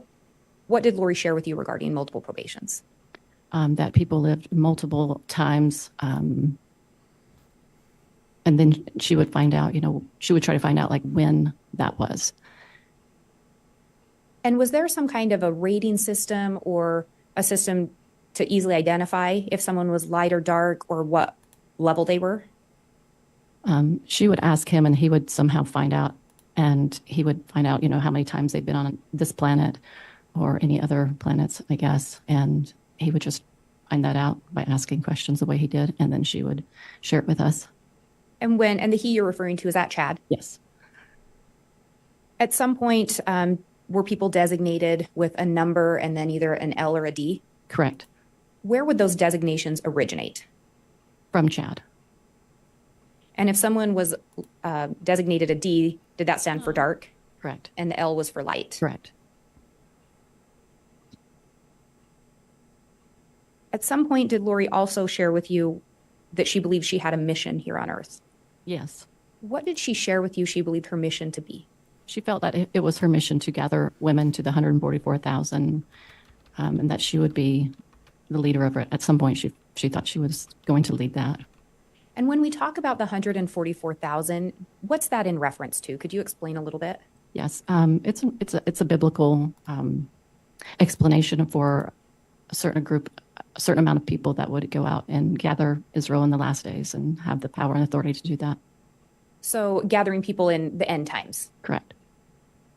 what did Lori share with you regarding multiple probations? That people lived multiple times. And then she would find out, she would try to find out like when that was. And was there some kind of a rating system or a system to easily identify if someone was light or dark or what level they were? She would ask him and he would somehow find out, and he would find out, how many times they've been on this planet or any other planets, I guess. And he would just find that out by asking questions the way he did. And then she would share it with us. And the he you're referring to, is that Chad? Yes. At some point, were people designated with a number and then either an L or a D? Correct. Where would those designations originate? From Chad. And if someone was designated a D, did that stand for dark? Correct. And the L was for light? Correct. At some point, did Lori also share with you that she believed she had a mission here on Earth? Yes. What did she share with you she believed her mission to be? She felt that it was her mission to gather women to the 144,000, and that she would be the leader of it. At some point, she thought she was going to lead that. And when we talk about the 144,000, what's that in reference to? Could you explain a little bit? Yes, it's a biblical explanation for a certain amount of people that would go out and gather Israel in the last days and have the power and authority to do that. So gathering people in the end times. Correct.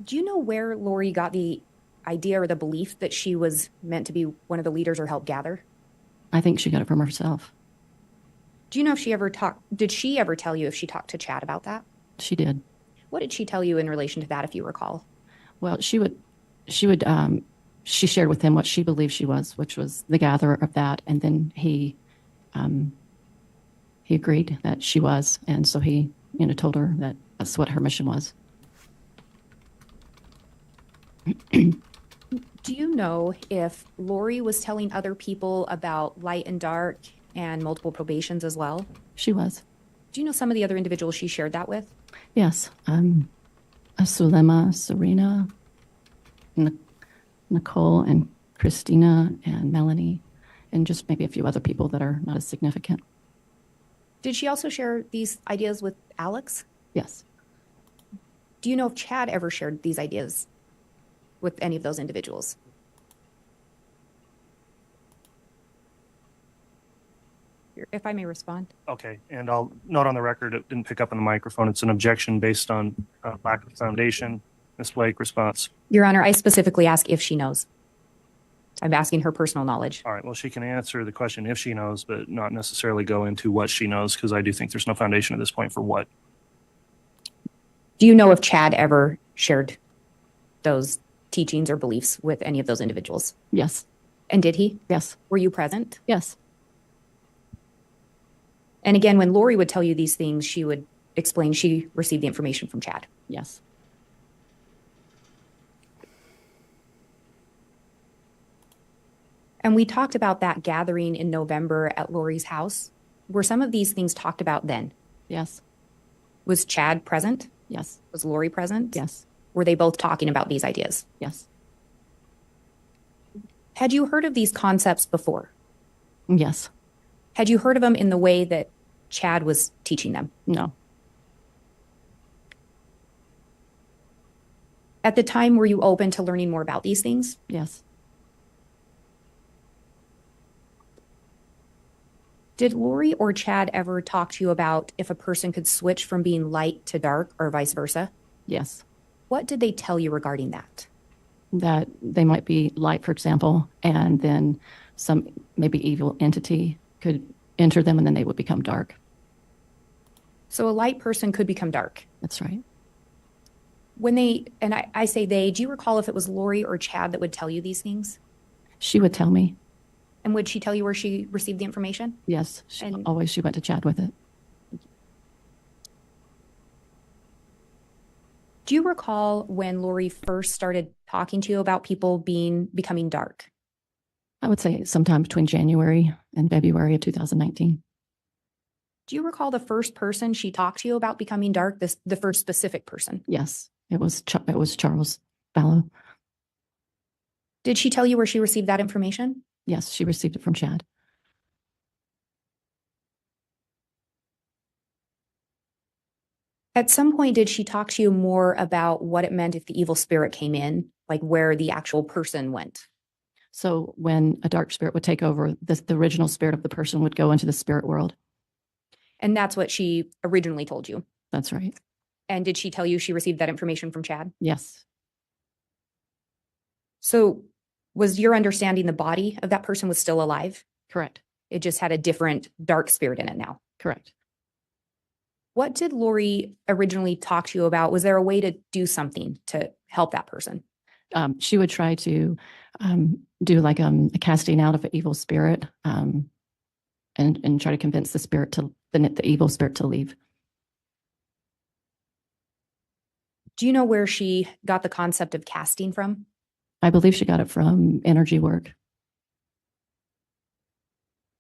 Do you know where Lori got the idea or the belief that she was meant to be one of the leaders or help gather? I think she got it from herself. Do you know if did she ever tell you if she talked to Chad about that? She did. What did she tell you in relation to that, if you recall? Well, she shared with him what she believed she was, which was the gatherer of that. And then he agreed that she was. And so he, told her that that's what her mission was. Do you know if Lori was telling other people about light and dark and multiple probations as well? She was. Do you know some of the other individuals she shared that with? Yes. Sulema, Serena, Nicole, and Christina, and Melanie, and just maybe a few other people that are not as significant. Did she also share these ideas with Alex? Yes. Do you know if Chad ever shared these ideas with any of those individuals? If I may respond. Okay, and I'll note on the record, it didn't pick up on the microphone. It's an objection based on lack of foundation. Ms. Blake, response. Your Honor, I specifically ask if she knows. I'm asking her personal knowledge. All right, well, she can answer the question if she knows, but not necessarily go into what she knows, because I do think there's no foundation at this point for what. Do you know if Chad ever shared those teachings or beliefs with any of those individuals? Yes. And did he? Yes. Were you present? Yes. And again, when Lori would tell you these things, she would explain she received the information from Chad. Yes. And we talked about that gathering in November at Lori's house. Were some of these things talked about then? Yes. Was Chad present? Yes. Was Lori present? Yes. Were they both talking about these ideas? Yes. Had you heard of these concepts before? Yes. Had you heard of them in the way that Chad was teaching them? No. At the time, were you open to learning more about these things? Yes. Did Lori or Chad ever talk to you about if a person could switch from being light to dark or vice versa? Yes. What did they tell you regarding that? That they might be light, for example, and then some maybe evil entity could enter them and then they would become dark. So a light person could become dark. That's right. When they, and I say they, do you recall if it was Lori or Chad that would tell you these things? She would tell me. And would she tell you where she received the information? Yes. She went to Chad with it. Do you recall when Lori first started talking to you about people becoming dark? I would say sometime between January and February of 2019. Do you recall the first person she talked to you about becoming dark, the first specific person? Yes, it was Charles Fallow. Did she tell you where she received that information? Yes, she received it from Chad. At some point, did she talk to you more about what it meant if the evil spirit came in, like where the actual person went? So when a dark spirit would take over, the original spirit of the person would go into the spirit world. And that's what she originally told you? That's right. And did she tell you she received that information from Chad? Yes. So was your understanding the body of that person was still alive? Correct. It just had a different dark spirit in it now? Correct. What did Lori originally talk to you about? Was there a way to do something to help that person? She would try to do like a casting out of an evil spirit and try to convince the evil spirit to leave. Do you know where she got the concept of casting from? I believe she got it from energy work.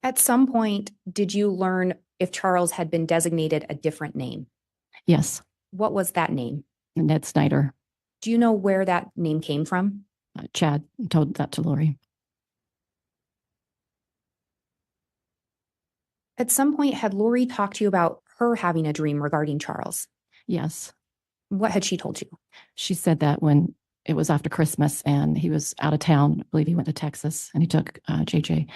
At some point, did you learn if Charles had been designated a different name? Yes. What was that name? Ned Snyder. Do you know where that name came from? Chad told that to Lori. At some point, had Lori talked to you about her having a dream regarding Charles? Yes. What had she told you? She said that when it was after Christmas and he was out of town, I believe he went to Texas and he took JJ.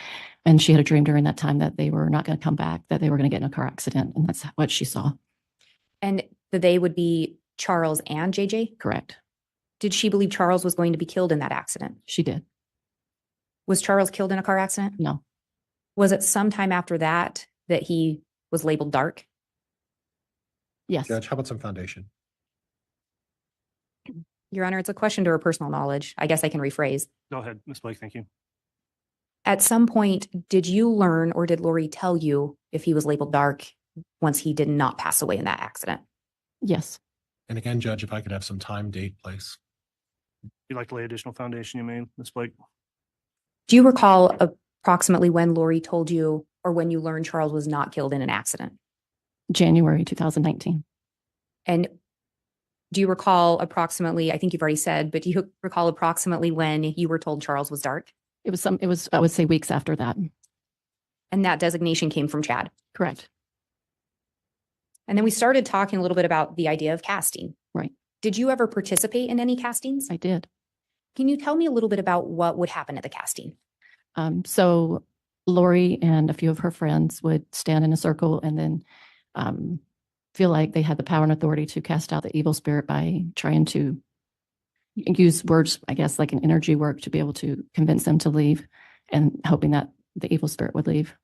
And she had a dream during that time that they were not going to come back, that they were going to get in a car accident. And that's what she saw. And that they would be Charles and JJ? Correct. Did she believe Charles was going to be killed in that accident? She did. Was Charles killed in a car accident? No. Was it sometime after that that he was labeled dark? Yes. Judge, how about some foundation? Your Honor, it's a question to her personal knowledge. I guess I can rephrase. Go ahead, Ms. Blake. Thank you. At some point, did you learn or did Lori tell you if he was labeled dark once he did not pass away in that accident? Yes. And again, Judge, if I could have some time, date, place. You'd like to lay additional foundation, you mean, Ms. Blake? Do you recall approximately when Lori told you or when you learned Charles was not killed in an accident? January 2019. And do you recall approximately, I think you've already said, but do you recall approximately when you were told Charles was dark? It was, I would say, weeks after that. And that designation came from Chad? Correct. And then we started talking a little bit about the idea of casting. Right. Did you ever participate in any castings? I did. Can you tell me a little bit about what would happen at the casting? So Lori and a few of her friends would stand in a circle and then feel like they had the power and authority to cast out the evil spirit by trying to use words, I guess, like an energy work to be able to convince them to leave and hoping that the evil spirit would leave.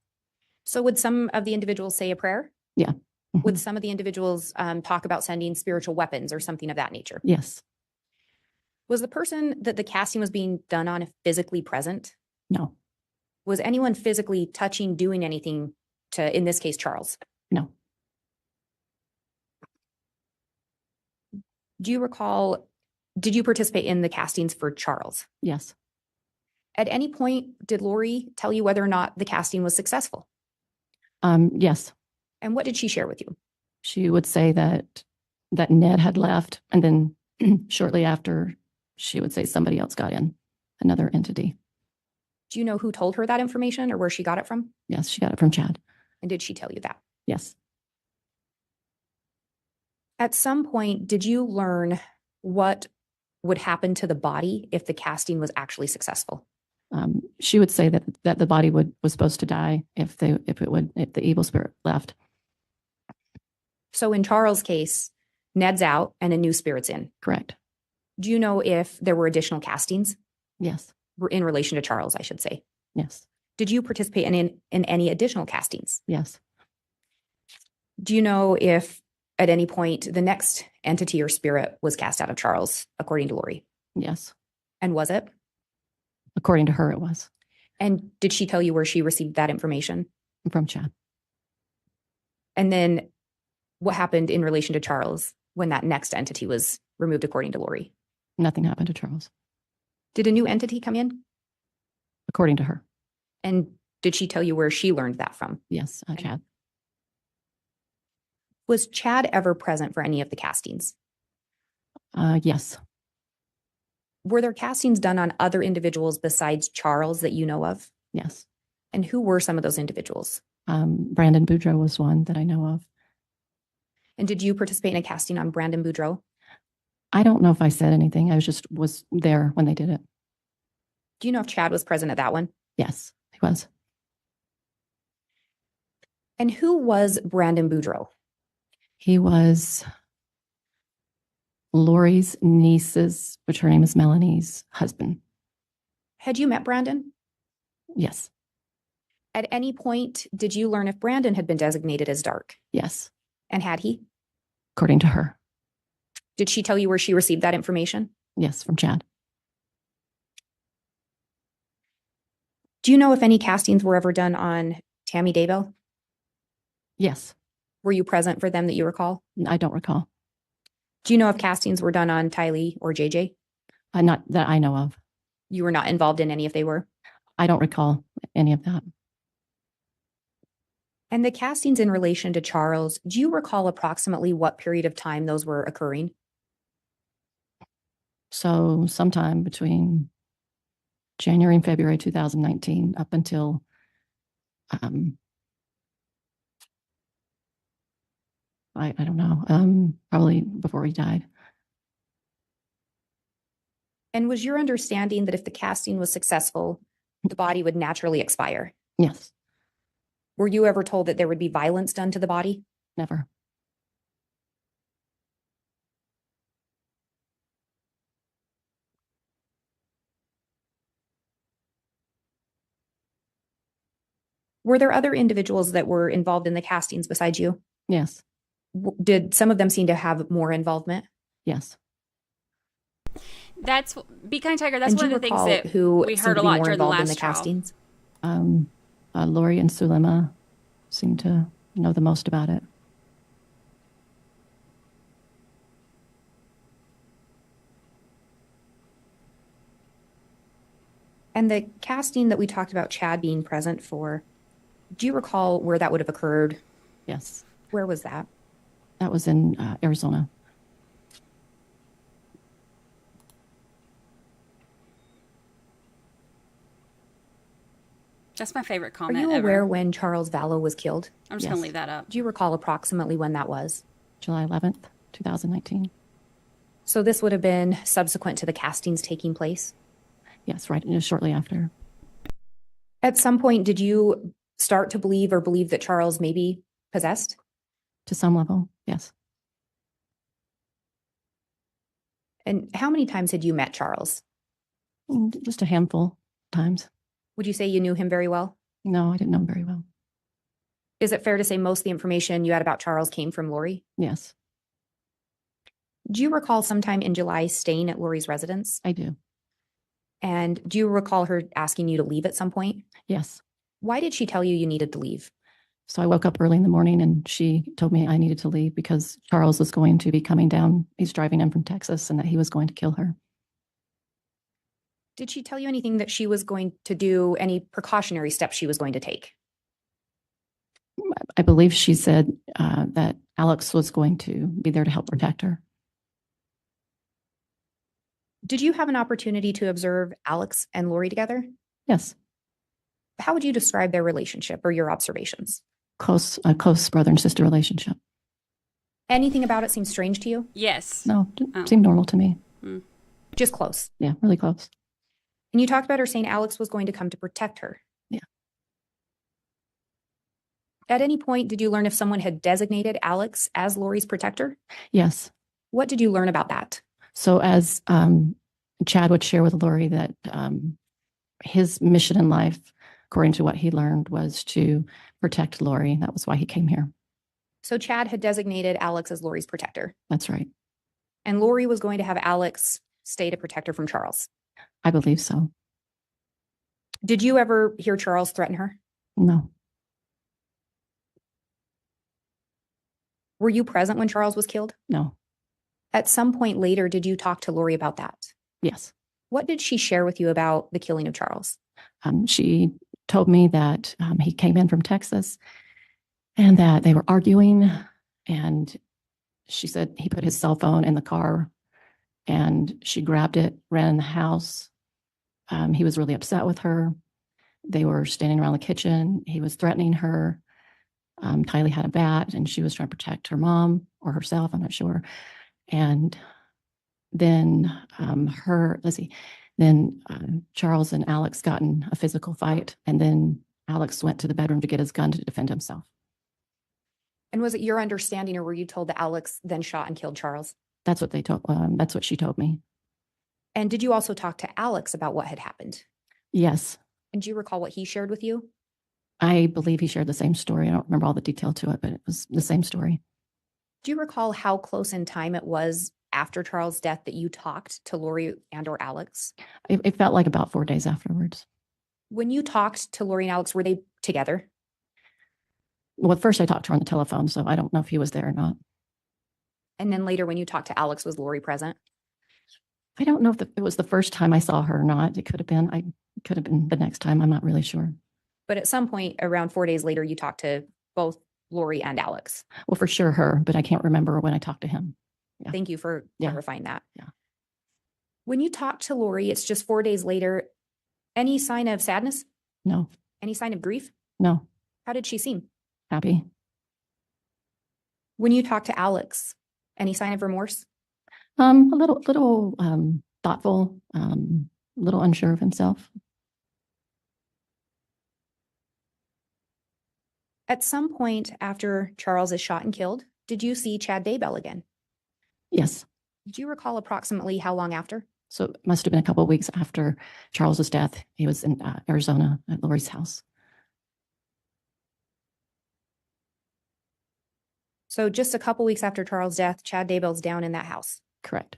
So would some of the individuals say a prayer? Yeah. Mm-hmm. Would some of the individuals talk about sending spiritual weapons or something of that nature? Yes. Was the person that the casting was being done on physically present? No. Was anyone physically touching, doing anything to, in this case, Charles? No. Do you recall, did you participate in the castings for Charles? Yes. At any point, did Lori tell you whether or not the casting was successful? Yes. And what did she share with you? She would say that Ned had left and then shortly after, she would say somebody else got in, another entity. Do you know who told her that information or where she got it from? Yes, she got it from Chad. And did she tell you that? Yes. At some point, did you learn what would happen to the body if the casting was actually successful? She would say that the body was supposed to die if the evil spirit left. So in Charles' case, Ned's out and a new spirit's in. Correct. Do you know if there were additional castings? Yes. In relation to Charles, I should say. Yes. Did you participate in any additional castings? Yes. Do you know if at any point the next entity or spirit was cast out of Charles, according to Lori? Yes. And was it? According to her, it was. And did she tell you where she received that information? From Chad. And then what happened in relation to Charles when that next entity was removed, according to Lori? Nothing happened to Charles. Did a new entity come in? According to her. And did she tell you where she learned that from? Yes, Chad. Was Chad ever present for any of the castings? Yes. Were there castings done on other individuals besides Charles that you know of? Yes. And who were some of those individuals? Brandon Boudreaux was one that I know of. And did you participate in a casting on Brandon Boudreaux? I don't know if I said anything. I was there when they did it. Do you know if Chad was present at that one? Yes, he was. And who was Brandon Boudreaux? He was Lori's niece's, which her name is Melanie's husband. Had you met Brandon? Yes. At any point, did you learn if Brandon had been designated as dark? Yes. And had he? According to her. Did she tell you where she received that information? Yes, from Chad. Do you know if any castings were ever done on Tammy Daybell? Yes. Were you present for them that you recall? I don't recall. Do you know if castings were done on Tylee or JJ? Not that I know of. You were not involved in any if they were? I don't recall any of that. And the castings in relation to Charles, do you recall approximately what period of time those were occurring? So sometime between January and February 2019 up until I don't know, probably before he died. And was your understanding that if the casting was successful, the body would naturally expire? Yes. Were you ever told that there would be violence done to the body? Never. Were there other individuals that were involved in the castings besides you? Yes. Did some of them seem to have more involvement? Yes. That's Be Kind Tiger. That's one of the things that who we heard a lot during the last in the trial. castings. Lori and Sulema seem to know the most about it. And the casting that we talked about Chad being present for, do you recall where that would have occurred? Yes. Where was that? That was in Arizona. That's my favorite Are comment you ever. aware when Charles Vallow was killed? I'm just going to leave that up. Do you recall approximately when that was? July 11th, 2019. So this would have been subsequent to the castings taking place? Yes, right, shortly after. At some point, did you start to believe that Charles may be possessed? To some level, yes. And how many times had you met Charles? Just a handful of times. Would you say you knew him very well? No, I didn't know him very well. Is it fair to say most of the information you had about Charles came from Lori? Yes. Do you recall sometime in July staying at Lori's residence? I do. And do you recall her asking you to leave at some point? Yes. Why did she tell you you needed to leave? So I woke up early in the morning and she told me I needed to leave because Charles was going to be coming down. He's driving in from Texas and that he was going to kill her. Did she tell you anything that she was going to do, any precautionary steps she was going to take? I believe she said that Alex was going to be there to help protect her. Did you have an opportunity to observe Alex and Lori together? Yes. How would you describe their relationship or your observations? A close brother and sister relationship. Anything about it seem strange to you? Yes. No, it seemed normal to me. Just close. Yeah, really close. And you talked about her saying Alex was going to come to protect her. Yeah. At any point, did you learn if someone had designated Alex as Lori's protector? Yes. What did you learn about that? So as Chad would share with Lori that his mission in life, according to what he learned, was to protect Lori. That was why he came here. So Chad had designated Alex as Lori's protector. That's right. And Lori was going to have Alex stay to protect her from Charles. I believe so. Did you ever hear Charles threaten her? No. Were you present when Charles was killed? No. At some point later, did you talk to Lori about that? Yes. What did she share with you about the killing of Charles? She told me that he came in from Texas and that they were arguing. And she said he put his cell phone in the car and she grabbed it, ran in the house. He was really upset with her. They were standing around the kitchen. He was threatening her. Tylee had a bat and she was trying to protect her mom or herself, I'm not sure. And then Charles and Alex got in a physical fight, and then Alex went to the bedroom to get his gun to defend himself. And was it your understanding, or were you told that Alex then shot and killed Charles? That's what they told. That's what she told me. And did you also talk to Alex about what had happened? Yes. And do you recall what he shared with you? I believe he shared the same story. I don't remember all the detail to it, but it was the same story. Do you recall how close in time it was after Charles' death that you talked to Lori and or Alex? It felt like about 4 days afterwards. When you talked to Lori and Alex, were they together? Well, at first I talked to her on the telephone, so I don't know if he was there or not. And then later when you talked to Alex, was Lori present? I don't know if it was the first time I saw her or not. It could have been. It could have been the next time. I'm not really sure. But at some point around 4 days later, you talked to both Lori and Alex. Well, for sure her, but I can't remember when I talked to him. Yeah. Thank you for clarifying that. Yeah. When you talked to Lori, it's just 4 days later. Any sign of sadness? No. Any sign of grief? No. How did she seem? Happy. When you talked to Alex, any sign of remorse? A little thoughtful, a little unsure of himself. At some point after Charles is shot and killed, did you see Chad Daybell again? Yes. Did you recall approximately how long after? So it must have been a couple of weeks after Charles's death. He was in Arizona at Lori's house. So just a couple weeks after Charles' death, Chad Daybell's down in that house. Correct.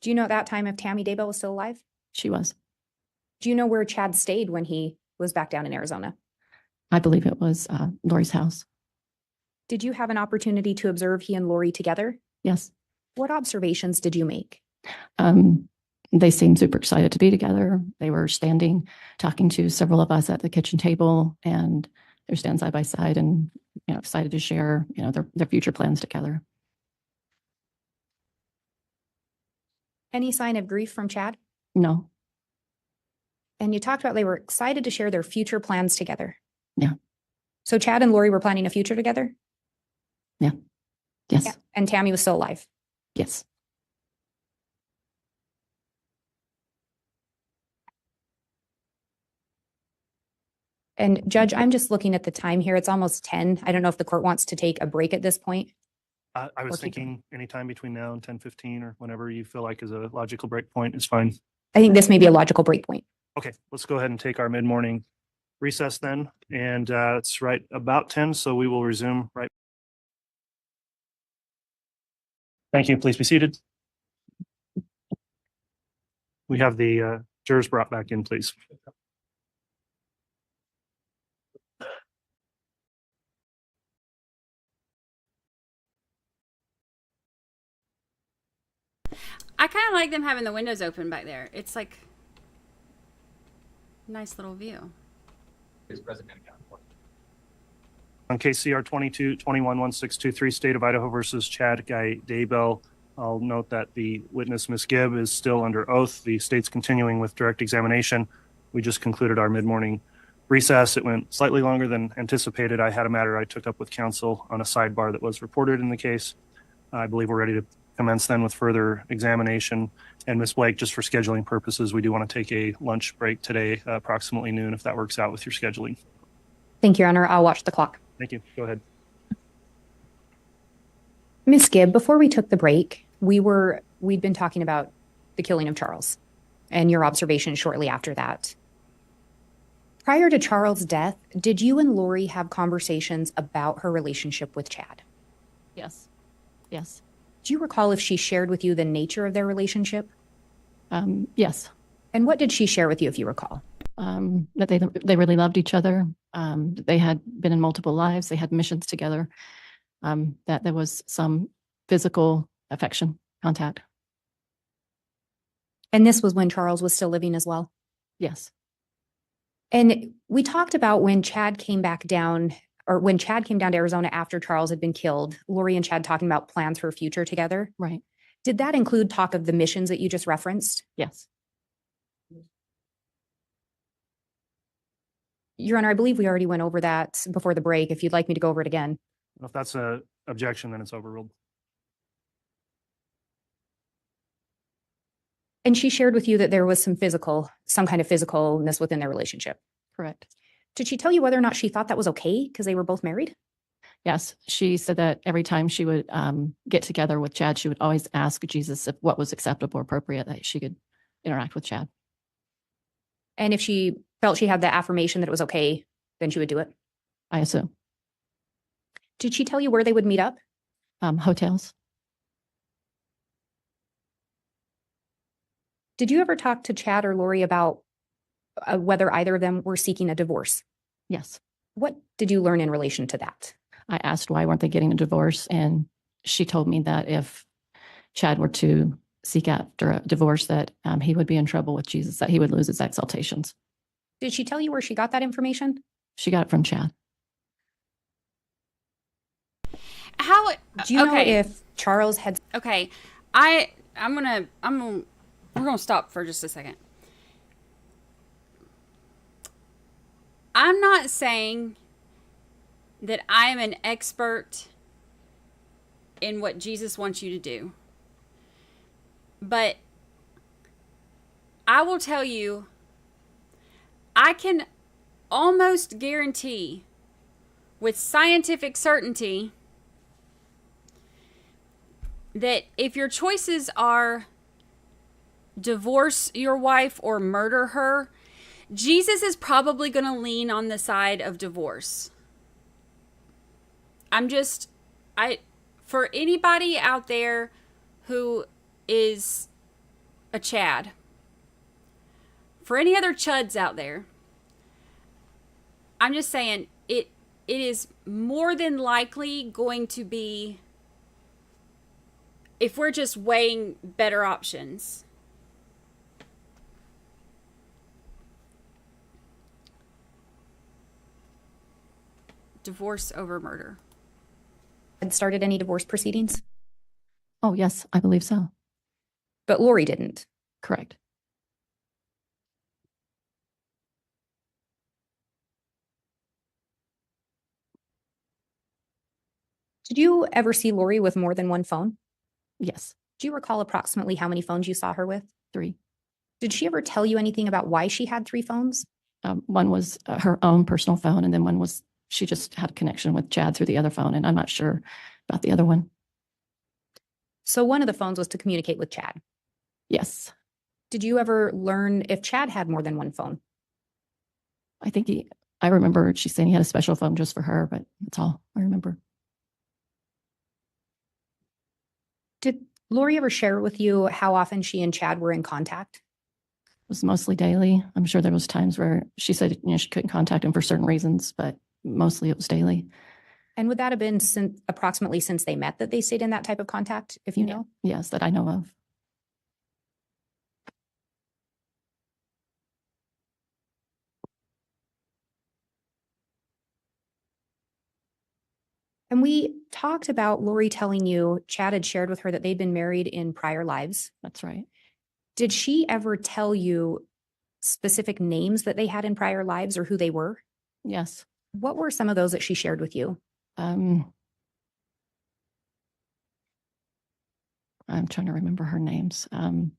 Do you know at that time if Tammy Daybell was still alive? She was. Do you know where Chad stayed when he was back down in Arizona? I believe it was Lori's house. Did you have an opportunity to observe he and Lori together? Yes. What observations did you make? They seemed super excited to be together. They were standing, talking to several of us at the kitchen table, and they're standing side by side and, excited to share, their future plans together. Any sign of grief from Chad? No. And you talked about they were excited to share their future plans together. Yeah. So Chad and Lori were planning a future together? Yeah. Yes. Yeah. And Tammy was still alive? Yes. And Judge, I'm just looking at the time here. It's almost 10. I don't know if the court wants to take a break at this point. I was thinking anytime between now and 10:15 or whenever you feel like is a logical break point is fine. I think this may be a logical break point. Okay, let's go ahead and take our mid-morning recess then. And it's right about 10, so we will resume right. Thank you. Please be seated. We have the jurors brought back in, please. I kind of like them having the windows open back there. It's like nice little view. On case CR 22-21-1623, State of Idaho versus Chad Guy Daybell, I'll note that the witness, Ms. Gibb, is still under oath. The state's continuing with direct examination. We just concluded our mid-morning recess. It went slightly longer than anticipated. I had a matter I took up with counsel on a sidebar that was reported in the case. I believe we're ready to commence then with further examination. And Ms. Blake, just for scheduling purposes, we do want to take a lunch break today, approximately noon, if that works out with your scheduling. Thank you, Your Honor. I'll watch the clock. Thank you. Go ahead. Ms. Gibb, before we took the break, we'd been talking about the killing of Charles and your observation shortly after that. Prior to Charles' death, did you and Lori have conversations about her relationship with Chad? Yes. Yes. Do you recall if she shared with you the nature of their relationship? Yes. And what did she share with you, if you recall? That they really loved each other. They had been in multiple lives. They had missions together. That there was some physical affection, contact. And this was when Charles was still living as well? Yes. And we talked about when Chad came back down, or when Chad came down to Arizona after Charles had been killed, Lori and Chad talking about plans for a future together. Right. Did that include talk of the missions that you just referenced? Yes. Your Honor, I believe we already went over that before the break. If you'd like me to go over it again. If that's an objection, then it's overruled. And she shared with you that there was some kind of physicalness within their relationship. Correct. Did she tell you whether or not she thought that was okay because they were both married? Yes. She said that every time she would get together with Chad, she would always ask Jesus if what was acceptable or appropriate that she could interact with Chad. And if she felt she had the affirmation that it was okay, then she would do it? I assume. Did she tell you where they would meet up? Hotels. Did you ever talk to Chad or Lori about whether either of them were seeking a divorce? Yes. What did you learn in relation to that? I asked why weren't they getting a divorce, and she told me that if Chad were to seek after a divorce, that he would be in trouble with Jesus, that he would lose his exaltations. Did she tell you where she got that information? She got it from Chad. How do you know if Charles had? Okay, we're gonna stop for just a second. I'm not saying that I am an expert in what Jesus wants you to do, but I will tell you, I can almost guarantee with scientific certainty that if your choices are divorce your wife or murder her, Jesus is probably going to lean on the side of divorce. For anybody out there who is a Chad, for any other Chuds out there, I'm just saying it is more than likely going to be, if we're just weighing better options, divorce over murder. Had started any divorce proceedings? Oh, yes, I believe so. But Lori didn't? Correct. Did you ever see Lori with more than one phone? Yes. Do you recall approximately how many phones you saw her with? 3. Did she ever tell you anything about why she had 3 phones? One was her own personal phone, and then one was she just had a connection with Chad through the other phone, and I'm not sure about the other one. So one of the phones was to communicate with Chad? Yes. Did you ever learn if Chad had more than one phone? I remember she saying he had a special phone just for her, but that's all I remember. Did Lori ever share with you how often she and Chad were in contact? It was mostly daily. I'm sure there was times where she said, she couldn't contact him for certain reasons, but mostly it was daily. And would that have been approximately since they met that they stayed in that type of contact, if you know? Yes, that I know of. And we talked about Lori telling you Chad had shared with her that they'd been married in prior lives. That's right. Did she ever tell you specific names that they had in prior lives or who they were? Yes. What were some of those that she shared with you? I'm trying to remember her names. I'm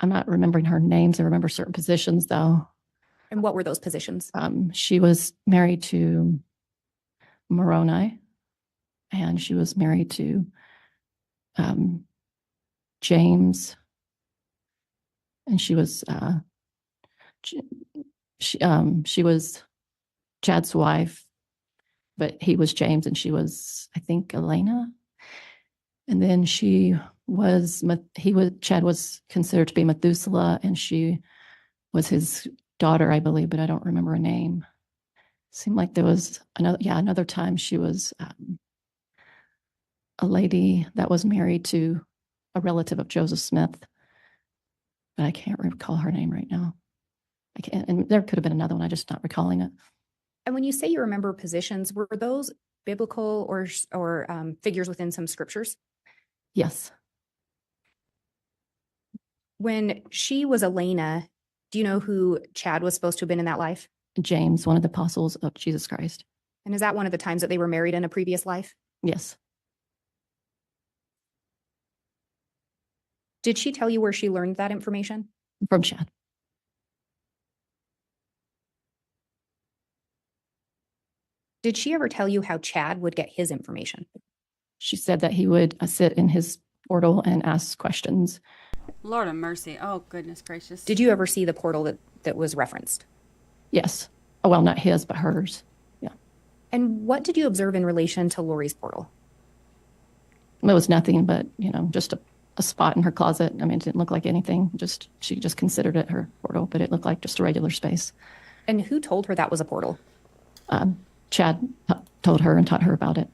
not remembering her names. I remember certain positions, though. And what were those positions? She was married to Moroni, and she was married to James, and she was she was Chad's wife, but he was James, and she was, I think, Elena. And then Chad was considered to be Methuselah, and she was his daughter, I believe, but I don't remember her name. Seemed like there was another time she was a lady that was married to a relative of Joseph Smith, but I can't recall her name right now. I can't, and there could have been another one. I'm just not recalling it. And when you say you remember positions, were those biblical or figures within some scriptures? Yes. When she was Elena, do you know who Chad was supposed to have been in that life? James, one of the apostles of Jesus Christ. And is that one of the times that they were married in a previous life? Yes. Did she tell you where she learned that information? From Chad. Did she ever tell you how Chad would get his information? She said that he would sit in his portal and ask questions. Lord of mercy. Oh, goodness gracious. Did you ever see the portal that was referenced? Yes. Oh, well, not his, but hers. Yeah. And what did you observe in relation to Lori's portal? It was nothing but, just a spot in her closet. I mean, it didn't look like anything. She just considered it her portal, but it looked like just a regular space. And who told her that was a portal? Chad told her and taught her about it.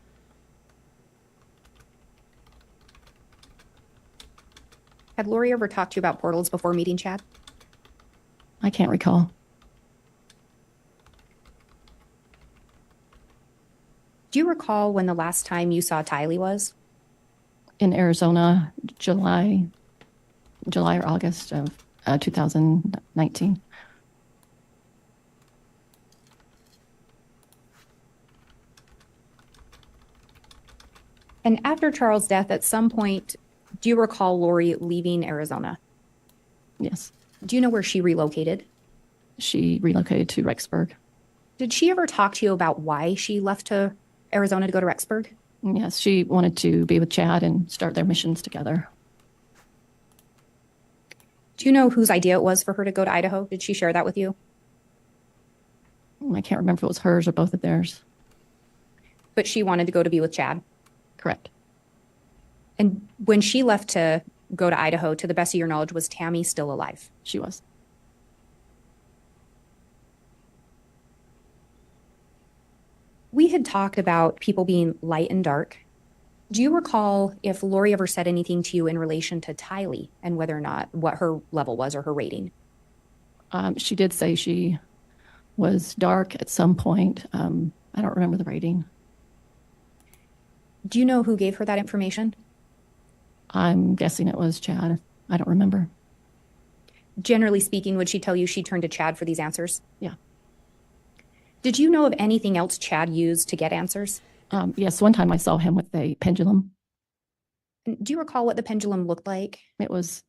Had Lori ever talked to you about portals before meeting Chad? I can't recall. Do you recall when the last time you saw Tylee was? In Arizona, July or August of 2019. And after Charles' death, at some point, do you recall Lori leaving Arizona? Yes. Do you know where she relocated? She relocated to Rexburg. Did she ever talk to you about why she left to Arizona to go to Rexburg? Yes, she wanted to be with Chad and start their missions together. Do you know whose idea it was for her to go to Idaho? Did she share that with you? I can't remember if it was hers or both of theirs. But she wanted to go to be with Chad? Correct. And when she left to go to Idaho, to the best of your knowledge, was Tammy still alive? She was. We had talked about people being light and dark. Do you recall if Lori ever said anything to you in relation to Tylee and whether or not what her level was or her rating? She did say she was dark at some point. I don't remember the rating. Do you know who gave her that information? I'm guessing it was Chad. I don't remember. Generally speaking, would she tell you she turned to Chad for these answers? Yeah. Did you know of anything else Chad used to get answers? Yes, one time I saw him with a pendulum. Do you recall what the pendulum looked like? It was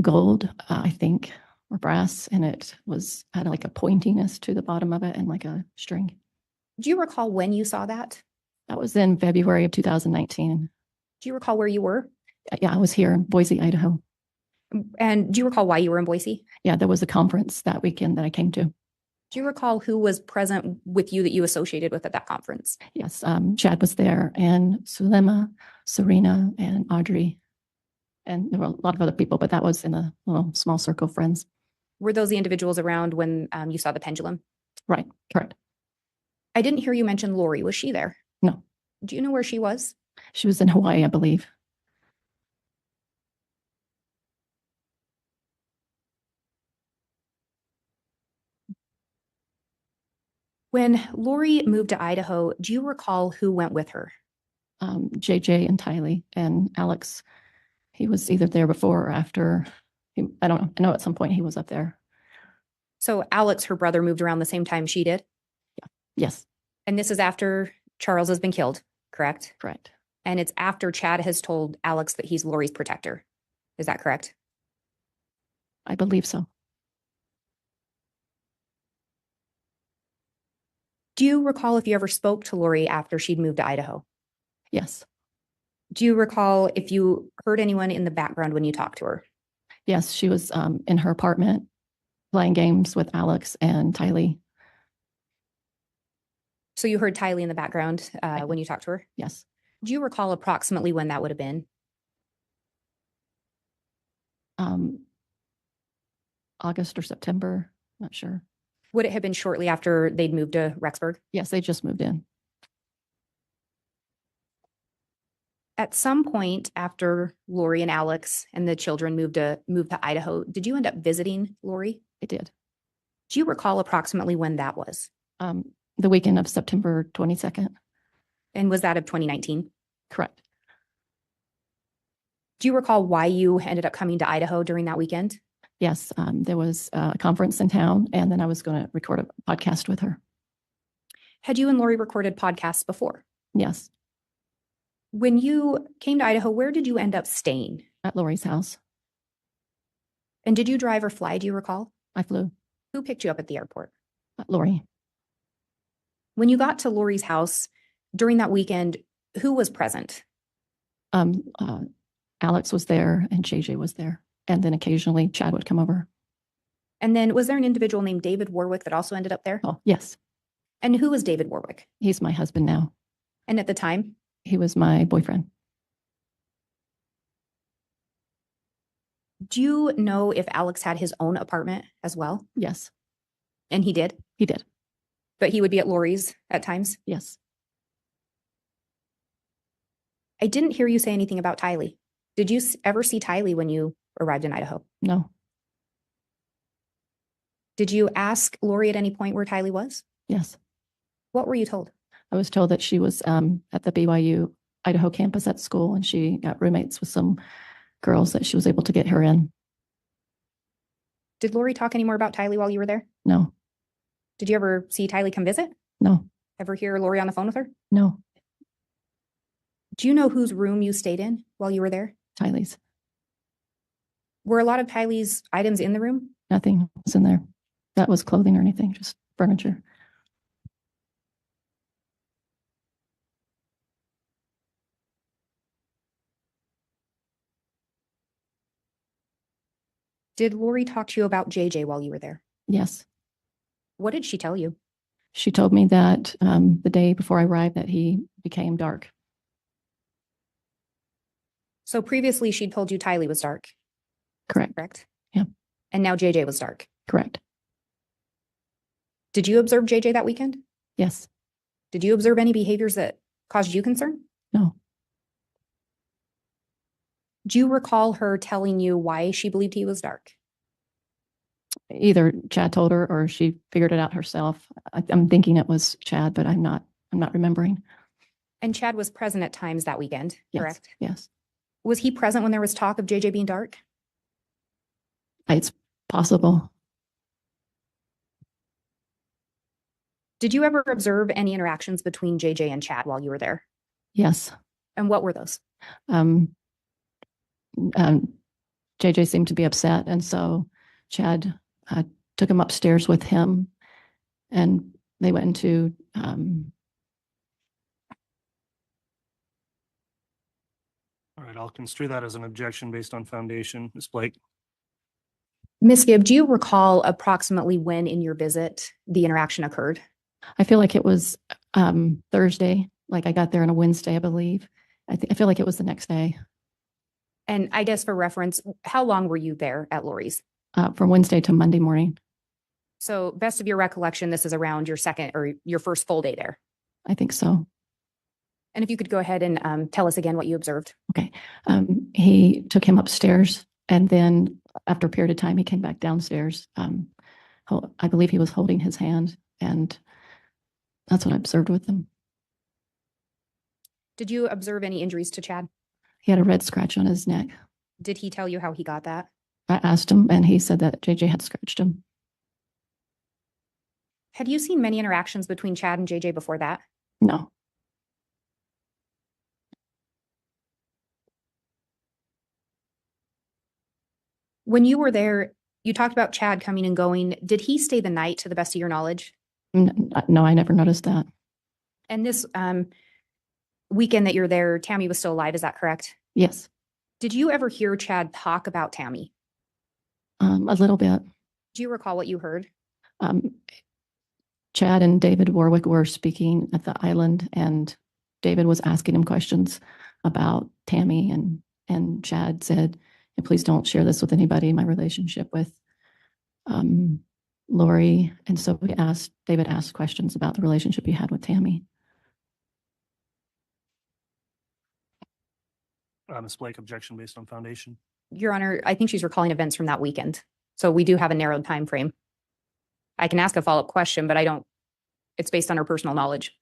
gold, I think, or brass, and had like a pointiness to the bottom of it and like a string. Do you recall when you saw that? That was in February of 2019. Do you recall where you were? Yeah, I was here in Boise, Idaho. And do you recall why you were in Boise? Yeah, there was a conference that weekend that I came to. Do you recall who was present with you that you associated with at that conference? Yes, Chad was there, and Sulema, Serena, and Audrey. And there were a lot of other people, but that was in a little small circle of friends. Were those the individuals around when you saw the pendulum? Right, correct. I didn't hear you mention Lori. Was she there? No. Do you know where she was? She was in Hawaii, I believe. When Lori moved to Idaho, do you recall who went with her? JJ and Tylee and Alex. He was either there before or after. I don't know. I know at some point he was up there. So Alex, her brother, moved around the same time she did? Yes. And this is after Charles has been killed, correct? Correct. And it's after Chad has told Alex that he's Lori's protector. Is that correct? I believe so. Do you recall if you ever spoke to Lori after she'd moved to Idaho? Yes. Do you recall if you heard anyone in the background when you talked to her? Yes, she was in her apartment playing games with Alex and Tylee. So you heard Tylee in the background when you talked to her? Yes. Do you recall approximately when that would have been? August or September, not sure. Would it have been shortly after they'd moved to Rexburg? Yes, they just moved in. At some point after Lori and Alex and the children moved to Idaho, did you end up visiting Lori? I did. Do you recall approximately when that was? The weekend of September 22nd. And was that of 2019? Correct. Do you recall why you ended up coming to Idaho during that weekend? Yes, there was a conference in town, and then I was going to record a podcast with her. Had you and Lori recorded podcasts before? Yes. When you came to Idaho, where did you end up staying? At Lori's house. And did you drive or fly, do you recall? I flew. Who picked you up at the airport? Lori. When you got to Lori's house during that weekend, who was present? Alex was there and JJ was there. And then occasionally Chad would come over. And then was there an individual named David Warwick that also ended up there? Oh, yes. And who was David Warwick? He's my husband now. And at the time? He was my boyfriend. Do you know if Alex had his own apartment as well? Yes. And he did? He did. But he would be at Lori's at times? Yes. I didn't hear you say anything about Tylee. Did you ever see Tylee when you arrived in Idaho? No. Did you ask Lori at any point where Tylee was? Yes. What were you told? I was told that she was at the BYU Idaho campus at school, and she got roommates with some girls that she was able to get her in. Did Lori talk any more about Tylee while you were there? No. Did you ever see Tylee come visit? No. Ever hear Lori on the phone with her? No. Do you know whose room you stayed in while you were there? Tylee's. Were a lot of Tylee's items in the room? Nothing was in there. That was clothing or anything, just furniture. Did Lori talk to you about JJ while you were there? Yes. What did she tell you? She told me that the day before I arrived that he became dark. So previously she'd told you Tylee was dark. Correct. Correct? Yeah. And now JJ was dark. Correct. Did you observe JJ that weekend? Yes. Did you observe any behaviors that caused you concern? No. Do you recall her telling you why she believed he was dark? Either Chad told her or she figured it out herself. I'm thinking it was Chad, but I'm not remembering. And Chad was present at times that weekend, Yes. correct? Yes. Was he present when there was talk of JJ being dark? It's possible. Did you ever observe any interactions between JJ and Chad while you were there? Yes. And what were those? JJ seemed to be upset, and so Chad took him upstairs with him, and they went into All right, I'll construe that as an objection based on foundation. Ms. Blake. Ms. Gibb, do you recall approximately when in your visit the interaction occurred? I feel like it was Thursday. Like I got there on a Wednesday, I believe. I feel like it was the next day. And I guess for reference, how long were you there at Lori's? From Wednesday to Monday morning. So best of your recollection, this is around your second or your first full day there. I think so. And if you could go ahead and tell us again what you observed. Okay. He took him upstairs, and then after a period of time, he came back downstairs. I believe he was holding his hand, and That's what I observed with him. Did you observe any injuries to Chad? He had a red scratch on his neck. Did he tell you how he got that? I asked him, and he said that JJ had scratched him. Had you seen many interactions between Chad and JJ before that? No. When you were there, you talked about Chad coming and going. Did he stay the night to the best of your knowledge? No, I never noticed that. And this weekend that you're there, Tammy was still alive. Is that correct? Yes. Did you ever hear Chad talk about Tammy? A little bit. Do you recall what you heard? Chad and David Warwick were speaking at the island, and David was asking him questions about Tammy, and Chad said, and please don't share this with anybody, my relationship with Lori. And so David asked questions about the relationship he had with Tammy. Ms. Blake, objection based on foundation. Your Honor, I think she's recalling events from that weekend. So we do have a narrowed time frame. I can ask a follow-up question, but it's based on her personal knowledge.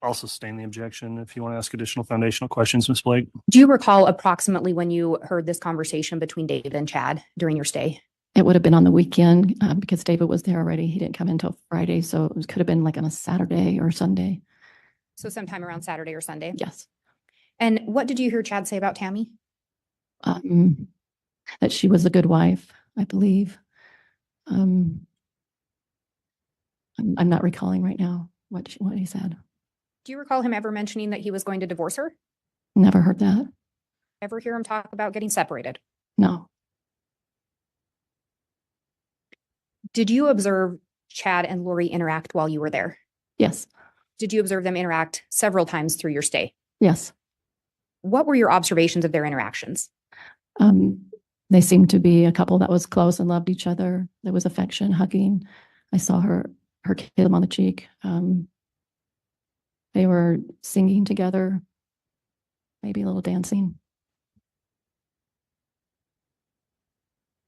I'll sustain the objection if you want to ask additional foundational questions, Ms. Blake. Do you recall approximately when you heard this conversation between David and Chad during your stay? It would have been on the weekend because David was there already. He didn't come in until Friday, so it could have been like on a Saturday or Sunday. So sometime around Saturday or Sunday? Yes. And what did you hear Chad say about Tammy? That she was a good wife, I believe. I'm not recalling right now what he said. Do you recall him ever mentioning that he was going to divorce her? Never heard that. Ever hear him talk about getting separated? No. Did you observe Chad and Lori interact while you were there? Yes. Did you observe them interact several times through your stay? Yes. What were your observations of their interactions? They seemed to be a couple that was close and loved each other. There was affection, hugging. I saw her kiss him on the cheek. They were singing together, maybe a little dancing.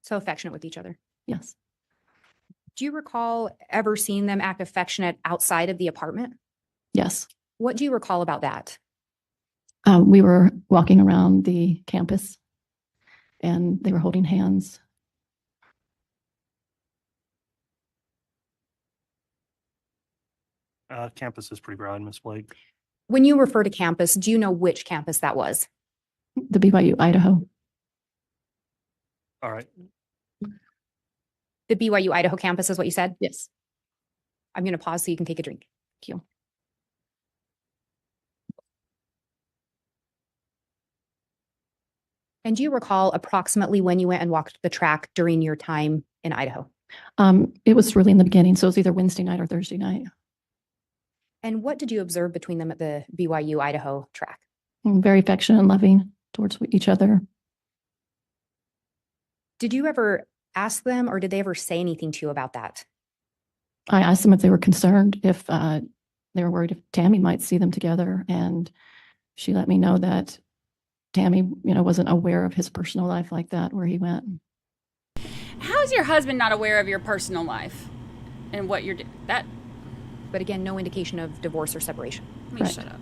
So affectionate with each other. Yes. Do you recall ever seeing them act affectionate outside of the apartment? Yes. What do you recall about that? We were walking around the campus and they were holding hands. Campus is pretty broad, Ms. Blake. When you refer to campus, do you know which campus that was? The BYU, Idaho. All right. The BYU, Idaho campus is what you said? Yes. I'm going to pause so you can take a drink. Thank you. And do you recall approximately when you went and walked the track during your time in Idaho? It was really in the beginning, so it was either Wednesday night or Thursday night. And what did you observe between them at the BYU, Idaho track? Very affectionate and loving towards each other. Did you ever ask them or did they ever say anything to you about that? I asked them if they were concerned, if they were worried if Tammy might see them together. And she let me know that Tammy, wasn't aware of his personal life like that, where he went. How's your husband not aware of your personal life and what you're doing? But again, no indication of divorce or separation. Let me shut up.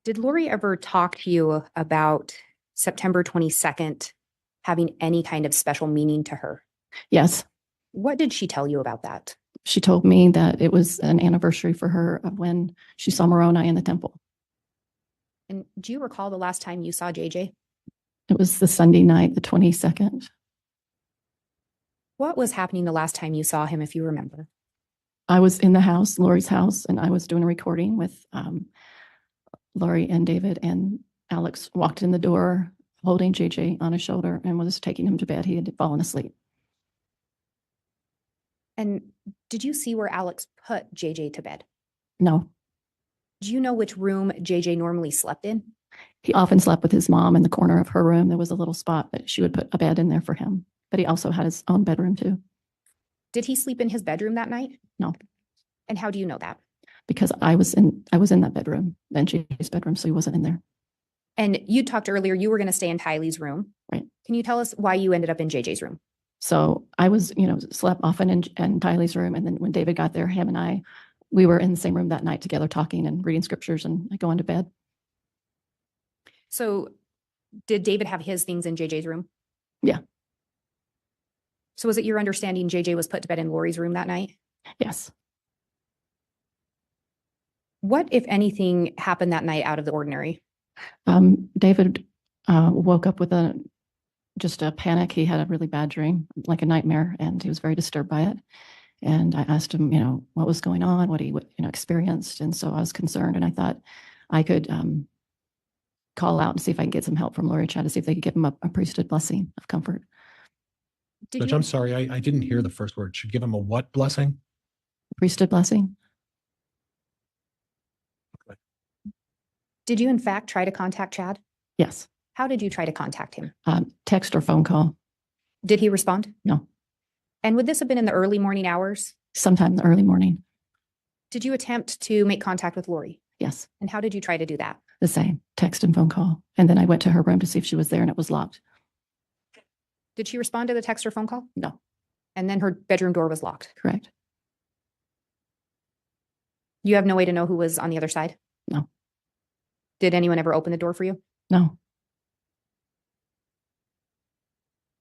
Did Lori ever talk to you about September 22nd having any kind of special meaning to her? Yes. What did she tell you about that? She told me that it was an anniversary for her of when she saw Moroni in the temple. And do you recall the last time you saw JJ? It was the Sunday night, the 22nd. What was happening the last time you saw him, if you remember? I was in the house, Lori's house, and I was doing a recording with Lori and David, and Alex walked in the door holding JJ on his shoulder and was taking him to bed. He had fallen asleep. And did you see where Alex put JJ to bed? No. Do you know which room JJ normally slept in? He often slept with his mom in the corner of her room. There was a little spot that she would put a bed in there for him. But he also had his own bedroom too. Did he sleep in his bedroom that night? No. And how do you know that? Because I was in that bedroom, then JJ's bedroom, so he wasn't in there. And you talked earlier, you were going to stay in Tylee's room. Right. Can you tell us why you ended up in JJ's room? So I was, slept often in Tylee's room. And then when David got there, him and I, we were in the same room that night together talking and reading scriptures and going to bed. So did David have his things in JJ's room? Yeah. So was it your understanding JJ was put to bed in Lori's room that night? Yes. What, if anything, happened that night out of the ordinary? David woke up with just a panic. He had a really bad dream, like a nightmare, and he was very disturbed by it. And I asked him, what was going on, what he experienced. And so I was concerned, and I thought I could call out and see if I can get some help from Lori, try to see if they could give him a priesthood blessing of comfort. Judge, I'm sorry, I didn't hear the first word. Should give him a what blessing? Priesthood blessing. Did you in fact try to contact Chad? Yes. How did you try to contact him? Text or phone call. Did he respond? No. And would this have been in the early morning hours? Sometime in the early morning. Did you attempt to make contact with Lori? Yes. And how did you try to do that? The same, text and phone call. And then I went to her room to see if she was there, and it was locked. Did she respond to the text or phone call? No. And then her bedroom door was locked? Correct. You have no way to know who was on the other side? No. Did anyone ever open the door for you? No.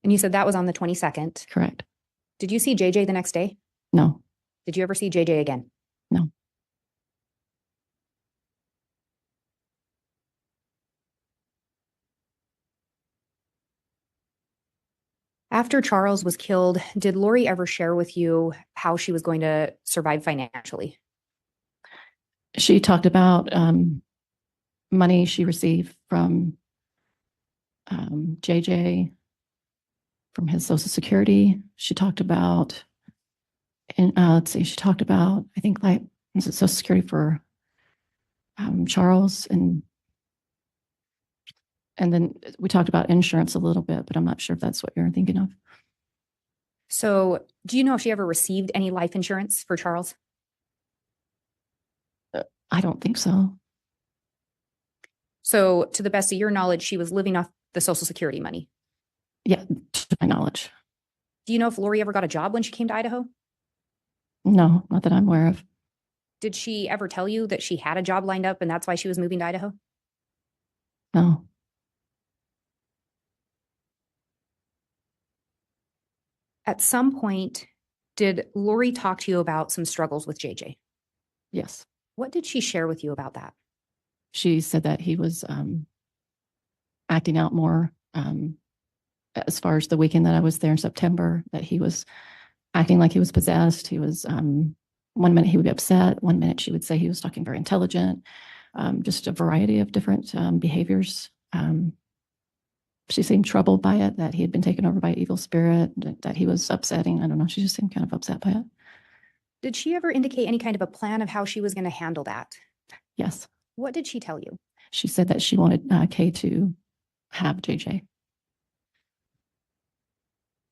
And you said that was on the 22nd? Correct. Did you see JJ the next day? No. Did you ever see JJ again? No. After Charles was killed, did Lori ever share with you how she was going to survive financially? She talked about money she received from JJ, from his Social Security. She talked about, she talked about, I think, like, was it Social Security for Charles, and then we talked about insurance a little bit, but I'm not sure if that's what you're thinking of. So do you know if she ever received any life insurance for Charles? I don't think so. So to the best of your knowledge, she was living off the Social Security money? Yeah, to my knowledge. Do you know if Lori ever got a job when she came to Idaho? No, not that I'm aware of. Did she ever tell you that she had a job lined up and that's why she was moving to Idaho? No. At some point, did Lori talk to you about some struggles with JJ? Yes. What did she share with you about that? She said that he was acting out more as far as the weekend that I was there in September, that he was acting like he was possessed. He was, 1 minute he would be upset. 1 minute she would say he was talking very intelligent, just a variety of different behaviors. She seemed troubled by it, that he had been taken over by an evil spirit, that he was upsetting. I don't know. She just seemed kind of upset by it. Did she ever indicate any kind of a plan of how she was going to handle that? Yes. What did she tell you? She said that she wanted Kay to have JJ.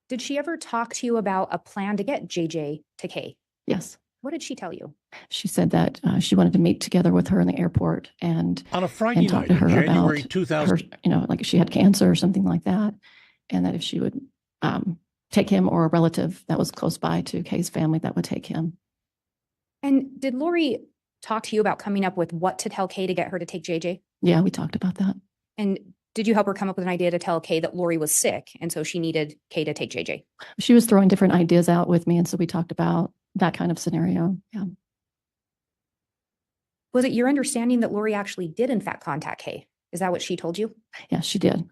Did she ever talk to you about a plan to get JJ to Kay? Yes. What did she tell you? She said that she wanted to meet together with her in the airport and on a Friday talk night to her in January about 2000. her, like if she had cancer or something like that, and that if she would take him or a relative that was close by to Kay's family, that would take him. And did Lori talk to you about coming up with what to tell Kay to get her to take JJ? Yeah, we talked about that. And did you help her come up with an idea to tell Kay that Lori was sick and so she needed Kay to take JJ? She was throwing different ideas out with me, and so we talked about that kind of scenario. Yeah. Was it your understanding that Lori actually did in fact contact Kay? Is that what she told you? Yeah, she did.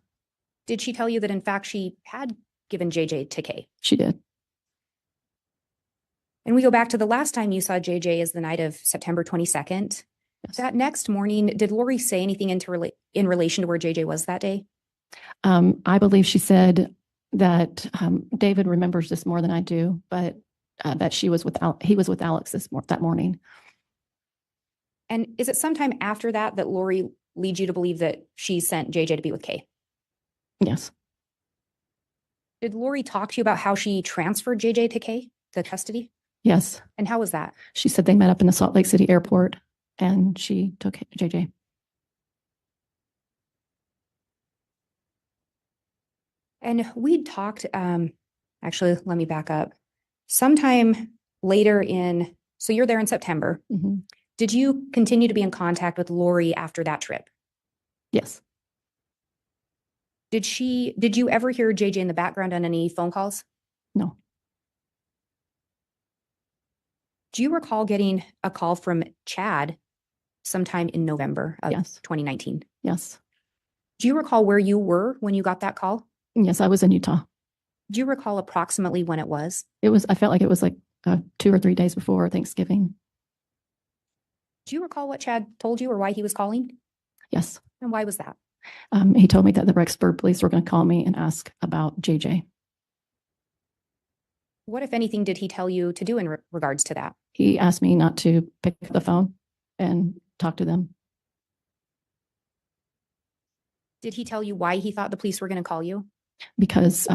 Did she tell you that in fact she had given JJ to Kay? She did. And we go back to the last time you saw JJ is the night of September 22nd. Yes. That next morning, did Lori say anything in relation to where JJ was that day? I believe she said that David remembers this more than I do, but that he was with Alex that morning. And is it sometime after that that Lori leads you to believe that she sent JJ to be with Kay? Yes. Did Lori talk to you about how she transferred JJ to Kay, to custody? Yes. And how was that? She said they met up in the Salt Lake City airport and she took JJ. And we'd talked, actually, let me back up. Sometime later so you're there in September. Mhm. Did you continue to be in contact with Lori after that trip? Yes. Did you ever hear JJ in the background on any phone calls? No. Do you recall getting a call from Chad sometime in November of Yes. 2019? Yes. Do you recall where you were when you got that call? Yes, I was in Utah. Do you recall approximately when it was? I felt like it was like 2 or 3 days before Thanksgiving. Do you recall what Chad told you or why he was calling? Yes. And why was that? He told me that the Rexburg police were going to call me and ask about JJ. What, if anything, did he tell you to do in regards to that? He asked me not to pick up the phone and talk to them. Did he tell you why he thought the police were going to call you? Because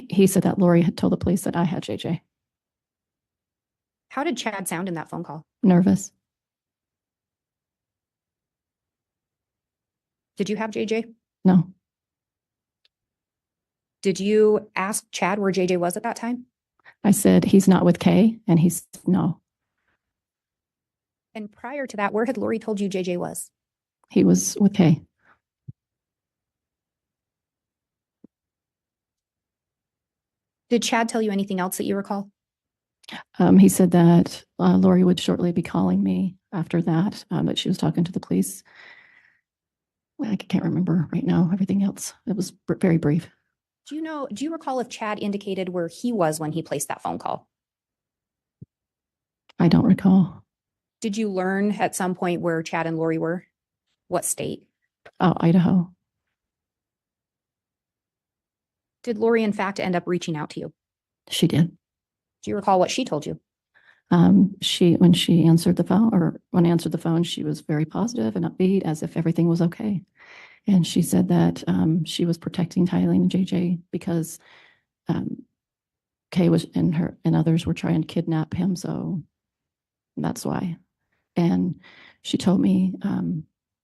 he said that Lori had told the police that I had JJ. How did Chad sound in that phone call? Nervous. Did you have JJ? No. Did you ask Chad where JJ was at that time? I said, he's not with Kay, and he said no. And prior to that, where had Lori told you JJ was? He was with Kay. Did Chad tell you anything else that you recall? He said that Lori would shortly be calling me after that, that she was talking to the police. I can't remember right now everything else. It was very brief. Do you recall if Chad indicated where he was when he placed that phone call? I don't recall. Did you learn at some point where Chad and Lori were? What state? Oh, Idaho. Did Lori, in fact, end up reaching out to you? She did. Do you recall what she told you? When she answered the phone, or when I answered the phone, she was very positive and upbeat, as if everything was okay. And she said that she was protecting Tyleen and JJ because Kay was and others were trying to kidnap him, so that's why. And she told me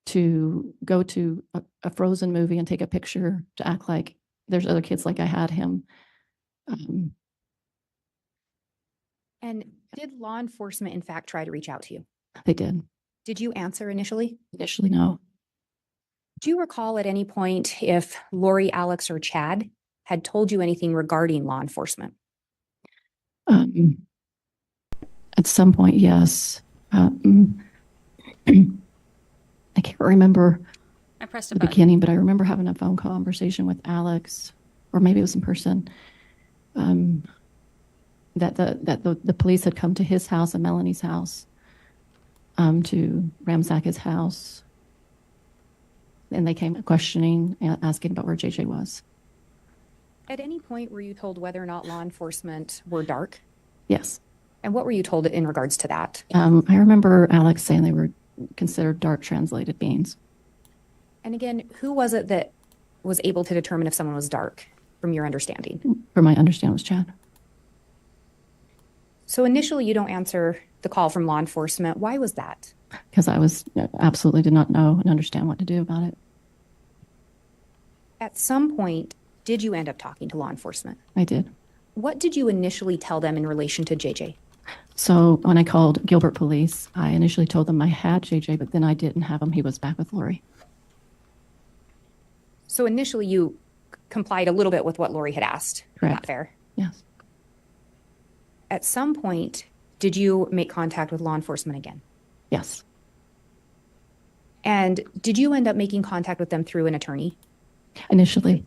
to go to a Frozen movie and take a picture to act like there's other kids like I had him. And did law enforcement, in fact, try to reach out to you? They did. Did you answer initially? Initially, no. Do you recall at any point if Lori, Alex, or Chad had told you anything regarding law enforcement? At some point, yes. I can't remember I pressed the beginning, but I remember having a phone conversation with Alex, or maybe it was in person, that the police had come to his house and Melanie's house to ransack his house. And they came questioning, asking about where JJ was. At any point were you told whether or not law enforcement were dark? Yes. And what were you told in regards to that? I remember Alex saying they were considered dark translated beings. And again, who was it that was able to determine if someone was dark, from your understanding? From my understanding, it was Chad. So initially, you don't answer the call from law enforcement. Why was that? Because I absolutely did not know and understand what to do about it. At some point, did you end up talking to law enforcement? I did. What did you initially tell them in relation to JJ? So when I called Gilbert Police, I initially told them I had JJ, but then I didn't have him. He was back with Lori. So initially, you complied a little bit with what Lori had asked. Correct. Not fair. Yes. At some point, did you make contact with law enforcement again? Yes. And did you end up making contact with them through an attorney? Initially.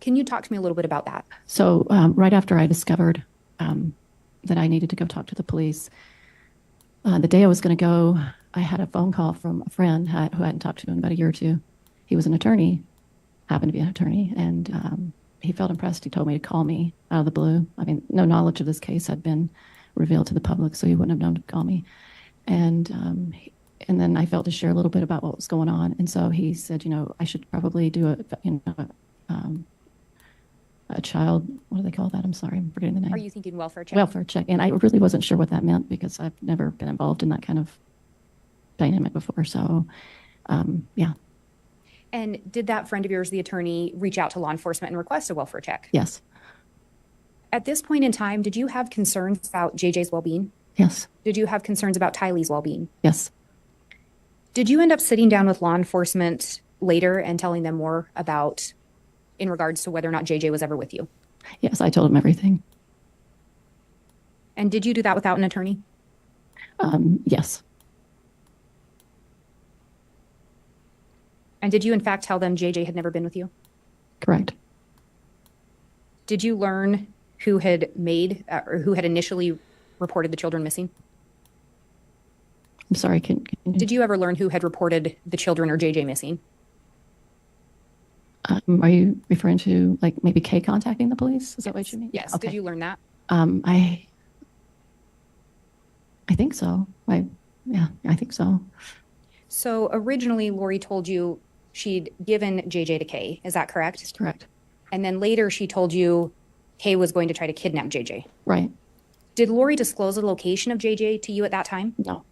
Can you talk to me a little bit about that? So right after I discovered that I needed to go talk to the police, the day I was going to go, I had a phone call from a friend who I hadn't talked to in about a year or two. He was an attorney, happened to be an attorney, and he felt impressed. He told me to call me out of the blue. I mean, no knowledge of this case had been revealed to the public, so he wouldn't have known to call me. And then I felt to share a little bit about what was going on. And so he said, I should probably do a child, what do they call that? I'm sorry, I'm forgetting the name. Are you thinking welfare check? Welfare check. And I really wasn't sure what that meant because I've never been involved in that kind of dynamic before. So, yeah. And did that friend of yours, the attorney, reach out to law enforcement and request a welfare check? Yes. At this point in time, did you have concerns about JJ's well-being? Yes. Did you have concerns about Tylee's well-being? Yes. Did you end up sitting down with law enforcement later and telling them more about, in regards to whether or not JJ was ever with you? Yes, I told him everything. And did you do that without an attorney? Yes. And did you in fact tell them JJ had never been with you? Correct. Did you learn who had made or who had initially reported the children missing? I'm sorry, Did you ever learn who had reported the children or JJ missing? Are you referring to like maybe Kay contacting the police? Is that what you mean? Yes. Okay. Did you learn that? I think so. I think so. So originally Lori told you she'd given JJ to Kay. Is that correct? That's correct. And then later she told you Kay was going to try to kidnap JJ. Right. Did Lori disclose the location of JJ to you at that time? No.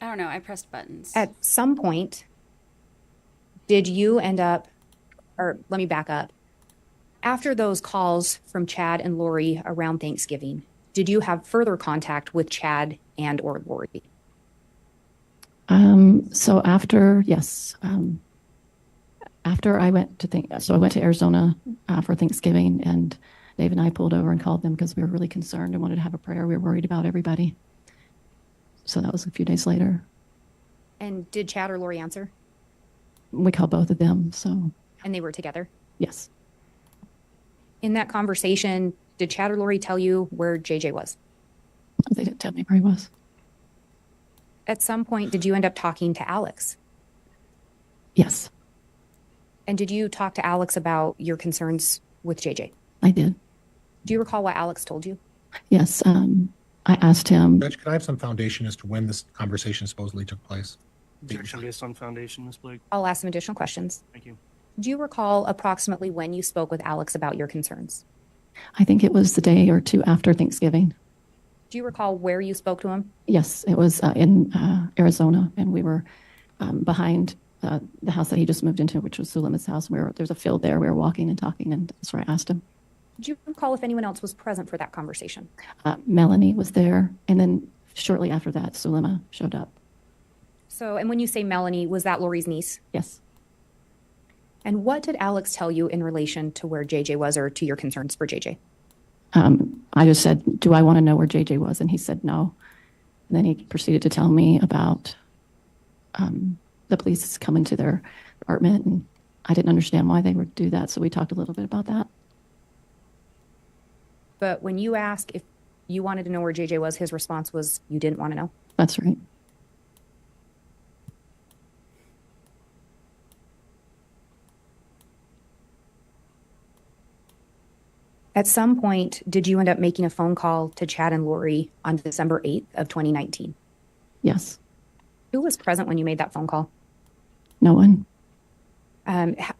I don't know. I pressed buttons. At some point, did you end up, or let me back up. After those calls from Chad and Lori around Thanksgiving, did you have further contact with Chad and or Lori? So after, yes, after I went to Arizona for Thanksgiving, and Dave and I pulled over and called them because we were really concerned and wanted to have a prayer. We were worried about everybody. So that was a few days later. And did Chad or Lori answer? We called both of them, so. And they were together? Yes. In that conversation, did Chad or Lori tell you where JJ was? They didn't tell me where he was. At some point, did you end up talking to Alex? Yes. And did you talk to Alex about your concerns with JJ? I did. Do you recall what Alex told you? Yes. I asked him. Judge, can I have some foundation as to when this conversation supposedly took place? Objection based on foundation, Ms. Blake. I'll ask some additional questions. Thank you. Do you recall approximately when you spoke with Alex about your concerns? I think it was the day or two after Thanksgiving. Do you recall where you spoke to him? Yes, it was in Arizona, and we were behind the house that he just moved into, which was Suleiman's house. There's a field there. We were walking and talking, and that's where I asked him. Do you recall if anyone else was present for that conversation? Melanie was there, and then shortly after that, Sulema showed up. So, and when you say Melanie, was that Lori's niece? Yes. And what did Alex tell you in relation to where JJ was or to your concerns for JJ? I just said, do I want to know where JJ was? And he said no. And then he proceeded to tell me about the police coming to their apartment, and I didn't understand why they would do that. So we talked a little bit about that. But when you asked if you wanted to know where JJ was, his response was you didn't want to know? That's right. At some point, did you end up making a phone call to Chad and Lori on December 8th of 2019? Yes. Who was present when you made that phone call? No one.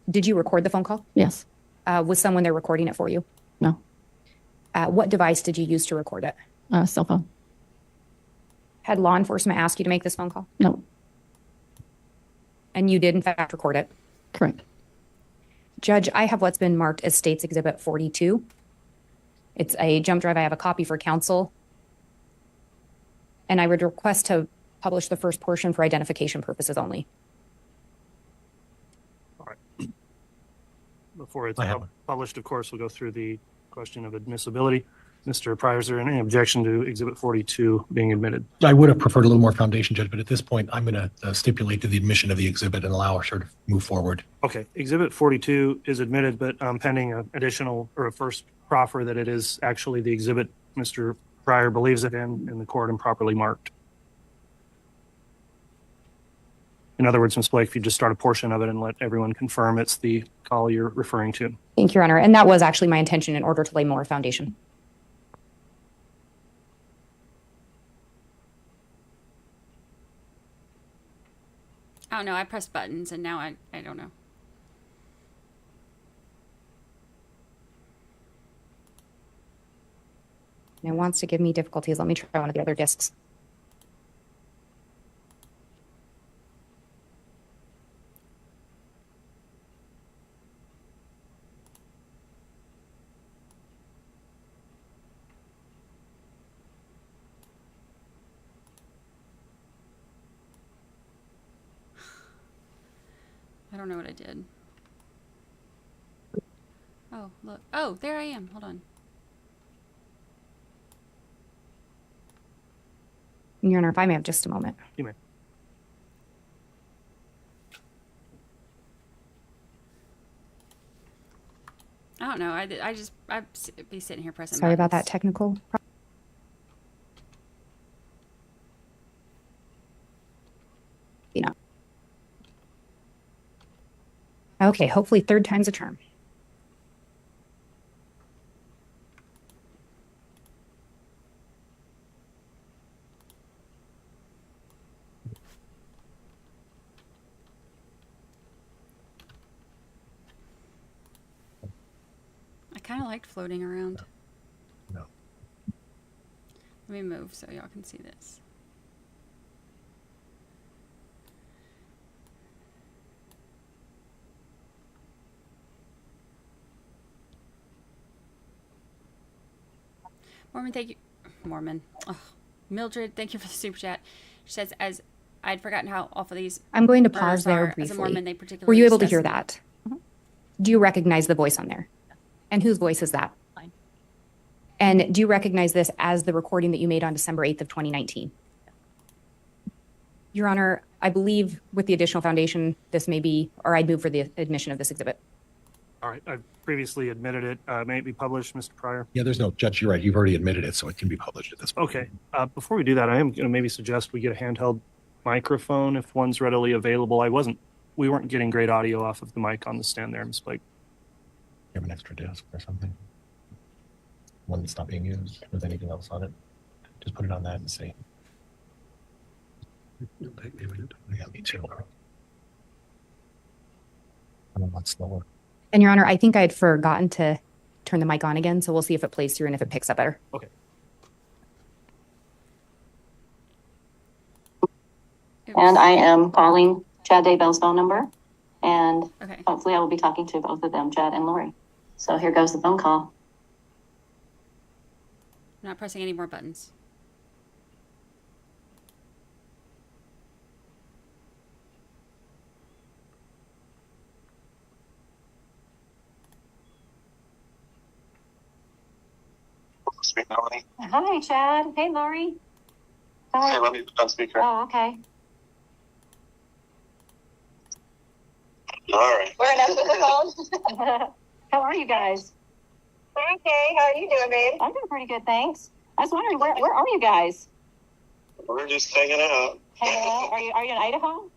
Did you record the phone call? Yes. Was someone there recording it for you? No. What device did you use to record it? Cell phone. Had law enforcement asked you to make this phone call? No. And you did, in fact, record it? Correct. Judge, I have what's been marked as State's Exhibit 42. It's a jump drive. I have a copy for counsel. And I would request to publish the first portion for identification purposes only. All right. Before it's published, of course, we'll go through the question of admissibility. Mr. Pryor, is there any objection to Exhibit 42 being admitted? I would have preferred a little more foundation, Judge, but at this point, I'm going to stipulate to the admission of the exhibit and allow her to move forward. Okay. Exhibit 42 is admitted, but pending an additional or a first proffer that it is actually the exhibit Mr. Pryor believes it in the court improperly marked. In other words, Ms. Blake, if you just start a portion of it and let everyone confirm it's the call you're referring to. Thank you, Your Honor. And that was actually my intention in order to lay more foundation. Oh, no, I pressed buttons, and now I don't know. And it wants to give me difficulties. Let me try one of the other discs. I don't know what I did. Oh, look. Oh, there I am. Hold on. Your Honor, if I may have just a moment. You may. I don't know. I'd be sitting here pressing Sorry about that buttons. technical problem. You know. Okay, hopefully third time's a charm. I kind of liked floating around. No. Let me move so y'all can see this. Mormon, thank you. Mormon. Oh, Mildred, thank you for the super chat. She says, as I'd forgotten how awful these. I'm going to pause there are. As a Mormon, they briefly. particularly Were you able to hear disgust me. that? Do you recognize the voice on there? And whose voice is that? Mine. And do you recognize this as the recording that you made on December 8th of 2019? Your Honor, I believe with the additional foundation, this may be, or I'd move for the admission of this exhibit. All right. I've previously admitted it. May it be published, Mr. Pryor? Yeah, there's no, Judge, you're right. You've already admitted it, so it can be published at this point. Okay. Before we do that, I am going to maybe suggest we get a handheld microphone if one's readily available. We weren't getting great audio off of the mic on the stand there, Ms. Blake. You have an extra disc or something? One that's not being used with anything else on it? Just put it on that and see. Yeah, me too. I'm a lot slower. And Your Honor, I think I'd forgotten to turn the mic on again, so we'll see if it plays through and if it picks up better. Okay. And I am calling Chad Daybell's phone number, and Okay. hopefully I will be talking to both of them, Chad and Lori. So here goes the phone call. I'm not pressing any more buttons. Speak Melanie. Hi, Chad. Hey, Lori. Hi. Hey, let me put on speaker. Oh, okay. All right. We're enough with the phone. How are you guys? We're okay. How are you doing, babe? I'm doing pretty good, thanks. I was wondering, where are you guys? We're just hanging out. Hanging out? Are you in Idaho?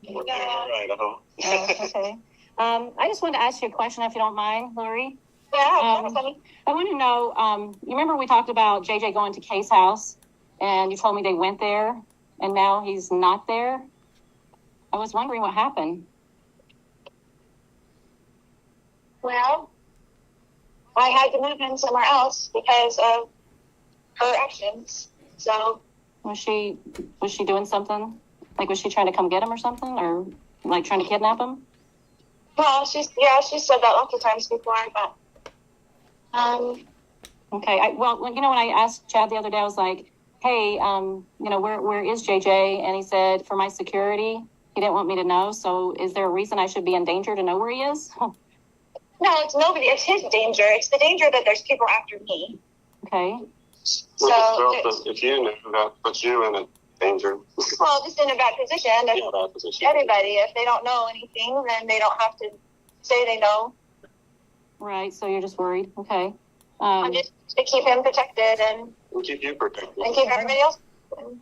We're in Idaho. Oh, okay. I just wanted to ask you a question, if you don't mind, Lori. Yeah, I want to know, you remember we talked about JJ going to Kay's house, and you told me they went there, and now he's not there? I was wondering what happened. Well, I had to move him somewhere else because of her actions. So Was she doing something? Like, was she trying to come get him or something? Or, like, trying to kidnap him? well, she said that lots of times before, but Okay. Well, when I asked Chad the other day, I was like, hey, where is JJ? And he said, for my security, he didn't want me to know. So is there a reason I should be in danger to know where he is? no, it's nobody. It's his danger. It's the danger that there's people after me. Okay. So If you knew, that puts you in a danger. Well, just in a bad position. Yeah, bad position. Everybody, if they don't know anything, then they don't have to say they know. Right. So you're just worried. Okay. I'm just to keep him protected and Keep you protected. and keep everybody else.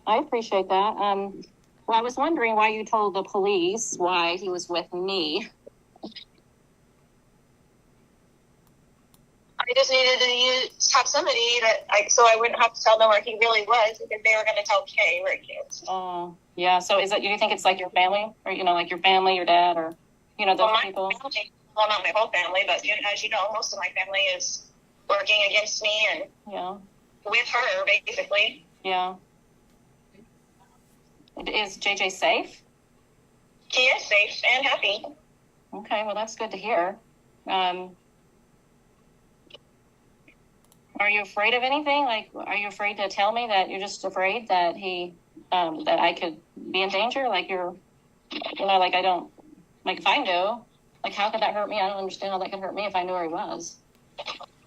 I appreciate that. Well, I was wondering why you told the police why he was with me. I just needed to have somebody so I wouldn't have to tell them where he really was because they were going to tell Kay where he is. Oh, yeah. So do you think it's like your family, or like your family, your dad, or those people? Family, not my whole family, but as you know, most of my family is working against me, and yeah. with her, basically. Yeah. Is JJ safe? He is safe and happy. Okay, well, that's good to hear. Are you afraid of anything? Like, are you afraid to tell me that you're just afraid that that I could be in danger? Like like I don't, like if I knew, like how could that hurt me? I don't understand how that could hurt me if I knew where he was.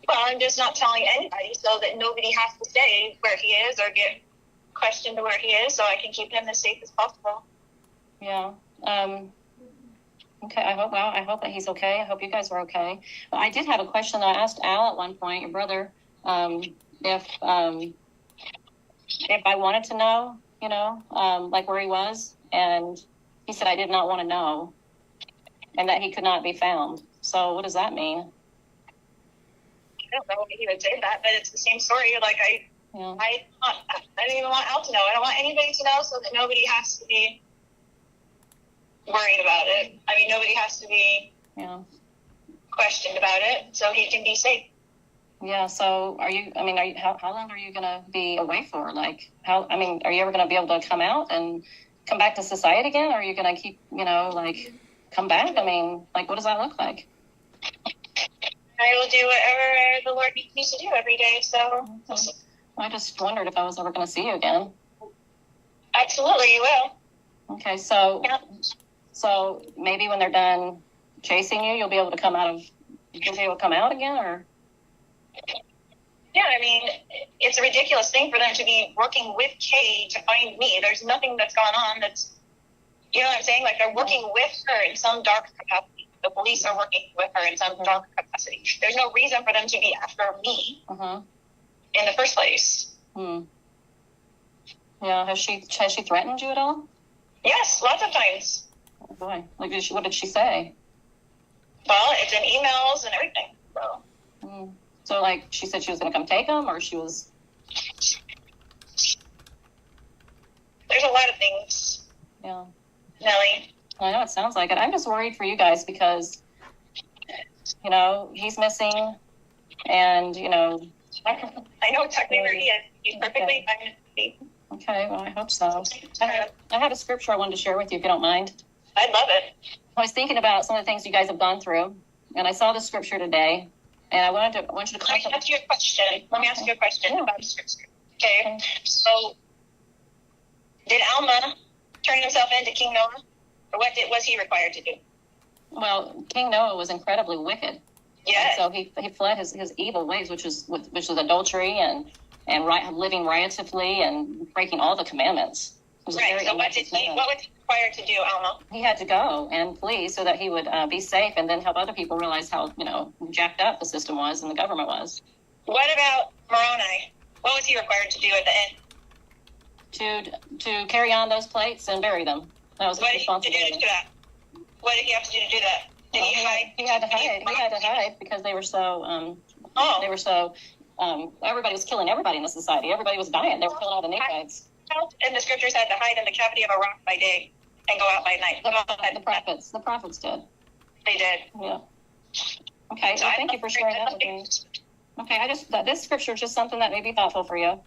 Well, I'm just not telling anybody so that nobody has to say where he is or get questioned to where he is, so I can keep him as safe as possible. Yeah. Okay, I hope that he's okay. I hope you guys are okay. But I did have a question that I asked Al at one point, your brother, if I wanted to know, like where he was, and he said I did not want to know, and that he could not be found. So what does that mean? I don't know if he would say that, but it's the same story. Like I don't even want Al to know. I don't want anybody to know, so that nobody has to be worried about it. I mean, nobody has to be questioned about it, so he can be safe. Yeah. So how long are you going to be away for? Like are you ever going to be able to come out and come back to society again? Or are you going to keep, come back? I mean, like, what does that look like? I will do whatever the Lord needs me to do every day. So I just wondered if I was ever going to see you again. Absolutely, you will. Okay. So maybe when they're done chasing you, you'll be able to come out again, or? Yeah, I mean, it's a ridiculous thing for them to be working with Kay to find me. There's nothing that's gone on that's, you know what I'm saying? Like, they're working with her in some dark capacity. The police are working with her in some dark capacity. There's no reason for them to be after me in the first place. Yeah, has she threatened you at all? Yes, lots of times. Oh boy, like what did she say? Well, it's in emails and everything. So like she said she was going to come take him, or she was. There's a lot of things. Yeah. Nellie. I know it sounds like it. I'm just worried for you guys because, he's missing, and I know exactly where he is. He's perfectly fine. Okay, well, I hope so. I have a scripture I wanted to share with you, if you don't mind. I'd love it. I was thinking about some of the things you guys have gone through, and I saw this scripture today, and I want you to. Let me ask you a question. About the scripture. Okay. So, did Alma turn himself into King Noah, or what was he required to do? Well, King Noah was incredibly wicked. Yeah. So he fled his evil ways, which is adultery and living riotously and breaking all the commandments. Right. So what was he required to do, Alma? He had to go and flee so that he would be safe, and then help other people realize how jacked up the system was and the government was. What about Moroni? What was he required to do at the end? To carry on those plates and bury them. That was his responsibility. What did he have to do that? Did he hide? He had to hide. He had to hide because they were so. Everybody was killing everybody in the society. Everybody was dying. They were killing all the Ninevites. And the scriptures had to hide in the cavity of a rock by day and go out by night. The prophets did. They did. Yeah. Okay. So thank you for sharing that with me. Okay. This scripture is just something that may be thoughtful for you.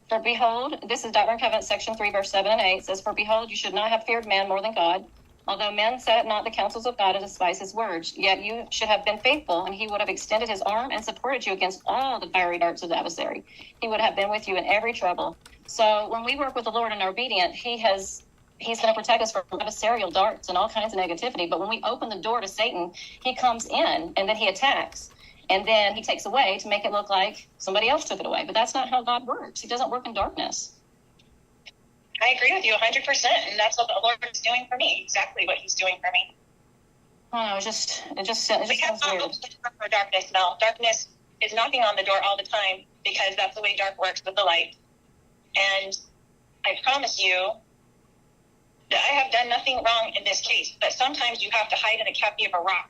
For behold, this is Doctrine and Covenants, section 3, verse 7 and 8. It says, for behold, you should not have feared man more than God. Although men set not the counsels of God and despise his words, yet you should have been faithful, and he would have extended his arm and supported you against all the fiery darts of the adversary. He would have been with you in every trouble. So when we work with the Lord and are obedient, he's going to protect us from adversarial darts and all kinds of negativity. But when we open the door to Satan, he comes in and then he attacks. And then he takes away to make it look like somebody else took it away. But that's not how God works. He doesn't work in darkness. I agree with you 100%. And that's what the Lord is doing for me. Exactly what he's doing for me. Oh, it just sounds weird. For darkness, no. Darkness is knocking on the door all the time because that's the way dark works with the light. And I promise you that I have done nothing wrong in this case, but sometimes you have to hide in a cavity of a rock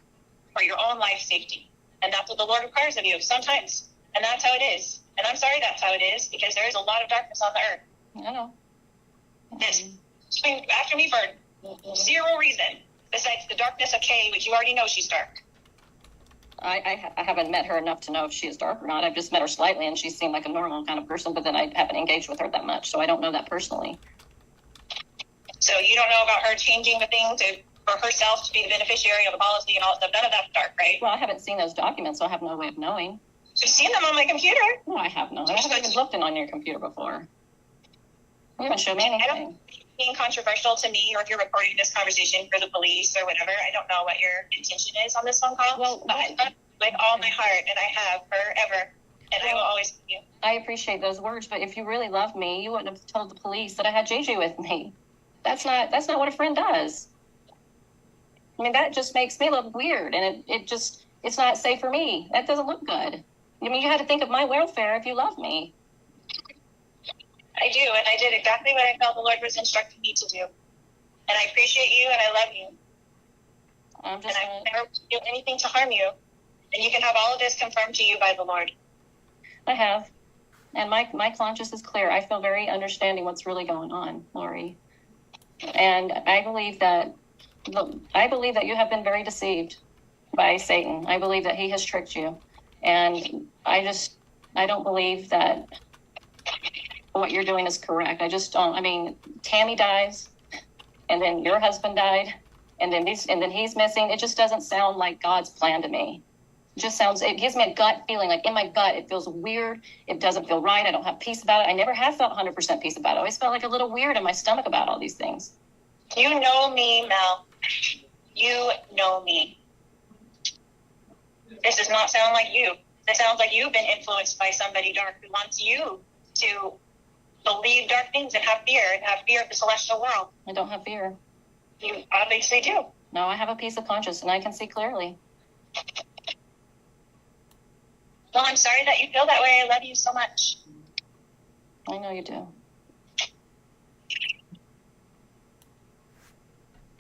for your own life safety. And that's what the Lord requires of you sometimes. And that's how it is. And I'm sorry that's how it is, because there is a lot of darkness on the earth. I know. It's coming after me for zero reason, besides the darkness of Kay, which you already know she's dark. I haven't met her enough to know if she is dark or not. I've just met her slightly, and she seemed like a normal kind of person, but then I haven't engaged with her that much, so I don't know that personally. So you don't know about her changing the thing for herself to be the beneficiary of the policy and all that stuff. None of that's dark, right? Well, I haven't seen those documents, so I have no way of knowing. You've seen them on my computer. No, I have not. I haven't even looked in on your computer before. You haven't shown me anything. Being controversial to me, or if you're recording this conversation for the police or whatever, I don't know what your intention is on this phone call. Well, but I love with all my heart, and I have forever, and I will always love you. I appreciate those words, but if you really loved me, you wouldn't have told the police that I had JJ with me. That's not what a friend does. I mean, that just makes me look weird, and it's not safe for me. That doesn't look good. I mean, you had to think of my welfare if you love me. I do, and I did exactly what I felt the Lord was instructing me to do. And I appreciate you, and I love you. And I never do anything to harm you. And you can have all of this confirmed to you by the Lord. I have. And my conscience is clear. I feel very understanding what's really going on, Lori. And I believe that you have been very deceived by Satan. I believe that he has tricked you. And I don't believe that what you're doing is correct. I just don't. I mean, Tammy dies, and then your husband died, and then he's missing. It just doesn't sound like God's plan to me. It gives me a gut feeling, like in my gut, it feels weird. It doesn't feel right. I don't have peace about it. I never have felt 100% peace about it. I always felt like a little weird in my stomach about all these things. You know me, Mel. You know me. This does not sound like you. This sounds like you've been influenced by somebody dark who wants you to believe dark things and have fear of the celestial world. I don't have fear. You obviously do. No, I have a peace of conscience, and I can see clearly. Well, I'm sorry that you feel that way. I love you so much. I know you do.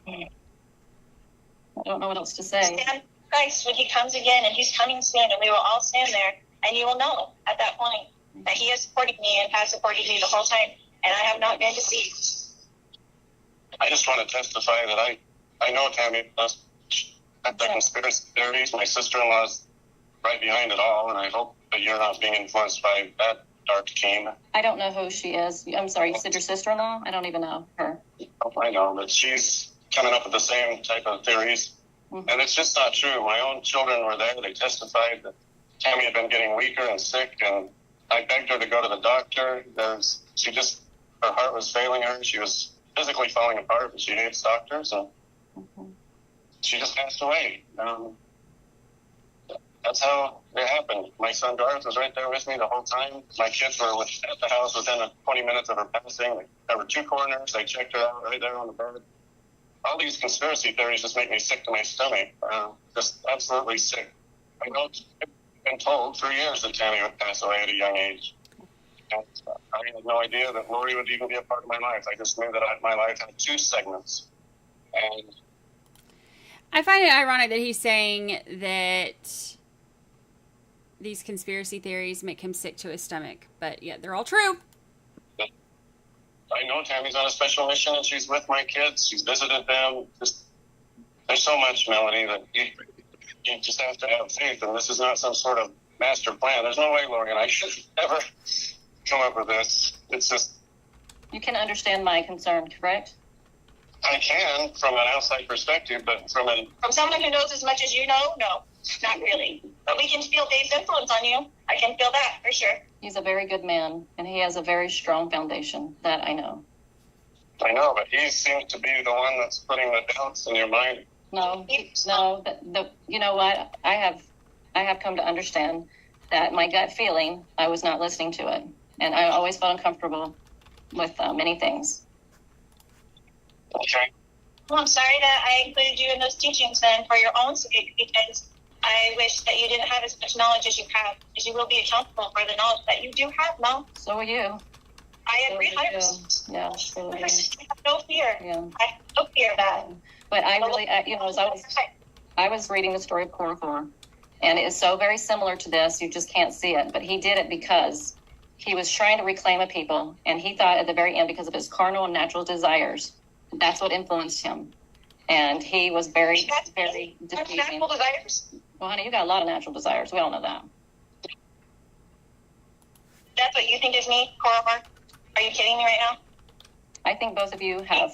I don't know what else to say. Stand Christ when he comes again, and he's coming soon, and we will all stand there, and you will know at that point that he is supporting me and has supported me the whole time, and I have not been deceived. I just want to testify that I know Tammy does have the conspiracy theories. My sister-in-law's right behind it all, and I hope that you're not being influenced by that dark team. I don't know who she is. I'm sorry, you said your sister-in-law? I don't even know her. Oh, I know, but she's coming up with the same type of theories. Mm-hmm. And it's just not true. My own children were there. They testified that Tammy had been getting weaker and sick, and I begged her to go to the doctor. Her heart was failing her. She was physically falling apart, but she hates doctors, and she just passed away. That's how it happened. My son Garth was right there with me the whole time. My kids were at the house within 20 minutes of her passing. There were 2 coroners. They checked her out right there on the bed. All these conspiracy theories just make me sick to my stomach. Just absolutely sick. I know I've been told for years that Tammy would pass away at a young age. And I had no idea that Lori would even be a part of my life. I just knew that my life had 2 segments. And I find it ironic that he's saying that these conspiracy theories make him sick to his stomach, but yet they're all true. I know Tammy's on a special mission, and she's with my kids. She's visited them. There's so much, Melanie, that you just have to have faith, and this is not some sort of master plan. There's no way Lori and I should ever come up with this. It's just... You can understand my concern, correct? I can, from an outside perspective, but from someone who knows as much as you know, no, not really. But we can feel Dave's influence on you. I can feel that, for sure. He's a very good man, and he has a very strong foundation. That I know. I know, but he seems to be the one that's putting the doubts in your mind. No. You know what? I have come to understand that my gut feeling, I was not listening to it, and I always felt uncomfortable with many things. Okay. Well, I'm sorry that I included you in those teachings then for your own sake, because I wish that you didn't have as much knowledge as you have, because you will be accountable for the knowledge that you do have, Mel. So are you. I agree 100%. Yeah, so are you. I have no fear. Yeah. I have no fear of that. But I really, as I was reading the story of Korihor, and it is so very similar to this, you just can't see it. But he did it because he was trying to reclaim a people, and he thought at the very end, because of his carnal and natural desires, that's what influenced him. And he was very, very deceiving. Natural desires? Well, honey, you got a lot of natural desires. We all know that. That's what you think is me, Cora? Are you kidding me right now? I think both of you have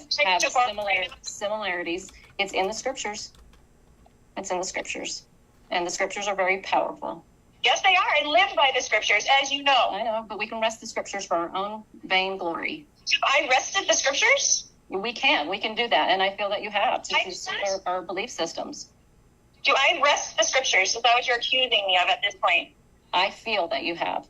similarities. It's in the scriptures. It's in the scriptures. And the scriptures are very powerful. Yes, they are. I live by the scriptures, as you know. I know, but we can wrest the scriptures for our own vain glory. I wrested the scriptures? We can do that. And I feel that you have to suit our belief systems. Do I wrest the scriptures? Is that what you're accusing me of at this point? I feel that you have.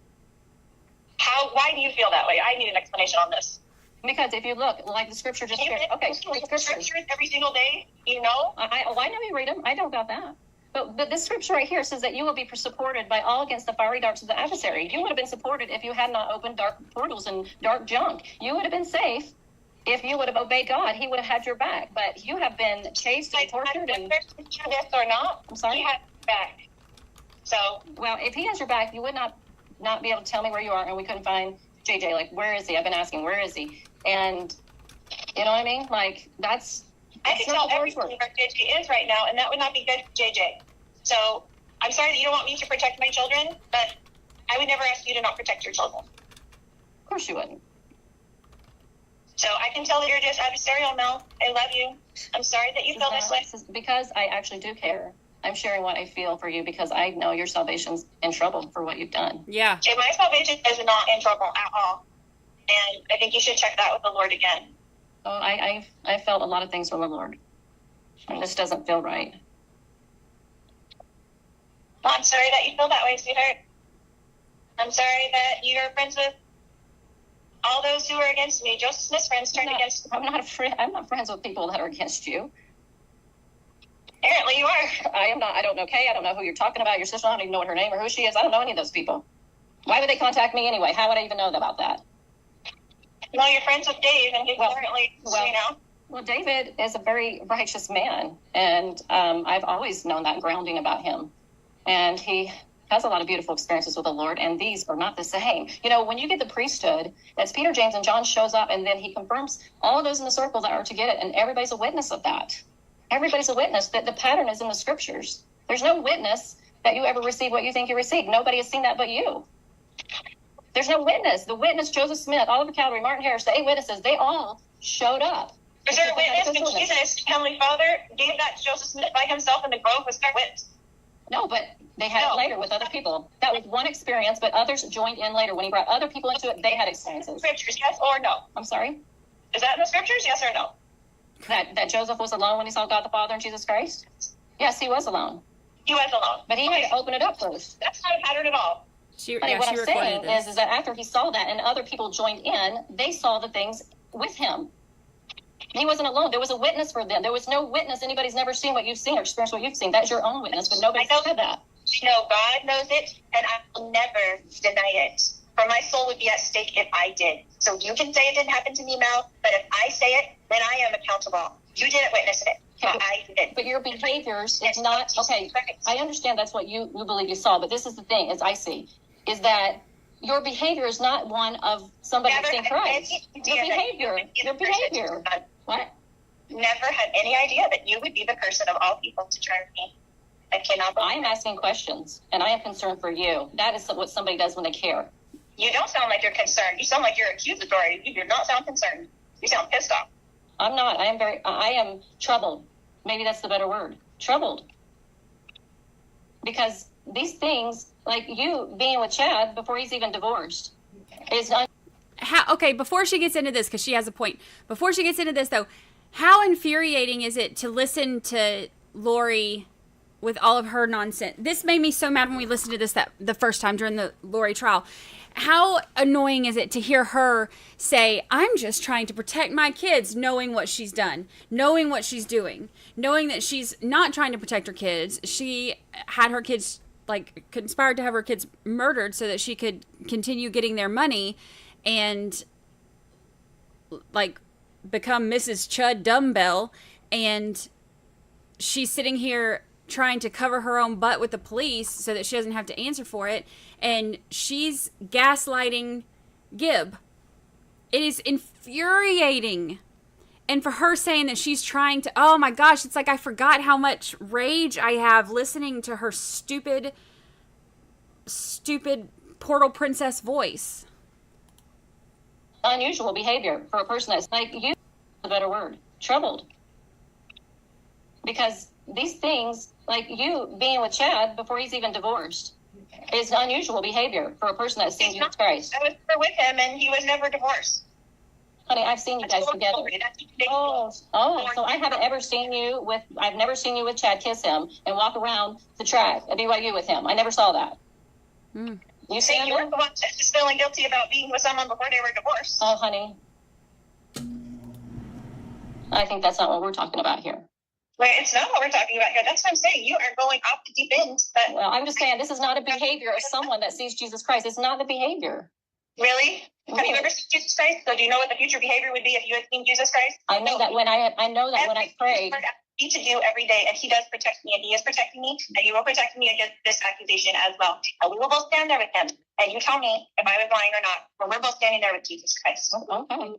Why do you feel that way? I need an explanation on this. Because if you look, like the scripture just said, okay, the scriptures every single day, you know? I know you read them. I don't doubt that. But this scripture right here says that you will be supported by all against the fiery darts of the adversary. You would have been supported if you had not opened dark portals and dark junk. You would have been safe if you would have obeyed God. He would have had your back. But you have been chased and tortured. And this or not, I'm sorry. He had your back. So, well, if he has your back, you would not be able to tell me where you are, and we couldn't find JJ. Like, where is he? I've been asking, where is he? And you know what I mean? Like, that's I can tell everything where JJ is right now, and that would not be good for JJ. So I'm sorry that you don't want me to protect my children, but I would never ask you to not protect your children. Of course you wouldn't. So I can tell that you're just adversarial, Mel. I love you. I'm sorry that you feel this way. Because I actually do care. I'm sharing what I feel for you because I know your salvation's in trouble for what you've done. Yeah. Okay, my salvation is not in trouble at all. And I think you should check that with the Lord again. Oh, I felt a lot of things from the Lord. And this doesn't feel right. Well, I'm sorry that you feel that way, sweetheart. I'm sorry that you're friends with all those who are against me. Joseph Smith's friends turned against me. I'm not friends with people that are against you. Apparently you are. I am not. I don't know Kay. I don't know who you're talking about. Your sister, I don't even know what her name or who she is. I don't know any of those people. Why would they contact me anyway? How would I even know about that? Well, you're friends with Dave, and he's apparently, you know. Well, David is a very righteous man, and I've always known that grounding about him. And he has a lot of beautiful experiences with the Lord, and these are not the same. You know, when you get the priesthood, that's Peter, James, and John shows up, and then he confirms all of those in the circle that are to get it, and everybody's a witness of that. Everybody's a witness that the pattern is in the scriptures. There's no witness that you ever receive what you think you received. Nobody has seen that but you. There's no witness. The witness, Joseph Smith, Oliver Cowdery, Martin Harris, the 8 witnesses, they all showed up. Is there a witness? And Jesus, Heavenly Father, gave that to Joseph Smith by himself in the grove was their witness. No, but they had it later with other people. That was one experience, but others joined in later. When he brought other people into it, they had experiences. Scriptures, yes or no? I'm sorry? Is that in the scriptures, yes or no? That Joseph was alone when he saw God the Father and Jesus Christ? Yes, he was alone. He was alone. But he had to open it up first. That's not a pattern at all. What I'm saying is that after he saw that and other people joined in, they saw the things with him. He wasn't alone. There was a witness for them. There was no witness. Anybody's never seen what you've seen or experienced what you've seen. That's your own witness, but nobody said that. No, God knows it, and I will never deny it. For my soul would be at stake if I did. So you can say it didn't happen to me, Mel, but if I say it, then I am accountable. You didn't witness it. I did. But your behaviors is not, okay, I understand that's what you believe you saw, but this is the thing, as I see, is that your behavior is not one of somebody who's in Christ. Your behavior. What? Never had any idea that you would be the person of all people to turn me. I cannot believe I am asking questions, and I am concerned for you. That is what somebody does when they care. You don't sound like you're concerned. You sound like you're accusatory. You do not sound concerned. You sound pissed off. I'm not. I am troubled. Maybe that's the better word. Troubled. Because these things, like you being with Chad before he's even divorced, is not. Okay, before she gets into this, because she has a point. Before she gets into this, though, how infuriating is it to listen to Lori with all of her nonsense? This made me so mad when we listened to this the first time during the Lori trial. How annoying is it to hear her say, I'm just trying to protect my kids, knowing what she's done, knowing what she's doing, knowing that she's not trying to protect her kids. She had her kids, conspired to have her kids murdered so that she could continue getting their money and, become Mrs. Chud Dumbbell. And she's sitting here trying to cover her own butt with the police so that she doesn't have to answer for it. And she's gaslighting Gibb. It is infuriating. And for her saying that she's trying to, oh my gosh, it's like I forgot how much rage I have listening to her stupid Portal Princess voice. Unusual behavior for a person that's like you, a better word, troubled. Because these things, like you being with Chad before he's even divorced, is unusual behavior for a person that's seen Jesus Christ. I was never with him, and he was never divorced. Honey, I've seen you guys together. Oh, so I haven't ever seen you with, I've never seen you with Chad kiss him and walk around the track at BYU with him. I never saw that. You see, you were the one just feeling guilty about being with someone before they were divorced. Oh, honey. I think that's not what we're talking about here. Wait, it's not what we're talking about here. That's what I'm saying. You are going off the deep end. But well, I'm just saying this is not a behavior of someone that sees Jesus Christ. It's not the behavior. Really? Have you ever seen Jesus Christ? So do you know what the future behavior would be if you had seen Jesus Christ? I know that when I pray. To do every day, and he does protect me, and he is protecting me, and he will protect me against this accusation as well. And we will both stand there with him, and you tell me if I was lying or not. But we're both standing there with Jesus Christ. Okay.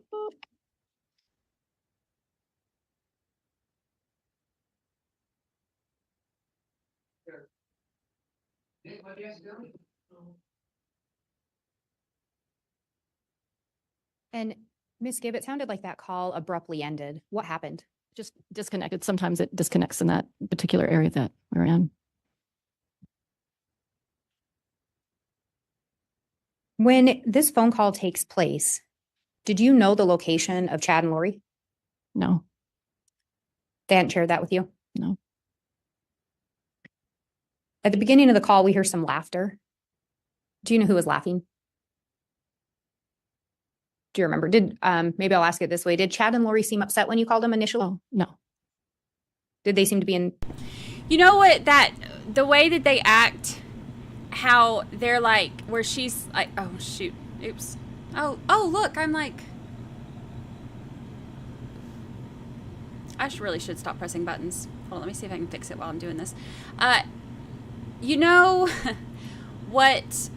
And Miss Gibb, it sounded like that call abruptly ended. What happened? Just disconnected. Sometimes it disconnects in that particular area that we're in. When this phone call takes place, did you know the location of Chad and Lori? No. They hadn't shared that with you? No. At the beginning of the call, we hear some laughter. Do you know who was laughing? Do you remember? Maybe I'll ask it this way. Did Chad and Lori seem upset when you called them initially? Oh, no. Did they seem to be in? You know what, the way that they act, how they're like, where she's like, oh shoot, oops. Oh, look, I'm like, I really should stop pressing buttons. Hold on, let me see if I can fix it while I'm doing this. You know what,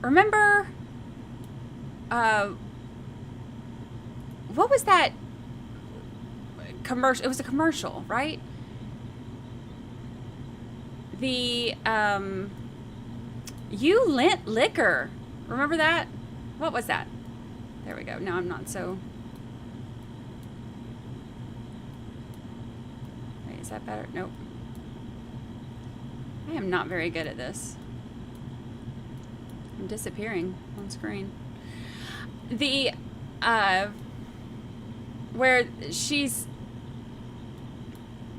remember, what was that commercial? It was a commercial, right? The, you lent liquor. Remember that? What was that? There we go. Now I'm not so. Wait, is that better? Nope. I am not very good at this. I'm disappearing on screen. The, where she's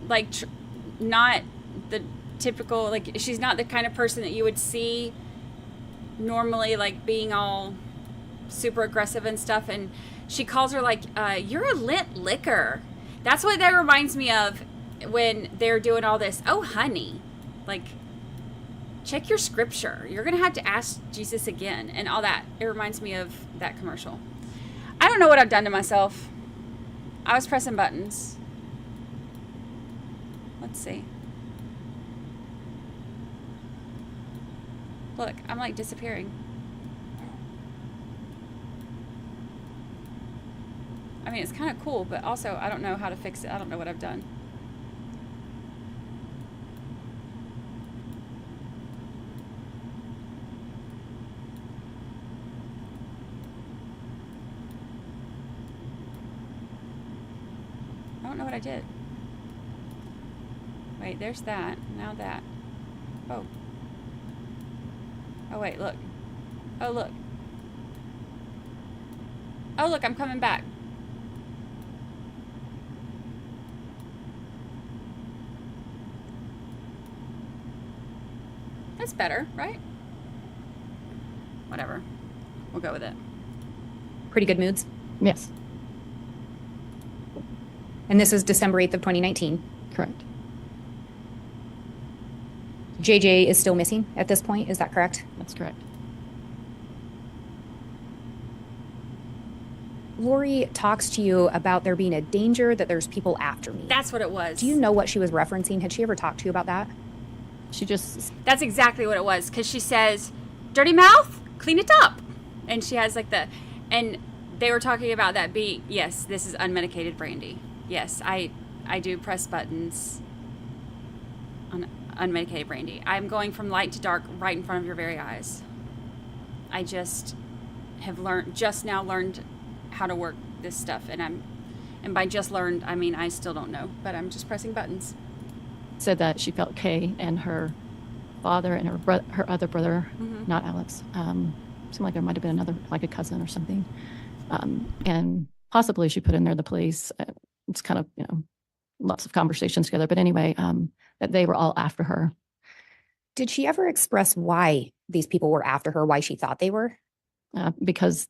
like not the typical, like she's not the kind of person that you would see normally, like being all super aggressive and stuff, and she calls her like, you're a lint liquor. That's what that reminds me of when they're doing all this. Oh honey, like check your scripture, you're gonna have to ask Jesus again and all that. It reminds me of that commercial. I don't know what I've done to myself. I was pressing buttons. Let's see. Look, I'm like disappearing. I mean, it's kind of cool, but also I don't know how to fix it. I don't know what I've done. I don't know what I did. Wait, there's that. Now that. Oh. Oh, wait, look. Oh, look. Oh, look, I'm coming back. That's better, right? Whatever. We'll go with it. Pretty good moods? Yes. And this is December 8th of 2019? Correct. JJ is still missing at this point, is that correct? That's correct. Lori talks to you about there being a danger that there's people after me. That's what it was. Do you know what she was referencing? Had she ever talked to you about that? That's exactly what it was, because she says, dirty mouth, clean it up. And she has like and they were talking about that being, yes, this is unmedicated Brandi. Yes, I do press buttons on unmedicated Brandi. I'm going from light to dark right in front of your very eyes. I just have just now learned how to work this stuff, and by just learned, I mean I still don't know, but I'm just pressing buttons. Said that she felt Kay and her father and her other brother, not Alex, seemed like there might have been another, like a cousin or something, and possibly she put in there the police. It's kind of, lots of conversations together, but anyway, that they were all after her. Did she ever express why these people were after her, why she thought they were? Because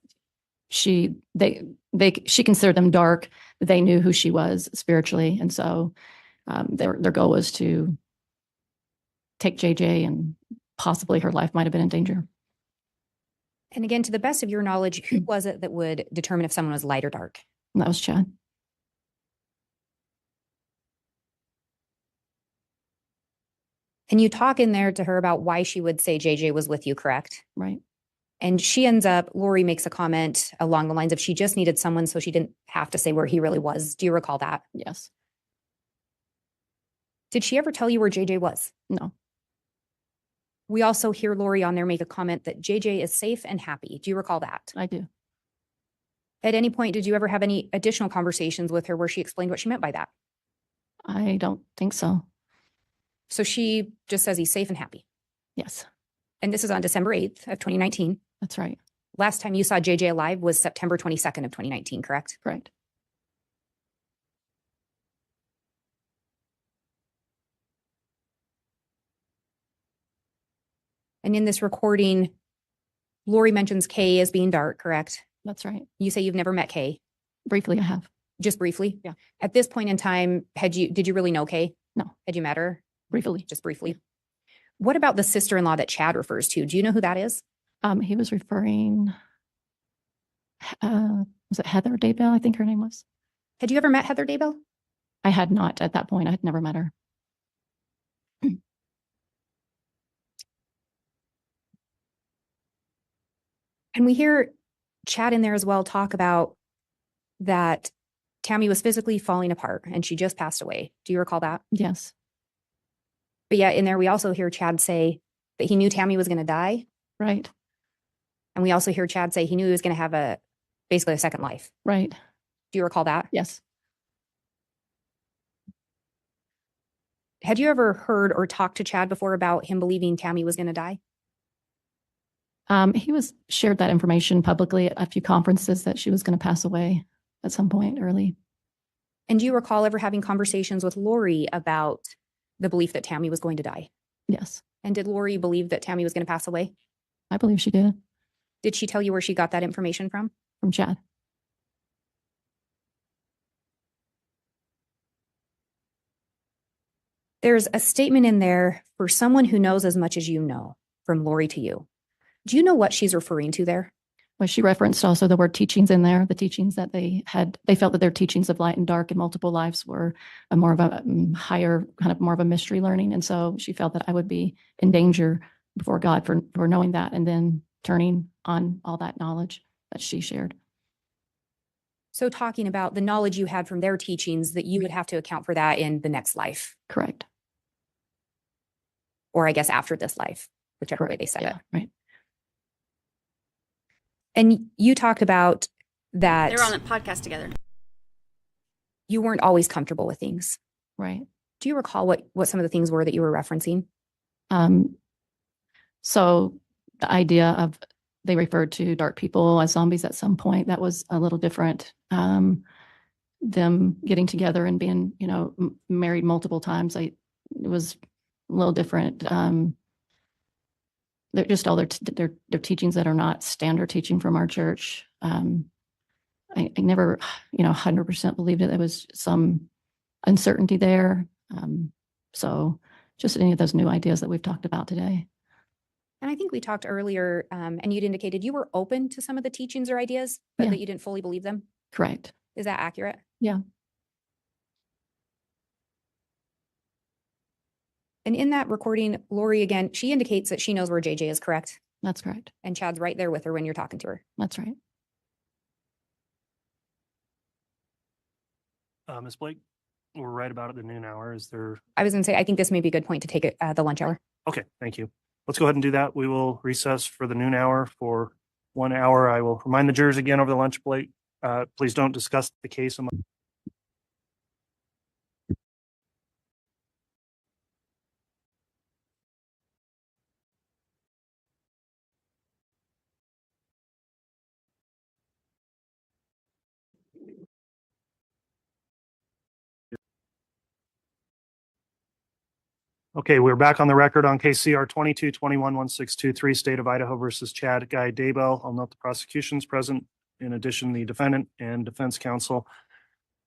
she considered them dark. They knew who she was spiritually, and so their goal was to take JJ, and possibly her life might have been in danger. And again, to the best of your knowledge, who was it that would determine if someone was light or dark? And that was Chad. And you talk in there to her about why she would say JJ was with you, correct? Right. And Lori makes a comment along the lines of she just needed someone so she didn't have to say where he really was. Do you recall that? Yes. Did she ever tell you where JJ was? No. We also hear Lori on there make a comment that JJ is safe and happy. Do you recall that? I do. At any point, did you ever have any additional conversations with her where she explained what she meant by that? I don't think so. So she just says he's safe and happy. Yes. And this is on December 8th of 2019. That's right. Last time you saw JJ alive was September 22nd of 2019, correct? Correct. And in this recording, Lori mentions Kay as being dark, correct? That's right. You say you've never met Kay. Briefly, I have. Just briefly? Yeah. At this point in time, did you really know Kay? No. Had you met her? Briefly. Just briefly. What about the sister-in-law that Chad refers to? Do you know who that is? He was referring, was it Heather Daybell? I think her name was. Had you ever met Heather Daybell? I had not at that point. I had never met her. And we hear Chad in there as well talk about that Tammy was physically falling apart and she just passed away. Do you recall that? Yes. But yeah, in there we also hear Chad say that he knew Tammy was going to die. Right. And we also hear Chad say he knew he was going to have basically a second life. Right. Do you recall that? Yes. Had you ever heard or talked to Chad before about him believing Tammy was going to die? He shared that information publicly at a few conferences that she was going to pass away at some point early. And do you recall ever having conversations with Lori about the belief that Tammy was going to die? Yes. And did Lori believe that Tammy was going to pass away? I believe she did. Did she tell you where she got that information from? From Chad. There's a statement in there for someone who knows as much as you know, from Lori to you. Do you know what she's referring to there? Well, she referenced also the word teachings in there, the teachings that they felt that their teachings of light and dark and multiple lives were more of a higher, kind of more of a mystery learning. And so she felt that I would be in danger before God for knowing that and then turning on all that knowledge that she shared. So talking about the knowledge you had from their teachings, that you would have to account for that in the next life. Correct. Or I guess after this life, whichever way they said it. Right. And you talked about that. They were on that podcast together. You weren't always comfortable with things. Right. Do you recall what some of the things were that you were referencing? So the idea of they referred to dark people as zombies at some point, that was a little different. Them getting together and being, married multiple times, it was a little different. They're just all their teachings that are not standard teaching from our church. I never, 100% believed it. There was some uncertainty there. So just any of those new ideas that we've talked about today. And I think we talked earlier, and you'd indicated you were open to some of the teachings or ideas, but that you didn't fully believe them. Correct. Is that accurate? Yeah. And in that recording, Lori, again, she indicates that she knows where JJ is, correct? That's correct. And Chad's right there with her when you're talking to her. That's right. Ms. Blake, we're right about at the noon hour. Is there? I was going to say, I think this may be a good point to take it the lunch hour. Okay, thank you. Let's go ahead and do that. We will recess for the noon hour for 1 hour. I will remind the jurors again over the lunch break. Please don't discuss the case among. Okay, we're back on the record on case CR 22-21-1623, State of Idaho versus Chad Guy Daybell. I'll note the prosecution's present. In addition, the defendant and defense counsel.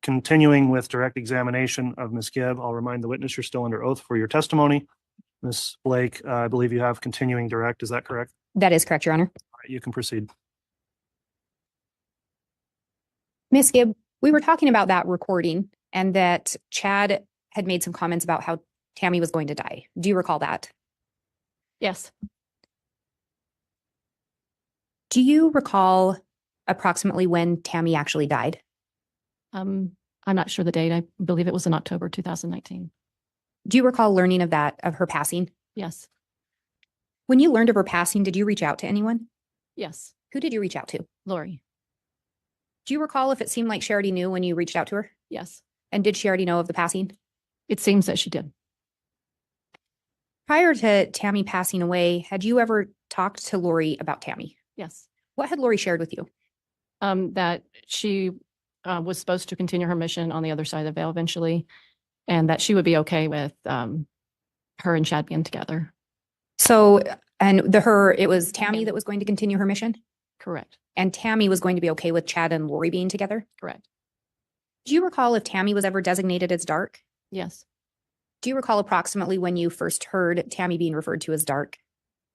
Continuing with direct examination of Ms. Gibb, I'll remind the witness you're still under oath for your testimony. Ms. Blake, I believe you have continuing direct. Is that correct? That is correct, Your Honor. All right, you can proceed. Ms. Gibb, we were talking about that recording and that Chad had made some comments about how Tammy was going to die. Do you recall that? Yes. Do you recall approximately when Tammy actually died? I'm not sure the date. I believe it was in October 2019. Do you recall learning of that, of her passing? Yes. When you learned of her passing, did you reach out to anyone? Yes. Who did you reach out to? Lori. Do you recall if it seemed like she already knew when you reached out to her? Yes. And did she already know of the passing? It seems that she did. Prior to Tammy passing away, had you ever talked to Lori about Tammy? Yes. What had Lori shared with you? That she was supposed to continue her mission on the other side of the veil eventually, and that she would be okay with her and Chad being together. So, and it was Tammy that was going to continue her mission? Correct. And Tammy was going to be okay with Chad and Lori being together? Correct. Do you recall if Tammy was ever designated as dark? Yes. Do you recall approximately when you first heard Tammy being referred to as dark?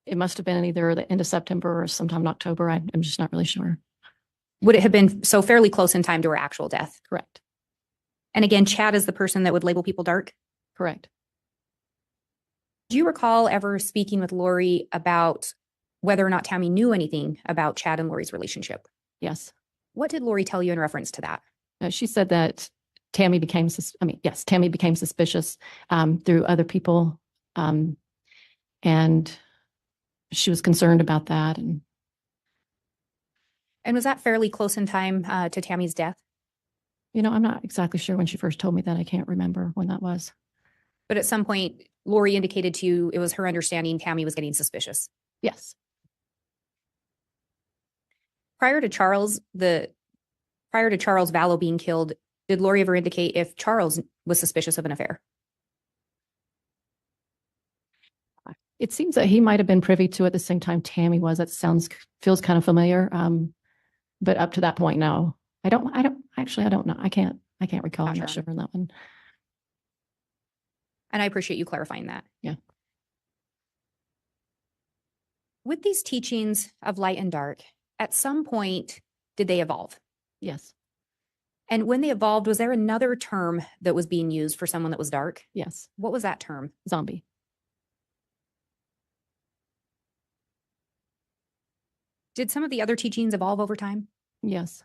It must have been either the end of September or sometime in October. I'm just not really sure. Would it have been so fairly close in time to her actual death? Correct. And again, Chad is the person that would label people dark? Correct. Do you recall ever speaking with Lori about whether or not Tammy knew anything about Chad and Lori's relationship? Yes. What did Lori tell you in reference to that? She said that Tammy became suspicious through other people. And she was concerned about that. And was that fairly close in time to Tammy's death? You know, I'm not exactly sure when she first told me that. I can't remember when that was. But at some point, Lori indicated to you it was her understanding Tammy was getting suspicious. Yes. Prior to Charles Vallow being killed, did Lori ever indicate if Charles was suspicious of an affair? It seems that he might have been privy to it at the same time Tammy was. That feels kind of familiar. But up to that point, no. I don't know. I can't recall. I'm not sure on that one. And I appreciate you clarifying that. Yeah. With these teachings of light and dark, at some point, did they evolve? Yes. And when they evolved, was there another term that was being used for someone that was dark? Yes. What was that term? Zombie. Did some of the other teachings evolve over time? Yes.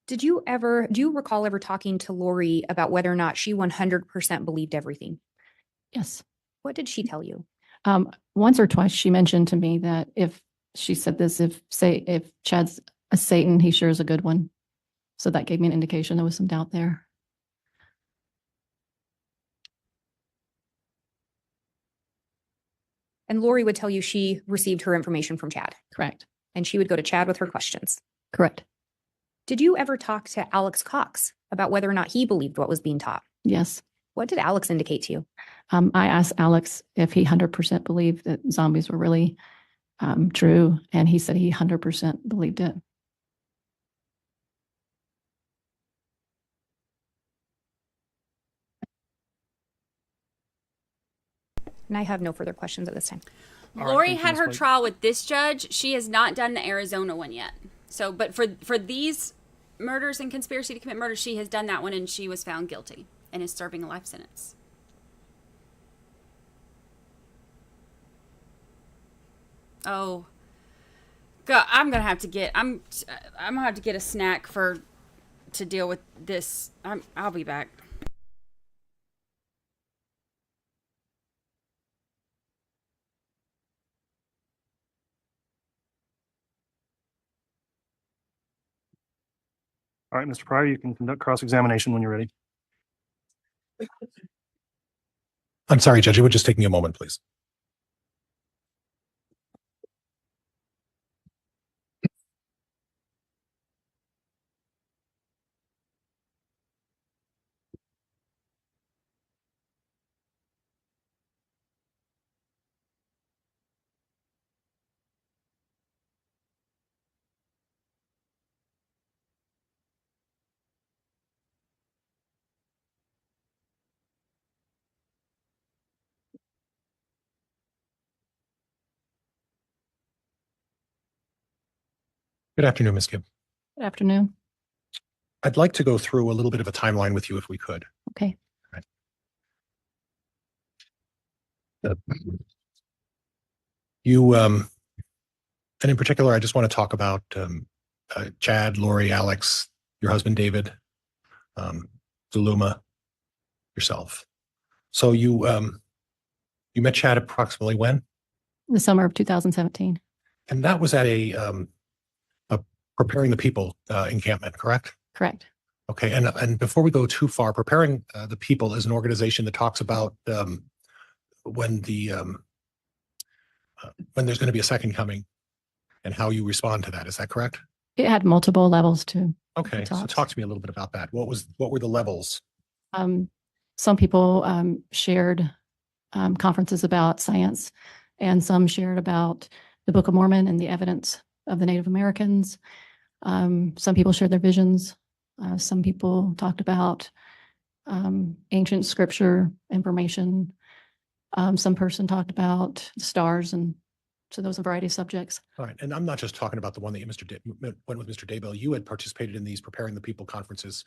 Do you recall ever talking to Lori about whether or not she 100% believed everything? Yes. What did she tell you? Once or twice she mentioned to me that if Chad's a Satan, he sure is a good one. So that gave me an indication there was some doubt there. And Lori would tell you she received her information from Chad. Correct. And she would go to Chad with her questions. Correct. Did you ever talk to Alex Cox about whether or not he believed what was being taught? Yes. What did Alex indicate to you? I asked Alex if he 100% believed that zombies were really true, and he said he 100% believed it. And I have no further questions at this time. Lori had her trial with this judge. She has not done the Arizona one yet. So, but for these murders and conspiracy to commit murder, she has done that one, and she was found guilty and is serving a life sentence. Oh, God, I'm gonna have to get a snack to deal with this. I'll be back. All right, Mr. Pryor, you can conduct cross-examination when you're ready. I'm sorry, Judge. It would just take me a moment, please. Good afternoon, Ms. Gibb. Good afternoon. I'd like to go through a little bit of a timeline with you if we could. Okay. Right. And in particular, I just want to talk about Chad, Lori, Alex, your husband, David, Zuluma, yourself. So you met Chad approximately when? The summer of 2017. And that was at a Preparing the People encampment, correct? Correct. Okay. And before we go too far, Preparing the People is an organization that talks about when there's going to be a second coming and how you respond to that. Is that correct? It had multiple levels too. Okay. So talk to me a little bit about that. What were the levels? Some people shared conferences about science, and some shared about the Book of Mormon and the evidence of the Native Americans. Some people shared their visions. Some people talked about ancient scripture information. Some person talked about the stars, and so there was a variety of subjects. All right. And I'm not just talking about the one that you went with Mr. Daybell. You had participated in these Preparing the People conferences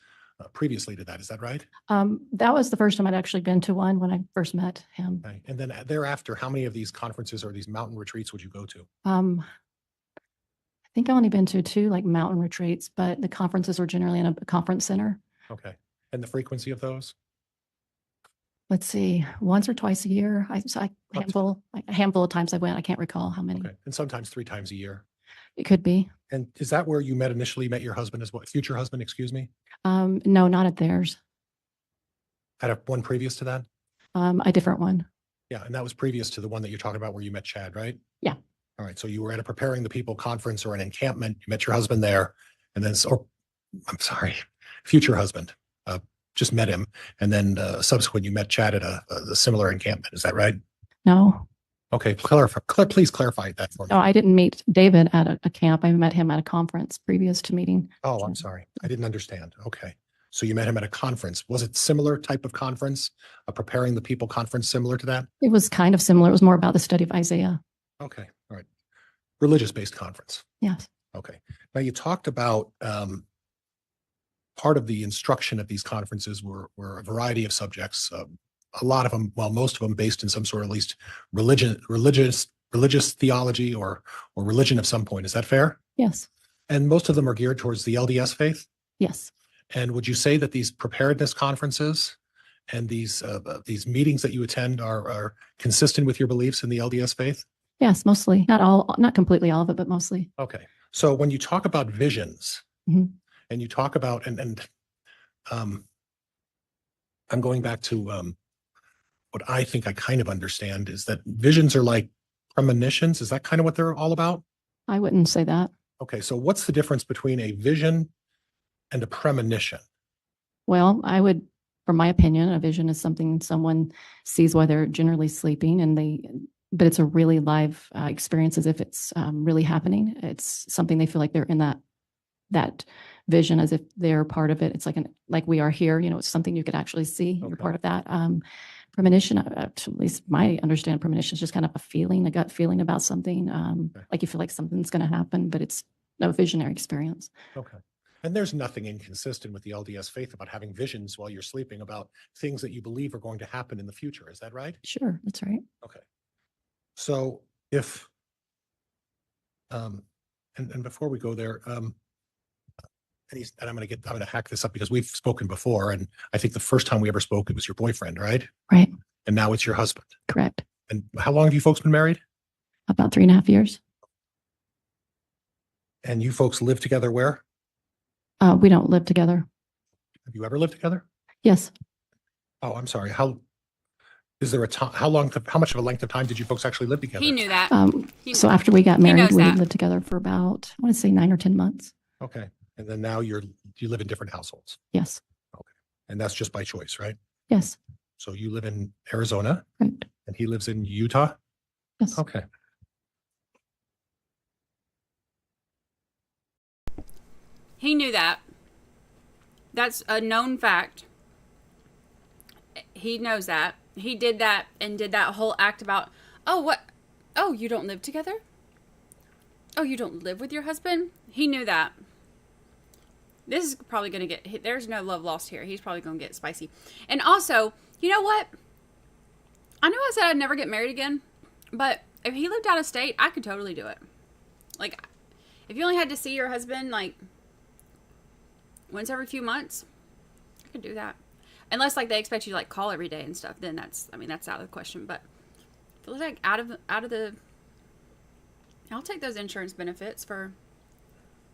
previously to that. Is that right? That was the first time I'd actually been to one when I first met him. Okay. And then thereafter, how many of these conferences or these mountain retreats would you go to? I think I've only been to 2 like mountain retreats, but the conferences were generally in a conference center. Okay. And the frequency of those? Let's see, once or twice a year. A handful of times I went. I can't recall how many. Okay. And sometimes 3 times a year. It could be. And is that where you initially met your husband as well? Future husband, excuse me? No, not at theirs. At one previous to that? A different one. Yeah. And that was previous to the one that you're talking about where you met Chad, right? Yeah. All right. So you were at a Preparing the People conference or an encampment. You met your husband there. And then, I'm sorry, future husband. Just met him. And then subsequent, you met Chad at a similar encampment. Is that right? No. Okay. Please clarify that for me. No, I didn't meet David at a camp. I met him at a conference previous to meeting. Oh, I'm sorry. I didn't understand. Okay. So you met him at a conference. Was it similar type of conference? A Preparing the People conference similar to that? It was kind of similar. It was more about the study of Isaiah. Okay. All right. Religious-based conference. Yes. Okay. Now you talked about part of the instruction at these conferences were a variety of subjects. A lot of them, well, most of them based in some sort of at least religious theology or religion of some point. Is that fair? Yes. And most of them are geared towards the LDS faith? Yes. And would you say that these preparedness conferences and these meetings that you attend are consistent with your beliefs in the LDS faith? Yes, mostly. Not completely all of it, but mostly. Okay. So when you talk about visions, Mhm. and you talk about I'm going back to what I think I kind of understand is that visions are like premonitions. Is that kind of what they're all about? I wouldn't say that. Okay. So what's the difference between a vision and a premonition? Well, from my opinion, a vision is something someone sees while they're generally sleeping, but it's a really live experience, as if it's really happening. It's something they feel like they're in that vision, as if they're part of it. It's like we are here. It's something you could actually see. Okay. You're part of that. Premonition, at least my understanding, premonition is just kind of a gut feeling about something. Okay. Like you feel like something's going to happen, but it's no visionary experience. Okay. And there's nothing inconsistent with the LDS faith about having visions while you're sleeping about things that you believe are going to happen in the future. Is that right? Sure, that's right. Okay. So if And before we go there, and I'm going to hack this up because we've spoken before. And I think the first time we ever spoke, it was your boyfriend, right? Right. And now it's your husband. Correct. And how long have you folks been married? About 3.5 years. And you folks live together where? We don't live together. Have you ever lived together? Yes. Oh, I'm sorry. How is there a time? How much of a length of time did you folks actually live together? He knew that. So after we got He married, knows we that. lived together for about, I want to say 9 or 10 months. Okay. And then now you live in different households. Yes. Okay. And that's just by choice, right? Yes. So you live in Arizona. Right. And he lives in Utah. Yes. Okay. He knew that. That's a known fact. He knows that. He did that and did that whole act about, oh, what? Oh, you don't live together? Oh, you don't live with your husband? He knew that. This is probably going to get, there's no love lost here. He's probably going to get spicy. And also, you know what? I know I said I'd never get married again, but if he lived out of state, I could totally do it. Like, if you only had to see your husband, like, once every few months, I could do that. Unless, like, they expect you to, like, call every day and stuff, then that's, I mean, that's out of the question. But if it was, like, out of the, I'll take those insurance benefits for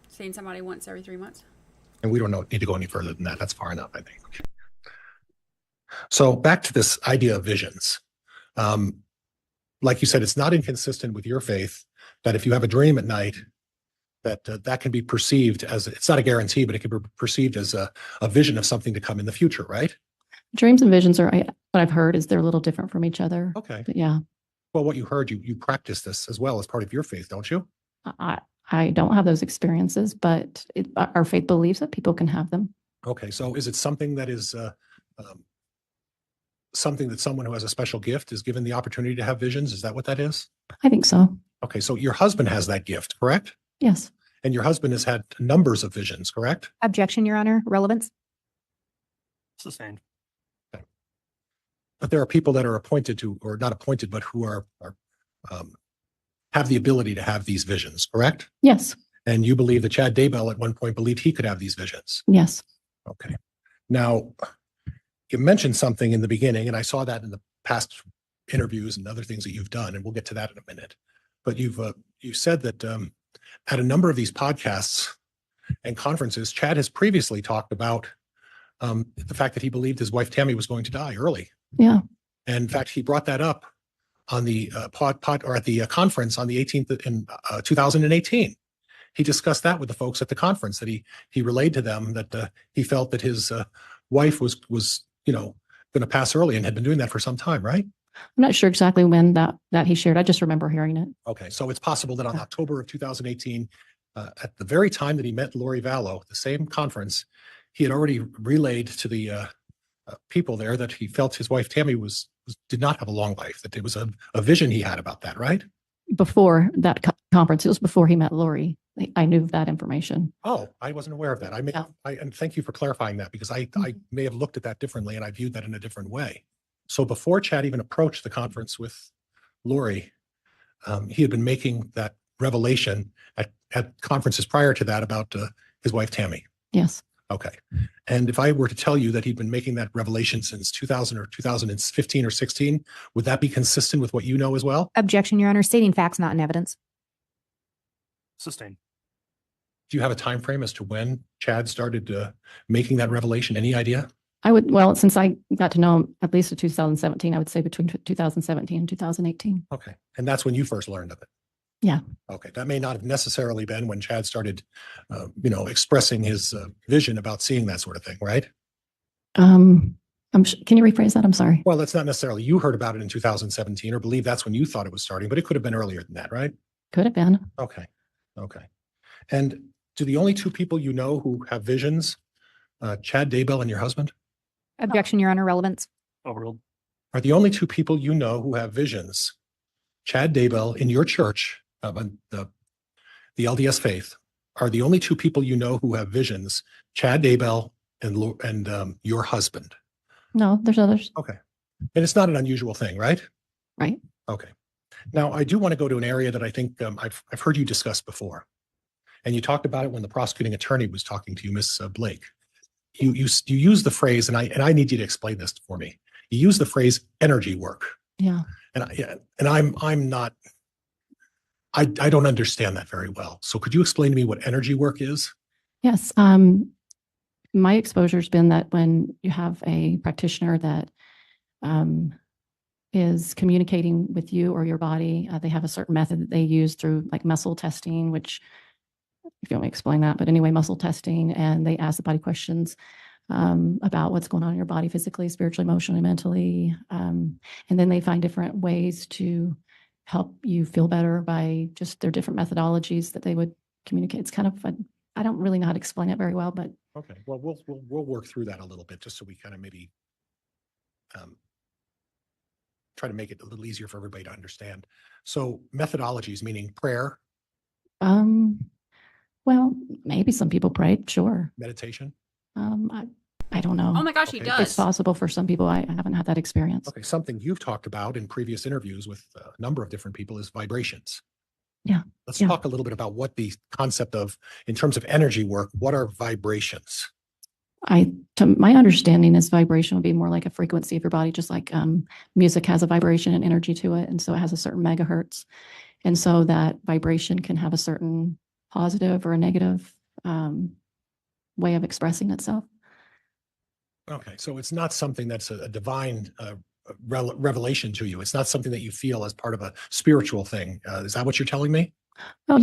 seeing somebody once every 3 months. And we don't need to go any further than that. That's far enough, I think. So back to this idea of visions. Like you said, it's not inconsistent with your faith that if you have a dream at night, that can be perceived as, it's not a guarantee, but it can be perceived as a vision of something to come in the future, right? Dreams and visions are, what I've heard is they're a little different from each other. Okay. But yeah, Well, what you heard, you practice this as well as part of your faith, don't you? I don't have those experiences, but our faith believes that people can have them. Okay. So is it something that is something that someone who has a special gift is given the opportunity to have visions? Is that what that is? I think so. Okay. So your husband has that gift, correct? Yes. And your husband has had numbers of visions, correct? Objection, Your Honor. Relevance. Sustained. Okay. But there are people that are appointed to, or not appointed, but who are have the ability to have these visions, correct? Yes. And you believe that Chad Daybell at one point believed he could have these visions. Yes. Okay. Now, you mentioned something in the beginning, and I saw that in the past interviews and other things that you've done, and we'll get to that in a minute. But you said that at a number of these podcasts and conferences, Chad has previously talked about the fact that he believed his wife Tammy was going to die early. Yeah. And in fact, he brought that up on the at the conference on the 18th in 2018. He discussed that with the folks at the conference, that he relayed to them that he felt that his wife was going to pass early and had been doing that for some time, right? I'm not sure exactly when that he shared. I just remember hearing it. Okay, so it's possible that on October of 2018, at the very time that he met Lori Vallow, the same conference, he had already relayed to the people there that he felt his wife Tammy did not have a long life, that it was a vision he had about that, right? Before that conference, it was before he met Lori. I knew that information. Oh, I wasn't aware of that. And thank you for clarifying that, because I may have looked at that differently and I viewed that in a different way. So before Chad even approached the conference with Lori, he had been making that revelation at conferences prior to that about his wife Tammy. Yes. Okay. And if I were to tell you that he'd been making that revelation since 2000 or 2015 or 16, would that be consistent with what you know as well? Objection, Your Honor. Stating facts, not in evidence. Sustained. Do you have a time frame as to when Chad started making that revelation? Any idea? Well, since I got to know him at least in 2017, I would say between 2017 and 2018. Okay. And that's when you first learned of it? Yeah. Okay. That may not have necessarily been when Chad started, expressing his vision about seeing that sort of thing, right? Can you rephrase that? I'm sorry. Well, that's not necessarily, you heard about it in 2017 or believe that's when you thought it was starting, but it could have been earlier than that, right? Could have been. Okay. Okay. And do the only two people you know who have visions, Chad Daybell and your husband? Objection, Your Honor. Relevance. Overruled. Are the only two people you know who have visions, Chad Daybell in your church, the LDS faith, are the only two people you know who have visions, Chad Daybell and your husband? No, there's others. Okay. And it's not an unusual thing, right? Right. Okay. Now, I do want to go to an area that I think I've heard you discuss before. And you talked about it when the prosecuting attorney was talking to you, Miss Blake. You use the phrase, and I need you to explain this for me. You use the phrase energy work. Yeah. And I'm not, I don't understand that very well. So could you explain to me what energy work is? Yes. My exposure's been that when you have a practitioner that is communicating with you or your body, they have a certain method that they use through like muscle testing, which if you want me to explain that, but anyway, muscle testing, and they ask the body questions about what's going on in your body physically, spiritually, emotionally, mentally. And then they find different ways to help you feel better by just their different methodologies that they would communicate. It's kind of fun. I don't really know how to explain it very well, but Okay, well, we'll work through that a little bit just so we kind of maybe try to make it a little easier for everybody to understand. So methodologies, meaning prayer, well, maybe some people pray, sure. meditation. I don't know. Oh my gosh, he Okay. does. It's possible for some people. I haven't had that experience. Okay, something you've talked about in previous interviews with a number of different people is vibrations. Yeah. Let's Yeah. talk a little bit about what the concept of, in terms of energy work, what are vibrations? To my understanding is vibration would be more like a frequency of your body, just like music has a vibration and energy to it. And so it has a certain megahertz. And so that vibration can have a certain positive or a negative way of expressing itself. Okay, so it's not something that's a divine revelation to you. It's not something that you feel as part of a spiritual thing. Is that what you're telling me? Well,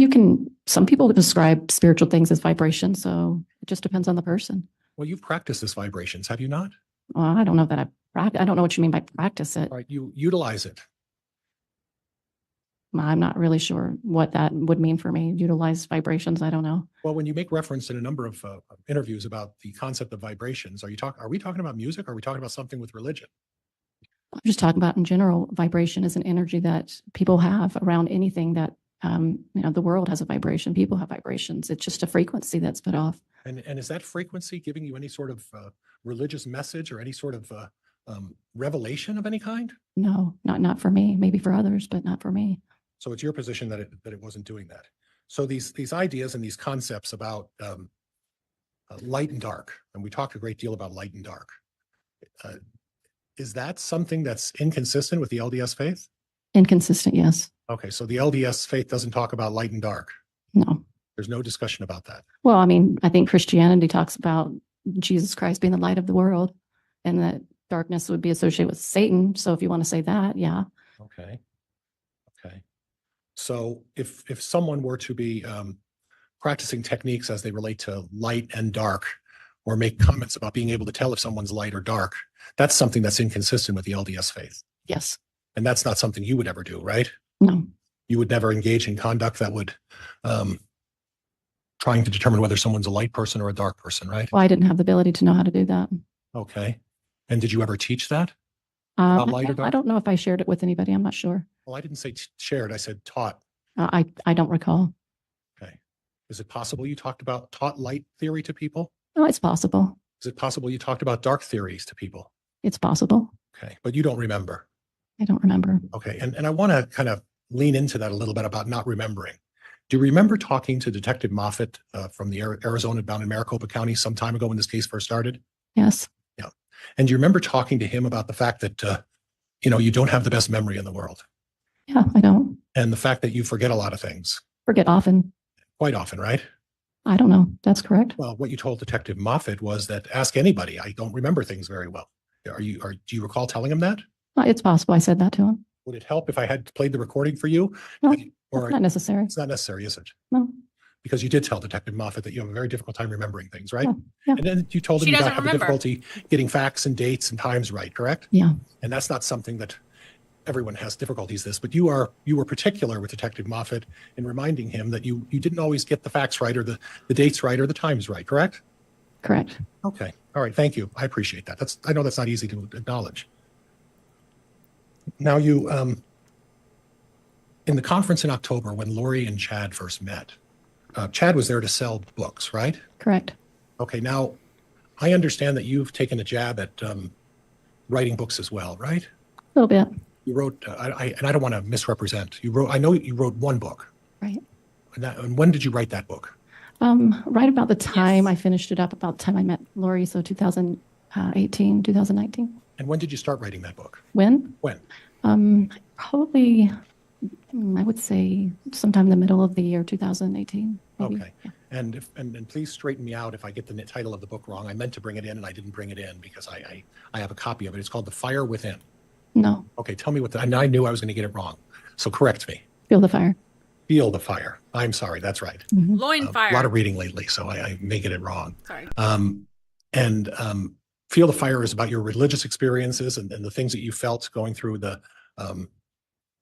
some people describe spiritual things as vibration. So it just depends on the person. Well, you've practiced this vibrations, have you not? Well, I don't know that I don't know what you mean by practice it. All right, you utilize it. I'm not really sure what that would mean for me. Utilize vibrations. I don't know. Well, when you make reference in a number of interviews about the concept of vibrations, are we talking about music? Or are we talking about something with religion? I'm just talking about in general, vibration is an energy that people have around anything that, the world has a vibration. People have vibrations. It's just a frequency that's put off. And is that frequency giving you any sort of religious message or any sort of revelation of any kind? No, not for me. Maybe for others, but not for me. So it's your position that it wasn't doing that. So these ideas and these concepts about light and dark, and we talked a great deal about light and dark. Is that something that's inconsistent with the LDS faith? Inconsistent, yes. Okay, so the LDS faith doesn't talk about light and dark. No. There's no discussion about that. Well, I mean, I think Christianity talks about Jesus Christ being the light of the world, and that darkness would be associated with Satan. So if you want to say that, yeah. Okay. So if someone were to be practicing techniques as they relate to light and dark, or make comments about being able to tell if someone's light or dark, that's something that's inconsistent with the LDS faith. Yes. And that's not something you would ever do, right? No. You would never engage in conduct that would trying to determine whether someone's a light person or a dark person, right? Well, I didn't have the ability to know how to do that. Okay. And did you ever teach that? Light or dark? I don't know if I shared it with anybody. I'm not sure. Well, I didn't say shared. I said taught. I don't recall. Okay. Is it possible you taught light theory to people? No, it's possible. Is it possible you talked about dark theories to people? It's possible. Okay. But you don't remember? I don't remember. Okay. And I want to kind of lean into that a little bit about not remembering. Do you remember talking to Detective Moffat from the Arizona bound in Maricopa County some time ago when this case first started? Yes. Yeah. And do you remember talking to him about the fact that, you don't have the best memory in the world? Yeah, I don't. And the fact that you forget a lot of things? Forget often. Quite often, right? I don't know. That's correct. Well, what you told Detective Moffat was that ask anybody. I don't remember things very well. Do you recall telling him that? It's possible I said that to him. Would it help if I had played the recording for you? No, Or it's not necessary. It's not necessary, is it? No. Because you did tell Detective Moffat that you have a very difficult time remembering things, right? Yeah. And then you told him She you doesn't have a remember. difficulty getting facts and dates and times right, correct? Yeah. And that's not something that everyone has difficulties this, but you were particular with Detective Moffat in reminding him that you didn't always get the facts right or the dates right or the times right, correct? Correct. Okay. All right. Thank you. I appreciate that. I know that's not easy to acknowledge. Now in the conference in October when Lori and Chad first met, Chad was there to sell books, right? Correct. Okay. Now I understand that you've taken a jab at writing books as well, right? A little bit. You wrote, and I don't want to misrepresent. I know you wrote one book. Right. And when did you write that book? Right about the time I finished it up, about the time I met Lori, so 2018, 2019. And when did you start writing that book? When? When? Probably, I would say sometime in the middle of the year 2018. Maybe. Okay. Yeah. And please straighten me out if I get the title of the book wrong. I meant to bring it in and I didn't bring it in because I have a copy of it. It's called The Fire Within. No. Okay, tell me and I knew I was going to get it wrong. So correct me. Feel the Fire. Feel the Fire. I'm sorry, that's right. Loin fire. A lot of reading lately, so I may get it wrong. Sorry. Feel the Fire is about your religious experiences and the things that you felt going through the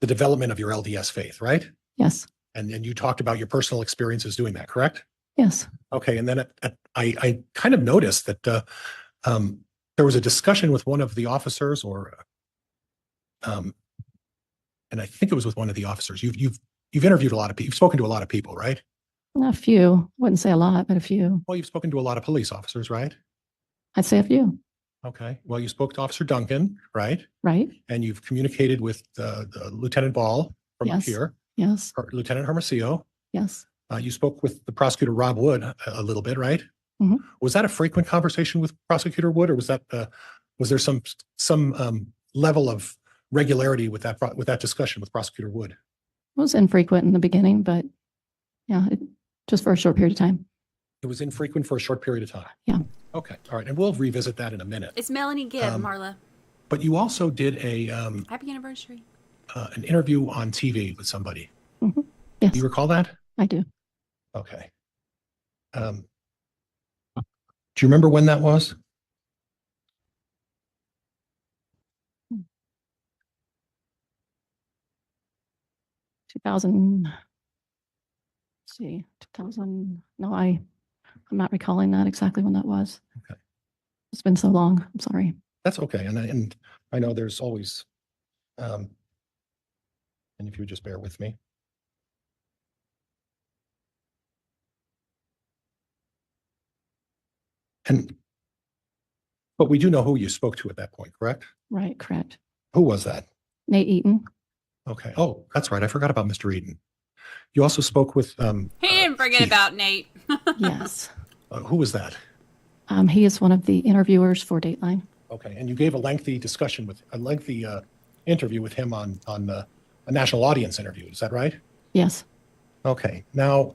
development of your LDS faith, right? Yes. And you talked about your personal experiences doing that, correct? Yes. Okay, and then I kind of noticed that there was a discussion with one of the officers, and I think it was with one of the officers. You've interviewed a lot of people. You've spoken to a lot of people, right? A few. Wouldn't say a lot, but a few. Well, you've spoken to a lot of police officers, right? I'd say a few. Okay. Well, you spoke to Officer Duncan, right? Right. And you've communicated with the Lieutenant Ball from up Yes. here, Yes. Lieutenant Hermosillo. Yes. You spoke with the prosecutor, Rob Wood, a little bit, right? Mhm. Was that a frequent conversation with Prosecutor Wood, or was there some level of regularity with that discussion with Prosecutor Wood? It was infrequent in the beginning, but yeah, just for a short period of time. It was infrequent for a short period of time. Yeah. Okay. All right. And we'll revisit that in a minute. It's Melanie Gibb, Marla. But you also did Happy anniversary. an interview on TV with somebody. Yes. Do you recall that? I do. Okay. Do you remember when that was? Let's see, 2000. No, I'm not recalling that exactly when that was. Okay. It's been so long. I'm sorry. That's okay. And I know there's always, and if you would just bear with me. But we do know who you spoke to at that point, correct? Right. Correct. Who was that? Nate Eaton. Okay. Oh, that's right. I forgot about Mr. Eden. You also spoke with. He didn't forget Keith. about Nate. Yes. Who was that? He is one of the interviewers for Dateline. Okay, and you gave a lengthy interview with him on a national audience interview. Is that right? Yes. Okay. Now,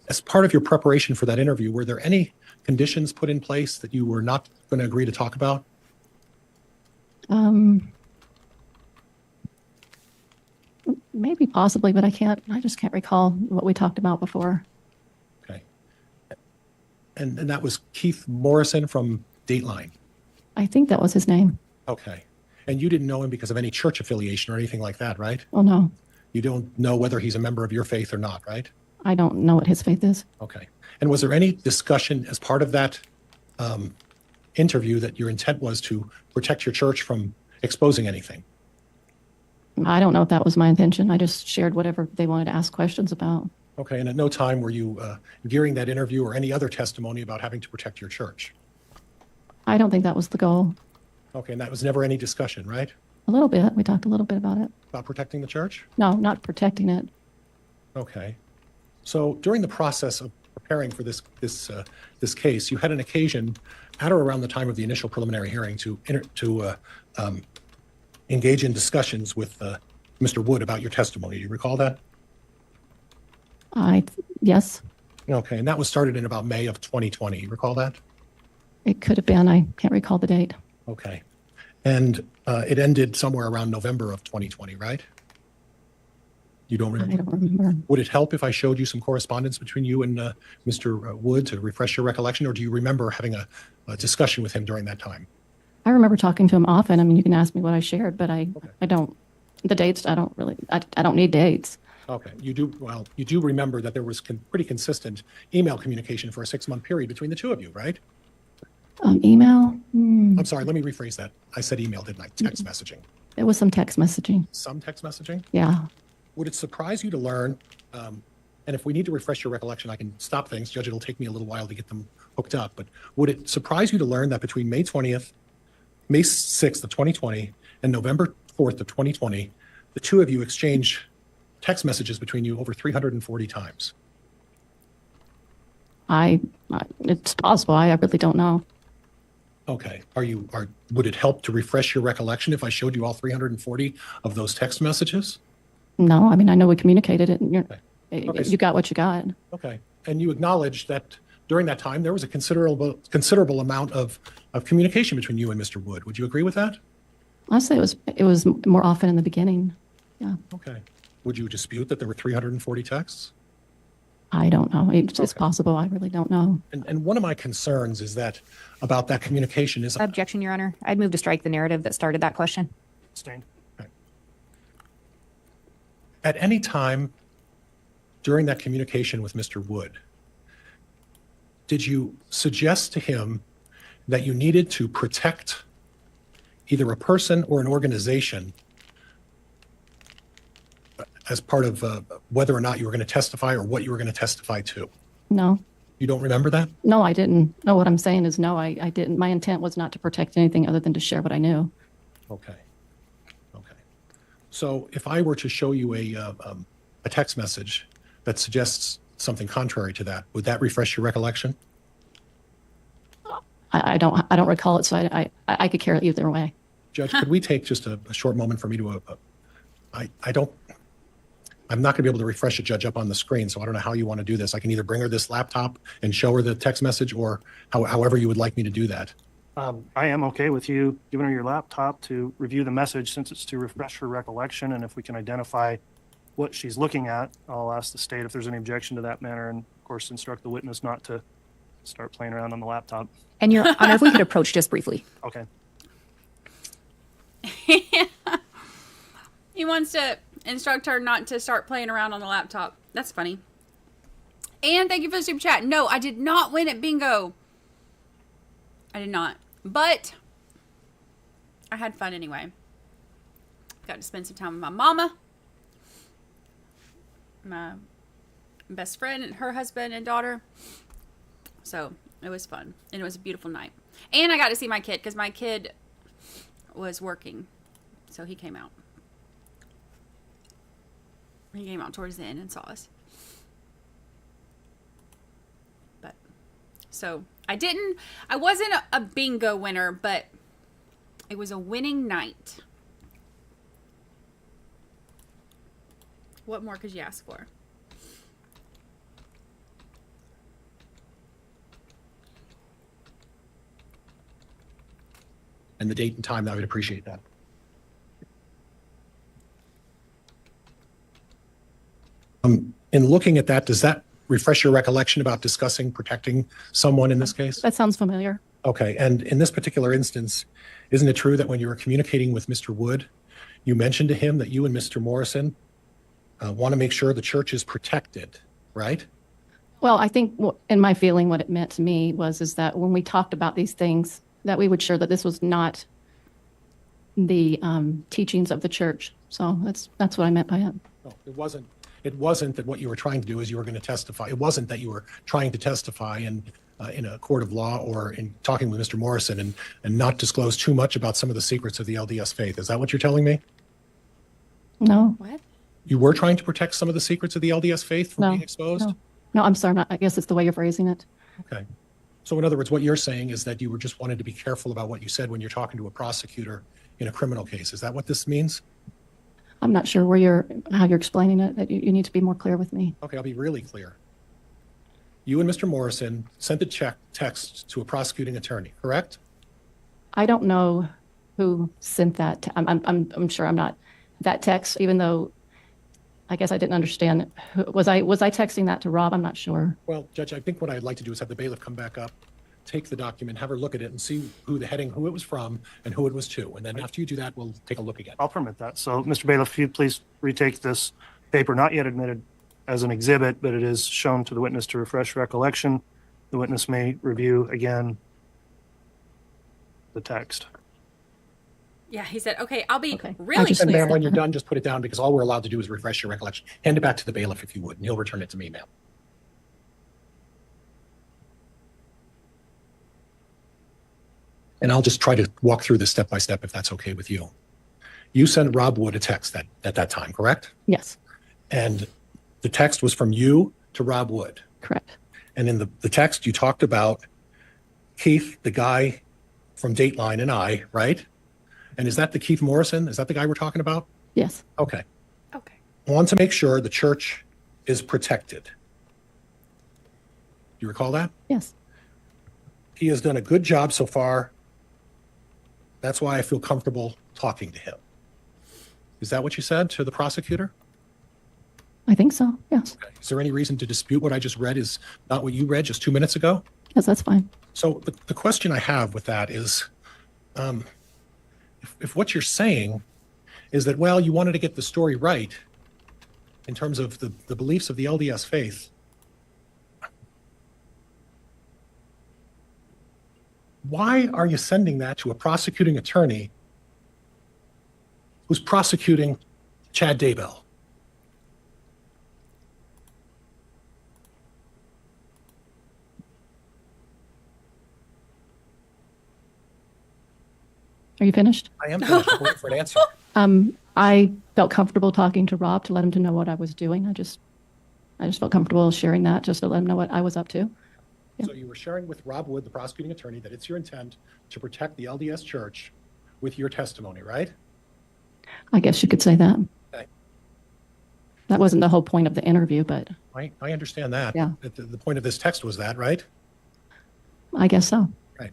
as part of your preparation for that interview, were there any conditions put in place that you were not going to agree to talk about? Maybe possibly, but I just can't recall what we talked about before. Okay. And that was Keith Morrison from Dateline. I think that was his name. Okay. And you didn't know him because of any church affiliation or anything like that, right? Oh, no. You don't know whether he's a member of your faith or not, right? I don't know what his faith is. Okay. And was there any discussion as part of that interview that your intent was to protect your church from exposing anything? I don't know if that was my intention. I just shared whatever they wanted to ask questions about. Okay. And at no time were you gearing that interview or any other testimony about having to protect your church? I don't think that was the goal. Okay. And that was never any discussion, right? A little bit. We talked a little bit about it. About protecting the church? No, not protecting it. Okay. So during the process of preparing for this case, you had an occasion at or around the time of the initial preliminary hearing to engage in discussions with Mr. Wood about your testimony. Do you recall that? Yes. Okay. And that was started in about May of 2020. You recall that? It could have been. I can't recall the date. Okay. And it ended somewhere around November of 2020, right? You don't remember? I don't remember. Would it help if I showed you some correspondence between you and Mr. Wood to refresh your recollection, or do you remember having a discussion with him during that time? I remember talking to him often. I mean, you can ask me what I shared, but I don't. The dates, I don't really. I don't need dates. Okay. You do. Well, you do remember that there was pretty consistent email communication for a 6-month period between the two of you, right? Email? I'm sorry. Let me rephrase that. I said email, didn't I? Text messaging. There was some text messaging. Some text messaging? Yeah. Would it surprise you to learn, and if we need to refresh your recollection, I can stop things. Judge, it'll take me a little while to get them hooked up, but would it surprise you to learn that between May 20th May 6th of 2020 and November 4th of 2020, the two of you exchanged text messages between you over 340 times. It's possible. I really don't know. Okay. Would it help to refresh your recollection if I showed you all 340 of those text messages? No, I mean, I know we communicated it, and Okay. you got what you got. Okay. And you acknowledge that during that time, there was a considerable amount of communication between you and Mr. Wood. Would you agree with that? I'll say it was more often in the beginning. Yeah. Okay. Would you dispute that there were 340 texts? I don't know. It's possible. I really don't know. And one of my concerns is that about that communication is... Objection, Your Honor. I'd move to strike the narrative that started that question. Sustained. Okay. At any time during that communication with Mr. Wood, did you suggest to him that you needed to protect either a person or an organization as part of whether or not you were going to testify or what you were going to testify to? No. You don't remember that? No, I didn't. No, what I'm saying is no, I didn't. My intent was not to protect anything other than to share what I knew. Okay. Okay. So if I were to show you a text message that suggests something contrary to that, would that refresh your recollection? I don't recall it, so I could care either way. Judge, could we take just a short moment for me to, I'm not going to be able to refresh a judge up on the screen, so I don't know how you want to do this. I can either bring her this laptop and show her the text message, or however you would like me to do that. I am okay with you giving her your laptop to review the message, since it's to refresh her recollection, and if we can identify what she's looking at, I'll ask the state if there's any objection to that manner, and of course instruct the witness not to start playing around on the laptop. And Your Honor, if we could approach just briefly. Okay. He wants to instruct her not to start playing around on the laptop. That's funny. And thank you for the super chat. No, I did not win at bingo. I did not. But I had fun anyway. Got to spend some time with my mama, my best friend and her husband and daughter. So it was fun. And it was a beautiful night. And I got to see my kid because my kid was working. So he came out. He came out towards the end and saw us. But, so, I wasn't a bingo winner, but it was a winning night. What more could you ask for? And the date and time, I would appreciate that. In looking at that, does that refresh your recollection about discussing protecting someone in this case? That sounds familiar. Okay. And in this particular instance, isn't it true that when you were communicating with Mr. Wood, you mentioned to him that you and Mr. Morrison want to make sure the church is protected, right? Well, I think in my feeling, what it meant to me is that when we talked about these things, that we would share that this was not the teachings of the church. So that's what I meant by it. No, it wasn't that what you were trying to do is you were going to testify. It wasn't that you were trying to testify in a court of law or in talking with Mr. Morrison and not disclose too much about some of the secrets of the LDS faith. Is that what you're telling me? No. What? You were trying to protect some of the secrets of the LDS faith from being exposed? No, I'm sorry. I guess it's the way you're phrasing it. Okay. So in other words, what you're saying is that you were just wanted to be careful about what you said when you're talking to a prosecutor in a criminal case. Is that what this means? I'm not sure how you're explaining it. That you need to be more clear with me. Okay, I'll be really clear. You and Mr. Morrison sent the text to a prosecuting attorney, correct? I don't know who sent that. I'm sure I'm not that text, even though I guess I didn't understand. Was I texting that to Rob? I'm not sure. Well, Judge, I think what I'd like to do is have the bailiff come back up, take the document, have her look at it and see who it was from and who it was to. And then after you do that, we'll take a look again. I'll permit that. So, Mr. Bailiff, if you'd please retake this paper, not yet admitted as an exhibit, but it is shown to the witness to refresh recollection. The witness may review again the text. Yeah, he said, okay, I'll be really And ma'am, when you're done, just put it down because all we're allowed to do is refresh your recollection. Hand it back to the bailiff if you would, and he'll return it to me, ma'am. and I'll just try to walk through this step by step if that's okay with you. You sent Rob Wood a text at that time, correct? Yes, And the text was from you to Rob Wood. correct. And in the text, you talked about Keith, the guy from Dateline, and I, right? And is that the Keith Morrison? Is that the guy we're talking about? Yes. Okay. Okay. I want to make sure the church is protected. Do you recall that? Yes. He has done a good job so far. That's why I feel comfortable talking to him. Is that what you said to the prosecutor? I think so. Yes. Okay. Is there any reason to dispute what I just read is not what you read just 2 minutes ago? Yes, that's fine. So the question I have with that is, if what you're saying is that, well, you wanted to get the story right in terms of the beliefs of the LDS faith, why are you sending that to a prosecuting attorney who's prosecuting Chad Daybell? Are you finished? I am finished. I'm waiting for an answer. I felt comfortable talking to Rob to let him to know what I was doing. I just felt comfortable sharing that just to let him know what I was up to. Yeah. So you were sharing with Rob Wood, the prosecuting attorney, that it's your intent to protect the LDS Church with your testimony, right? I guess you could say that. Okay. That wasn't the whole point of the interview, but I understand that. Yeah. The point of this text was that, right? I guess so. Right.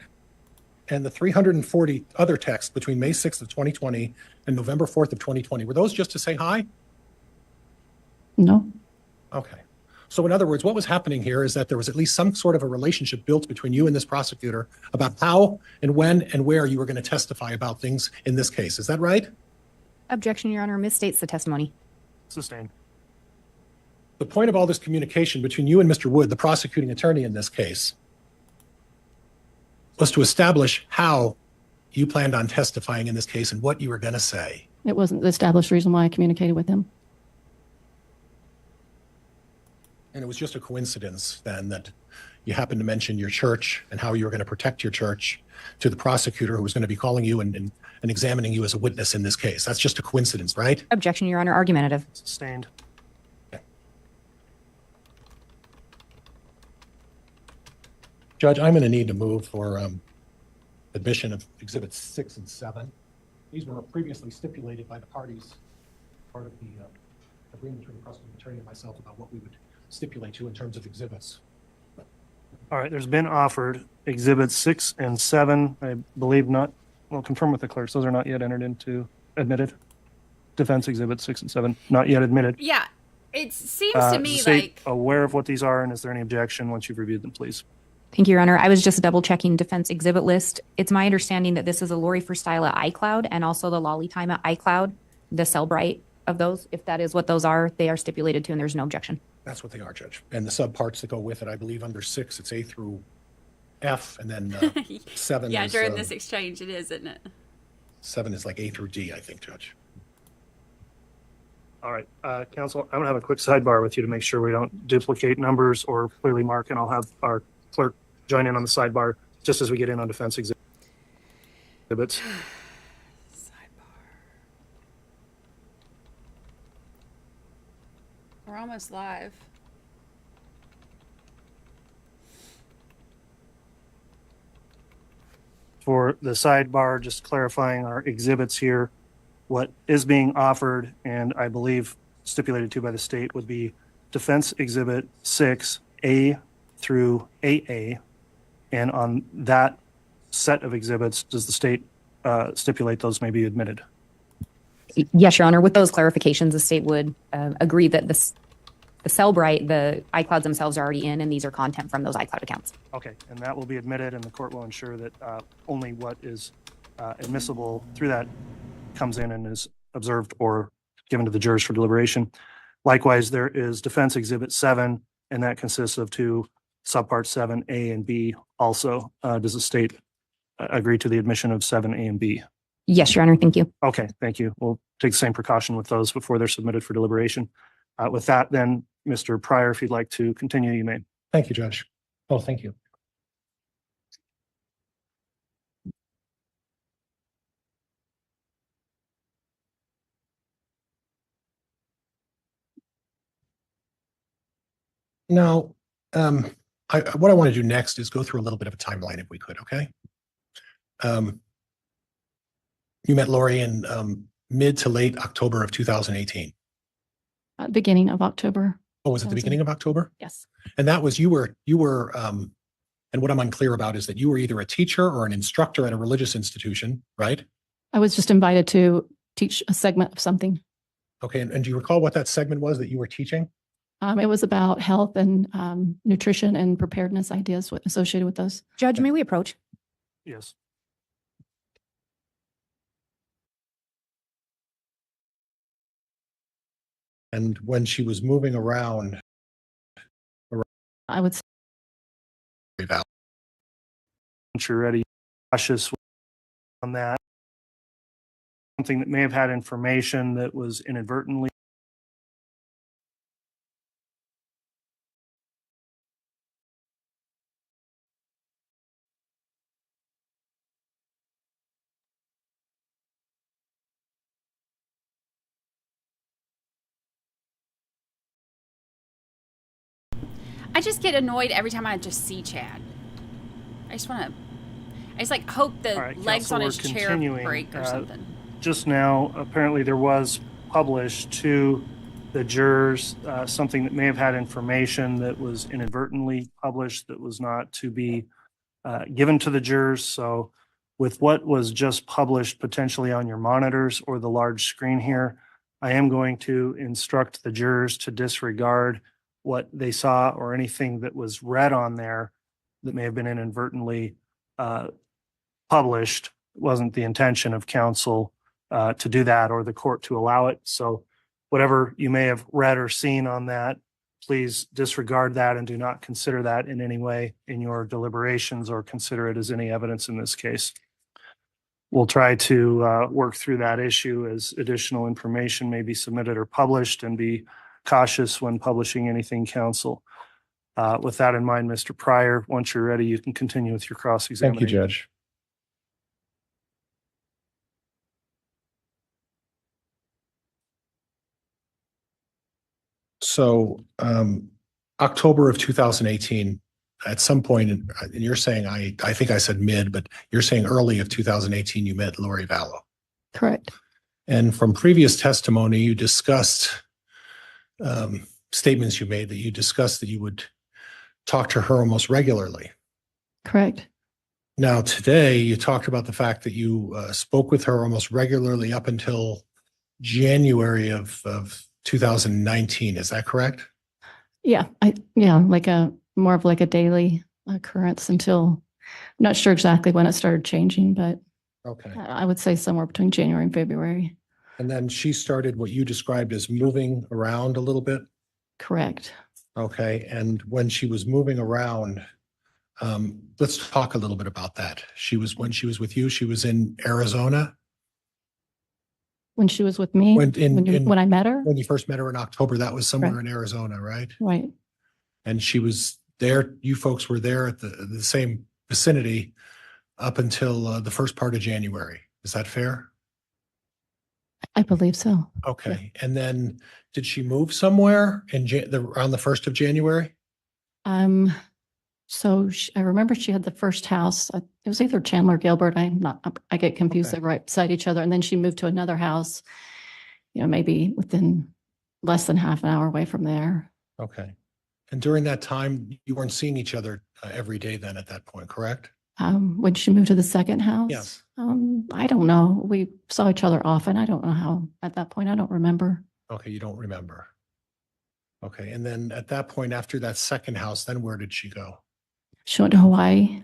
And the 340 other texts between May 6th of 2020 and November 4th of 2020, were those just to say hi? No. Okay. So in other words, what was happening here is that there was at least some sort of a relationship built between you and this prosecutor about how and when and where you were going to testify about things in this case. Is that right? Objection, Your Honor, misstates the testimony. Sustained. The point of all this communication between you and Mr. Wood, the prosecuting attorney in this case, was to establish how you planned on testifying in this case and what you were going to say. It wasn't the established reason why I communicated with him. And it was just a coincidence then that you happened to mention your church and how you were going to protect your church to the prosecutor who was going to be calling you and examining you as a witness in this case. That's just a coincidence, right? Objection, Your Honor, argumentative. Sustained. Judge, I'm going to need to move for admission of Exhibits 6 and 7. These were previously stipulated by the parties, part of the agreement between the prosecuting attorney and myself about what we would stipulate to in terms of exhibits. All right, there's been offered Exhibits 6 and 7. I believe not. Well, confirm with the clerks. Those are not yet admitted. Defense Exhibits 6 and 7, not yet admitted. Yeah, it seems to me Is the state like aware of what these are, and is there any objection once you've reviewed them, please? Thank you, Your Honor. I was just double checking defense exhibit list. It's my understanding that this is a Lori for Style at iCloud and also the Lolly Time at iCloud, the Cellbrite of those. If that is what those are, they are stipulated to and there's no objection. That's what they are, Judge. And the subparts that go with it, I believe under 6, it's A through F, and then 7 yeah, is... during this exchange it is, isn't it? 7 is like A through D, I think, Judge. All right, counsel, I'm gonna have a quick sidebar with you to make sure we don't duplicate numbers or clearly mark, and I'll have our clerk join in on the sidebar just as we get in on defense exhibits. We're almost live. For the sidebar, just clarifying our exhibits here, what is being offered, and I believe stipulated to by the state, would be Defense Exhibit 6, A through AA. And on that set of exhibits, does the state stipulate those may be admitted? Yes, Your Honor. With those clarifications, the state would agree that the Cellbrite, the iClouds themselves are already in, and these are content from those iCloud accounts. Okay, and that will be admitted, and the court will ensure that only what is admissible through that comes in and is observed or given to the jurors for deliberation. Likewise, there is Defense Exhibit 7, and that consists of 2 subparts 7A and B also. Does the state agree to the admission of 7A and B? Yes, Your Honor. Thank you. Okay, thank you. We'll take the same precaution with those before they're submitted for deliberation. With that, then, Mr. Pryor, if you'd like to continue, you may. Thank you, Judge. Oh, thank you. Now, what I want to do next is go through a little bit of a timeline if we could, okay? You met Lori in mid to late October of 2018. Beginning of October. Oh, was it the beginning of October? Yes. And that was, and what I'm unclear about is that you were either a teacher or an instructor at a religious institution, right? I was just invited to teach a segment of something. Okay, and do you recall what that segment was that you were teaching? It was about health and nutrition and preparedness ideas associated with those. Judge, may we approach? Yes. And when she was moving around, I would say Once you're ready, cautious on that. Something that may have had information that was inadvertently. I just get annoyed every time I just see Chad. I just like hope the Right, legs Counsel, on his we're chair continuing. break or something. Just now, apparently there was published to the jurors something that may have had information that was inadvertently published that was not to be given to the jurors. So with what was just published potentially on your monitors or the large screen here, I am going to instruct the jurors to disregard what they saw or anything that was read on there that may have been inadvertently published. It wasn't the intention of counsel to do that or the court to allow it. So whatever you may have read or seen on that, please disregard that and do not consider that in any way in your deliberations or consider it as any evidence in this case. We'll try to work through that issue as additional information may be submitted or published, and be cautious when publishing anything, counsel. With that in mind, Mr. Pryor, once you're ready, you can continue with your cross-examination. Thank you, Judge. So October of 2018, at some point, and you're saying, I think I said mid, but you're saying early of 2018, you met Lori Vallow. Correct. And from previous testimony, you discussed statements you made that you would talk to her almost regularly. Correct. Now, today, you talked about the fact that you spoke with her almost regularly up until January of 2019. Is that correct? Yeah. Like more of like a daily occurrence until, I'm not sure exactly when it started changing, but okay, I would say somewhere between January and February. And then she started what you described as moving around a little bit. Correct. Okay. And when she was moving around, let's talk a little bit about that. When she was with you, she was in Arizona. When she was with me, when I met her, when you first met her in October, that was somewhere Correct. in Arizona, right? Right. And she was there. You folks were there at the same vicinity up until the first part of January. Is that fair? I believe so. Okay. Yeah. And then did she move somewhere around the 1st of January? So I remember she had the first house. It was either Chandler Gilbert. I get confused. Okay. They're right beside each other. And then she moved to another house, maybe within less than half an hour away from there. Okay. And during that time, you weren't seeing each other every day then at that point, correct? When she moved to the second house? Yes. I don't know. We saw each other often. I don't know how at that point. I don't remember. Okay. You don't remember. Okay. And then at that point, after that second house, then where did she go? She went to Hawaii.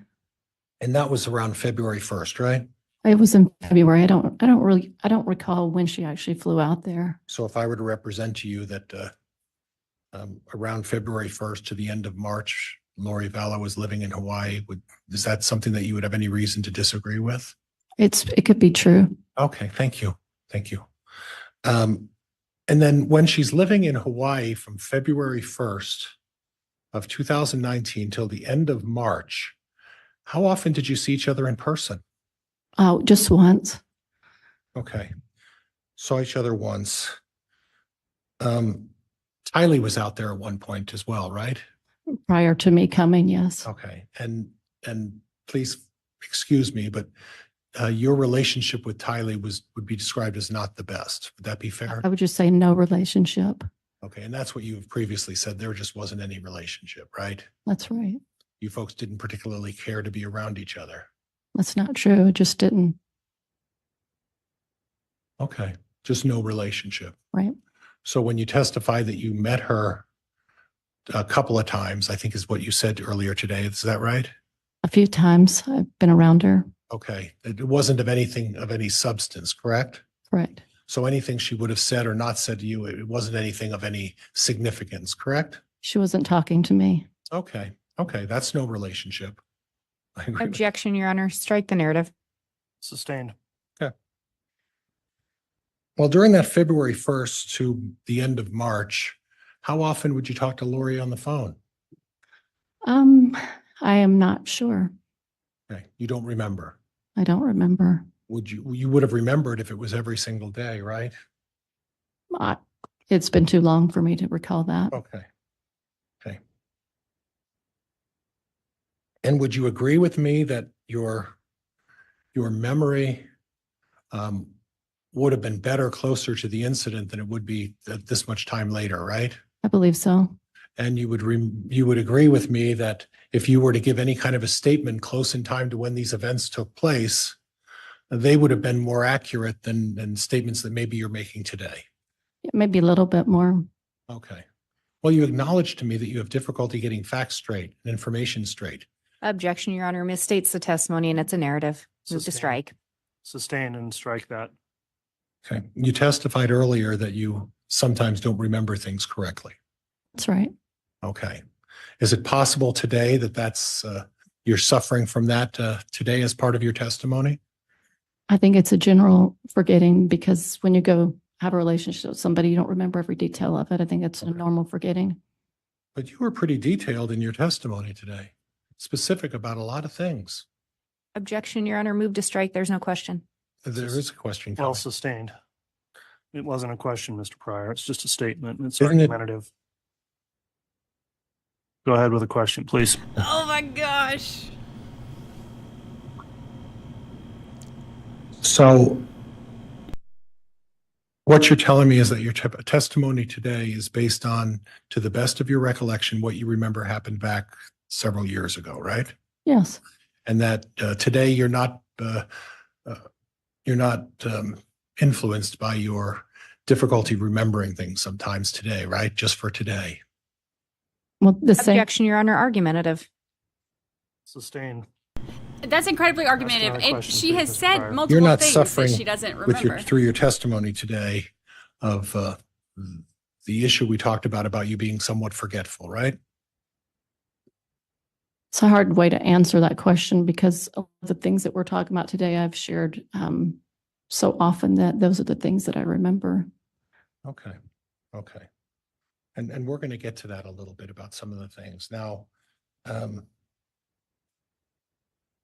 And that was around February 1st, right? It was in February. I don't recall when she actually flew out there. So if I were to represent to you that around February 1st to the end of March, Lori Vallow was living in Hawaii, is that something that you would have any reason to disagree with? It could be true. Okay, thank you. Thank you. And then when she's living in Hawaii from February 1st of 2019 till the end of March, how often did you see each other in person? Oh, just once. Okay. Saw each other once. Tylee was out there at one point as well, right? Prior to me coming, yes. Okay. And please excuse me, but your relationship with Tylee would be described as not the best. Would that be fair? I would just say no relationship. Okay. And that's what you've previously said. There just wasn't any relationship, right? That's right. You folks didn't particularly care to be around each other. That's not true. It just didn't. Okay. Just no relationship. Right. So when you testify that you met her a couple of times, I think is what you said earlier today. Is that right? A few times I've been around her. Okay. It wasn't of anything of any substance, correct? Correct. So anything she would have said or not said to you, it wasn't anything of any significance, correct? She wasn't talking to me. Okay. Okay. That's no relationship. I agree with Objection, Your Honor. Strike the narrative. Sustained. that. Well, during that February 1st to the end of March, how often would you talk to Lori on the phone? I am not sure. Okay. You don't remember. I don't remember. You would have remembered if it was every single day, right? It's been too long for me to recall that. Okay. Okay. And would you agree with me that your memory would have been better closer to the incident than it would be at this much time later, right? I believe so. And you would agree with me that if you were to give any kind of a statement close in time to when these events took place, they would have been more accurate than statements that maybe you're making today. Maybe a little bit more. Okay. Well, you acknowledged to me that you have difficulty getting facts straight and information straight. Objection, Your Honor. Misstates the testimony and it's a narrative. Move to Sustained. strike. Sustained and strike that. Okay. You testified earlier that you sometimes don't remember things correctly. That's right. Okay. Is it possible today that you're suffering from that today as part of your testimony? I think it's a general forgetting because when you go have a relationship with somebody, you don't remember every detail of it. I think it's a normal forgetting. But you were pretty detailed in your testimony today, specific about a lot of things. Objection, Your Honor. Move to strike. There's no question. There is a question Well coming. sustained. It wasn't a question, Mr. Pryor. It's just a statement. It's Isn't it- argumentative. Go ahead with a question, please. Oh my gosh. So what you're telling me is that your testimony today is based on, to the best of your recollection, what you remember happened back several years ago, right? Yes. And that today you're not influenced by your difficulty remembering things sometimes today, right? Just for today. Well, the same. Objection, Your Honor. Argumentative. Sustained. That's incredibly argumentative. another And question, she please, has Mr. said Pryor. multiple You're not things suffering that she doesn't with remember. through your testimony today of the issue we talked about you being somewhat forgetful, right? It's a hard way to answer that question because of the things that we're talking about today, I've shared so often that those are the things that I remember. Okay. Okay. And we're going to get to that a little bit about some of the things. Now,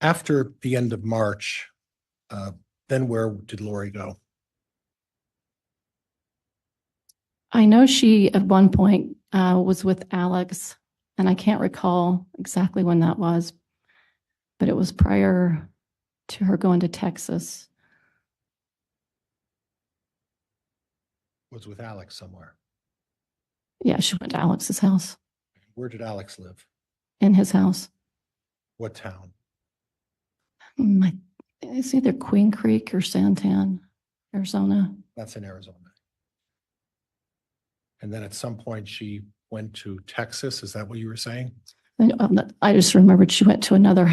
after the end of March, then where did Lori go? I know she at one point was with Alex, and I can't recall exactly when that was, but it was prior to her going to Texas. Was with Alex somewhere. Yeah, she went to Alex's house, Where did Alex live? in his house. What town? It's either Queen Creek or Santan, Arizona. That's in Arizona. And then at some point she went to Texas. Is that what you were saying? I just remembered she went to another,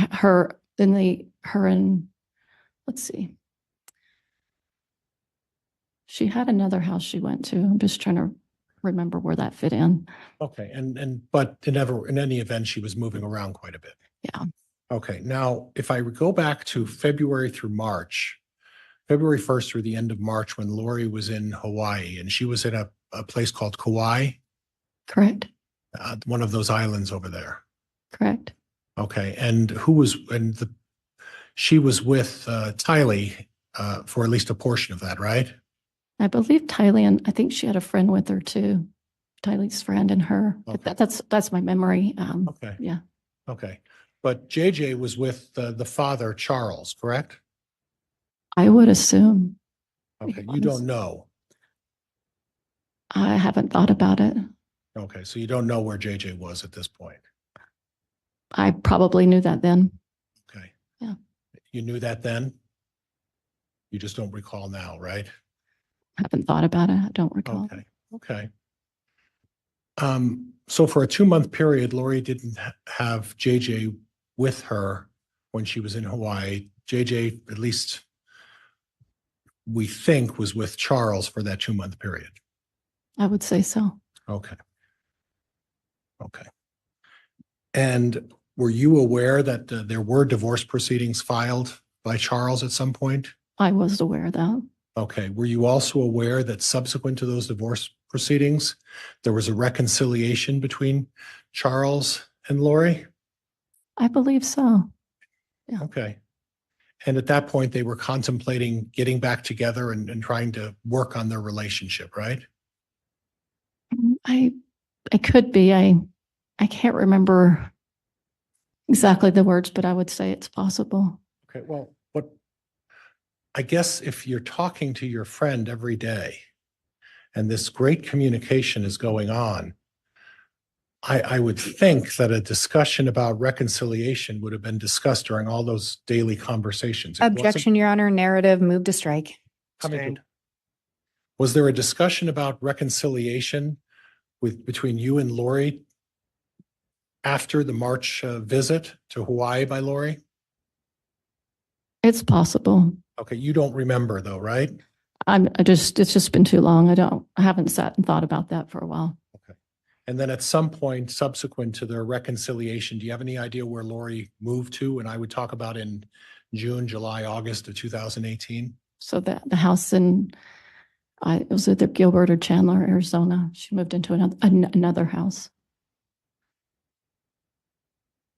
let's see. She had another house she went to. I'm just trying to remember where that fit in. Okay. But in any event, she was moving around quite a bit. Yeah. Okay. Now, if I go back to February through March, February 1st through the end of March, when Lori was in Hawaii and she was in a place called Kauai. Correct. One of those islands over there. Correct. Okay. And she was with Tylee for at least a portion of that, right? I believe Tylee, and I think she had a friend with her too. Tylee's friend and her. Okay. That's my memory. Okay. Yeah. Okay. But JJ was with the father, Charles, correct? I would assume. Okay. You don't know. I haven't thought about it. Okay. So you don't know where JJ was at this point. I probably knew that then. Okay. Yeah. You knew that then? You just don't recall now, right? Haven't thought about it. I don't recall. Okay. Okay. So for a 2-month period, Lori didn't have JJ with her when she was in Hawaii. JJ, at least we think, was with Charles for that 2-month period. I would say so. Okay. Okay. And were you aware that there were divorce proceedings filed by Charles at some point? I was aware of that. Okay. Were you also aware that subsequent to those divorce proceedings, there was a reconciliation between Charles and Lori? I believe so. Okay. And at that point, they were contemplating getting back together and trying to work on their relationship, right? I could be. I can't remember exactly the words, but I would say it's possible. Okay. Well, what I guess if you're talking to your friend every day and this great communication is going on, I would think that a discussion about reconciliation would have been discussed during all those daily conversations. It wasn't? Objection, Your Honor. Narrative, move to strike. Coming to- Was there a discussion about reconciliation between you and Lori after the March visit to Hawaii by Lori? It's possible. Okay, you don't remember though, right? It's just been too long. I haven't sat and thought about that for a while. And then at some point subsequent to their reconciliation, do you have any idea where Lori moved to? And I would talk about in June, July, August of 2018. So the house it was either Gilbert or Chandler, Arizona. She moved into another house.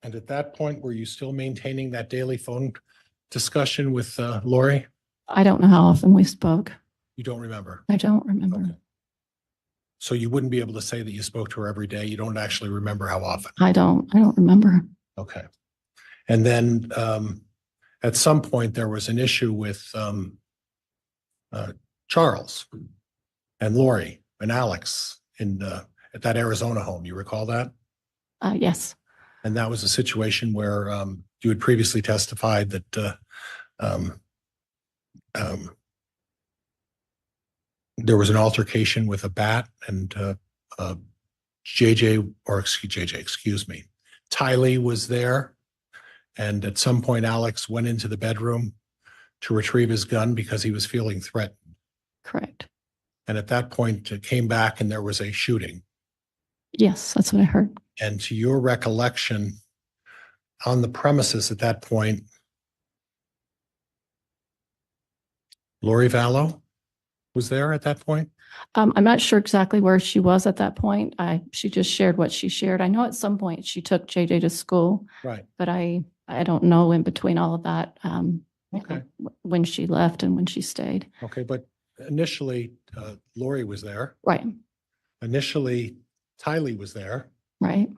And at that point, were you still maintaining that daily phone discussion with Lori? I don't know how often we spoke. You don't remember? I don't remember. Okay. So you wouldn't be able to say that you spoke to her every day. You don't actually remember how often. I don't remember. Okay. And then at some point there was an issue with Charles and Lori and Alex at that Arizona home. You recall that? Yes. And that was a situation where you had previously testified that there was an altercation with a bat, and Tylee was there. And at some point, Alex went into the bedroom to retrieve his gun because he was feeling threatened. Correct. And at that point, it came back and there was a shooting. Yes, that's what I heard. And to your recollection, on the premises at that point, Lori Vallow was there at that point? I'm not sure exactly where she was at that point. She just shared what she shared. I know at some point she took JJ to school, Right. but I don't know in between all of that Okay. when she left and when she stayed. Okay, but initially, Lori was there. Right. Initially, Tylee was there. Right.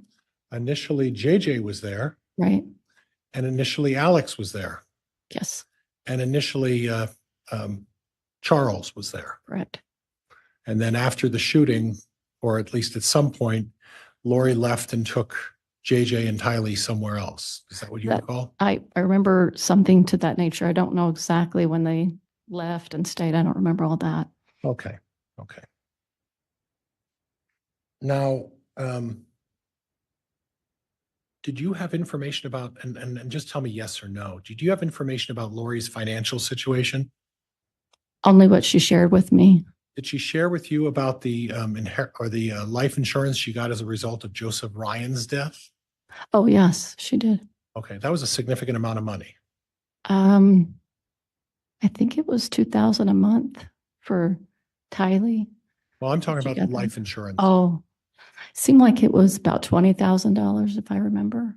Initially, JJ was there. Right. And initially, Alex was there. Yes. And initially, Charles was there. Correct. And then after the shooting, or at least at some point, Lori left and took JJ and Tylee somewhere else. Is that what you recall? I remember something to that nature. I don't know exactly when they left and stayed. I don't remember all that. Okay. Okay. Now, did you have information about, and just tell me yes or no, did you have information about Lori's financial situation? Only what she shared with me. Did she share with you about the life insurance she got as a result of Joseph Ryan's death? Oh, yes, she did. Okay, that was a significant amount of money. I think it was $2,000 a month for Tylee. Well, I'm talking about life insurance. Oh, seemed like it was about $20,000 if I remember.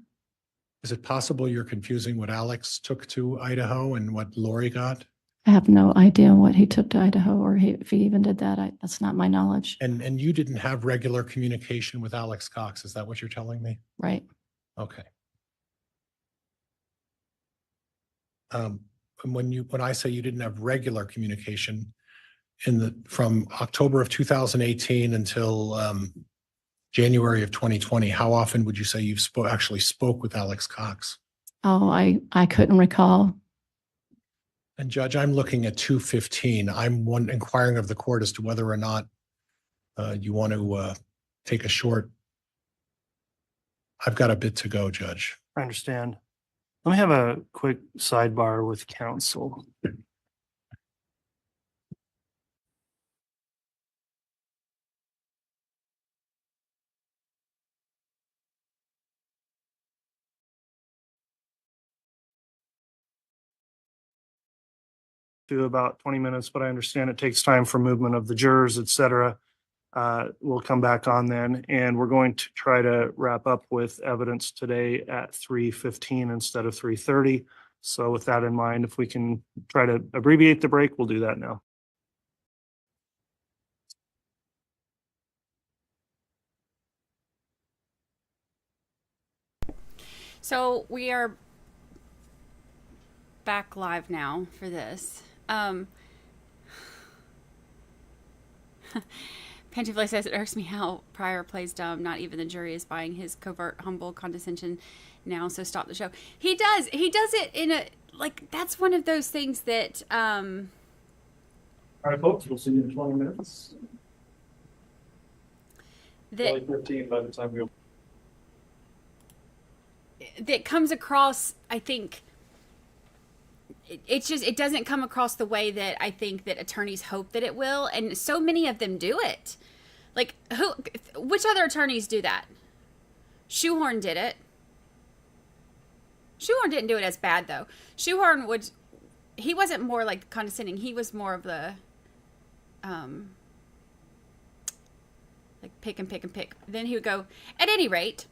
Is it possible you're confusing what Alex took to Idaho and what Lori got? I have no idea what he took to Idaho or if he even did that. That's not my knowledge. And you didn't have regular communication with Alex Cox. Is that what you're telling me? Right. Okay. And when I say you didn't have regular communication from October of 2018 until January of 2020, how often would you say you've actually spoke with Alex Cox? Oh, I couldn't recall. And Judge, I'm looking at 215. I'm inquiring of the court as to whether or not you want to take a short. I've got a bit to go, Judge. I understand. Let me have a quick sidebar with counsel. To about 20 minutes, but I understand it takes time for movement of the jurors, et cetera. We'll come back on then, and we're going to try to wrap up with evidence today at 3:15 instead of 3:30. So with that in mind, if we can try to abbreviate the break, we'll do that now. So we are back live now for this. Pantiflay says it irks me how Pryor plays dumb. Not even the jury is buying his covert, humble condescension now. So stop the show. He does it in a, like, that's one of those things that, All right, folks, we'll see you in 20 minutes. That, 15 by the time we that comes across, I think, it doesn't come across the way that I think that attorneys hope that it will, and so many of them do it. Like, which other attorneys do that? Shoehorn did it. Shoehorn didn't do it as bad, though. Shoehorn he wasn't more like condescending. He was more of the, like pick and pick and pick. Then he would go, at any rate,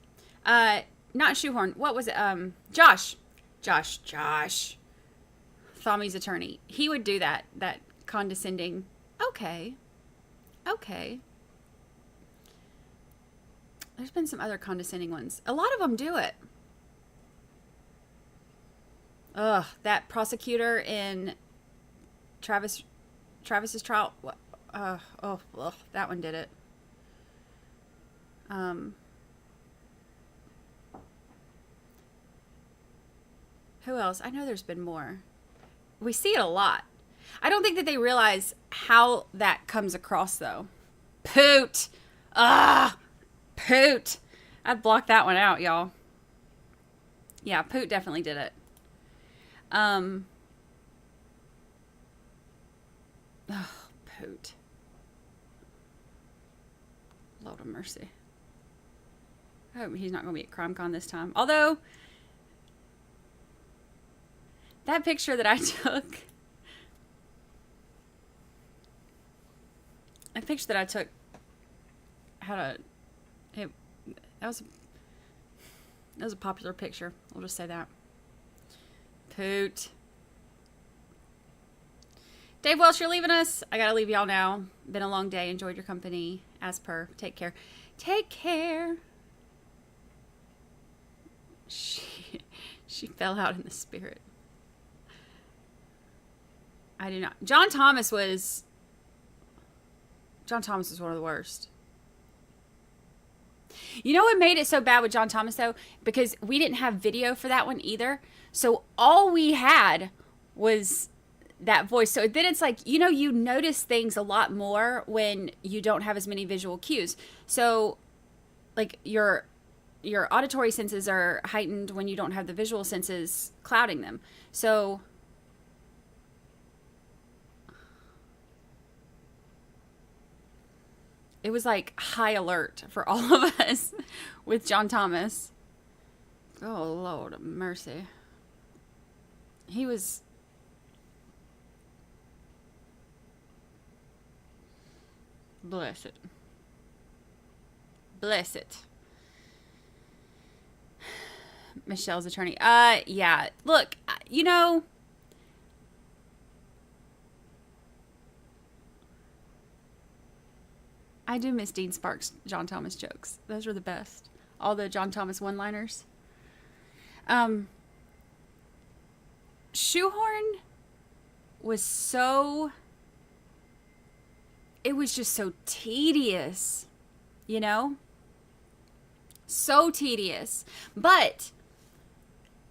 not Shoehorn. What was it? Josh. Thami's attorney. He would do that condescending, okay. There's been some other condescending ones. A lot of them do it. Ugh, that prosecutor in Travis's trial. That one did it. Who else? I know there's been more. We see it a lot. I don't think that they realize how that comes across, though. Poot. Poot. I'd block that one out, y'all. Yeah, Poot definitely did it. Poot. Lord of mercy. I hope he's not going to be at CrimeCon this time. Although, that picture that I took, that was a popular picture. We'll just say that. Poot. Dave Welsh, you're leaving us. I gotta leave y'all now. Been a long day. Enjoyed your company. As per. Take care. Take care. She fell out in the spirit. I do not. John Thomas was one of the worst. You know what made it so bad with John Thomas, though? Because we didn't have video for that one either. So all we had was that voice. So then it's like, you notice things a lot more when you don't have as many visual cues. So, like, your auditory senses are heightened when you don't have the visual senses clouding them. So it was like high alert for all of us with John Thomas. Oh, Lord of mercy. He was... Bless it. Bless it. Michelle's attorney. Yeah. Look, I do miss Dean Sparks' John Thomas jokes. Those were the best. All the John Thomas one-liners. Shoehorn was so... It was just so tedious, you know? So tedious. But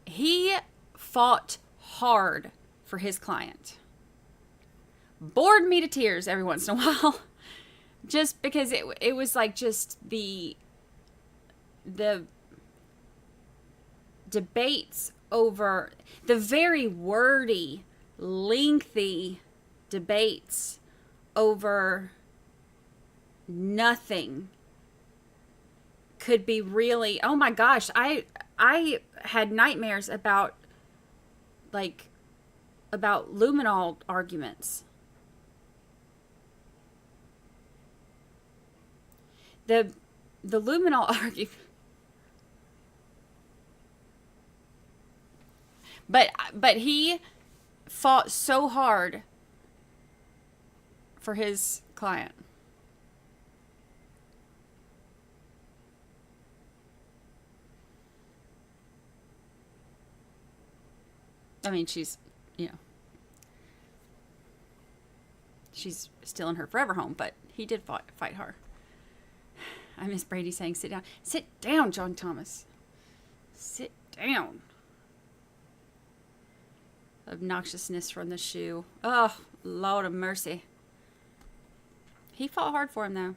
he fought hard for his client. Bored me to tears every once in a while. Just because it was like just the debates over the very wordy, lengthy debates over nothing could be really, oh my gosh, I had nightmares about luminol arguments. The luminol argument. But he fought so hard for his client. I mean, she's still in her forever home, but he did fight hard. I miss Brady saying, sit down. Sit down, John Thomas. Sit down. Obnoxiousness from the shoe. Oh, Lord of mercy. He fought hard for him, though.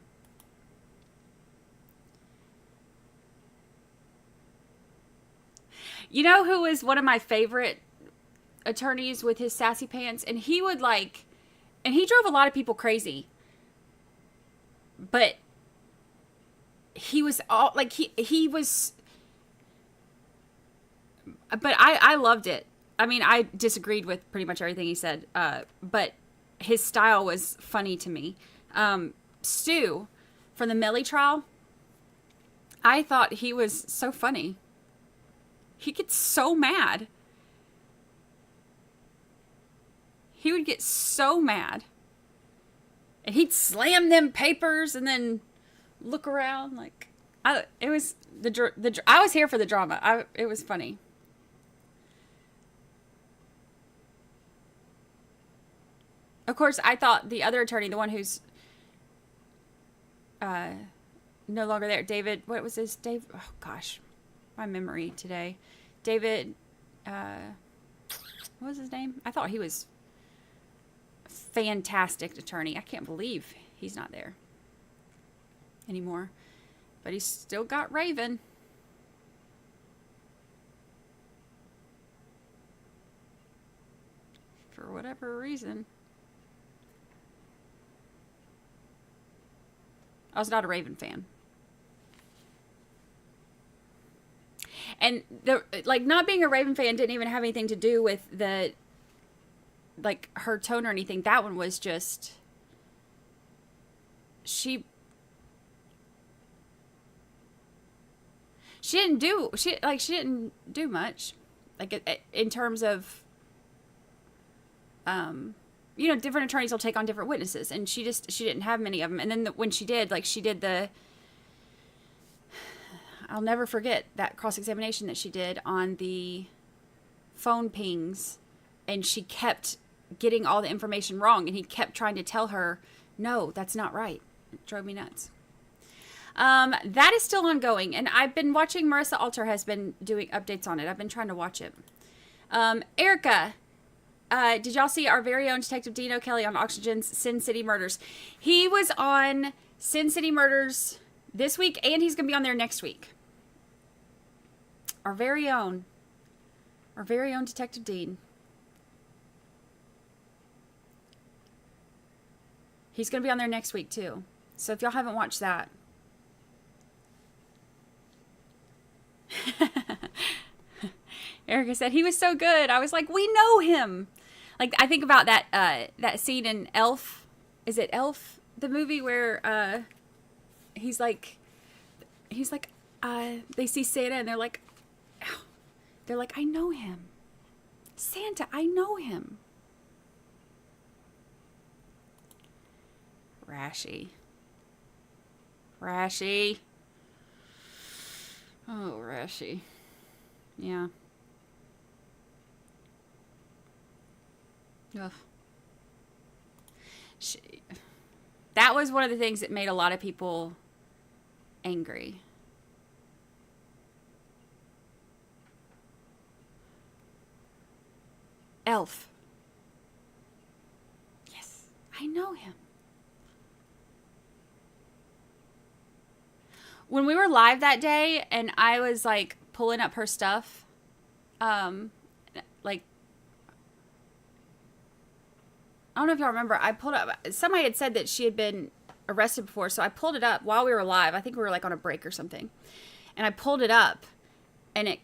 You know who was one of my favorite attorneys with his sassy pants? And he would and he drove a lot of people crazy. But he was all, he was, but I loved it. I mean, I disagreed with pretty much everything he said, but his style was funny to me. Stu, from the Millie trial, I thought he was so funny. He gets so mad. He would get so mad. And he'd slam them papers and then look around I was here for the drama. It was funny. Of course, I thought the other attorney, the one who's no longer there, David, what was his, Dave? Oh gosh, my memory today. David, what was his name? I thought he was a fantastic attorney. I can't believe he's not there anymore. But he's still got Raven. For whatever reason. I was not a Raven fan. And not being a Raven fan didn't even have anything to do with her tone or anything. That one was just, she didn't do much, in terms of, different attorneys will take on different witnesses, and she didn't have many of them. And then when she did, I'll never forget that cross-examination that she did on the phone pings, and she kept getting all the information wrong, and he kept trying to tell her, no, that's not right. It drove me nuts. That is still ongoing, and I've been watching. Marissa Alter has been doing updates on it. I've been trying to watch it. Erica, did y'all see our very own Detective Dino Kelly on Oxygen's Sin City Murders? He was on Sin City Murders this week, and he's going to be on there next week. Our very own Detective Dean. He's going to be on there next week, too. So if y'all haven't watched that. Erica said he was so good. I was like, we know him. I think about that scene in Elf. Is it Elf? The movie where he's like they see Santa and they're like, I know him. Santa, I know him. Rashy. Rashy. Oh, Rashy. Yeah. Ugh. That was one of the things that made a lot of people angry. Elf. Yes, I know him. When we were live that day and I was like pulling up her stuff, like, I don't know if y'all remember, I pulled up, somebody had said that she had been arrested before, so I pulled it up while we were live. I think we were like on a break or something. And I pulled it up and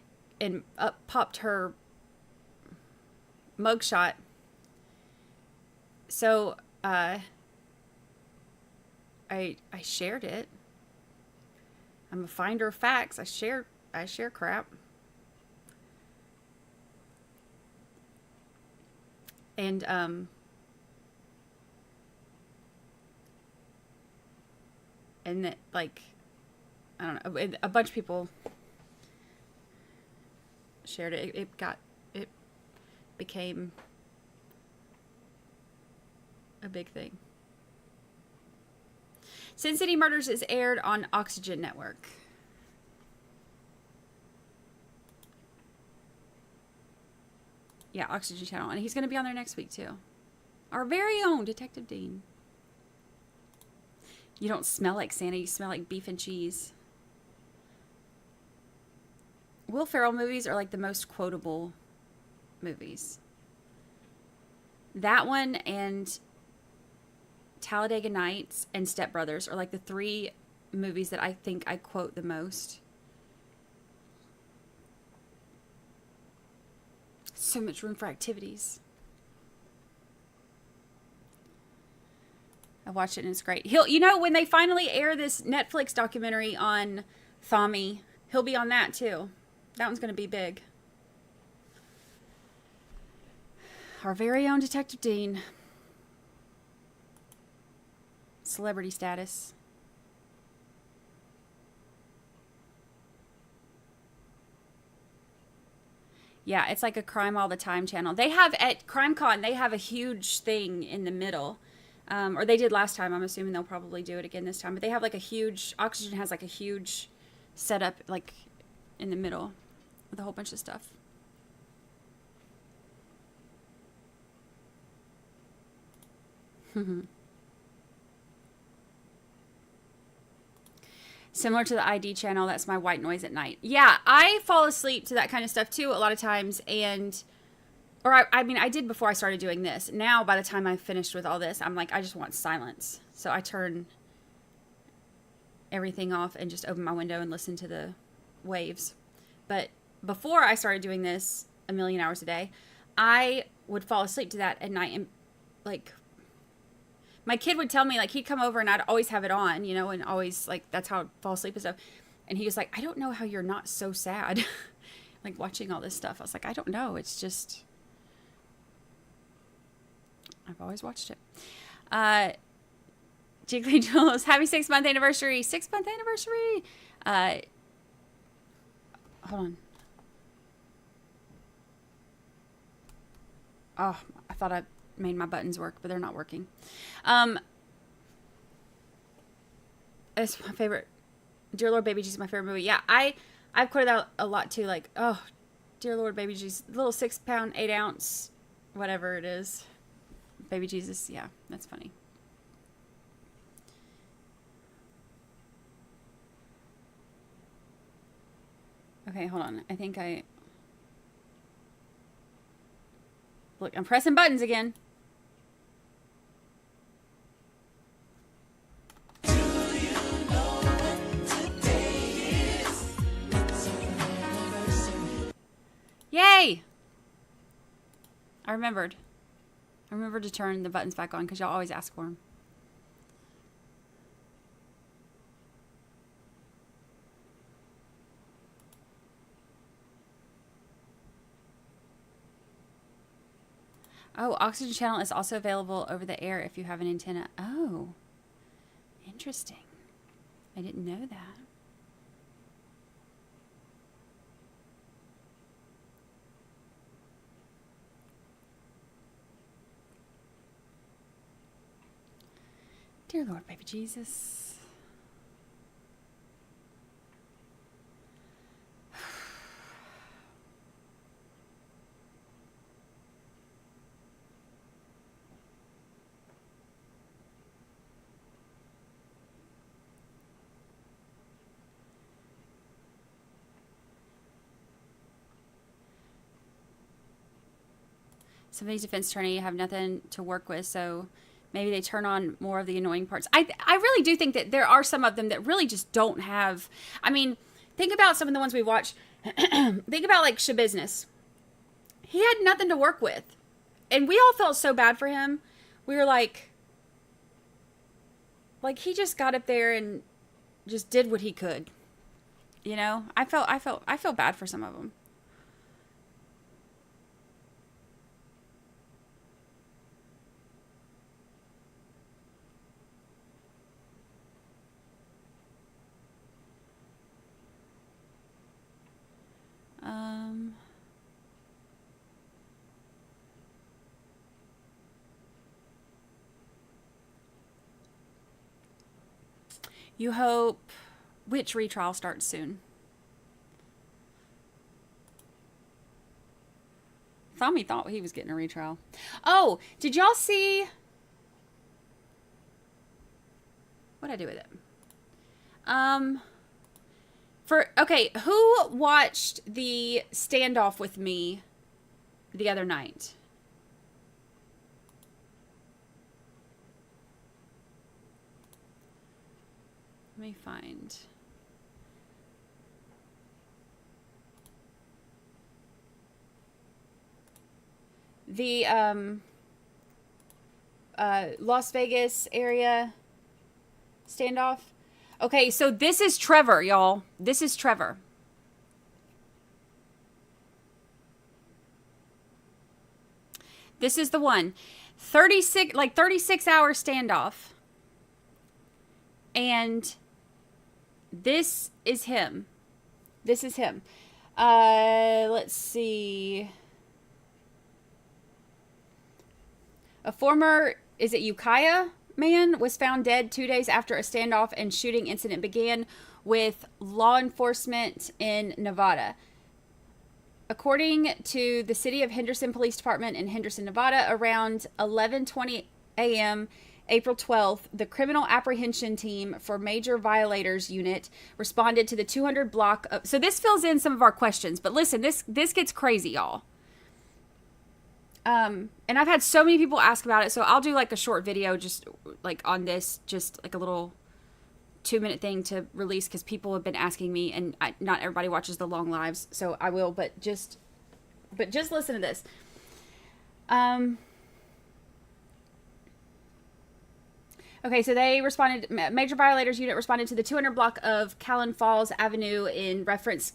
up popped her mugshot. So, I shared it. I'm a finder of facts. I share crap. And, and that, like, I don't know, a bunch of people shared it. It became a big thing. Sin City Murders is aired on Oxygen Network. Yeah, Oxygen Channel. And he's going to be on there next week, too. Our very own Detective Dean. You don't smell like Santa. You smell like beef and cheese. Will Ferrell movies are like the most quotable movies. That one and Talladega Nights and Step Brothers are like the 3 movies that I think I quote the most. So much room for activities. I watched it and it's great. You know, when they finally air this Netflix documentary on Thami, he'll be on that too. That one's going to be big. Our very own Detective Dean. Celebrity status. Yeah, it's like a Crime All the Time channel. They have at CrimeCon, they have a huge thing in the middle. Or they did last time. I'm assuming they'll probably do it again this time. But they have like a huge, Oxygen has like a huge setup like in the middle with a whole bunch of stuff. Similar to the ID channel, that's my white noise at night. Yeah, I fall asleep to that kind of stuff too a lot of times. I mean, I did before I started doing this. Now, by the time I finished with all this, I'm like, I just want silence. So I turn everything off and just open my window and listen to the waves. But before I started doing this a million hours a day, I would fall asleep to that at night. And like, my kid would tell me, like, he'd come over and I'd always have it on, you know, and always, like, that's how I'd fall asleep and stuff. And he was like, I don't know how you're not so sad, like, watching all this stuff. I was like, I don't know. It's just, I've always watched it. Jiggly Jules, happy 6-month anniversary. 6-month anniversary. Hold on. Oh, I thought I made my buttons work, but they're not working. It's my favorite. Dear Lord, Baby Jesus is my favorite movie. Yeah, I've quoted that a lot too. Like, oh, Dear Lord, Baby Jesus, little 6-pound, 8-ounce, whatever it is. Baby Jesus, yeah, that's funny. Okay, hold on. I think look, I'm pressing buttons again. Yay! I remembered. I remembered to turn the buttons back on because y'all always ask for them. Oh, Oxygen Channel is also available over the air if you have an antenna. Oh, interesting. I didn't know that. Dear Lord, baby Jesus. Somebody's defense attorney have nothing to work with, so maybe they turn on more of the annoying parts. I really do think that there are some of them that really just don't have. I mean, think about some of the ones we watched. Think about like Shabusiness. He had nothing to work with, and we all felt so bad for him. We were like he just got up there and just did what he could. You know, I felt bad for some of them. You hope which retrial starts soon? Tommy thought he was getting a retrial. Oh, did y'all see? What'd I do with it? Okay, who watched the Standoff with Me the other night? Let me find. The Las Vegas area Standoff. Okay, so this is Trevor, y'all. This is Trevor. This is the one. 36 hour standoff. And this is him. This is him. Let's see. A former, is it Ukiah man, was found dead 2 days after a standoff and shooting incident began with law enforcement in Nevada. According to the City of Henderson Police Department in Henderson, Nevada, around 11:20 a.m., April 12th, the Criminal Apprehension Team for Major Violators Unit responded to the 200 block of... So this fills in some of our questions, but listen, this gets crazy, y'all. And I've had so many people ask about it, so I'll do like a short video just like on this, just like a little 2-minute thing to release because people have been asking me, and not everybody watches the long lives, so I will, but just listen to this. Okay, so they responded, Major Violators Unit responded to the 200 block of Callan Falls Avenue in reference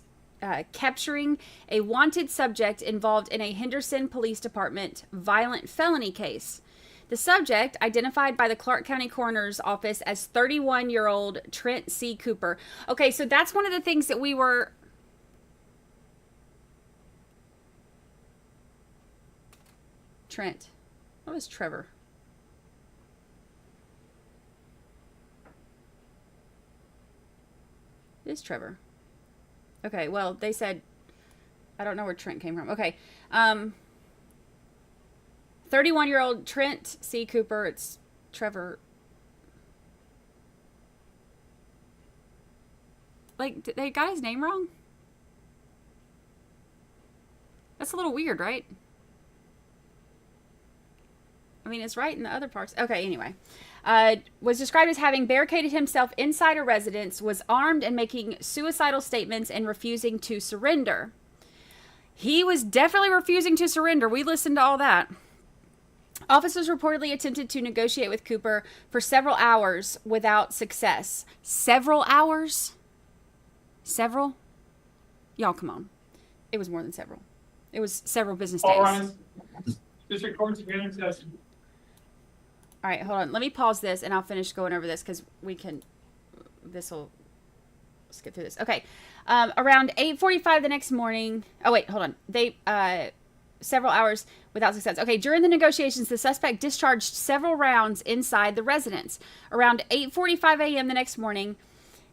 capturing a wanted subject involved in a Henderson Police Department violent felony case. The subject, identified by the Clark County Coroner's Office as 31-year-old Trent C. Cooper. Okay, so that's one of the things that we were... Trent. What was Trevor? It is Trevor. Okay, well, they said... I don't know where Trent came from. Okay. 31-year-old Trent C. Cooper. It's Trevor. Like, they got his name wrong? That's a little weird, right? I mean, it's right in the other parts. Okay, anyway. Was described as having barricaded himself inside a residence, was armed and making suicidal statements and refusing to surrender. He was definitely refusing to surrender. We listened to all that. Officers reportedly attempted to negotiate with Cooper for several hours without success. Several hours? Several? Y'all, come on. It was more than several. It was several business days. All right. District Court's again in session. All right, hold on. Let me pause this, and I'll finish going over this because we can... let's get through this. Okay. Around 8:45 the next morning. Oh, wait, hold on. Several hours without success. Okay, during the negotiations, the suspect discharged several rounds inside the residence. Around 8:45 a.m. the next morning,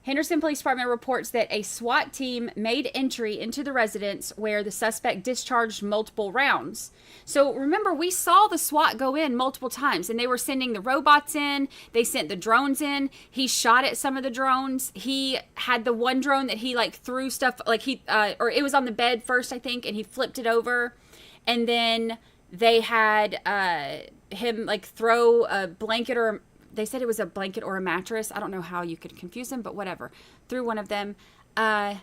Henderson Police Department reports that a SWAT team made entry into the residence where the suspect discharged multiple rounds. So remember, we saw the SWAT go in multiple times, and they were sending the robots in. They sent the drones in. He shot at some of the drones. He had the one drone that he like threw stuff, like or it was on the bed first, I think, and he flipped it over. And then they had him like throw a blanket, or they said it was a blanket or a mattress. I don't know how you could confuse them, but whatever. Threw one of them, and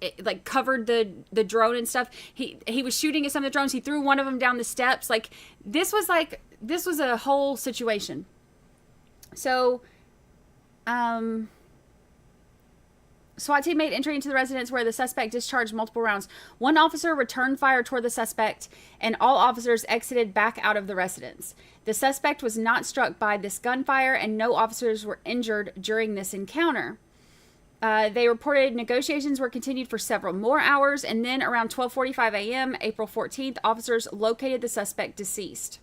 it, like covered the drone and stuff. He was shooting at some of the drones. He threw one of them down the steps. This was a whole situation. So, SWAT team made entry into the residence where the suspect discharged multiple rounds. One officer returned fire toward the suspect, and all officers exited back out of the residence. The suspect was not struck by this gunfire, and no officers were injured during this encounter. They reported negotiations were continued for several more hours, and then around 12:45 a.m., April 14th, officers located the suspect deceased.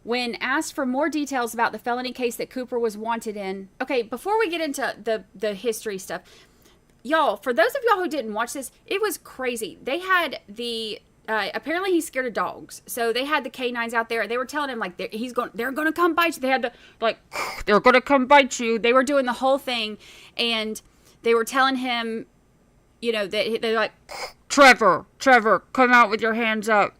When asked for more details about the felony case that Cooper was wanted in... Okay, before we get into the history stuff, y'all, for those of y'all who didn't watch this, it was crazy. They had apparently he's scared of dogs. So they had the canines out there. They were telling him, like, they're going to come bite you. They had to, like, they're going to come bite you. They were doing the whole thing. And they were telling him, they're like, Trevor, come out with your hands up.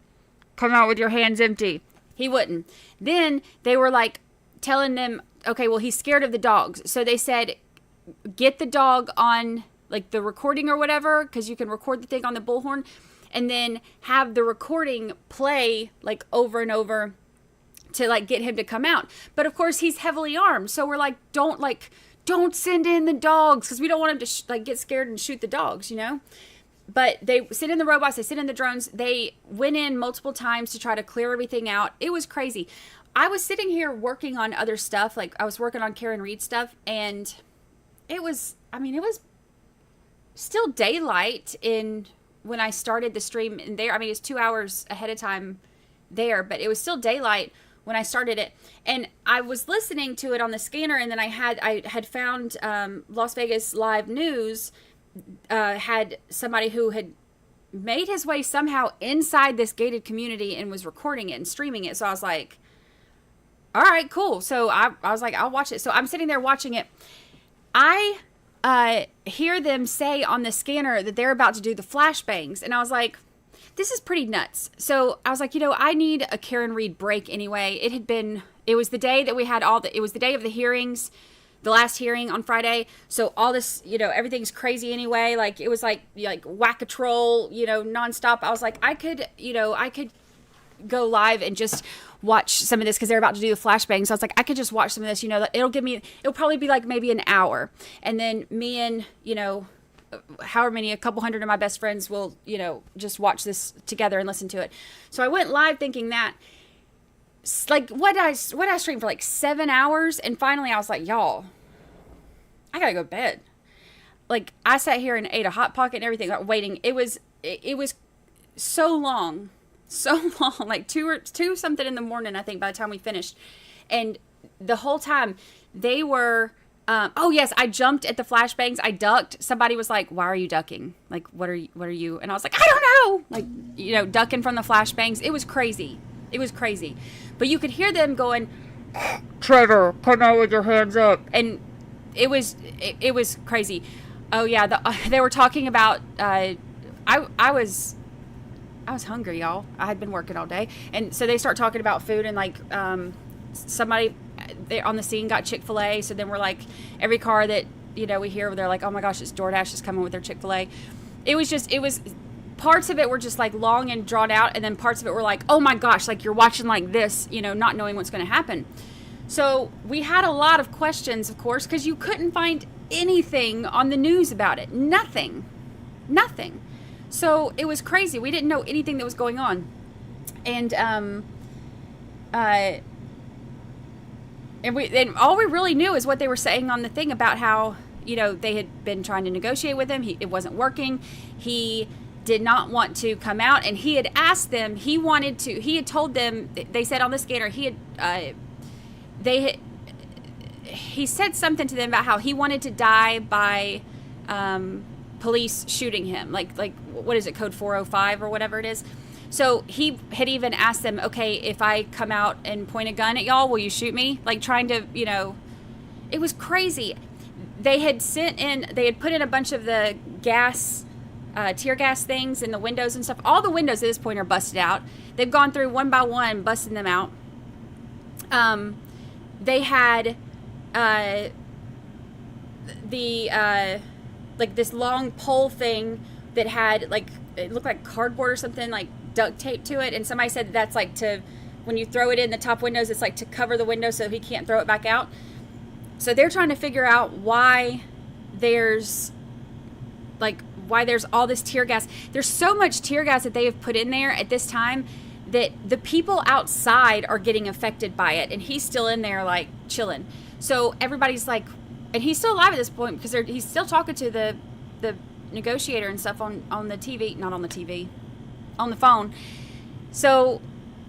Come out with your hands empty. He wouldn't. Then they were like telling them, okay, well, he's scared of the dogs. So they said, get the dog on like the recording or whatever, because you can record the thing on the bullhorn, and then have the recording play like over and over to like get him to come out. But of course he's heavily armed. So we're like, don't send in the dogs, because we don't want him to get scared and shoot the dogs, But they sent in the robots, they sent in the drones. They went in multiple times to try to clear everything out. It was crazy. I was sitting here working on other stuff. Like, I was working on Karen Reed stuff. And it was still daylight when I started the stream in there. I mean, it's 2 hours ahead of time there. But it was still daylight when I started it. And I was listening to it on the scanner. And then I had found Las Vegas Live News had somebody who had made his way somehow inside this gated community and was recording it and streaming it. So I was like, all right, cool. So I was like, I'll watch it. So I'm sitting there watching it. I hear them say on the scanner that they're about to do the flashbangs. And I was like, this is pretty nuts. So I was like, I need a Karen Reed break anyway. It was the day that we had it was the day of the hearings. The last hearing on Friday. So all this, everything's crazy anyway. Like, it was like whack-a-troll, nonstop. I was like, I could go live and just watch some of this, because they're about to do the flashbangs. So I was like, I could just watch some of this, it'll probably be like maybe an hour. And then me and, a couple hundred of my best friends will, just watch this together and listen to it. So I went live thinking that. Like, what I streamed for like 7 hours, and finally I was like, y'all, I gotta go to bed. Like, I sat here and ate a Hot Pocket and everything, like, waiting. It was so long, like two something in the morning, I think, by the time we finished. And the whole time they were, oh yes, I jumped at the flashbangs. I ducked. Somebody was like, why are you ducking? Like, what are you? And I was like, I don't know. Like, ducking from the flashbangs. It was crazy. But you could hear them going, Trevor, come out with your hands up. And it was crazy. Oh yeah, they were talking about, I was hungry, y'all. I had been working all day. And so they start talking about food, and like, somebody on the scene got Chick-fil-A. So then we're like, every car that, we hear, they're like, oh my gosh, it's DoorDash is coming with their Chick-fil-A. Parts of it were just like long and drawn out, and then parts of it were like, oh my gosh, like you're watching like this, not knowing what's going to happen. So we had a lot of questions, of course, because you couldn't find anything on the news about it. Nothing. So it was crazy. We didn't know anything that was going on. And and all we really knew is what they were saying on the thing about how, you know, they had been trying to negotiate with him. It wasn't working. He did not want to come out, and he had asked them, he had told them, they said on the scanner, he said something to them about how he wanted to die by police shooting him, like what is it, code 405 or whatever it is. So he had even asked them, okay, if I come out and point a gun at y'all, will you shoot me? Like trying to, you know, it was crazy. They had put in a bunch of the tear gas things in the windows and stuff. All the windows at this point are busted out. They've gone through one by one, busting them out. They had like this long pole thing that had like, it looked like cardboard or something, like duct tape to it. And somebody said that's like when you throw it in the top windows, it's like to cover the window so he can't throw it back out. So they're trying to figure out why there's all this tear gas. There's so much tear gas that they have put in there at this time that the people outside are getting affected by it, and he's still in there like chilling. So everybody's like, and he's still alive at this point because he's still talking to the negotiator and stuff on the TV, not on the TV, on the phone. So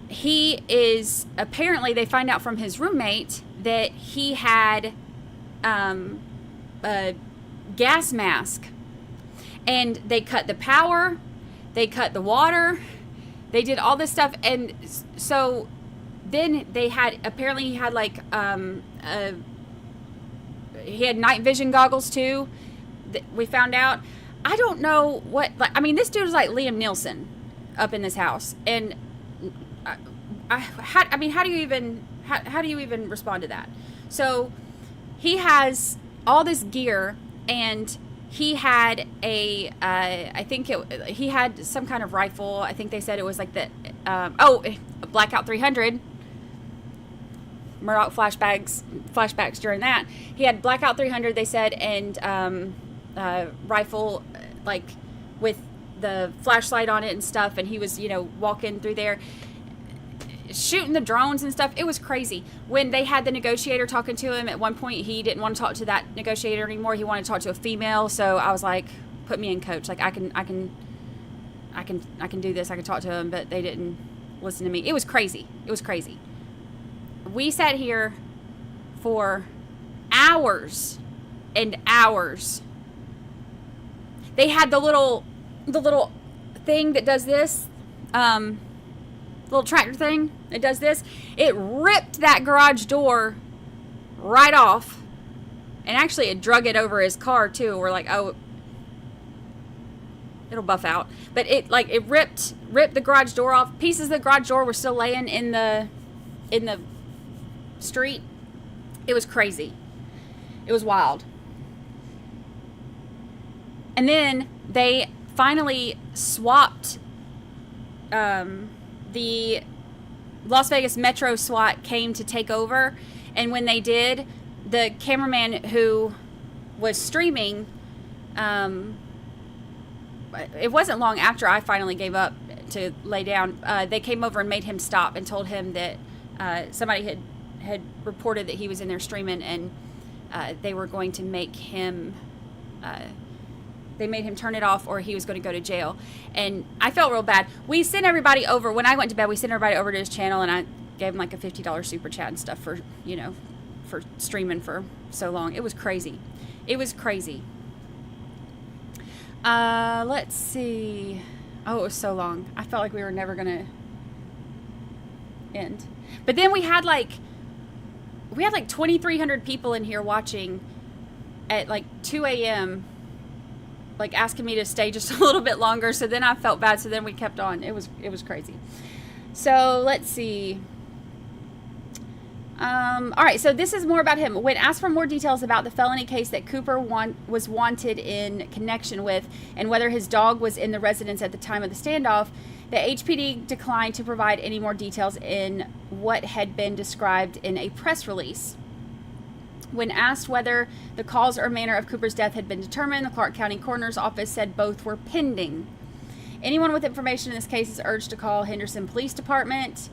he is, apparently they find out from his roommate that he had a gas mask, and they cut the power, they cut the water, they did all this stuff. And so then he had like he had night vision goggles too, we found out. I don't know what, I mean, this dude was like Liam Neeson up in this house. And how do you even respond to that? So he has all this gear, and he had he had some kind of rifle. I think they said it was like the Blackout 300. Murdoch flashbacks during that. He had Blackout 300, they said, and rifle like with the flashlight on it and stuff. And he was, you know, walking through there, shooting the drones and stuff. It was crazy. When they had the negotiator talking to him, at one point he didn't want to talk to that negotiator anymore. He wanted to talk to a female. So I was like, put me in, coach. Like I can do this. I can talk to him, but they didn't listen to me. It was crazy. We sat here for hours and hours. They had the little thing that does this, little tractor thing that does this. It ripped that garage door right off, and actually it drug it over his car too. We're like, oh, it'll buff out, but it ripped the garage door off. Pieces of the garage door were still laying in the street. It was crazy. It was wild. And then they finally swapped, the Las Vegas Metro SWAT came to take over. And when they did, the cameraman who was streaming, it wasn't long after I finally gave up to lay down, they came over and made him stop and told him that somebody had reported that he was in there streaming, and they were going to make him they made him turn it off or he was going to go to jail. And I felt real bad. We sent everybody over, when I went to bed, we sent everybody over to his channel, and I gave him like a $50 super chat and stuff for, you know, for streaming for so long. It was crazy. Let's see. Oh, it was so long. I felt like we were never going to end. But then we had like 2,300 people in here watching at like 2 a.m. like asking me to stay just a little bit longer. So then I felt bad. So then we kept on. It was crazy. So let's see. All right. So this is more about him. When asked for more details about the felony case that Cooper was wanted in connection with, and whether his dog was in the residence at the time of the standoff, the HPD declined to provide any more details in what had been described in a press release. When asked whether the cause or manner of Cooper's death had been determined, the Clark County Coroner's Office said both were pending. Anyone with information in this case is urged to call Henderson Police Department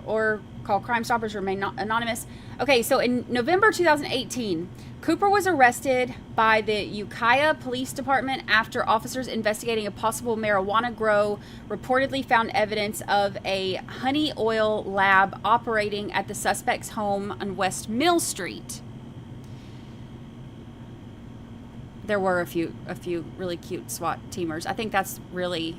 or Call Crime Stoppers, remain anonymous. Okay, so in November 2018, Cooper was arrested by the Ukiah Police Department after officers investigating a possible marijuana grow reportedly found evidence of a honey oil lab operating at the suspect's home on West Mill Street. There were a few really cute SWAT teamers. I think that's really,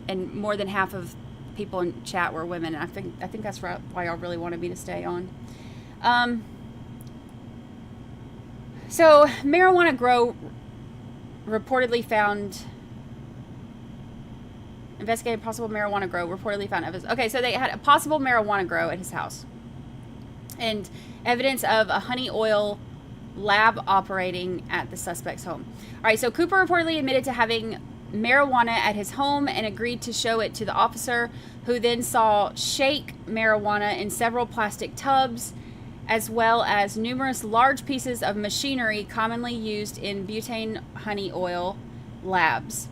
and more than half of people in chat were women. And I think that's why y'all really wanted me to stay on. So marijuana grow reportedly found, investigated possible marijuana grow reportedly found evidence. Okay, so they had a possible marijuana grow at his house and evidence of a honey oil lab operating at the suspect's home. All right, so Cooper reportedly admitted to having marijuana at his home and agreed to show it to the officer, who then saw shake marijuana in several plastic tubs, as well as numerous large pieces of machinery commonly used in butane honey oil labs.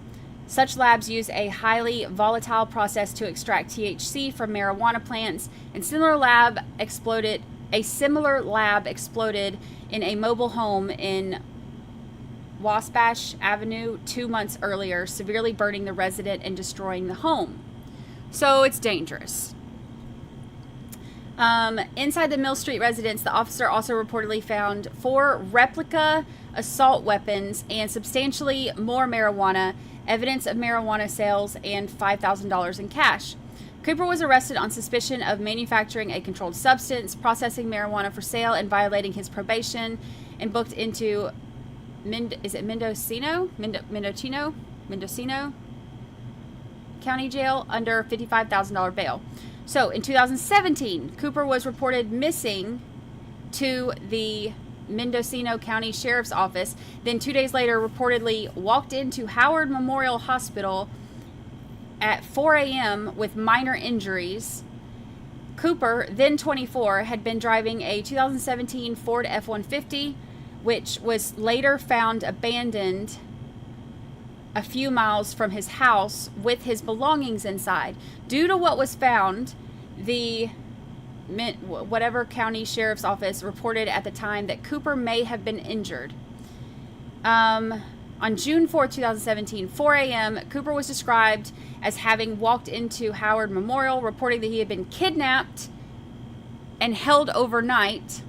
Such labs use a highly volatile process to extract THC from marijuana plants, and a similar lab exploded in a mobile home in Wasbash Avenue 2 months earlier, severely burning the resident and destroying the home. So it's dangerous. Inside the Mill Street residence, the officer also reportedly found 4 replica assault weapons and substantially more marijuana, evidence of marijuana sales, and $5,000 in cash. Cooper was arrested on suspicion of manufacturing a controlled substance, processing marijuana for sale, and violating his probation, and booked into Mendocino County Jail under $55,000 bail. So in 2017, Cooper was reported missing to the Mendocino County Sheriff's Office. Then 2 days later, reportedly walked into Howard Memorial Hospital at 4 a.m. with minor injuries. Cooper, then 24, had been driving a 2017 Ford F-150, which was later found abandoned a few miles from his house with his belongings inside. Due to what was found, the whatever county sheriff's office reported at the time that Cooper may have been injured. On June 4, 2017, 4 a.m., Cooper was described as having walked into Howard Memorial, reporting that he had been kidnapped and held overnight.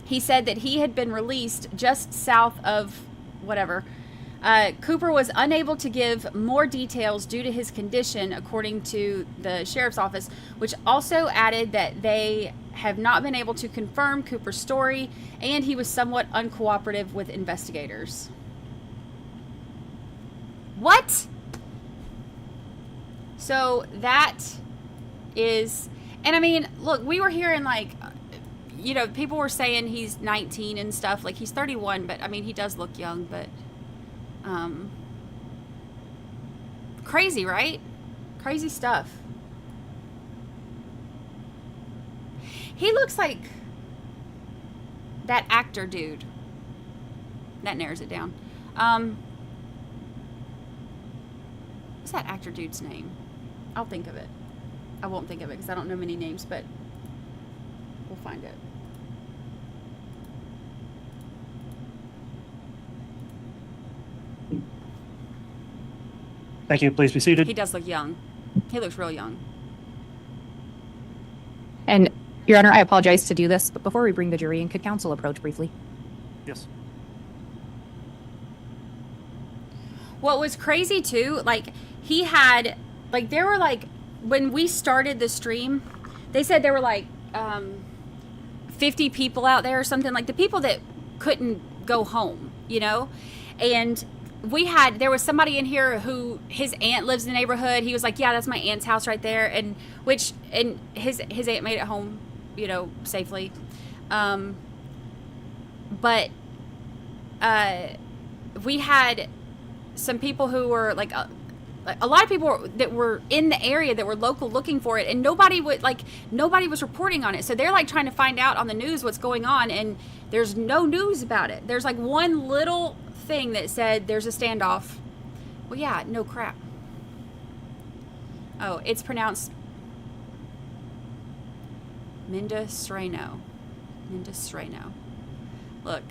He said that he had been released just south of whatever. Cooper was unable to give more details due to his condition, according to the sheriff's office, which also added that they have not been able to confirm Cooper's story, and he was somewhat uncooperative with investigators. What? So that is, and I mean, look, we were hearing like, you know, people were saying he's 19 and stuff, like he's 31, but I mean, he does look young, but crazy, right? Crazy stuff. He looks like that actor dude. That narrows it down. What's that actor dude's name? I'll think of it. I won't think of it because I don't know many names, but we'll find it. Thank you. Please be seated. He does look young. He looks real young. And, Your Honor, I apologize to do this, but before we bring the jury in, could counsel approach briefly? Yes. What was crazy, too, like, he had, like, there were, like, when we started the stream, they said there were, like, 50 people out there or something, like, the people that couldn't go home, you know? And there was somebody in here who, his aunt lives in the neighborhood. He was like, yeah, that's my aunt's house right there. And his aunt made it home, you know, safely. But we had some people who were like a lot of people that were in the area that were local looking for it, and nobody was reporting on it. So they're like trying to find out on the news what's going on, and there's no news about it. There's like one little thing that said there's a standoff. Well, yeah, no crap. Oh, it's pronounced Mendocino. Look,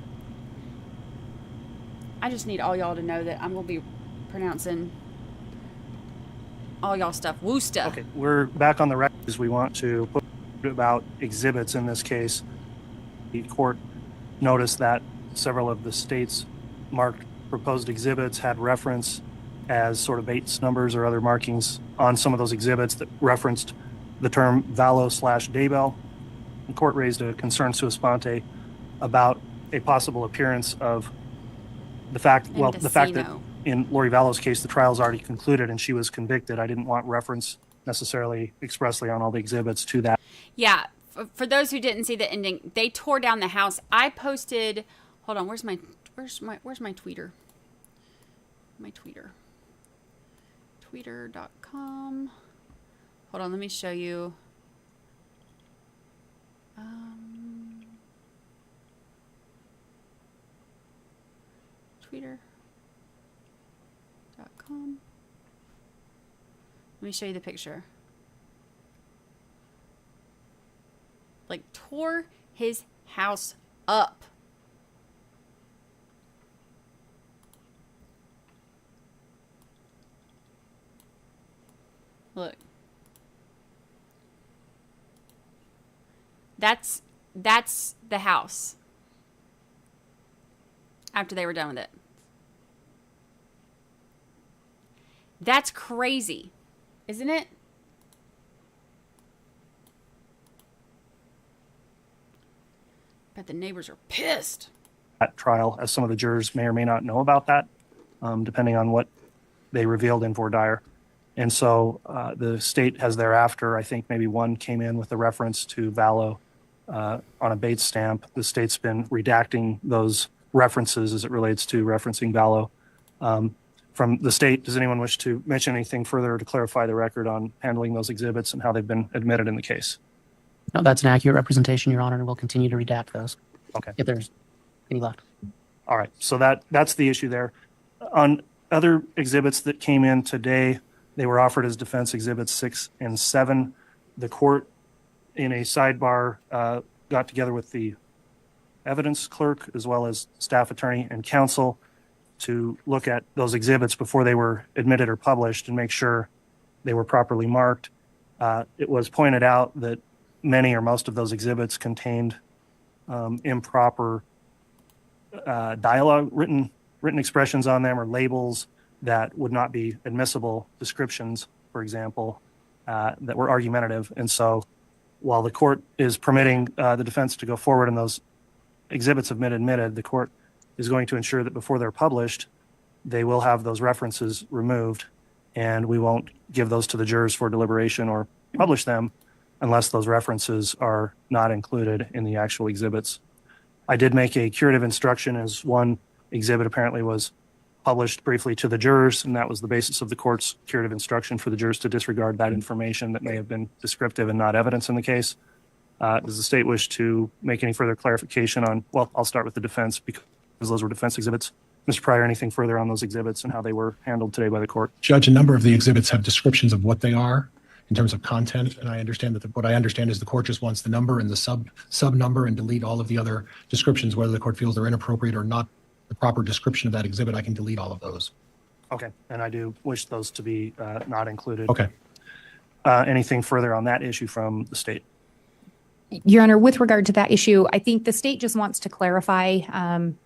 I just need all y'all to know that I'm going to be pronouncing all y'all stuff Woosta. Okay, we're back on the record as we want to put about exhibits in this case. The court noticed that several of the state's marked proposed exhibits had reference as sort of Bates numbers or other markings on some of those exhibits that referenced the term Vallow/Daybell. The court raised a concern sua sponte about a possible appearance of the fact that in Lori Vallow's case, the trial's already concluded and she was convicted. I didn't want reference necessarily expressly on all the exhibits to that. Yeah, for those who didn't see the ending, they tore down the house. I posted, hold on, where's my tweeter? My tweeter. Twitter.com. Hold on, let me show you. Twitter.com. Let me show you the picture. Like, tore his house up. Look. That's the house after they were done with it. That's crazy, isn't it? Bet the neighbors are pissed. At trial, as some of the jurors may or may not know about that, depending on what they revealed in voir dire. And so the state has thereafter, I think maybe one came in with a reference to Vallow on a Bates stamp. The state's been redacting those references as it relates to referencing Vallow. From the state, does anyone wish to mention anything further to clarify the record on handling those exhibits and how they've been admitted in the case? No, that's an accurate representation, Your Honor, and we'll continue to redact those. Okay. If there's any left. All right. So that's the issue there. On other exhibits that came in today, they were offered as defense exhibits 6 and 7. The court, in a sidebar, got together with the evidence clerk as well as staff attorney and counsel to look at those exhibits before they were admitted or published and make sure they were properly marked. It was pointed out that many or most of those exhibits contained improper dialogue, written expressions on them or labels that would not be admissible, descriptions, for example, that were argumentative. And so while the court is permitting the defense to go forward and those exhibits have been admitted, the court is going to ensure that before they're published, they will have those references removed, and we won't give those to the jurors for deliberation or publish them unless those references are not included in the actual exhibits. I did make a curative instruction as one exhibit apparently was published briefly to the jurors, and that was the basis of the court's curative instruction for the jurors to disregard that information that may have been descriptive and not evidence in the case. Does the state wish to make any further clarification on, well, I'll start with the defense because those were defense exhibits. Mr. Pryor, anything further on those exhibits and how they were handled today by the court? Judge, a number of the exhibits have descriptions of what they are in terms of content, and I understand that what I understand is the court just wants the number and the sub number and delete all of the other descriptions, whether the court feels they're inappropriate or not the proper description of that exhibit. I can delete all of those. Okay, and I do wish those to be not included. Okay. Anything further on that issue from the state? Your Honor, with regard to that issue, I think the state just wants to clarify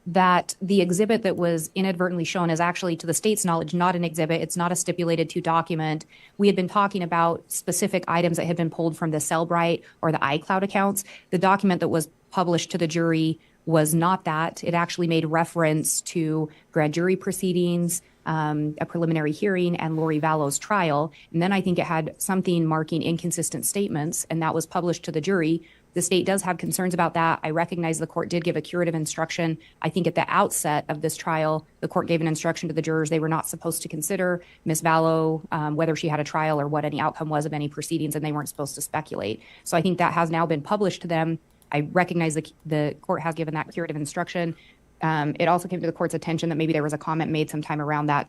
that the exhibit that was inadvertently shown is actually, to the state's knowledge, not an exhibit. It's not a stipulated to document. We had been talking about specific items that had been pulled from the Cellbrite or the iCloud accounts. The document that was published to the jury was not that. It actually made reference to grand jury proceedings, a preliminary hearing, and Lori Vallow's trial. And then I think it had something marking inconsistent statements, and that was published to the jury. The state does have concerns about that. I recognize the court did give a curative instruction. I think at the outset of this trial, the court gave an instruction to the jurors they were not supposed to consider Ms. Vallow, whether she had a trial or what any outcome was of any proceedings, and they weren't supposed to speculate. So I think that has now been published to them. I recognize the court has given that curative instruction. It also came to the court's attention that maybe there was a comment made sometime around that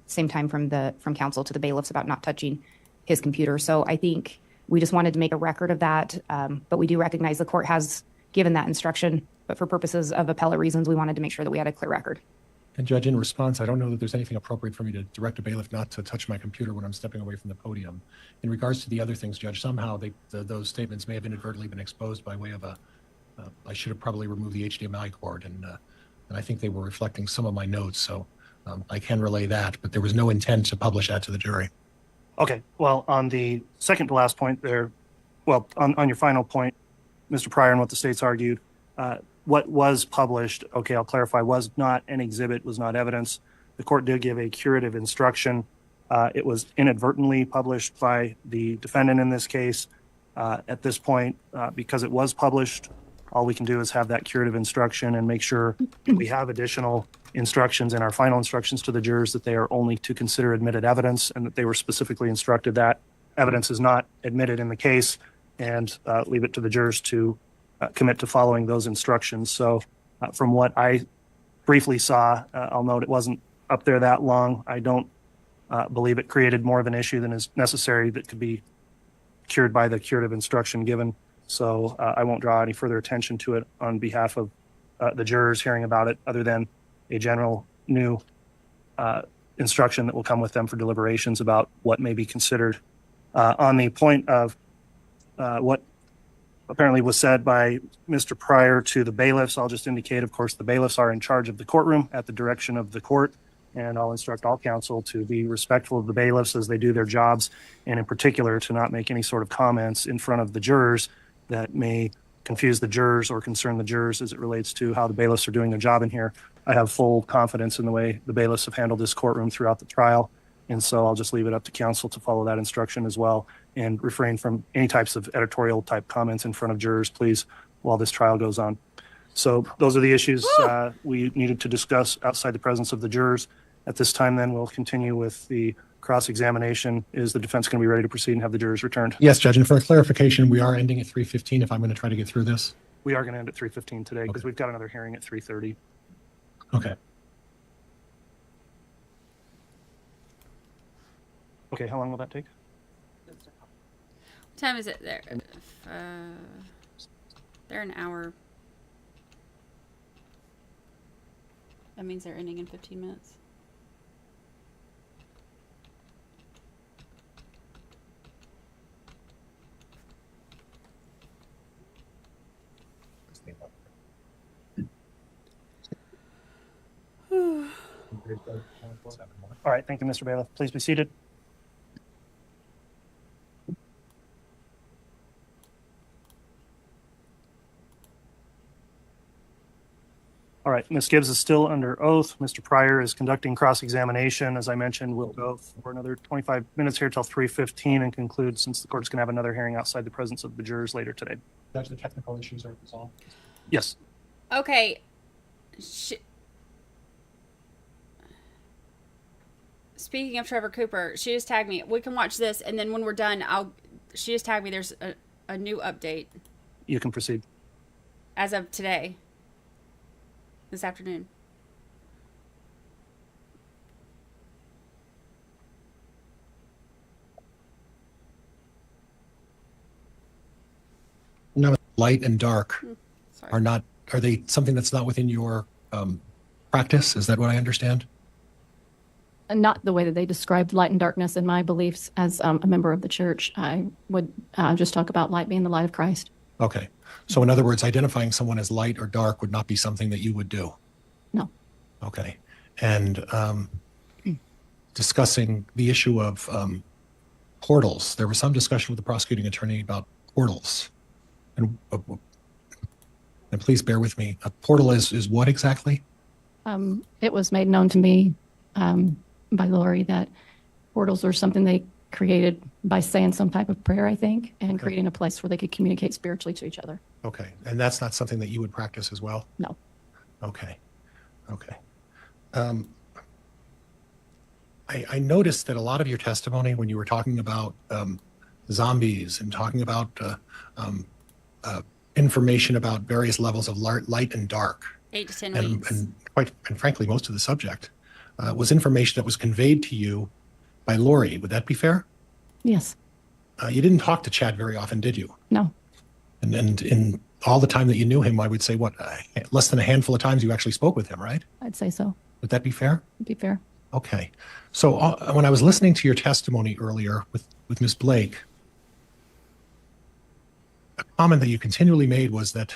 same time from counsel to the bailiffs about not touching his computer. So I think We just wanted to make a record of that. But we do recognize the court has given that instruction. But for purposes of appellate reasons, we wanted to make sure that we had a clear record. And Judge, in response, I don't know that there's anything appropriate for me to direct a bailiff not to touch my computer when I'm stepping away from the podium. In regards to the other things, Judge, somehow those statements may have inadvertently been exposed by way of I should have probably removed the HDMI cord, and I think they were reflecting some of my notes, so I can relay that, but there was no intent to publish that to the jury. Okay, well, on the second to last point there, well, on your final point, Mr. Pryor, and what the state's argued, what was published, okay, I'll clarify, was not an exhibit, was not evidence. The court did give a curative instruction. It was inadvertently published by the defendant in this case. At this point, because it was published, all we can do is have that curative instruction and make sure we have additional instructions in our final instructions to the jurors that they are only to consider admitted evidence, and that they were specifically instructed that evidence is not admitted in the case, and leave it to the jurors to commit to following those instructions. So from what I briefly saw, I'll note it wasn't up there that long. I don't believe it created more of an issue than is necessary that could be cured by the curative instruction given. So I won't draw any further attention to it on behalf of the jurors hearing about it, other than a general new instruction that will come with them for deliberations about what may be considered. On the point of what apparently was said by Mr. Pryor to the bailiffs, I'll just indicate, of course, the bailiffs are in charge of the courtroom at the direction of the court, and I'll instruct all counsel to be respectful of the bailiffs as they do their jobs, and in particular to not make any sort of comments in front of the jurors that may confuse the jurors or concern the jurors as it relates to how the bailiffs are doing their job in here. I have full confidence in the way the bailiffs have handled this courtroom throughout the trial, and so I'll just leave it up to counsel to follow that instruction as well, and refrain from any types of editorial type comments in front of jurors, please, while this trial goes on. So those are the issues we needed to discuss outside the presence of the jurors. At this time, then, we'll continue with the cross-examination. Is the defense going to be ready to proceed and have the jurors returned? Yes, Judge, and for clarification, we are ending at 3:15 if I'm going to try to get through this. We are going to end at 3:15 today because we've got another hearing at 3:30. Okay. Okay, how long will that take? What time is it there? They're an hour. That means they're ending in 15 minutes. All right, thank you, Mr. Bailiff. Please be seated. All right, Ms. Gibbs is still under oath. Mr. Pryor is conducting cross-examination. As I mentioned, we'll go for another 25 minutes here till 3:15 and conclude, since the court's going to have another hearing outside the presence of the jurors later today. Judge, the technical issues are resolved? Yes. Okay. Speaking of Trevor Cooper, she just tagged me. We can watch this, and then when we're done, she just tagged me. There's a new update. You can proceed. As of today. This afternoon. No, light and dark are they something that's not within your practice? Is that what I understand? Not the way that they described light and darkness in my beliefs as a member of the church. I would just talk about light being the light of Christ. Okay. So in other words, identifying someone as light or dark would not be something that you would do? No. Okay. And discussing the issue of portals, there was some discussion with the prosecuting attorney about portals. And please bear with me. A portal is what exactly? It was made known to me by Lori that portals are something they created by saying some type of prayer, I think, and creating a place where they could communicate spiritually to each other. Okay. And that's not something that you would practice as well? No. Okay. Okay. I noticed that a lot of your testimony when you were talking about zombies and talking about information about various levels of light and dark. 8 to 10 weeks. And frankly, most of the subject was information that was conveyed to you by Lori. Would that be fair? Yes. You didn't talk to Chad very often, did you? No. And in all the time that you knew him, I would say, less than a handful of times you actually spoke with him, right? I'd say so. Would that be fair? It'd be fair. Okay. So when I was listening to your testimony earlier with Ms. Blake, a comment that you continually made was that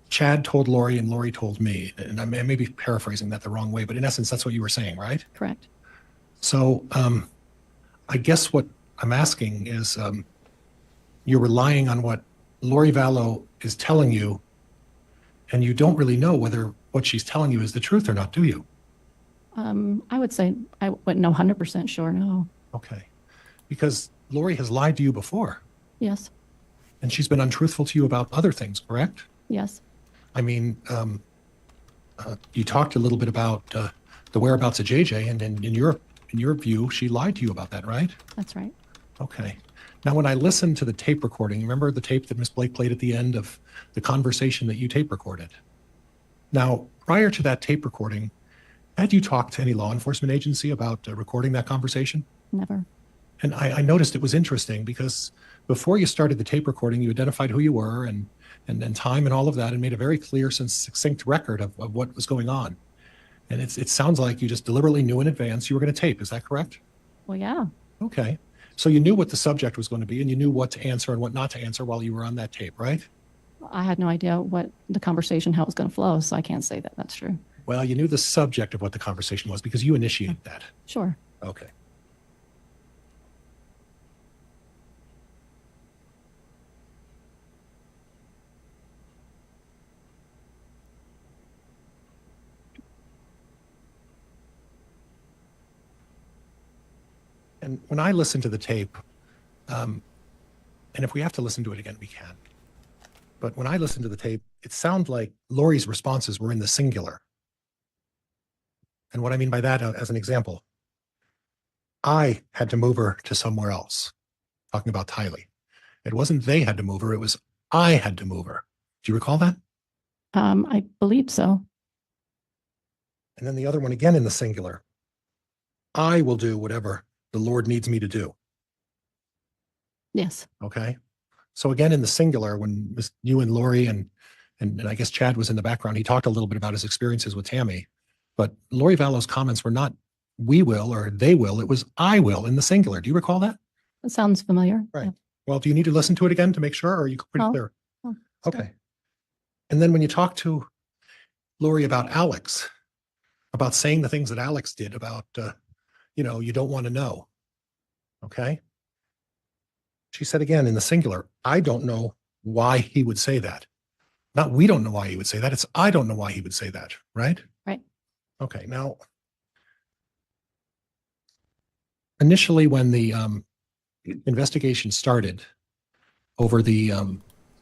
Chad told Lori and Lori told me, and I may be paraphrasing that the wrong way, but in essence, that's what you were saying, right? Correct. So I guess what I'm asking is you're relying on what Lori Vallow is telling you, and you don't really know whether what she's telling you is the truth or not, do you? I would say I wouldn't know 100% sure, no. Okay. Because Lori has lied to you before, Yes. and she's been untruthful to you about other things, correct? Yes. I mean, you talked a little bit about the whereabouts of JJ, and in your view, she lied to you about that, right? That's right. Okay. Now, when I listened to the tape recording, remember the tape that Ms. Blake played at the end of the conversation that you tape recorded? Now, prior to that tape recording, had you talked to any law enforcement agency about recording that conversation? Never. And I noticed it was interesting because before you started the tape recording, you identified who you were and time and all of that, and made a very clear, succinct record of what was going on. And it sounds like you just deliberately knew in advance you were going to tape. Is that correct? Well, yeah. Okay. So you knew what the subject was going to be, and you knew what to answer and what not to answer while you were on that tape, right? I had no idea what the conversation, how it was going to flow, so I can't say that that's true. Well, you knew the subject of what the conversation was because you initiated that. Sure. Okay. And when I listen to the tape, and if we have to listen to it again, we can. But when I listen to the tape, it sounds like Lori's responses were in the singular. And what I mean by that, as an example, I had to move her to somewhere else, talking about Tylee. It wasn't they had to move her, it was I had to move her. Do you recall that? I believe so. And then the other one again in the singular. I will do whatever the Lord needs me to do. Yes. Okay. So again, in the singular, when you and Lori and I guess Chad was in the background, he talked a little bit about his experiences with Tammy, but Lori Vallow's comments were not we will or they will, it was I will in the singular. Do you recall that? That sounds familiar. Right. Yeah. Well, do you need to listen to it again to make sure, or are you pretty clear? Oh, okay. And then when you talk to Lori about Alex, about saying the things that Alex did about, you don't want to know. Okay. She said again in the singular, I don't know why he would say that. Not we don't know why he would say that. It's I don't know why he would say that. Right? Right. Okay. Now, initially when the investigation started over the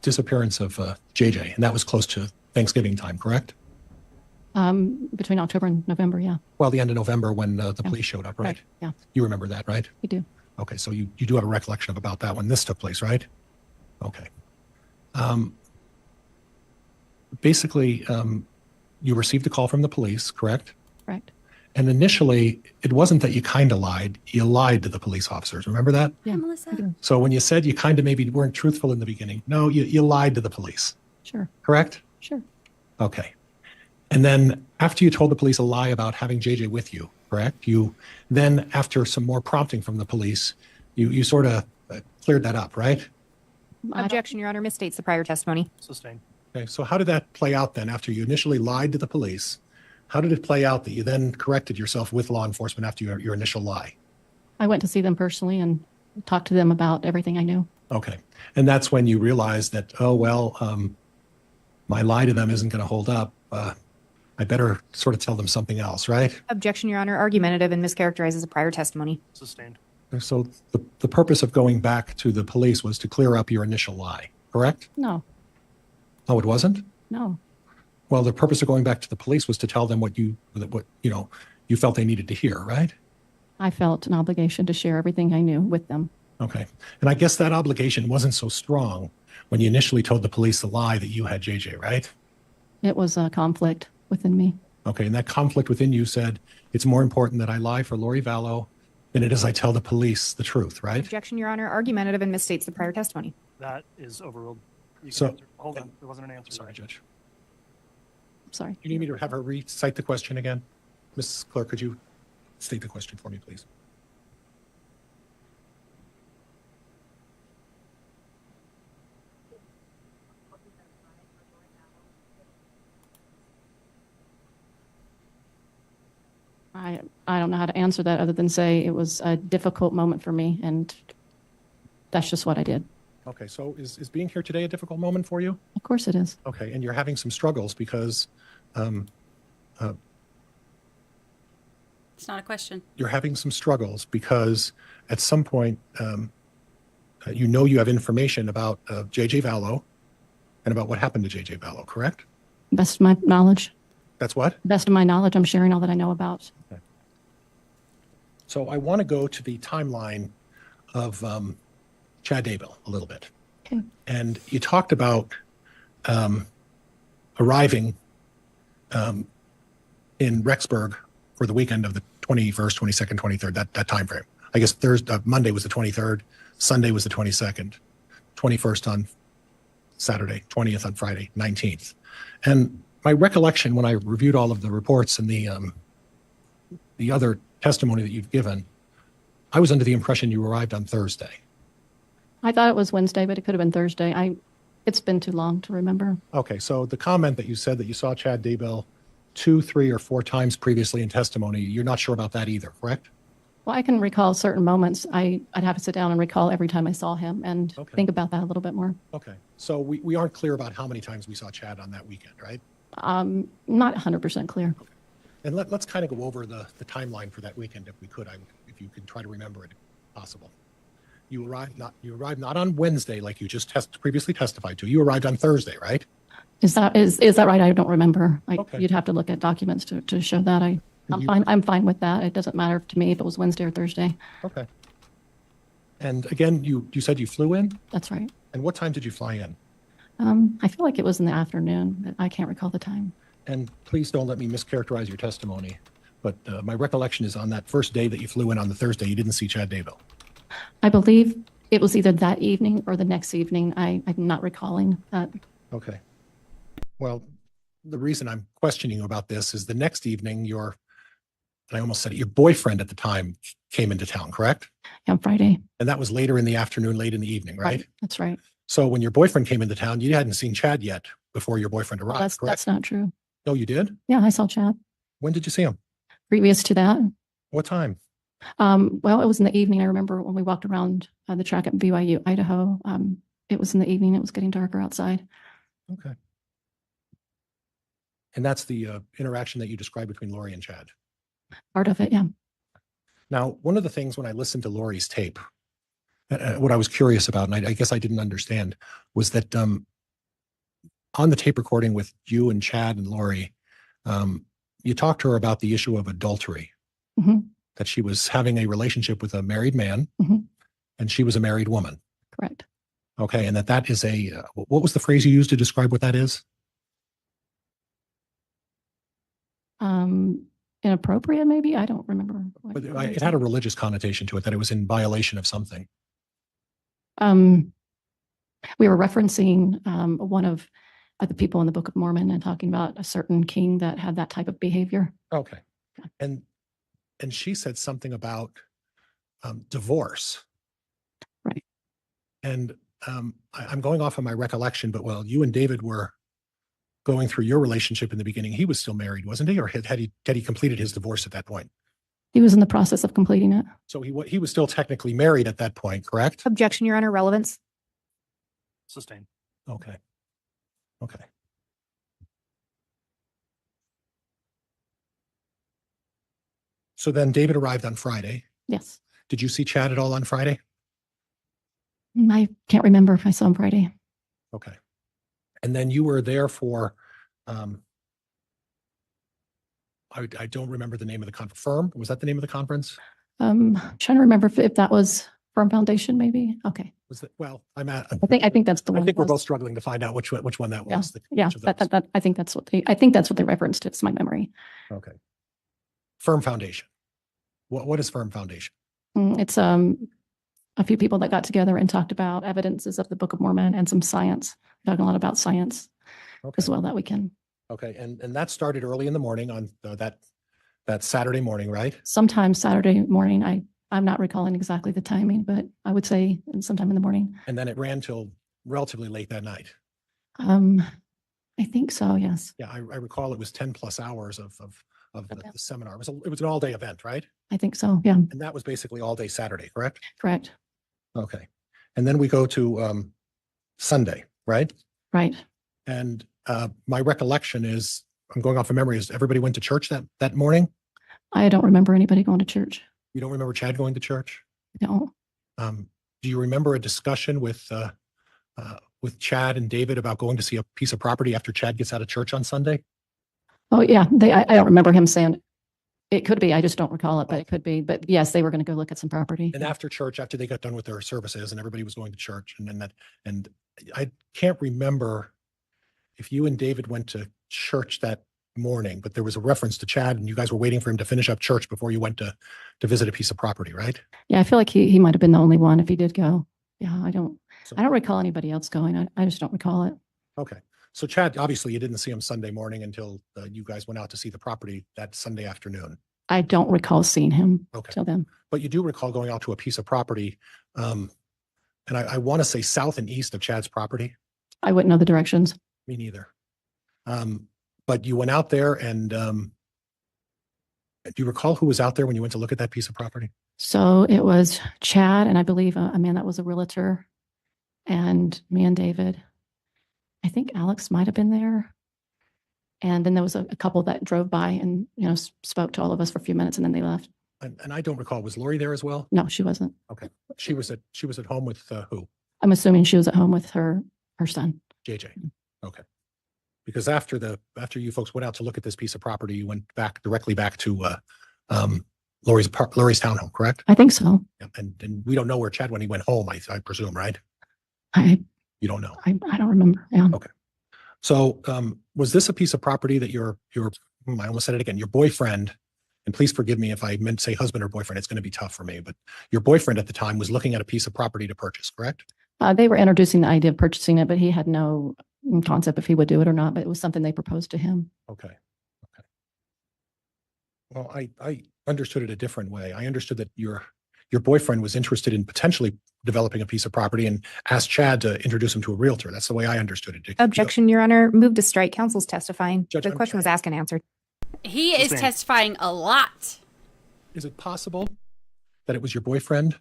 disappearance of JJ, and that was close to Thanksgiving time, correct? Between October and November, yeah. Well, the end of November when the police showed up, right? Yeah. You remember that, right? We do. Okay, so you do have a recollection of about that when this took place, right? Okay. Basically, you received a call from the police, correct? Correct. And initially, it wasn't that you kind of lied. You lied to the police officers. Remember that? Yeah, Melissa. So when you said you kind of maybe weren't truthful in the beginning, no, you lied to the police. Sure. Correct? Sure. Okay. And then after you told the police a lie about having JJ with you, correct? You then, after some more prompting from the police, you sort of cleared that up, right? Objection, Your Honor, misstates the prior testimony. Sustained. Okay, so how did that play out then after you initially lied to the police? How did it play out that you then corrected yourself with law enforcement after your initial lie? I went to see them personally and talked to them about everything I knew. Okay. And that's when you realized that, oh, well, my lie to them isn't going to hold up. I better sort of tell them something else, right? Objection, Your Honor, argumentative and mischaracterizes the prior testimony. Sustained. So the purpose of going back to the police was to clear up your initial lie, correct? No. Oh, it wasn't? No. Well, the purpose of going back to the police was to tell them what you felt they needed to hear, right? I felt an obligation to share everything I knew with them. Okay. And I guess that obligation wasn't so strong when you initially told the police the lie that you had JJ, right? It was a conflict within me. Okay. And that conflict within you said, it's more important that I lie for Lori Vallow in it as I tell the police the truth, right? Objection, Your Honor. Argumentative and misstates the prior testimony. That is overruled. You can So- answer. Hold on, there wasn't an answer. Sorry, Judge. Sorry. You need me to have her recite the question again? Mrs. Clerk, could you state the question for me, please? I don't know how to answer that other than say it was a difficult moment for me, and that's just what I did. Okay, so is being here today a difficult moment for you? Of course it is. Okay, and you're having some struggles because It's not a question. you're having some struggles because at some point you know you have information about J.J. Vallow and about what happened to J.J. Vallow, correct? Best of my knowledge. That's what? Best of my knowledge, I'm sharing all that I know about. So I want to go to the timeline of Chad Daybell a little bit. Okay. And you talked about arriving in Rexburg for the weekend of the 21st, 22nd, 23rd, that time frame. I guess Monday was the 23rd, Sunday was the 22nd, 21st on Saturday, 20th on Friday, 19th. And my recollection when I reviewed all of the reports and the other testimony that you've given, I was under the impression you arrived on Thursday. I thought it was Wednesday, but it could have been Thursday. It's been too long to remember. Okay, so the comment that you said that you saw Chad Daybell 2, 3, or 4 times previously in testimony, you're not sure about that either, correct? Well, I can recall certain moments. I'd have to sit down and recall every time I saw him and think about that a little bit more. Okay, so we aren't clear about how many times we saw Chad on that weekend, right? Not 100% clear. Okay. And let's kind of go over the timeline for that weekend if we could, if you could try to remember it if possible. You arrived not on Wednesday like you just previously testified to. You arrived on Thursday, right? Is that right? I don't remember. Okay. You'd have to look at documents to show that. I'm fine with that. It doesn't matter to me if it was Wednesday or Thursday. Okay. And again, you said you flew in? That's right. And what time did you fly in? I feel like it was in the afternoon, but I can't recall the time. And please don't let me mischaracterize your testimony, but my recollection is on that first day that you flew in on the Thursday, you didn't see Chad Daybell. I believe it was either that evening or the next evening. I'm not recalling that. Okay. Well, the reason I'm questioning you about this is the next evening, I almost said it, your boyfriend at the time came into town, correct? Yeah, on Friday. And that was later in the afternoon, late in the evening, right? That's right. So when your boyfriend came into town, you hadn't seen Chad yet before your boyfriend arrived, correct? That's not true. No, you did? Yeah, I saw Chad. When did you see him? Previous to that. What time? Well, it was in the evening. I remember when we walked around the track at BYU, Idaho. It was in the evening. It was getting darker outside. Okay. And that's the interaction that you described between Lori and Chad. Part of it, yeah. Now, one of the things when I listened to Lori's tape, what I was curious about, and I guess I didn't understand, was that on the tape recording with you and Chad and Lori, you talked to her about the issue of adultery, that she was having a relationship with a married man, and she was a married woman. Correct. Okay, and that is what was the phrase you used to describe what that is? Inappropriate, maybe? I don't remember. But it had a religious connotation to it, that it was in violation of something. We were referencing one of the people in the Book of Mormon and talking about a certain king that had that type of behavior. Okay. And she said something about divorce. Right. And I'm going off of my recollection, but while you and David were going through your relationship in the beginning, he was still married, wasn't he? Or had he completed his divorce at that point? He was in the process of completing it. So he was still technically married at that point, correct? Objection, Your Honor. Relevance. Sustained. Okay. Okay. So then David arrived on Friday. Yes. Did you see Chad at all on Friday? I can't remember if I saw him Friday. Okay. And then you were there for, I don't remember the name of the firm. Was that the name of the conference? Trying to remember if that was Firm Foundation, maybe. Okay. Was that, well, I'm at, I think that's the one. I think we're both struggling to find out which one that Yeah. was. Yeah. I think that's what they referenced. It's my memory. Okay. Firm Foundation. What is Firm Foundation? It's a few people that got together and talked about evidences of the Book of Mormon and some science. Talking a lot about science as well that weekend. Okay, and that started early in the morning on that Saturday morning, right? Sometime Saturday morning. I'm not recalling exactly the timing, but I would say sometime in the morning. And then it ran till relatively late that night. I think so. Yes. Yeah, I recall it was 10 plus hours of the seminar. It was an all day event, right? I think so. Yeah. And that was basically all day Saturday, correct? Correct. Okay. And then we go to Sunday, right? Right. And my recollection is, I'm going off of memory, is everybody went to church that morning? I don't remember anybody going to church. You don't remember Chad going to church? No. Do you remember a discussion with Chad and David about going to see a piece of property after Chad gets out of church on Sunday? Oh yeah. I don't remember him saying it could be. I just don't recall it, but it could be. But yes, they were going to go look at some property. And after church, after they got done with their services and everybody was going to church, and I can't remember if you and David went to church that morning, but there was a reference to Chad and you guys were waiting for him to finish up church before you went to visit a piece of property, right? Yeah, I feel like he might have been the only one if he did go. Yeah, I don't recall anybody else going. I just don't recall it. Okay. So Chad, obviously you didn't see him Sunday morning until you guys went out to see the property that Sunday afternoon. I don't recall seeing him till then. But you do recall going out to a piece of property, and I want to say south and east of Chad's property. I wouldn't know the directions. Me neither. But you went out there and do you recall who was out there when you went to look at that piece of property? So it was Chad and I believe a man that was a realtor and me and David. I think Alex might have been there. And then there was a couple that drove by and, spoke to all of us for a few minutes and then they left. And I don't recall, was Lori there as well? No, she wasn't. Okay. She was at home with who? I'm assuming she was at home with her son. JJ. Okay. Because after you folks went out to look at this piece of property, you went directly back to Lori's townhome, correct? I think so. Yeah, and we don't know where Chad when he went home, I presume, right? You don't know. I don't remember. Yeah. Okay. So was this a piece of property that your I almost said it again, your boyfriend, and please forgive me if I meant to say husband or boyfriend, it's going to be tough for me, but your boyfriend at the time was looking at a piece of property to purchase, correct? They were introducing the idea of purchasing it, but he had no concept if he would do it or not, but it was something they proposed to him. Okay. Well, I understood it a different way. I understood that your boyfriend was interested in potentially developing a piece of property and asked Chad to introduce him to a realtor. That's the way I understood it. Objection, Your Honor. Move to strike. Counsel's testifying. Judge, The question was asked and answered. He is testifying a lot. Is it possible that it was your boyfriend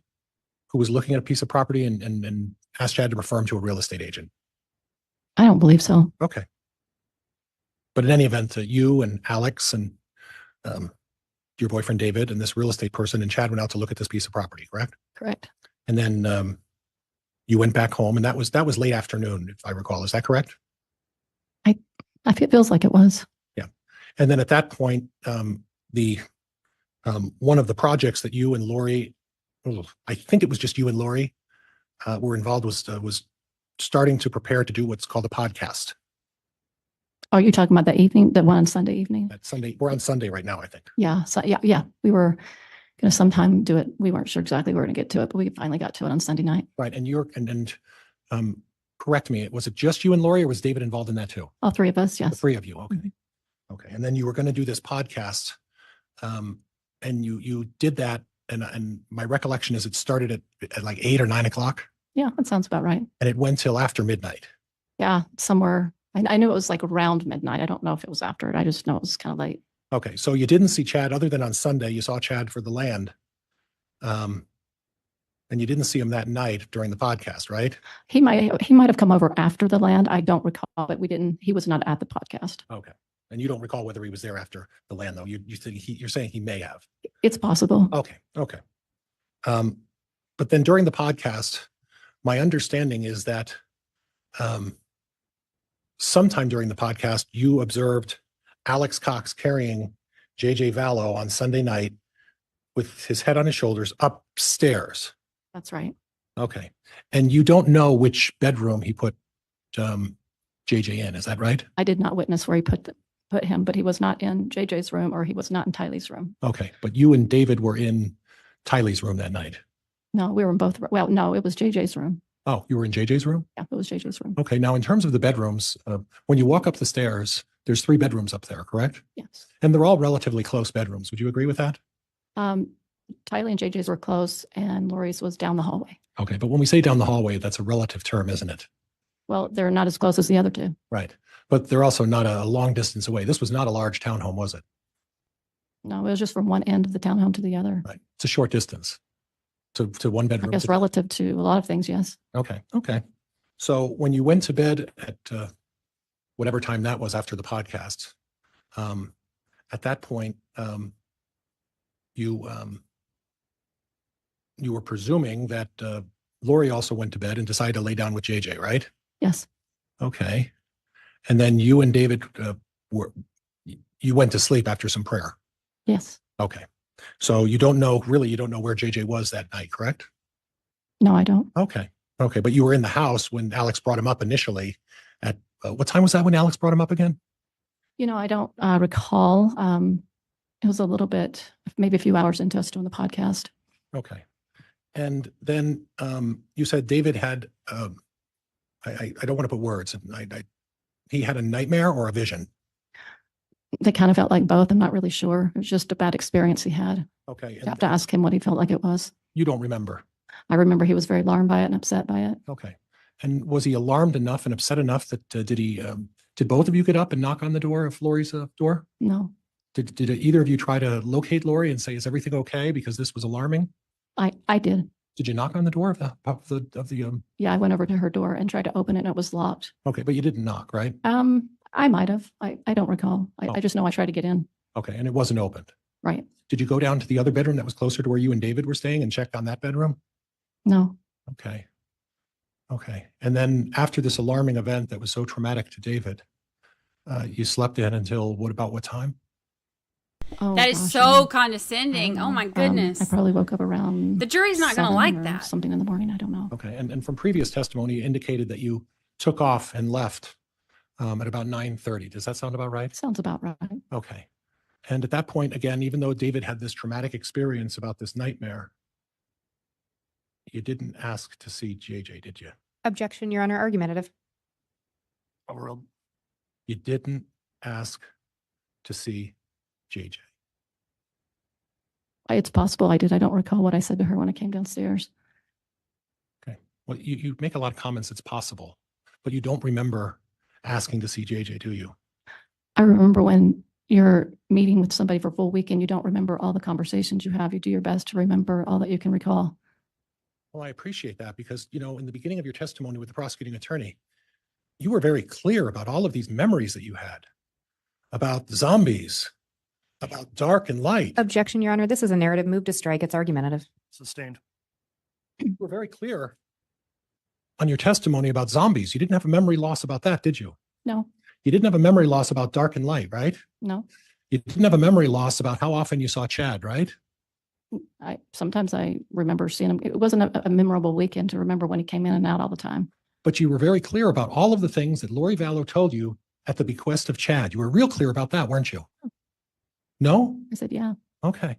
who was looking at a piece of property and asked Chad to refer him to a real estate agent? I don't believe so. Okay. But in any event, you and Alex and your boyfriend David and this real estate person and Chad went out to look at this piece of property, correct? Correct. And then you went back home, and that was late afternoon, if I recall. Is that correct? I feel it feels like it was. Yeah. And then at that point, the one of the projects that you and Lori, I think it was just you and Lori, were involved was starting to prepare to do what's called a podcast. Oh, you're talking about the evening, the one on Sunday evening? That Sunday, we're on Sunday right now, I think. Yeah. So yeah. We were going to sometime do it. We weren't sure exactly we were going to get to it, but we finally got to it on Sunday night. Right. And correct me, was it just you and Lori, or was David involved in that too? All three of us, yes. The three of you. Okay. Okay. And then you were going to do this podcast, and you did that. And my recollection is it started at like 8 or 9 o'clock. Yeah, that sounds about right. And it went till after midnight. Yeah, somewhere. I knew it was like around midnight. I don't know if it was after it. I just know it was kind of late. Okay. So you didn't see Chad other than on Sunday. You saw Chad for the land. And you didn't see him that night during the podcast, right? He might have come over after the land. I don't recall, but he was not at the podcast. Okay. And you don't recall whether he was there after the land, though. You think you're saying he may have. It's possible. Okay. Okay. But then during the podcast, my understanding is that sometime during the podcast, you observed Alex Cox carrying JJ Vallow on Sunday night with his head on his shoulders upstairs. That's right. Okay. And you don't know which bedroom he put JJ in. Is that right? I did not witness where he put him, but he was not in JJ's room or he was not in Tylee's room. Okay. But you and David were in Tylee's room that night? No, we were in both. Well, no, it was JJ's room. Oh, you were in JJ's room? Yeah, it was JJ's room. Okay. Now, in terms of the bedrooms, when you walk up the stairs, there's 3 bedrooms up there, correct? Yes. And they're all relatively close bedrooms. Would you agree with that? Tylee and JJ's were close, and Lori's was down the hallway. Okay. But when we say down the hallway, that's a relative term, isn't it? Well, they're not as close as the other two. Right. But they're also not a long distance away. This was not a large townhome, was it? No, it was just from one end of the townhome to the other. Right. It's a short distance to one I bedroom. guess relative to a lot of things, yes. Okay. Okay. So when you went to bed at whatever time that was after the podcast, at that point, you were presuming that Lori also went to bed and decided to lay down with JJ, right? Yes. Okay. And then you and David you went to sleep after some prayer. Yes. Okay. So you don't know where JJ was that night, correct? No, I don't. Okay. Okay. But you were in the house when Alex brought him up initially at what time was that when Alex brought him up again? I don't recall. It was a little bit, maybe a few hours into us doing the podcast. Okay. And then you said David had, I don't want to put words, he had a nightmare or a vision? They kind of felt like both. I'm not really sure. It was just a bad experience he had. Okay. You have to ask him what he felt like it was. You don't remember? I remember he was very alarmed by it and upset by it. Okay. And was he alarmed enough and upset enough that did both of you get up and knock on the door of Lori's door? No. Did either of you try to locate Lori and say, is everything okay? Because this was alarming. I did. Did you knock on the door of the Yeah, I went over to her door and tried to open it and it was locked. Okay, but you didn't knock, right? I might have. I don't recall. I just know I tried to get in. Okay, and it wasn't opened. Right. Did you go down to the other bedroom that was closer to where you and David were staying and checked on that bedroom? No. Okay. Okay. And then after this alarming event that was so traumatic to David, you slept in until what time? Oh, That is gosh, so condescending. Oh my goodness. I probably woke up around. The jury's not going to 7 like or that. Something in the morning. I don't know. Okay. And from previous testimony, you indicated that you took off and left at about 9:30. Does that sound about right? Sounds about right. Okay. And at that point, again, even though David had this traumatic experience about this nightmare, you didn't ask to see JJ, did you? Objection, Your Honor. Argumentative. Overruled. You didn't ask to see JJ. It's possible I did. I don't recall what I said to her when I came downstairs. Okay. Well, you make a lot of comments. It's possible, but you don't remember asking to see JJ, do you? I remember when you're meeting with somebody for a full weekend, you don't remember all the conversations you have. You do your best to remember all that you can recall. Well, I appreciate that because, in the beginning of your testimony with the prosecuting attorney, you were very clear about all of these memories that you had about zombies, about dark and light. Objection, Your Honor. This is a narrative. Move to strike. It's argumentative. Sustained. You were very clear on your testimony about zombies. You didn't have a memory loss about that, did you? No. You didn't have a memory loss about dark and light, right? No. You didn't have a memory loss about how often you saw Chad, right? Sometimes I remember seeing him. It wasn't a memorable weekend to remember when he came in and out all the time. But you were very clear about all of the things that Lori Vallow told you at the bequest of Chad. You were real clear about that, weren't you? No? I said, yeah. Okay.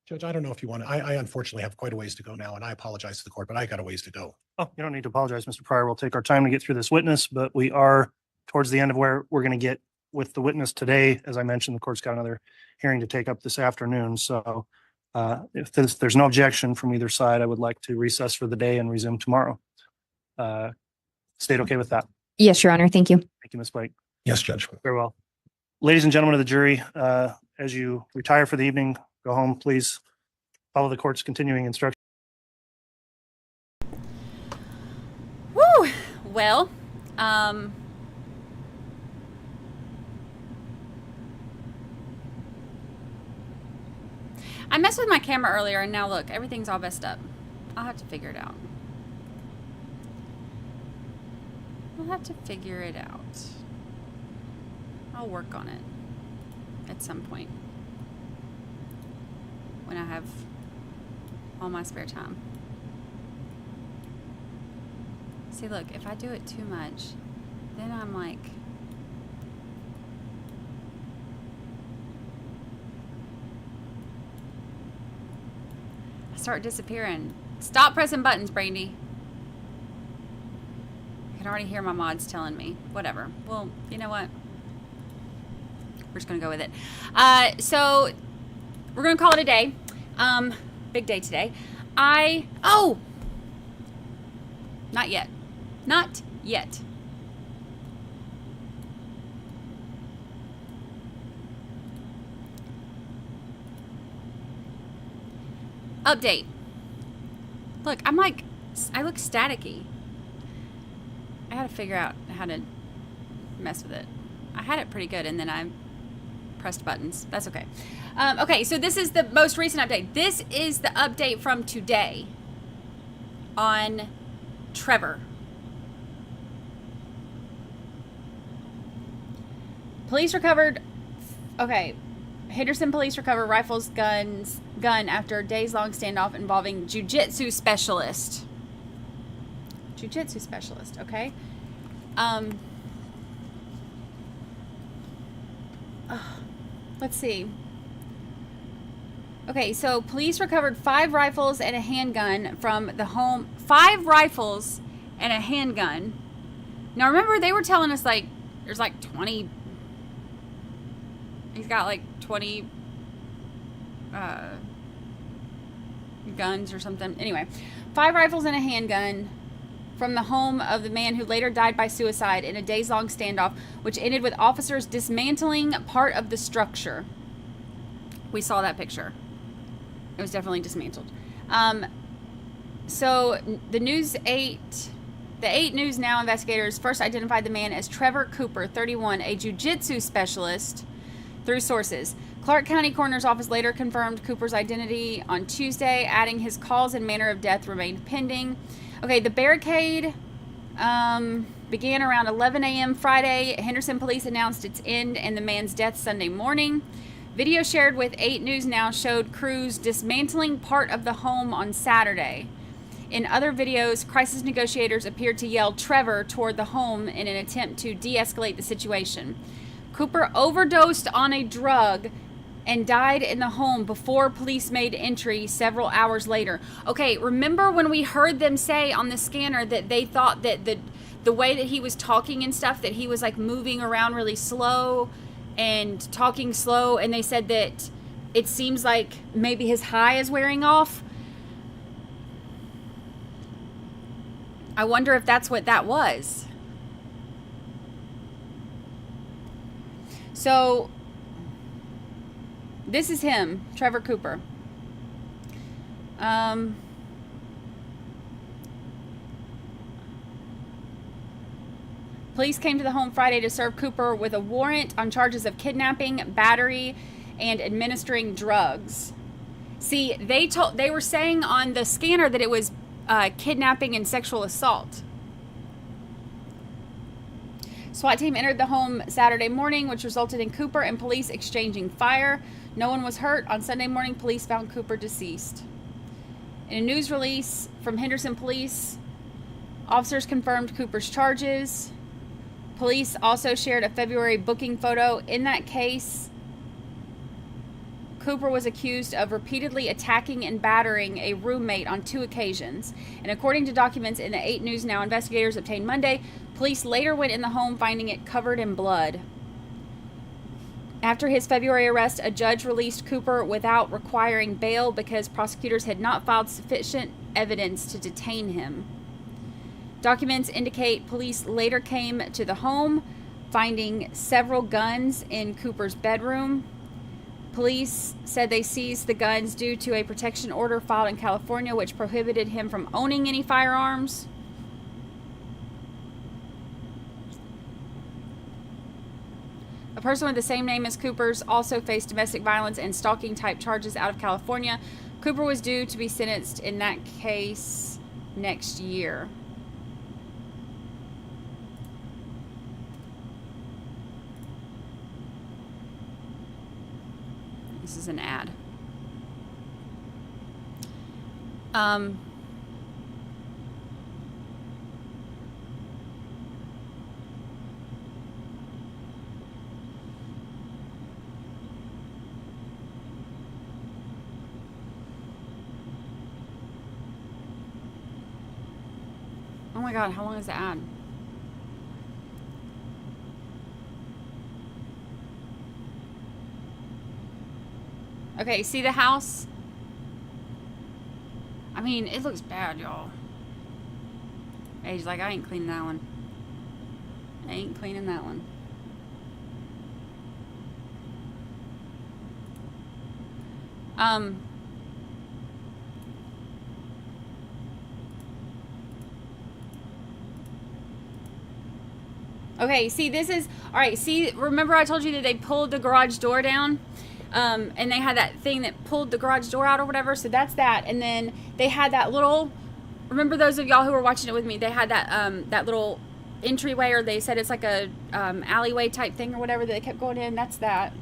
Judge, I don't know if you want to, I unfortunately have quite a ways to go now, and I apologize to the court, but I got a ways to go. Oh, you don't need to apologize, Mr. Pryor. We'll take our time to get through this witness, but we are towards the end of where we're going to get with the witness today. As I mentioned, the court's got another hearing to take up this afternoon. So if there's no objection from either side, I would like to recess for the day and resume tomorrow. State okay with that? Yes, Your Honor. Thank you. Thank you, Ms. Blake. Yes, Judge. Very well. Ladies and gentlemen of the jury, as you retire for the evening, go home, please follow the court's continuing instructions. Woo! Well, I messed with my camera earlier and now look, everything's all messed up. I'll have to figure it out. I'll have to figure it out. I'll work on it at some point when I have all my spare time. See, look, if I do it too much, then I'm like, start disappearing. Stop pressing buttons, Brandi. I can already hear my mods telling me. Whatever. Well, you know what? We're just going to go with it. So we're going to call it a day. Big day today. Oh! Not yet. Not yet. Update. Look, I look staticky. I gotta figure out how to mess with it. I had it pretty good and then I pressed buttons. That's okay. Okay, so this is the most recent update. This is the update from today on Trevor. Police recovered, okay, Henderson police recovered rifles, gun after days-long standoff involving jiu-jitsu specialist. Jiu-jitsu specialist, okay? Let's see. Okay, so police recovered 5 rifles and a handgun from the home. 5 rifles and a handgun. Now remember, they were telling us like there's like 20. He's got like 20 guns or something. Anyway, 5 rifles and a handgun from the home of the man who later died by suicide in a days-long standoff, which ended with officers dismantling part of the structure. We saw that picture. It was definitely dismantled. So the 8 News Now investigators first identified the man as Trevor Cooper, 31, a jiu-jitsu specialist, through sources. Clark County Coroner's Office later confirmed Cooper's identity on Tuesday, adding his cause and manner of death remained pending. Okay, the barricade began around 11 a.m. Friday. Henderson police announced its end and the man's death Sunday morning. Video shared with 8 News Now showed crews dismantling part of the home on Saturday. In other videos, crisis negotiators appeared to yell Trevor toward the home in an attempt to de-escalate the situation. Cooper overdosed on a drug and died in the home before police made entry several hours later. Okay, remember when we heard them say on the scanner that they thought that the way that he was talking and stuff, that he was like moving around really slow and talking slow, and they said that it seems like maybe his high is wearing off? I wonder if that's what that was. So, this is him, Trevor Cooper. Police came to the home Friday to serve Cooper with a warrant on charges of kidnapping, battery, and administering drugs. See, they were saying on the scanner that it was kidnapping and sexual assault. SWAT team entered the home Saturday morning, which resulted in Cooper and police exchanging fire. No one was hurt. On Sunday morning, police found Cooper deceased. In a news release from Henderson Police, officers confirmed Cooper's charges. Police also shared a February booking photo. In that case, Cooper was accused of repeatedly attacking and battering a roommate on 2 occasions. And according to documents in the 8 News Now investigators obtained Monday, police later went in the home finding it covered in blood. After his February arrest, a judge released Cooper without requiring bail because prosecutors had not filed sufficient evidence to detain him. Documents indicate police later came to the home, finding several guns in Cooper's bedroom. Police said they seized the guns due to a protection order filed in California, which prohibited him from owning any firearms. A person with the same name as Cooper's also faced domestic violence and stalking type charges out of California. Cooper was due to be sentenced in that case next year. This is an ad. my God, how long is the ad? Okay, see the house? I mean, it looks bad, y'all. He's like, I ain't cleaning that one. I ain't cleaning that one. Okay, see, this is, all right, see, remember I told you that they pulled the garage door down? And they had that thing that pulled the garage door out or whatever, so that's that. And then they had that little, remember those of y'all who were watching it with me, they had that, that little entryway, or they said it's like a alleyway type thing or whatever that they kept going in. That's that.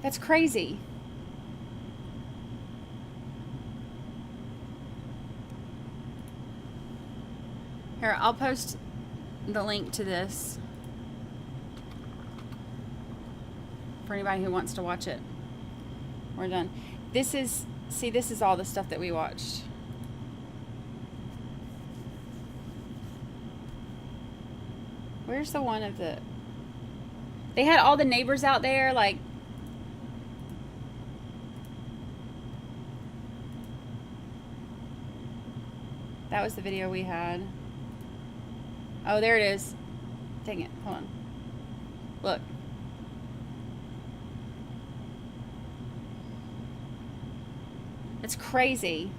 That's crazy. Here, I'll post the link to this for anybody who wants to watch it. We're done. This is, see, this is all the stuff that we watched. Where's the one of the... They had all the neighbors out there, like... That was the video we had. Oh, there it is. Dang it. Hold on. Look. It's crazy.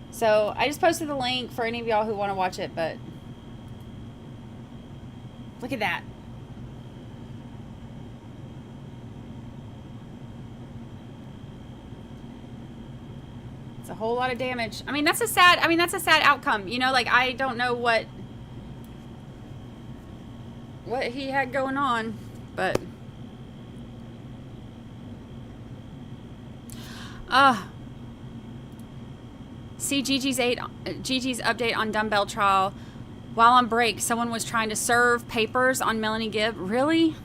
So, I just posted the link for any of y'all who want to watch it, but... Look at that. It's a whole lot of damage. I mean, that's a sad outcome. You know, like, I don't know what he had going on, but see Gigi's update on dumbbell trial. While on break, someone was trying to serve papers on Melanie Gibb. Really?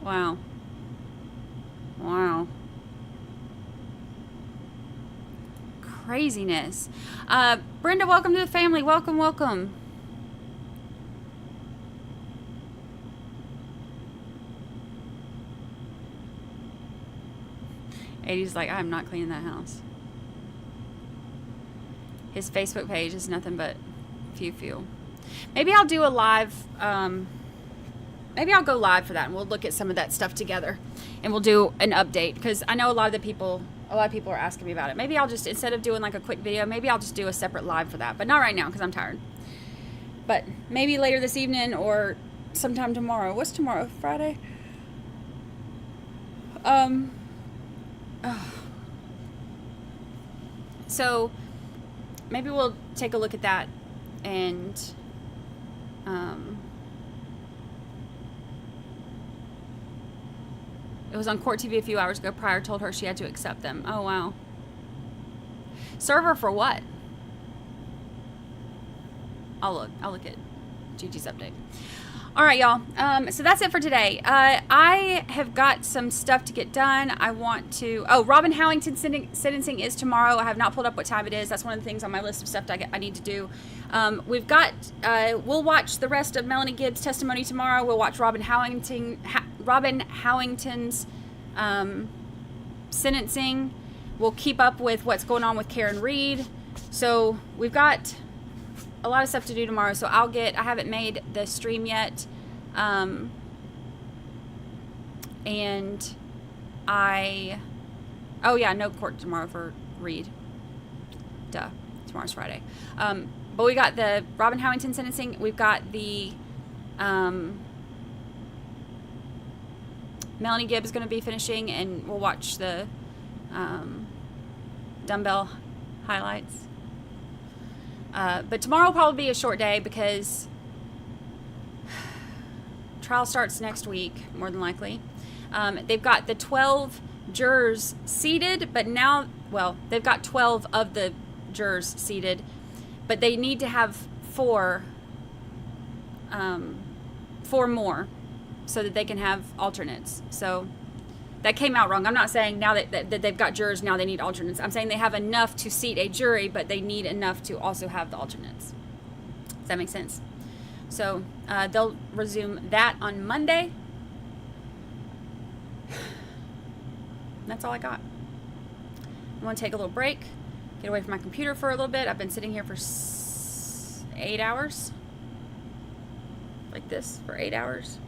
Wow. Wow. Craziness. Brenda, welcome to the family. Welcome, welcome. Eddie's like, I'm not cleaning that house. His Facebook page is nothing but few. Maybe I'll do a live, maybe I'll go live for that and we'll look at some of that stuff together and we'll do an update, because I know a lot of people are asking me about it. Maybe I'll just, instead of doing like a quick video, maybe I'll just do a separate live for that, but not right now because I'm tired. But maybe later this evening or sometime tomorrow. What's tomorrow? Friday? So maybe we'll take a look at that. And it was on Court TV a few hours ago. Pryor told her she had to accept them. Oh, wow. Server for what? I'll look at Gigi's update. All right, y'all. So that's it for today. I have got some stuff to get done. I want to... Oh, Robin Howington's sentencing is tomorrow. I have not pulled up what time it is. That's one of the things on my list of stuff I need to do. We've got... we'll watch the rest of Melanie Gibbs' testimony tomorrow. We'll watch Robin Howington's sentencing. We'll keep up with what's going on with Karen Reed. So we've got a lot of stuff to do tomorrow, so I haven't made the stream yet, and oh yeah, no court tomorrow for Reed, duh, tomorrow's Friday, but we got the Robin Howington sentencing, we've got the Melanie Gibbs is going to be finishing, and we'll watch the dumbbell highlights. But tomorrow will probably be a short day because trial starts next week, more than likely. They've got the 12 jurors seated, but now, well, they've got 12 of the jurors seated, but they need to have four more so that they can have alternates. So that came out wrong. I'm not saying now that they've got jurors, now they need alternates. I'm saying they have enough to seat a jury, but they need enough to also have the alternates. Does that make sense? So they'll resume that on Monday. That's all I got. I'm going to take a little break, get away from my computer for a little bit. I've been sitting here for 8 hours. Like this, for 8 hours.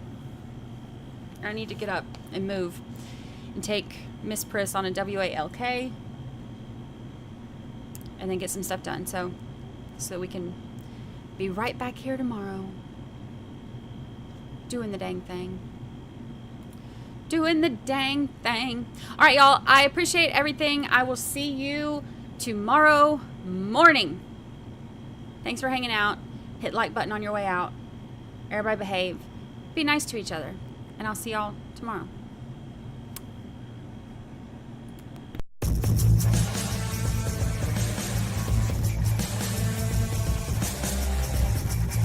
I need to get up and move and take Miss Priss on a WALK and then get some stuff done so we can be right back here tomorrow doing the dang thing. Doing the dang thing. All right, y'all. I appreciate everything. I will see you tomorrow morning. Thanks for hanging out. Hit like button on your way out. Everybody behave. Be nice to each other. And I'll see y'all tomorrow.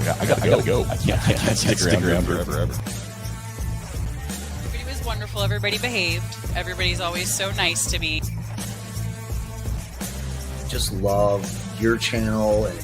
I gotta go. I can't stick around forever. It was wonderful. Everybody behaved. Everybody's always so nice to me. Just love your channel and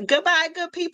Goodbye, good people.